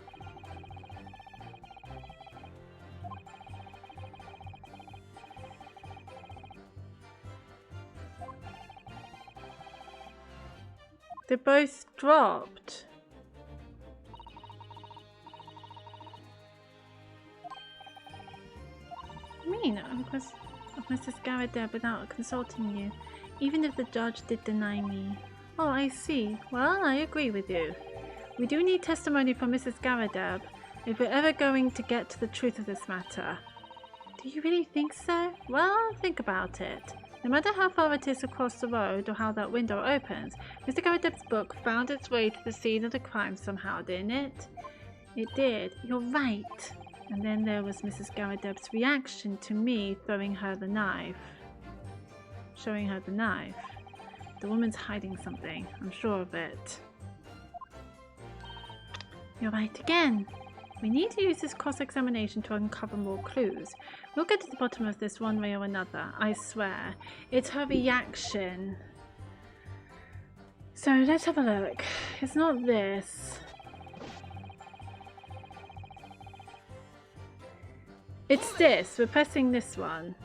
They both dropped. I mean, of Mrs. Garrett without consulting you, even if the judge did deny me. Oh, I see. Well, I agree with you. We do need testimony from Mrs. Garadeb if we're ever going to get to the truth of this matter. Do you really think so? Well, think about it. No matter how far it is across the road or how that window opens, Mr. Garadeb's book found its way to the scene of the crime somehow, didn't it? It did. You're right. And then there was Mrs. Garadeb's reaction to me throwing her the knife. Showing her the knife. The woman's hiding something. I'm sure of it. You're right again. We need to use this cross-examination to uncover more clues. We'll get to the bottom of this one way or another, I swear. It's her reaction. So let's have a look. It's not this. It's this. We're pressing this one.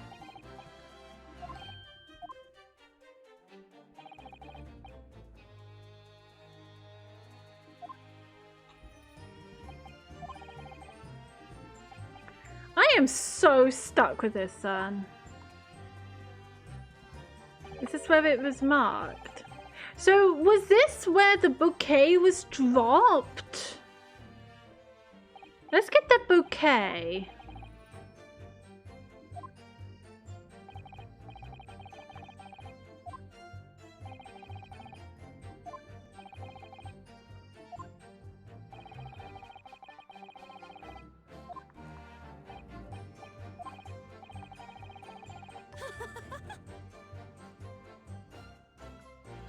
I am so stuck with this, son. Is this where it was marked? So, was this where the bouquet was dropped? Let's get the bouquet.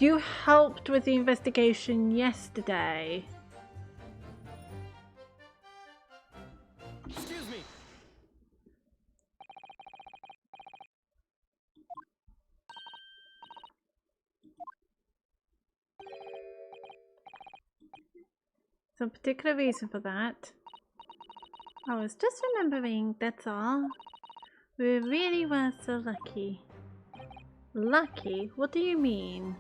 You helped with the investigation yesterday. Excuse me. Some particular reason for that? I was just remembering, that's all. We really were so lucky. Lucky? What do you mean?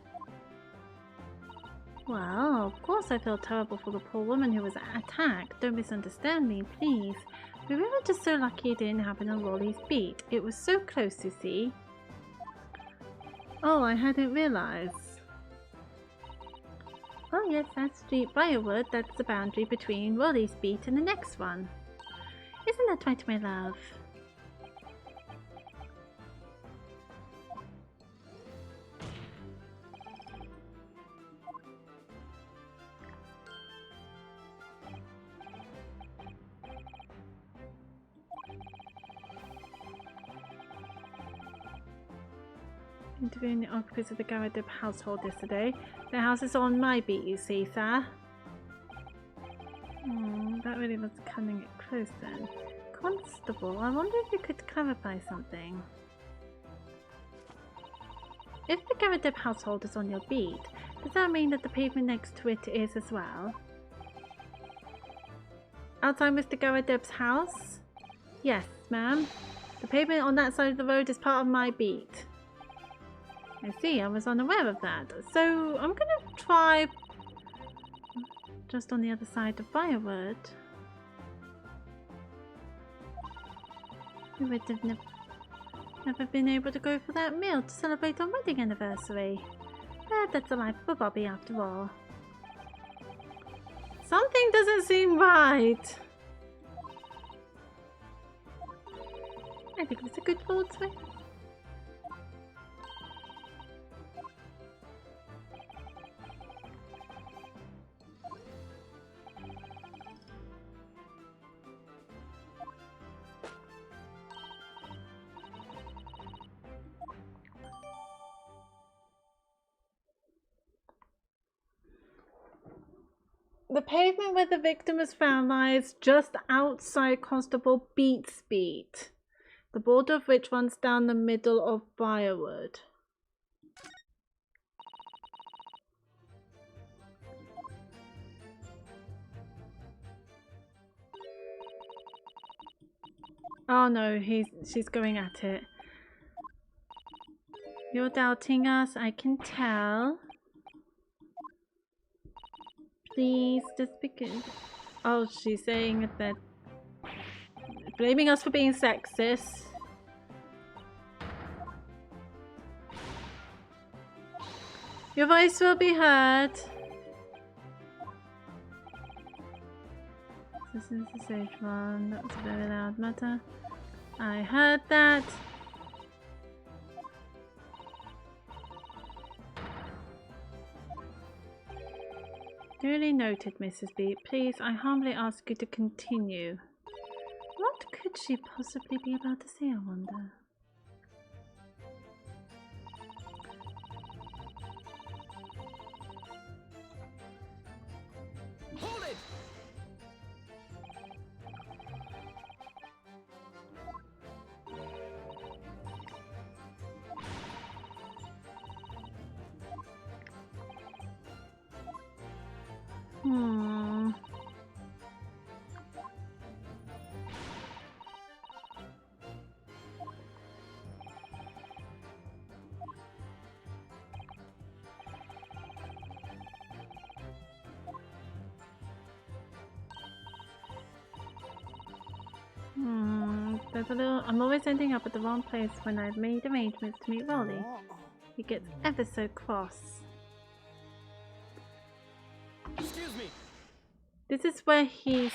Well, of course I feel terrible for the poor woman who was attacked. Don't misunderstand me, please. We were just so lucky it didn't happen on Rolly's beat. It was so close, you see. Oh, I hadn't realized. Oh yes, that's Street Briarwood. That's the boundary between Rolly's beat and the next one. Isn't that right, my love? Interviewing the occupants of the Garadib household yesterday. The house is on my beat, you see, sir. That really was cutting it close then. Constable, I wonder if you could clarify something. If the Garadib household is on your beat, does that mean that the pavement next to it is as well? Outside Mr. Garadib's house? Yes, ma'am. The pavement on that side of the road is part of my beat. I see, I was unaware of that. So I'm gonna try just on the other side of Briarwood. We would have never been able to go for that meal to celebrate our wedding anniversary. But that's the life of a Bobby after all. Something doesn't seem right. I think it's a good Lord's way. The pavement where the victim was found lies just outside Constable Beat's beat, the border of which runs down the middle of Briarwood. Oh no, she's going at it. You're doubting us, I can tell. Please, just because... Oh, she's saying that... Blaming us for being sexist. Your voice will be heard. This is the sage one. That's a very loud matter. I heard that. Duly noted, Mrs. B. Please, I humbly ask you to continue. What could she possibly be about to say, I wonder? Hold it! There's a little... I'm always ending up at the wrong place when I've made arrangements to meet Rolly. He gets ever so cross. Excuse me. This is where he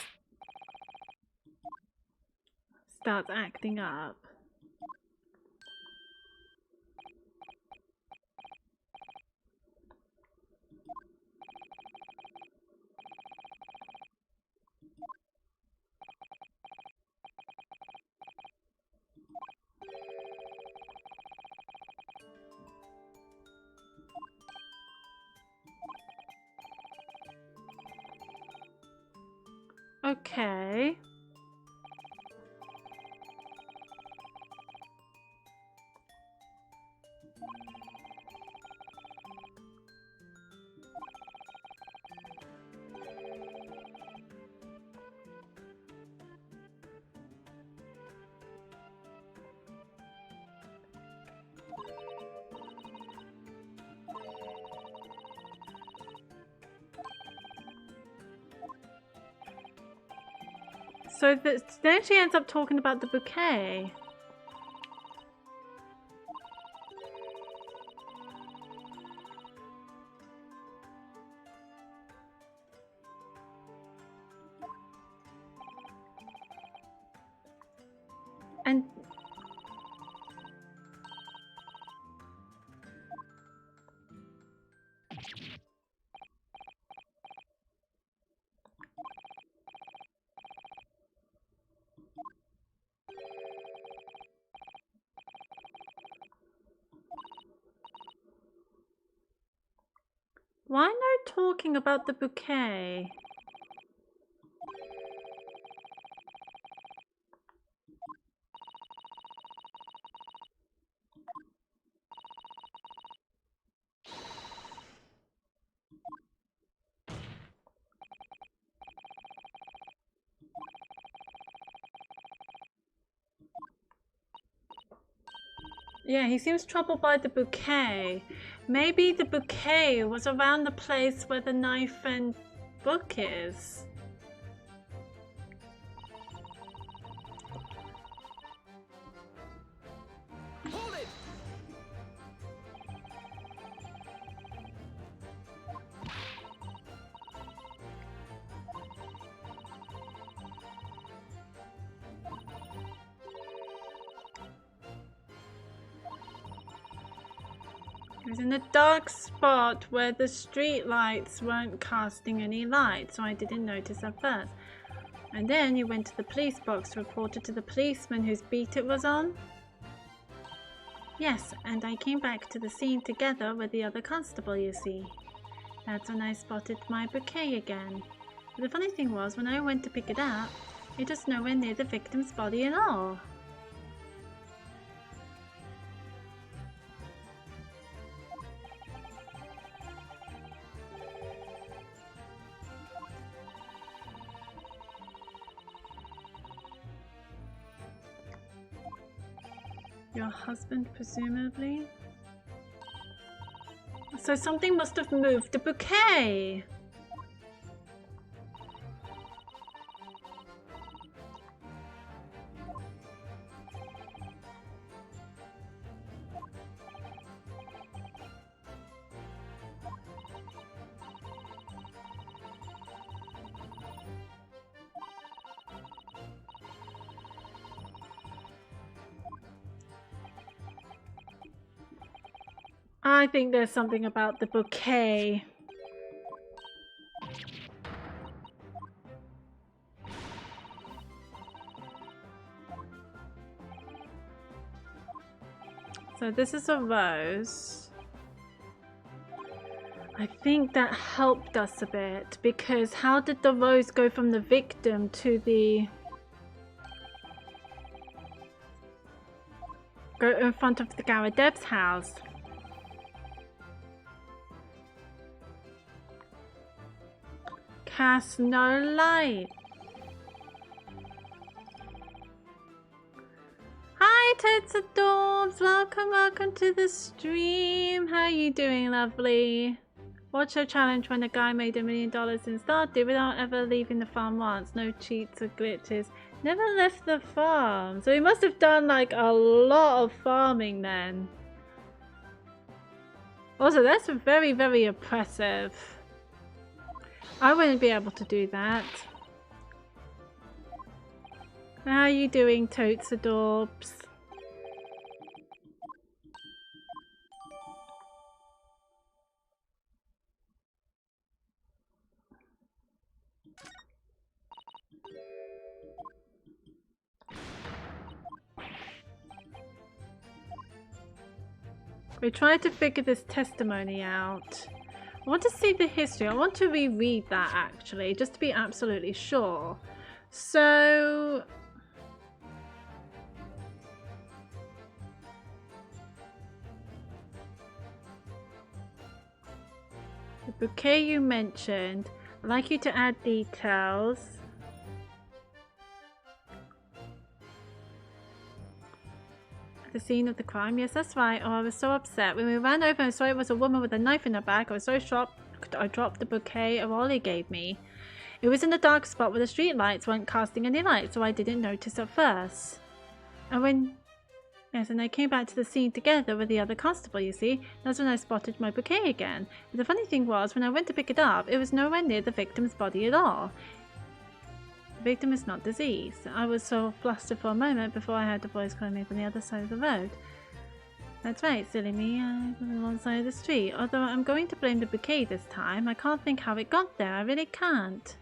starts acting up. Okay. So then she ends up talking about the bouquet. And why no talking about the bouquet? Yeah, he seems troubled by the bouquet. Maybe the bouquet was around the place where the knife and book is. Hold it! He was in a dark spot where the street lights weren't casting any light, so I didn't notice at first. And then you went to the police box, reported to the policeman whose beat it was on? Yes, and I came back to the scene together with the other constable, you see. That's when I spotted my bouquet again. But the funny thing was, when I went to pick it up, it was nowhere near the victim's body at all. Your husband, presumably? So something must have moved the bouquet! I think there's something about the bouquet. So this is a rose. I think that helped us a bit, because how did the rose go from the victim to the... go in front of the Garadeb's house? Cast no light. Hi Toads Adorbs, welcome to the stream. How are you doing, lovely? Watch your challenge when a guy made $1 million in Stardew without ever leaving the farm once. No cheats or glitches. Never left the farm. So he must have done like a lot of farming then. Also, that's very, very impressive. I wouldn't be able to do that. How are you doing, Totes Adorbs? We tried to figure this testimony out. I want to see the history. I want to reread that actually, just to be absolutely sure. So the bouquet you mentioned, I'd like you to add details. The scene of the crime. Yes, that's right. Oh, I was so upset. When we ran over and saw it was a woman with a knife in her back, I was so shocked I dropped the bouquet Ollie gave me. It was in a dark spot where the street lights weren't casting any light, so I didn't notice at first. And I came back to the scene together with the other constable, you see. That's when I spotted my bouquet again. But the funny thing was, when I went to pick it up, it was nowhere near the victim's body at all. The victim is not deceased. I was so flustered for a moment before I heard a voice calling me from the other side of the road. That's right, silly me. I was on the wrong side of the street. Although I'm going to blame the bouquet this time, I can't think how it got there. I really can't.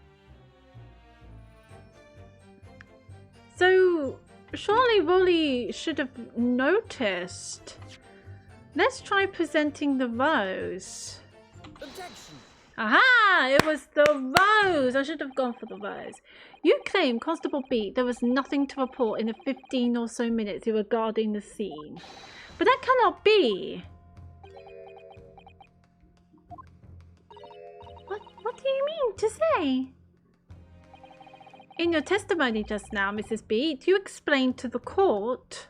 So, surely Rolly should have noticed. Let's try presenting the rose. Objection! Aha! It was the rose! I should have gone for the rose. You claim Constable Beat there was nothing to report in the 15 or so minutes you were guarding the scene. But that cannot be! What do you mean to say? In your testimony just now, Mrs. Beat, you explained to the court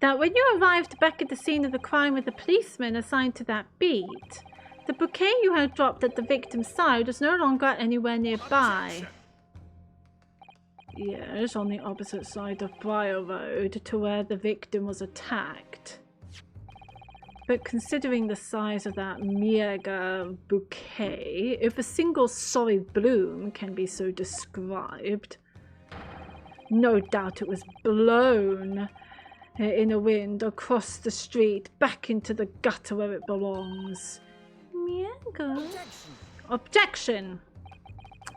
that when you arrived back at the scene of the crime with the policeman assigned to that beat, the bouquet you had dropped at the victim's side was no longer anywhere nearby. Yes, on the opposite side of Briar Road to where the victim was attacked. But considering the size of that mega bouquet, if a single sorry bloom can be so described, no doubt it was blown in a wind across the street back into the gutter where it belongs. Mega? Objection! Objection!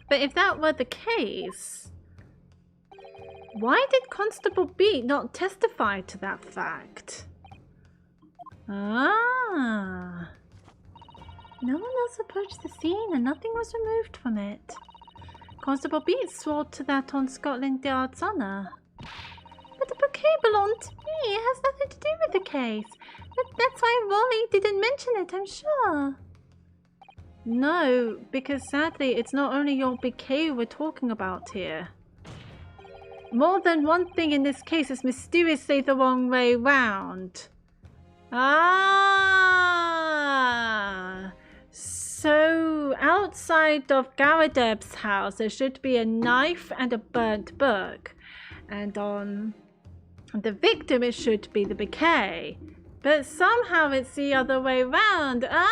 But if that were the case, why did Constable Beat not testify to that fact? Ah. No one else approached the scene and nothing was removed from it. Constable Beat swore to that on Scotland Yard's honour. But the bouquet belonged to me. It has nothing to do with the case. That's why Rolly didn't mention it, I'm sure. No, because sadly it's not only your bouquet we're talking about here. More than one thing in this case is mysteriously the wrong way round. Ah! So, outside of Garadeb's house, there should be a knife and a burnt book. And on the victim, it should be the bouquet. But somehow it's the other way round. Ah!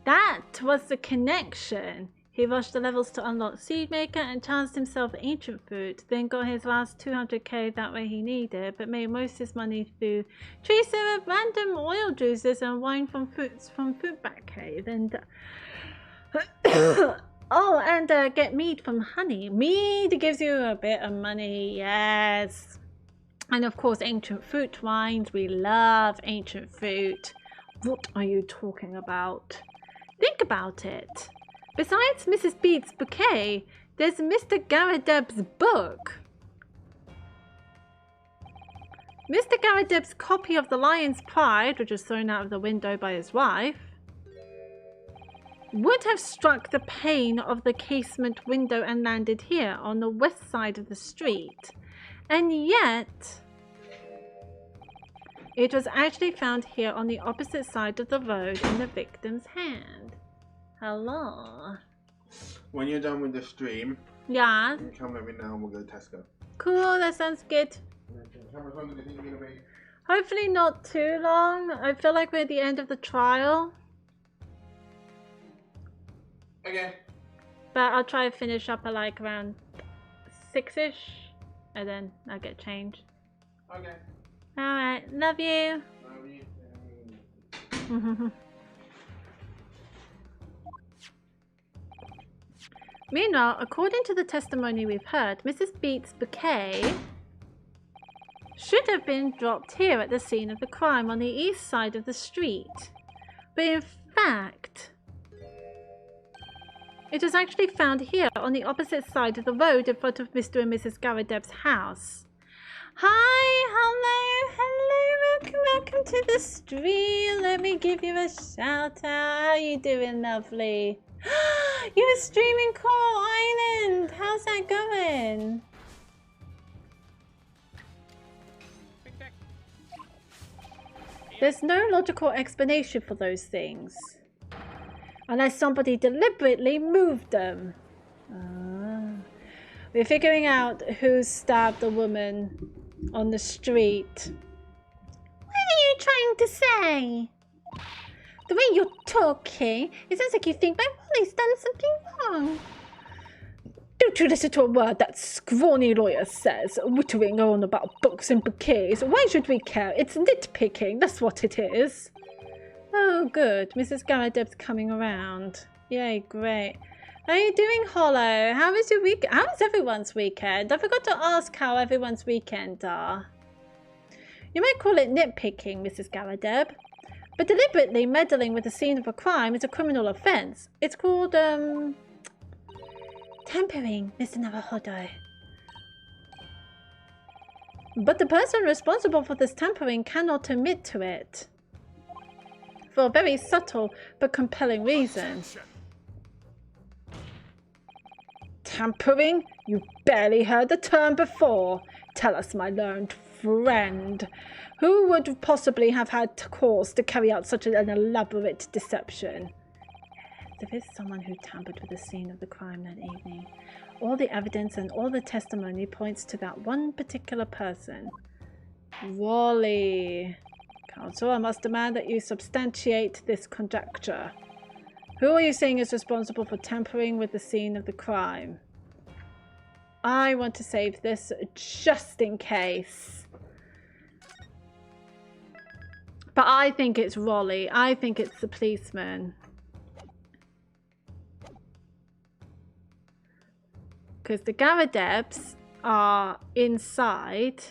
That was the connection. He rushed the levels to unlock Seedmaker and chanced himself Ancient Fruit, then got his last 200k that way he needed, but made most of his money through tree syrup, random oil juices, and wine from Fruitback Cave, and oh, and get mead from honey. Mead gives you a bit of money, yes. And of course, Ancient Fruit wines. We love Ancient Fruit. What are you talking about? Think about it. Besides Mrs. Beat's bouquet, there's Mr. Garadeb's book. Mr. Garadeb's copy of The Lion's Pride, which was thrown out of the window by his wife, would have struck the pane of the casement window and landed here on the west side of the street. And yet, it was actually found here on the opposite side of the road in the victim's hand. Hello. When you're done with the stream, Yeah. you come let me know and we'll go to Tesco. Cool, that sounds good. How much longer do you think you're gonna be? Hopefully not too long. I feel like we're at the end of the trial. Okay. But I'll try to finish up at like around 6-ish. And then I'll get changed. Okay. Alright, love you. Love you. Meanwhile, according to the testimony we've heard, Mrs. Beat's bouquet should have been dropped here at the scene of the crime on the east side of the street. But in fact, It was actually found here on the opposite side of the road in front of Mr. and Mrs. Garadeb's house. Hi, hello, welcome to the stream. Let me give you a shout out. How you doing, lovely? You're streaming Coral Island. How's that going? There's no logical explanation for those things. Unless somebody deliberately moved them. We're figuring out who stabbed the woman on the street. What are you trying to say? The way you're talking, it sounds like you think my Wally's done something wrong. Don't you listen to a word that scrawny lawyer says, wittering on about books and bouquets. Why should we care? It's nitpicking, that's what it is. Oh, good. Mrs. Garadeb's coming around. Yay, great. How are you doing, Hollow? How was your week? How was everyone's weekend? I forgot to ask how everyone's weekend are. You might call it nitpicking, Mrs. Garadeb, but deliberately meddling with the scene of a crime is a criminal offence. It's called, tampering, Mr. Navahodo. But the person responsible for this tampering cannot admit to it. For a very subtle but compelling reason. Tampering? You barely heard the term before. Tell us, my learned friend. Who would possibly have had cause to carry out such an elaborate deception? There is someone who tampered with the scene of the crime that evening. All the evidence and all the testimony points to that one particular person. Wally. Counsel, I must demand that you substantiate this conjecture. Who are you saying is responsible for tampering with the scene of the crime? I want to save this just in case. But I think it's Rolly. I think it's the policeman. Because the Garadebs are inside.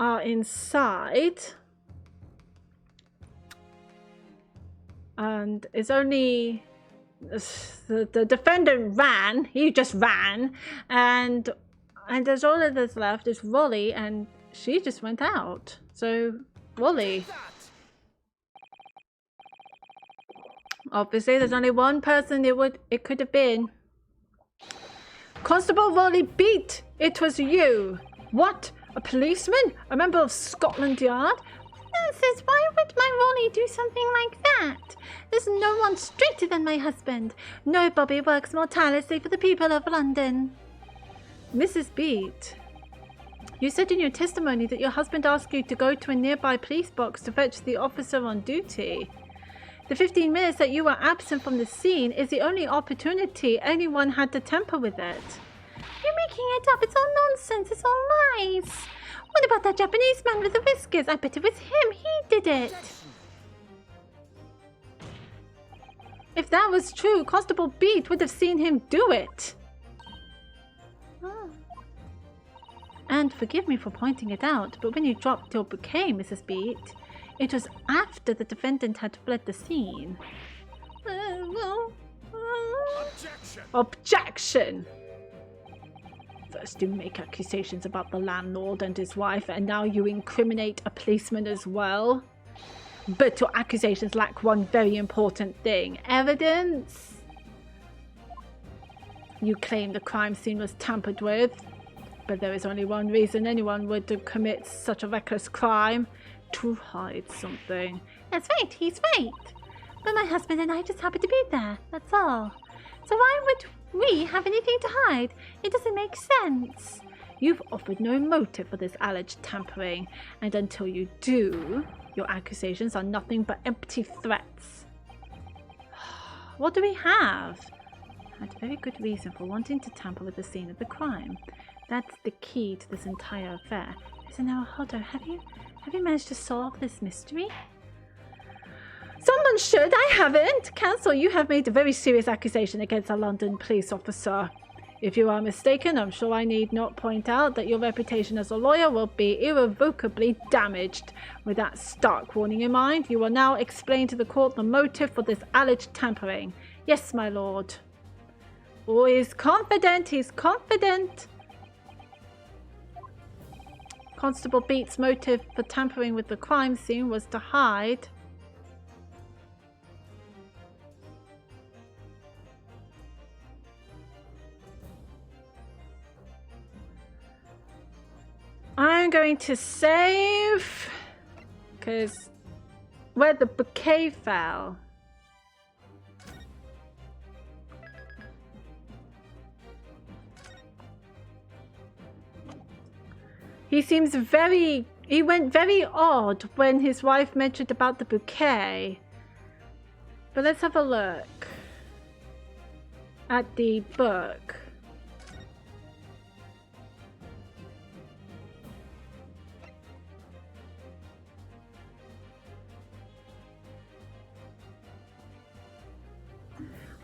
And it's only the defendant ran. He just ran, and there's all of this left is Rolly, and she just went out. So Rolly. Obviously, there's only one person it could have been. Constable Rolly Beat. It was you. What? A policeman? A member of Scotland Yard? Nonsense, why would my Rolly do something like that? There's no one straighter than my husband. No Bobby works more tirelessly for the people of London. Mrs. Beat, you said in your testimony that your husband asked you to go to a nearby police box to fetch the officer on duty. The 15 minutes that you were absent from the scene is the only opportunity anyone had to tamper with it. You're making it up. It's all nonsense. It's all lies. What about that Japanese man with the whiskers? I bet it was him. He did it. If that was true, Constable Beat would have seen him do it. Oh. And forgive me for pointing it out, but when you dropped your bouquet, Mrs. Beat, it was after the defendant had fled the scene. Objection! Objection! First you make accusations about the landlord and his wife, and now you incriminate a policeman as well. But your accusations lack one very important thing. Evidence. You claim the crime scene was tampered with, but there is only one reason anyone would commit such a reckless crime. To hide something. That's right, he's right. But my husband and I just happened to be there, that's all. So why would we have anything to hide? It doesn't make sense. You've offered no motive for this alleged tampering, and until you do, your accusations are nothing but empty threats. What do we have? I had a very good reason for wanting to tamper with the scene of the crime. That's the key to this entire affair. So now, Hodder, have you managed to solve this mystery? Someone should. I haven't. Counsel, you have made a very serious accusation against a London police officer. If you are mistaken, I'm sure I need not point out that your reputation as a lawyer will be irrevocably damaged. With that stark warning in mind, you will now explain to the court the motive for this alleged tampering. Yes, my lord. Oh, he's confident, he's confident. Constable Beat's motive for tampering with the crime scene was to hide. I'm going to save, because where the bouquet fell. He went very odd when his wife mentioned about the bouquet. But let's have a look at the book.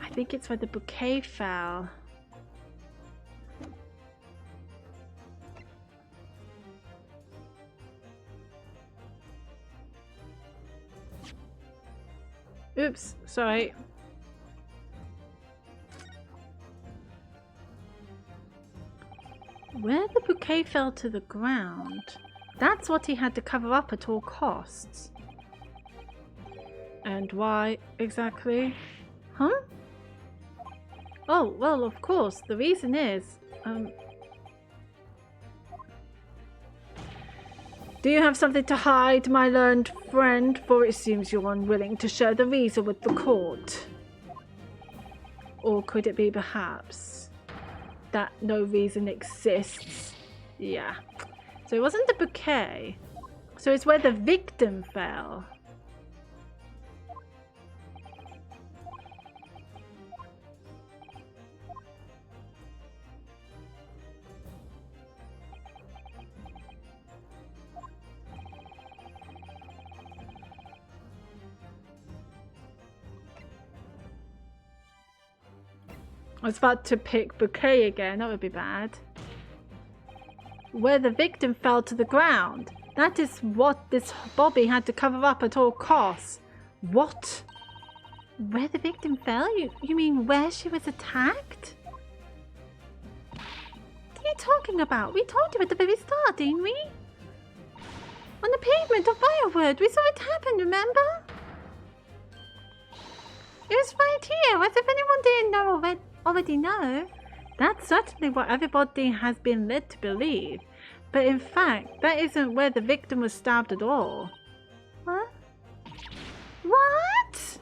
I think it's where the bouquet fell. Oops, sorry. Where the bouquet fell to the ground. That's what he had to cover up at all costs. And why exactly? Huh? Oh, well, of course. The reason is, do you have something to hide, my learned friend? For it seems you're unwilling to share the reason with the court. Or could it be perhaps that no reason exists? Yeah. So it wasn't the bouquet. So it's where the victim fell. I was about to pick bouquet again, that would be bad. Where the victim fell to the ground. That is what this Bobby had to cover up at all costs. What? Where the victim fell? You mean where she was attacked? What are you talking about? We told you at the very start, didn't we? On the pavement of Briarwood. We saw it happen, remember? It was right here, as if anyone didn't know already know. That's certainly what everybody has been led to believe. But in fact, that isn't where the victim was stabbed at all. What? What?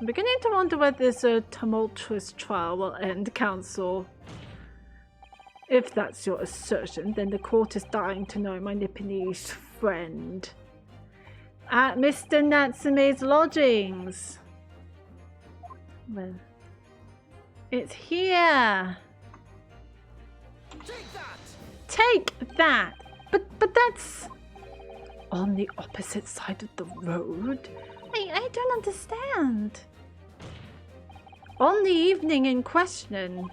I'm beginning to wonder whether this tumultuous trial will end, Counsel. If that's your assertion, then the court is dying to know my Nipponese friend. At Mr. Natsume's lodgings. Well, it's here. Take that! Take that! But that's on the opposite side of the road. I don't understand. On the evening in question,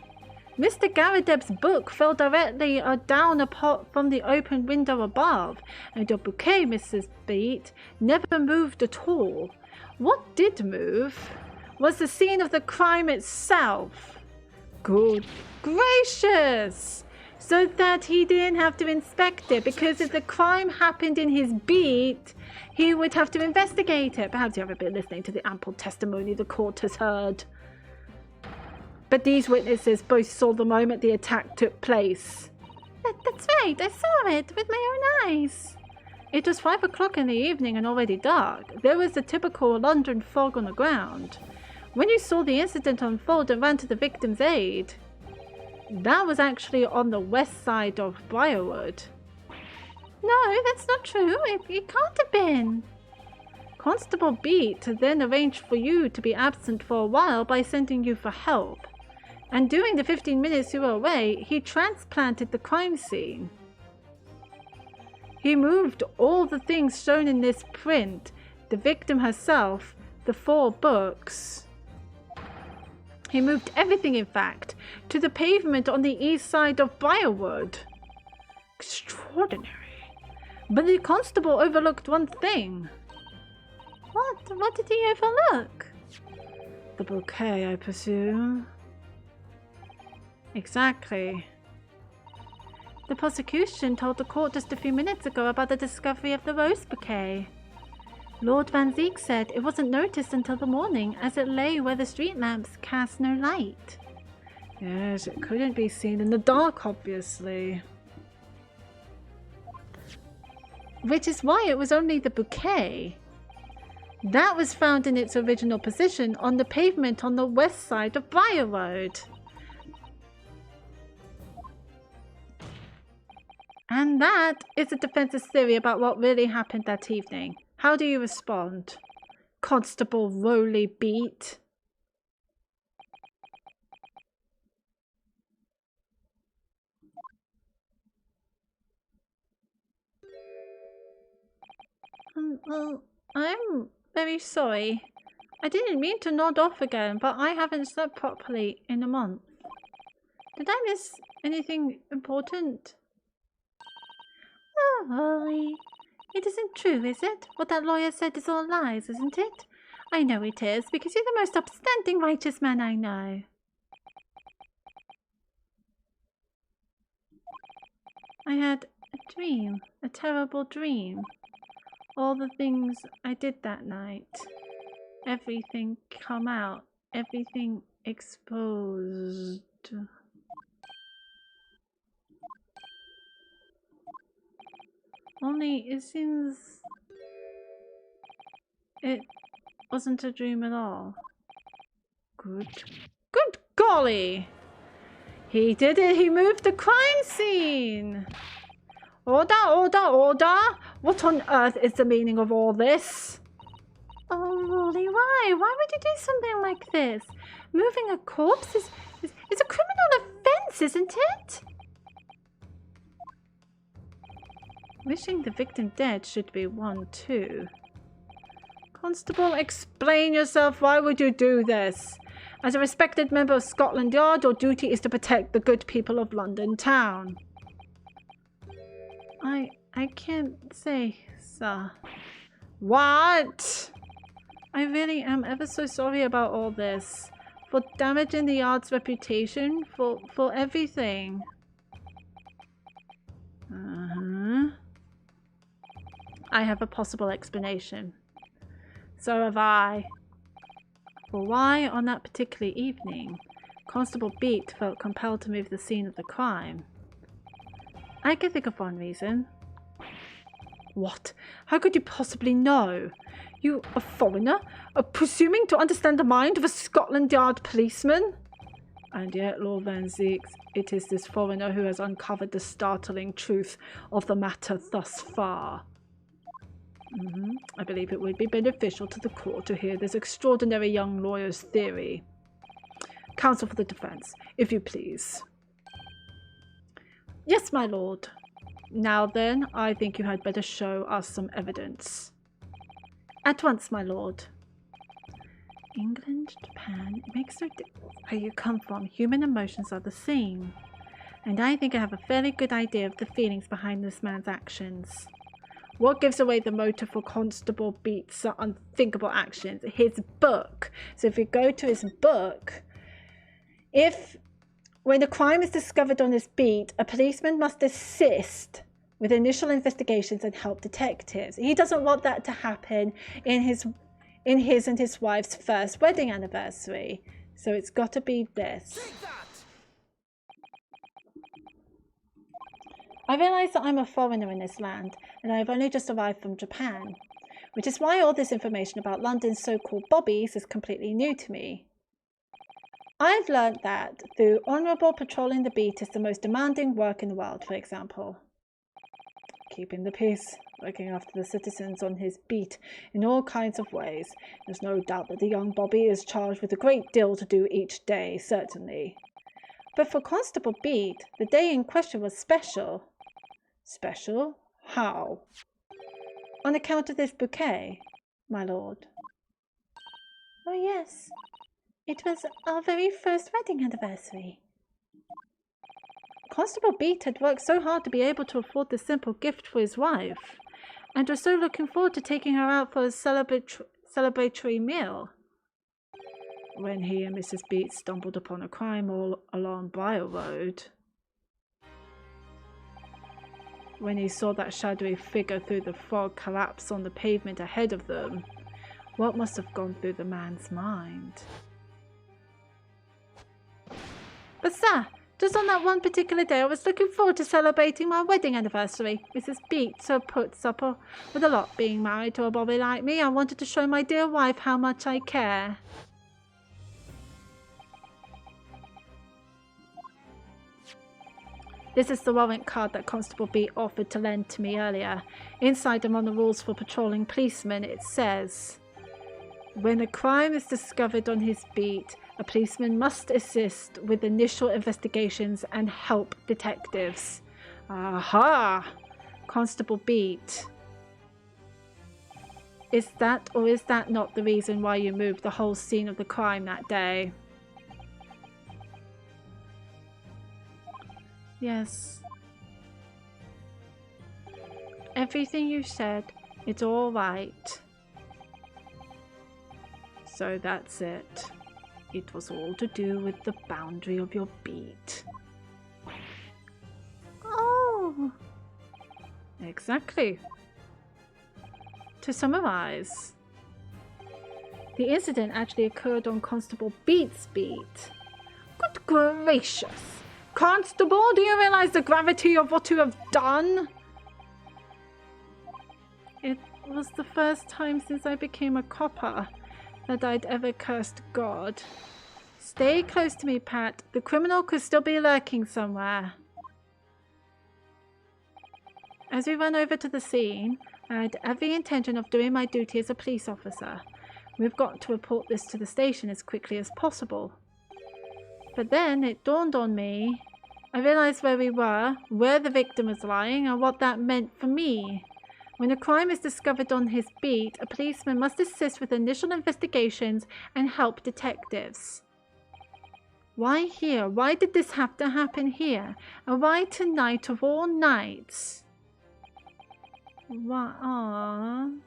Mr. Garadeb's book fell directly down from the open window above, and your bouquet, Mrs. Beat, never moved at all. What did move was the scene of the crime itself. Good gracious! So that he didn't have to inspect it, because if the crime happened in his beat, he would have to investigate it. Perhaps you haven't been listening to the ample testimony the court has heard. But these witnesses both saw the moment the attack took place. That's right, I saw it with my own eyes. It was 5 o'clock in the evening and already dark. There was the typical London fog on the ground. When you saw the incident unfold and ran to the victim's aid, that was actually on the west side of Briarwood. No, that's not true. It can't have been. Constable Beat then arranged for you to be absent for a while by sending you for help. And during the 15 minutes you were away, he transplanted the crime scene. He moved all the things shown in this print, the victim herself, the 4 books. He moved everything, in fact, to the pavement on the east side of Briarwood. Extraordinary. But the constable overlooked one thing. What? What did he overlook? The bouquet, I presume. Exactly. The prosecution told the court just a few minutes ago about the discovery of the rose bouquet. Lord Van Zeek said it wasn't noticed until the morning, as it lay where the street lamps cast no light. Yes, it couldn't be seen in the dark, obviously. Which is why it was only the bouquet. That was found in its original position on the pavement on the west side of Briarwood. And that is the defense's theory about what really happened that evening. How do you respond, Constable Rowley Beat? Well, I'm very sorry. I didn't mean to nod off again, but I haven't slept properly in a month. Did I miss anything important? Oh, Rolly. It isn't true, is it? What that lawyer said is all lies, isn't it? I know it is, because you're the most upstanding righteous man I know. I had a dream, a terrible dream. All the things I did that night. Everything come out. Everything exposed. Only it seems it wasn't a dream at all. Good golly! He did it! He moved the crime scene! Order, order, order! What on earth is the meaning of all this? Oh, Rolly, why? Why would you do something like this? Moving a corpse is a criminal offense, isn't it? Wishing the victim dead should be one too. Constable, explain yourself. Why would you do this? As a respected member of Scotland Yard, your duty is to protect the good people of London town. I can't say, sir. What? I really am ever so sorry about all this. For damaging the Yard's reputation, for everything. I have a possible explanation. So have I. For why, on that particular evening, Constable Beat felt compelled to move the scene of the crime. I can think of one reason. What? How could you possibly know? You, a foreigner, are presuming to understand the mind of a Scotland Yard policeman? And yet, Lord Van Zeek, it is this foreigner who has uncovered the startling truth of the matter thus far. I believe it would be beneficial to the court to hear this extraordinary young lawyer's theory. Counsel for the defence, if you please. Yes, my lord. Now then, I think you had better show us some evidence. At once, my lord. England, Japan, it makes no difference where you come from. Human emotions are the same. And I think I have a fairly good idea of the feelings behind this man's actions. What gives away the motive for Constable Beat's unthinkable actions? His book. So if you go to his book, when a crime is discovered on his beat, a policeman must assist with initial investigations and help detectives. He doesn't want that to happen in his and his wife's first wedding anniversary. So it's got to be this. I realise that I'm a foreigner in this land, and I have only just arrived from Japan, which is why all this information about London's so-called bobbies is completely new to me. I've learnt that through honourable patrolling the beat is the most demanding work in the world, for example. Keeping the peace, looking after the citizens on his beat in all kinds of ways. There's no doubt that the young Bobby is charged with a great deal to do each day, certainly. But for Constable Beat, the day in question was special. Special? How? On account of this bouquet, my lord. Oh yes, it was our very first wedding anniversary. Constable Beat had worked so hard to be able to afford this simple gift for his wife, and was so looking forward to taking her out for a celebratory meal. When he and Mrs. Beat stumbled upon a crime all along Briar Road. When he saw that shadowy figure through the fog collapse on the pavement ahead of them, what must have gone through the man's mind? But sir, just on that one particular day, I was looking forward to celebrating my wedding anniversary. Mrs. Beat so puts up with a lot being married to a bobby like me. I wanted to show my dear wife how much I care. This is the warrant card that Constable Beat offered to lend to me earlier. Inside among the rules for patrolling policemen, it says, when a crime is discovered on his beat, a policeman must assist with initial investigations and help detectives. Aha! Constable Beat. Is that or is that not the reason why you moved the whole scene of the crime that day? Yes. Everything you said, it's all right. So that's it. It was all to do with the boundary of your beat. Oh! Exactly. To summarize, the incident actually occurred on Constable Beat's beat. Good gracious! Constable, do you realize the gravity of what you have done? It was the first time since I became a copper that I'd ever cursed God. Stay close to me, Pat. The criminal could still be lurking somewhere. As we run over to the scene, I had every intention of doing my duty as a police officer. We've got to report this to the station as quickly as possible. But then it dawned on me. I realized where we were, where the victim was lying, and what that meant for me. When a crime is discovered on his beat, a policeman must assist with initial investigations and help detectives. Why here? Why did this have to happen here? And why tonight of all nights? Why? Aww.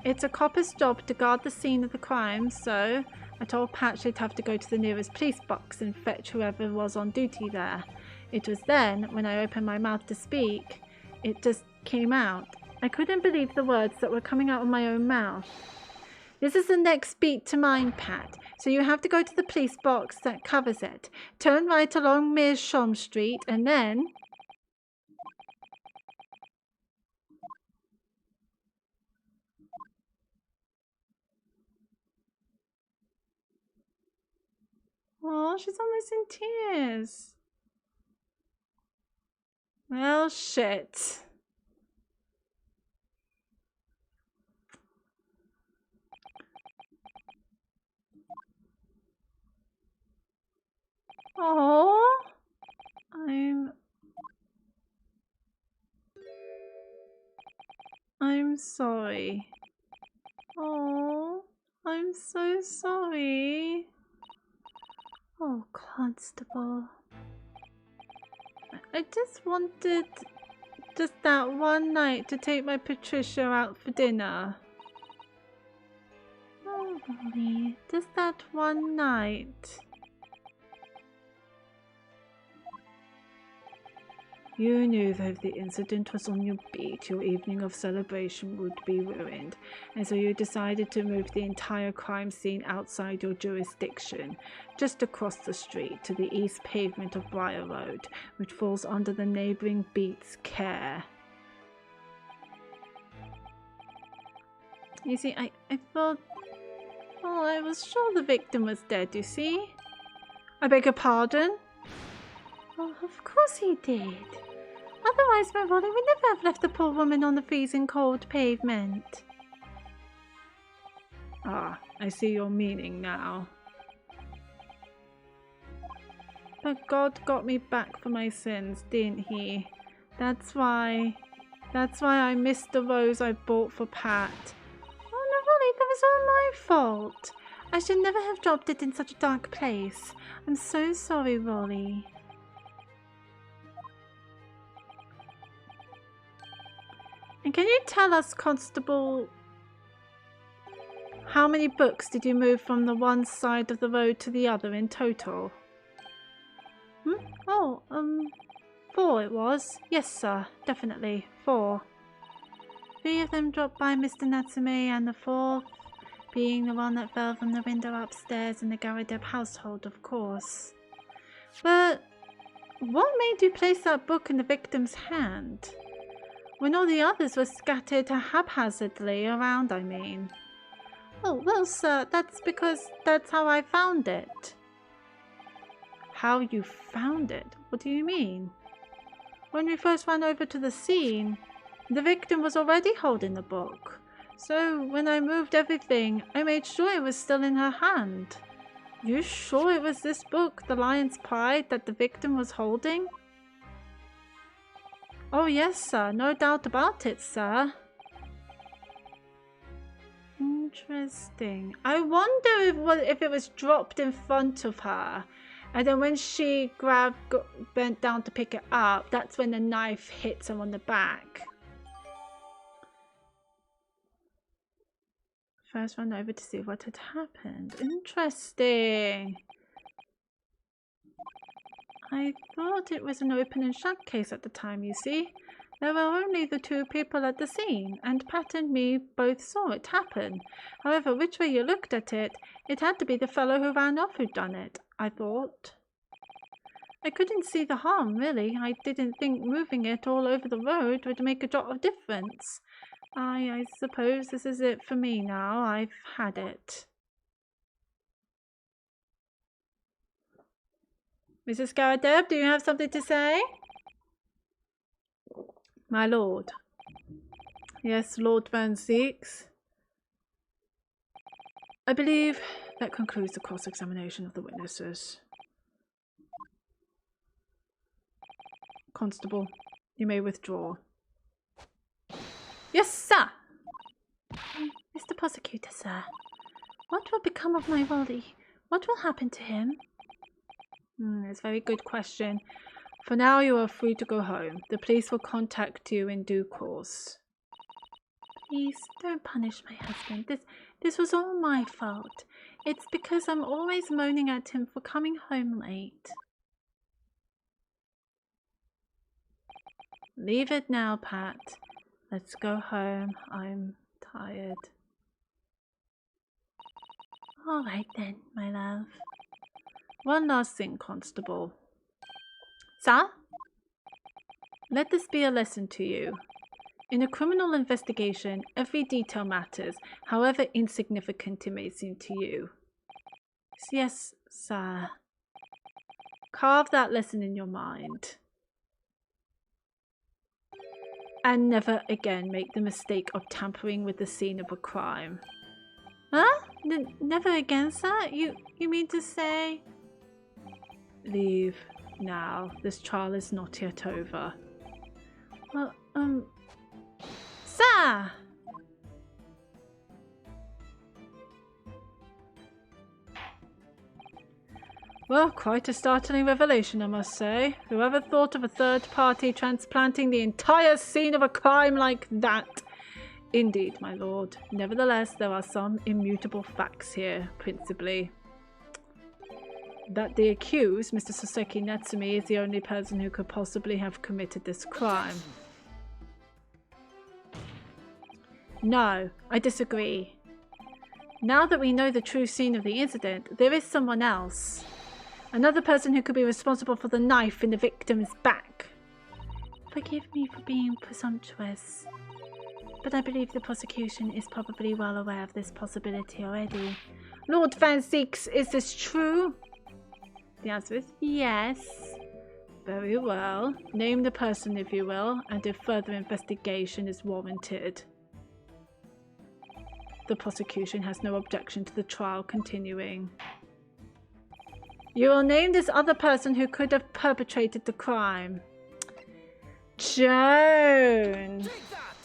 It's a copper's job to guard the scene of the crime, so I told Pat she'd have to go to the nearest police box and fetch whoever was on duty there. It was then, when I opened my mouth to speak, it just came out. I couldn't believe the words that were coming out of my own mouth. This is the next beat to mine, Pat, so you have to go to the police box that covers it. Turn right along Meerschaum Street, and then... Oh, she's almost in tears. Well, shit. Oh, I'm sorry. Oh, I'm so sorry. Oh, Constable. I just wanted just that one night to take my Patricia out for dinner. Oh, Molly, just that one night. You knew that if the incident was on your beat, your evening of celebration would be ruined, and so you decided to move the entire crime scene outside your jurisdiction, just across the street to the east pavement of Briar Road, which falls under the neighbouring beat's care. You see, I thought... Oh, I was sure the victim was dead, you see? I beg your pardon? Oh, of course he did. Otherwise, my brother would never have left the poor woman on the freezing cold pavement. Ah, I see your meaning now. But God got me back for my sins, didn't he? That's why... That's why I missed the rose I bought for Pat. Oh no, Rolly, that was all my fault. I should never have dropped it in such a dark place. I'm so sorry, Rolly. And can you tell us, Constable, how many books did you move from the one side of the road to the other in total? Oh, 4 it was. Yes, sir, definitely, 4. 3 of them dropped by Mr. Natsume, and the 4th being the one that fell from the window upstairs in the Garadeb household, of course. But what made you place that book in the victim's hand? When all the others were scattered haphazardly around, I mean. Oh, well, sir, that's because that's how I found it. How you found it? What do you mean? When we first ran over to the scene, the victim was already holding the book. So when I moved everything, I made sure it was still in her hand. You sure it was this book, The Lion's Pride, that the victim was holding? Oh yes, sir. No doubt about it, sir. Interesting. I wonder if it was dropped in front of her, and then when she bent down to pick it up, that's when the knife hits her on the back. First run over to see what had happened. Interesting. I thought it was an open and shut case at the time, you see. There were only the 2 people at the scene, and Pat and me both saw it happen. However, which way you looked at it, it had to be the fellow who ran off who'd done it, I thought. I couldn't see the harm, really. I didn't think moving it all over the road would make a jot of difference. I suppose this is it for me now. I've had it. Mrs. Garadeb, do you have something to say? My lord. Yes, Lord Van Zeeks. I believe that concludes the cross-examination of the witnesses. Constable, you may withdraw. Yes, sir! Mr. Prosecutor, sir, what will become of my Rolly? What will happen to him? It's a very good question. For now, you are free to go home. The police will contact you in due course. Please, don't punish my husband. This was all my fault. It's because I'm always moaning at him for coming home late. Leave it now, Pat. Let's go home. I'm tired. All right then, my love. One last thing, Constable. Sir? Let this be a lesson to you. In a criminal investigation, every detail matters, however insignificant it may seem to you. Yes, sir. Carve that lesson in your mind. And never again make the mistake of tampering with the scene of a crime. Huh? Never again, sir? You mean to say? Leave now. This trial is not yet over. Well, sir! Well, quite a startling revelation, I must say. Whoever thought of a third party transplanting the entire scene of a crime like that? Indeed, my lord. Nevertheless, there are some immutable facts here, principally that the accused, Mr. Soseki Natsumi, is the only person who could possibly have committed this crime. No, I disagree. Now that we know the true scene of the incident, there is someone else. Another person who could be responsible for the knife in the victim's back. Forgive me for being presumptuous, but I believe the prosecution is probably well aware of this possibility already. Lord Van Zeeks, is this true? The answer is yes. Very well. Name the person, if you will, and if further investigation is warranted. The prosecution has no objection to the trial continuing. You will name this other person who could have perpetrated the crime. Joan. Take that!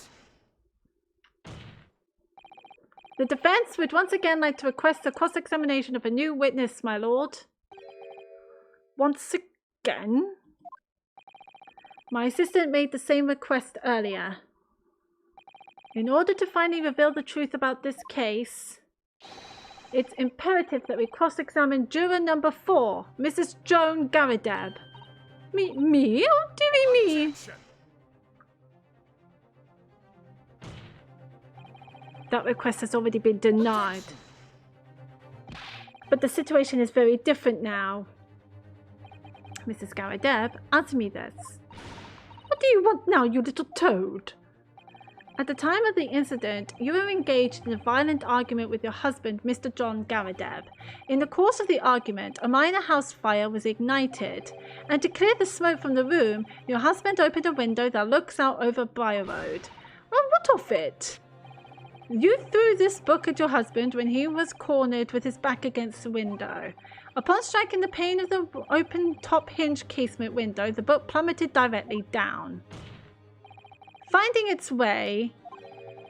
The defense would once again like to request a cross-examination of a new witness, my lord. Once again? My assistant made the same request earlier. In order to finally reveal the truth about this case, it's imperative that we cross-examine juror number 4, Mrs. Joan Garadeb. Me? Oh, dearie me. Objection. That request has already been denied. But the situation is very different now. Mrs. Garadeb, answer me this. What do you want now, you little toad? At the time of the incident, you were engaged in a violent argument with your husband, Mr. John Garadeb. In the course of the argument, a minor house fire was ignited, and to clear the smoke from the room, your husband opened a window that looks out over Briar Road. Well, what of it? You threw this book at your husband when he was cornered with his back against the window. Upon striking the pane of the open top hinge casement window, the book plummeted directly down, finding its way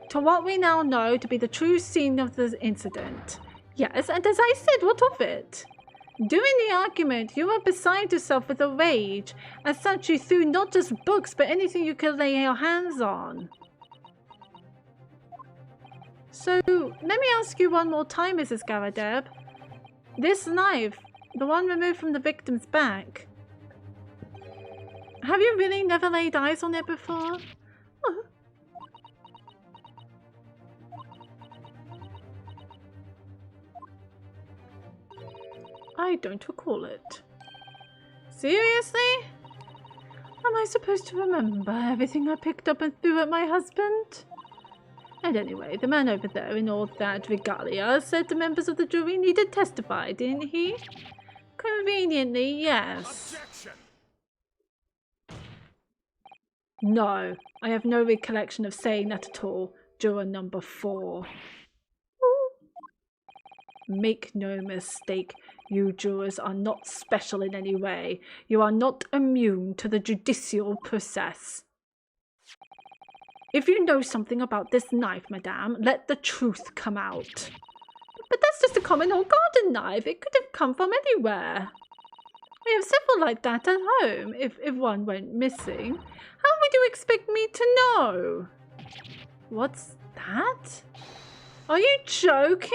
to what we now know to be the true scene of the incident. Yes, and as I said, what of it? During the argument, you were beside yourself with a rage. As such, you threw not just books, but anything you could lay your hands on. So, let me ask you one more time, Mrs. Garadeb. This knife, the one removed from the victim's back, have you really never laid eyes on it before? Oh. I don't recall it. Seriously? Am I supposed to remember everything I picked up and threw at my husband? And anyway, the man over there in all that regalia said the members of the jury needed to testify, didn't he? Conveniently, yes. Objection. No, I have no recollection of saying that at all. Juror number 4. Make no mistake, you jurors are not special in any way. You are not immune to the judicial process. If you know something about this knife, madame, let the truth come out. But that's just a common old garden knife. It could have come from anywhere. We have several like that at home, if one went missing. How would you expect me to know? What's that? Are you joking?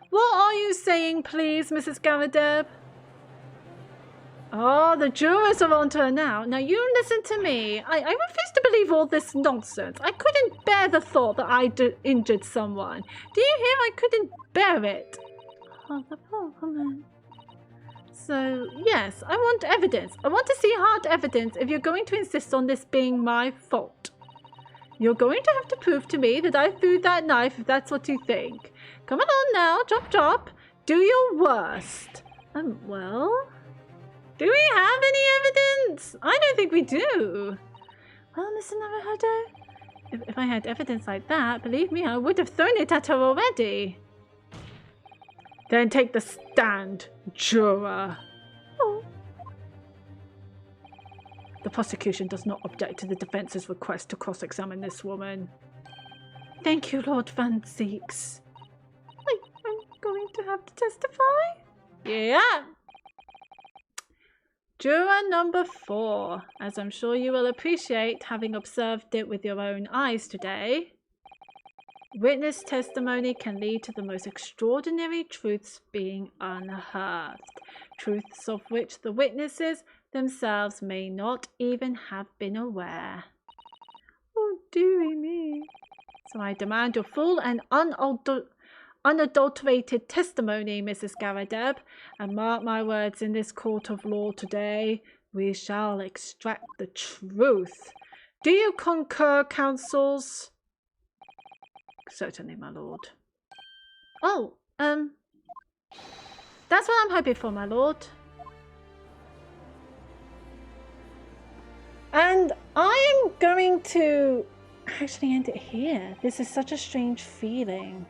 What are you saying, please, Mrs. Garadeb? Oh, the jurors are onto her now. Now you listen to me. I refuse to believe all this nonsense. I couldn't bear the thought that I injured someone. Do you hear? I couldn't bear it. Oh, the poor woman. So, yes, I want evidence. I want to see hard evidence if you're going to insist on this being my fault. You're going to have to prove to me that I threw that knife if that's what you think. Come along now, chop. Do your worst. Well... do we have any evidence? I don't think we do. Well, Mr. Naruhodo, if I had evidence like that, believe me, I would have thrown it at her already. Then take the stand, juror. Oh. The prosecution does not object to the defense's request to cross-examine this woman. Thank you, Lord Van Zeeks. I'm going to have to testify? Yeah. Juror number 4, as I'm sure you will appreciate having observed it with your own eyes today, witness testimony can lead to the most extraordinary truths being unearthed, truths of which the witnesses themselves may not even have been aware. Oh, dearie me. So I demand your full and unadulterated testimony, Mrs. Garadeb, and mark my words, in this court of law today, we shall extract the truth. Do you concur, counsels? Certainly, my lord. Oh, that's what I'm hoping for, my lord. And I am going to actually end it here. This is such a strange feeling.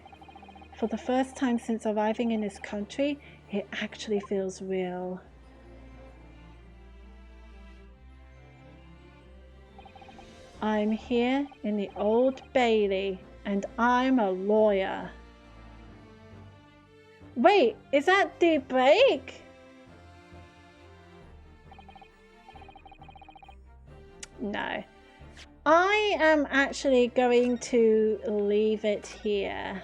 For the first time since arriving in this country, it actually feels real. I'm here in the Old Bailey, and I'm a lawyer. Wait, is that the break? No. I am actually going to leave it here.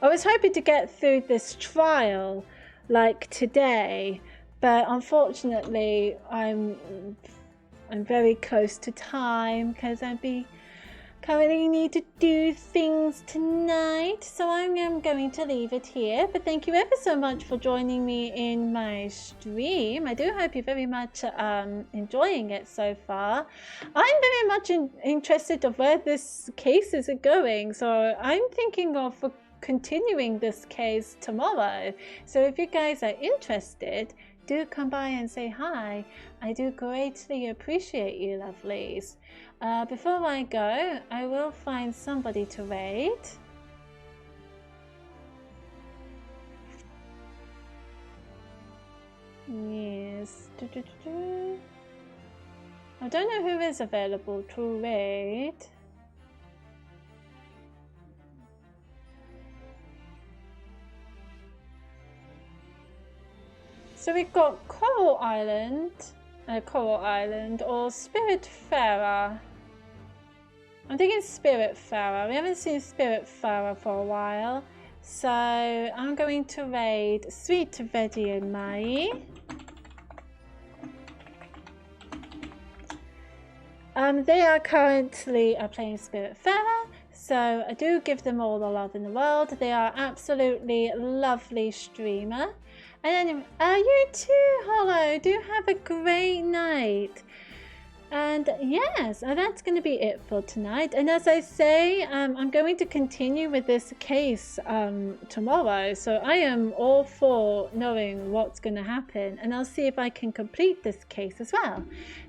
I was hoping to get through this trial like today, but unfortunately I'm very close to time because I currently need to do things tonight, so I am going to leave it here. But thank you ever so much for joining me in my stream. I do hope you're very much enjoying it so far. I'm very much interested of where this case is going, so I'm thinking of continuing this case tomorrow. So if you guys are interested, do come by and say hi. I do greatly appreciate you lovelies. Before I go, I will find somebody to raid. Yes. I don't know who is available to raid. So we've got Coral Island or Spiritfarer. I'm thinking Spiritfarer. We haven't seen Spiritfarer for a while. So I'm going to raid Sweet Vedi and Mai. They are currently playing Spiritfarer, so I do give them all the love in the world. They are absolutely lovely streamer. And anyway, you too, Hollow. Do have a great night. And yes, that's going to be it for tonight. And as I say, I'm going to continue with this case tomorrow. So I am all for knowing what's going to happen. And I'll see if I can complete this case as well.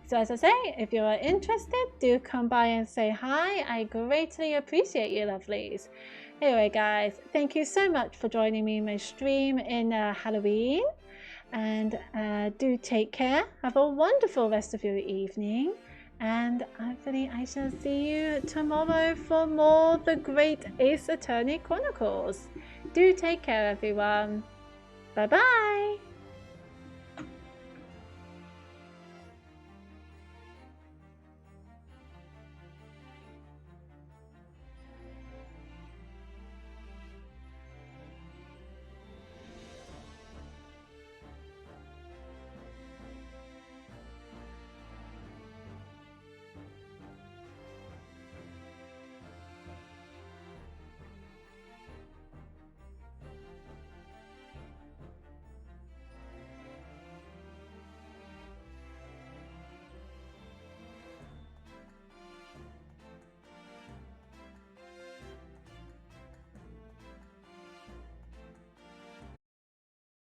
So as I say, if you are interested, do come by and say hi. I greatly appreciate you lovelies. Anyway, guys, thank you so much for joining me in my stream in Halloween. And do take care. Have a wonderful rest of your evening. And hopefully I shall see you tomorrow for more The Great Ace Attorney Chronicles. Do take care, everyone. Bye-bye.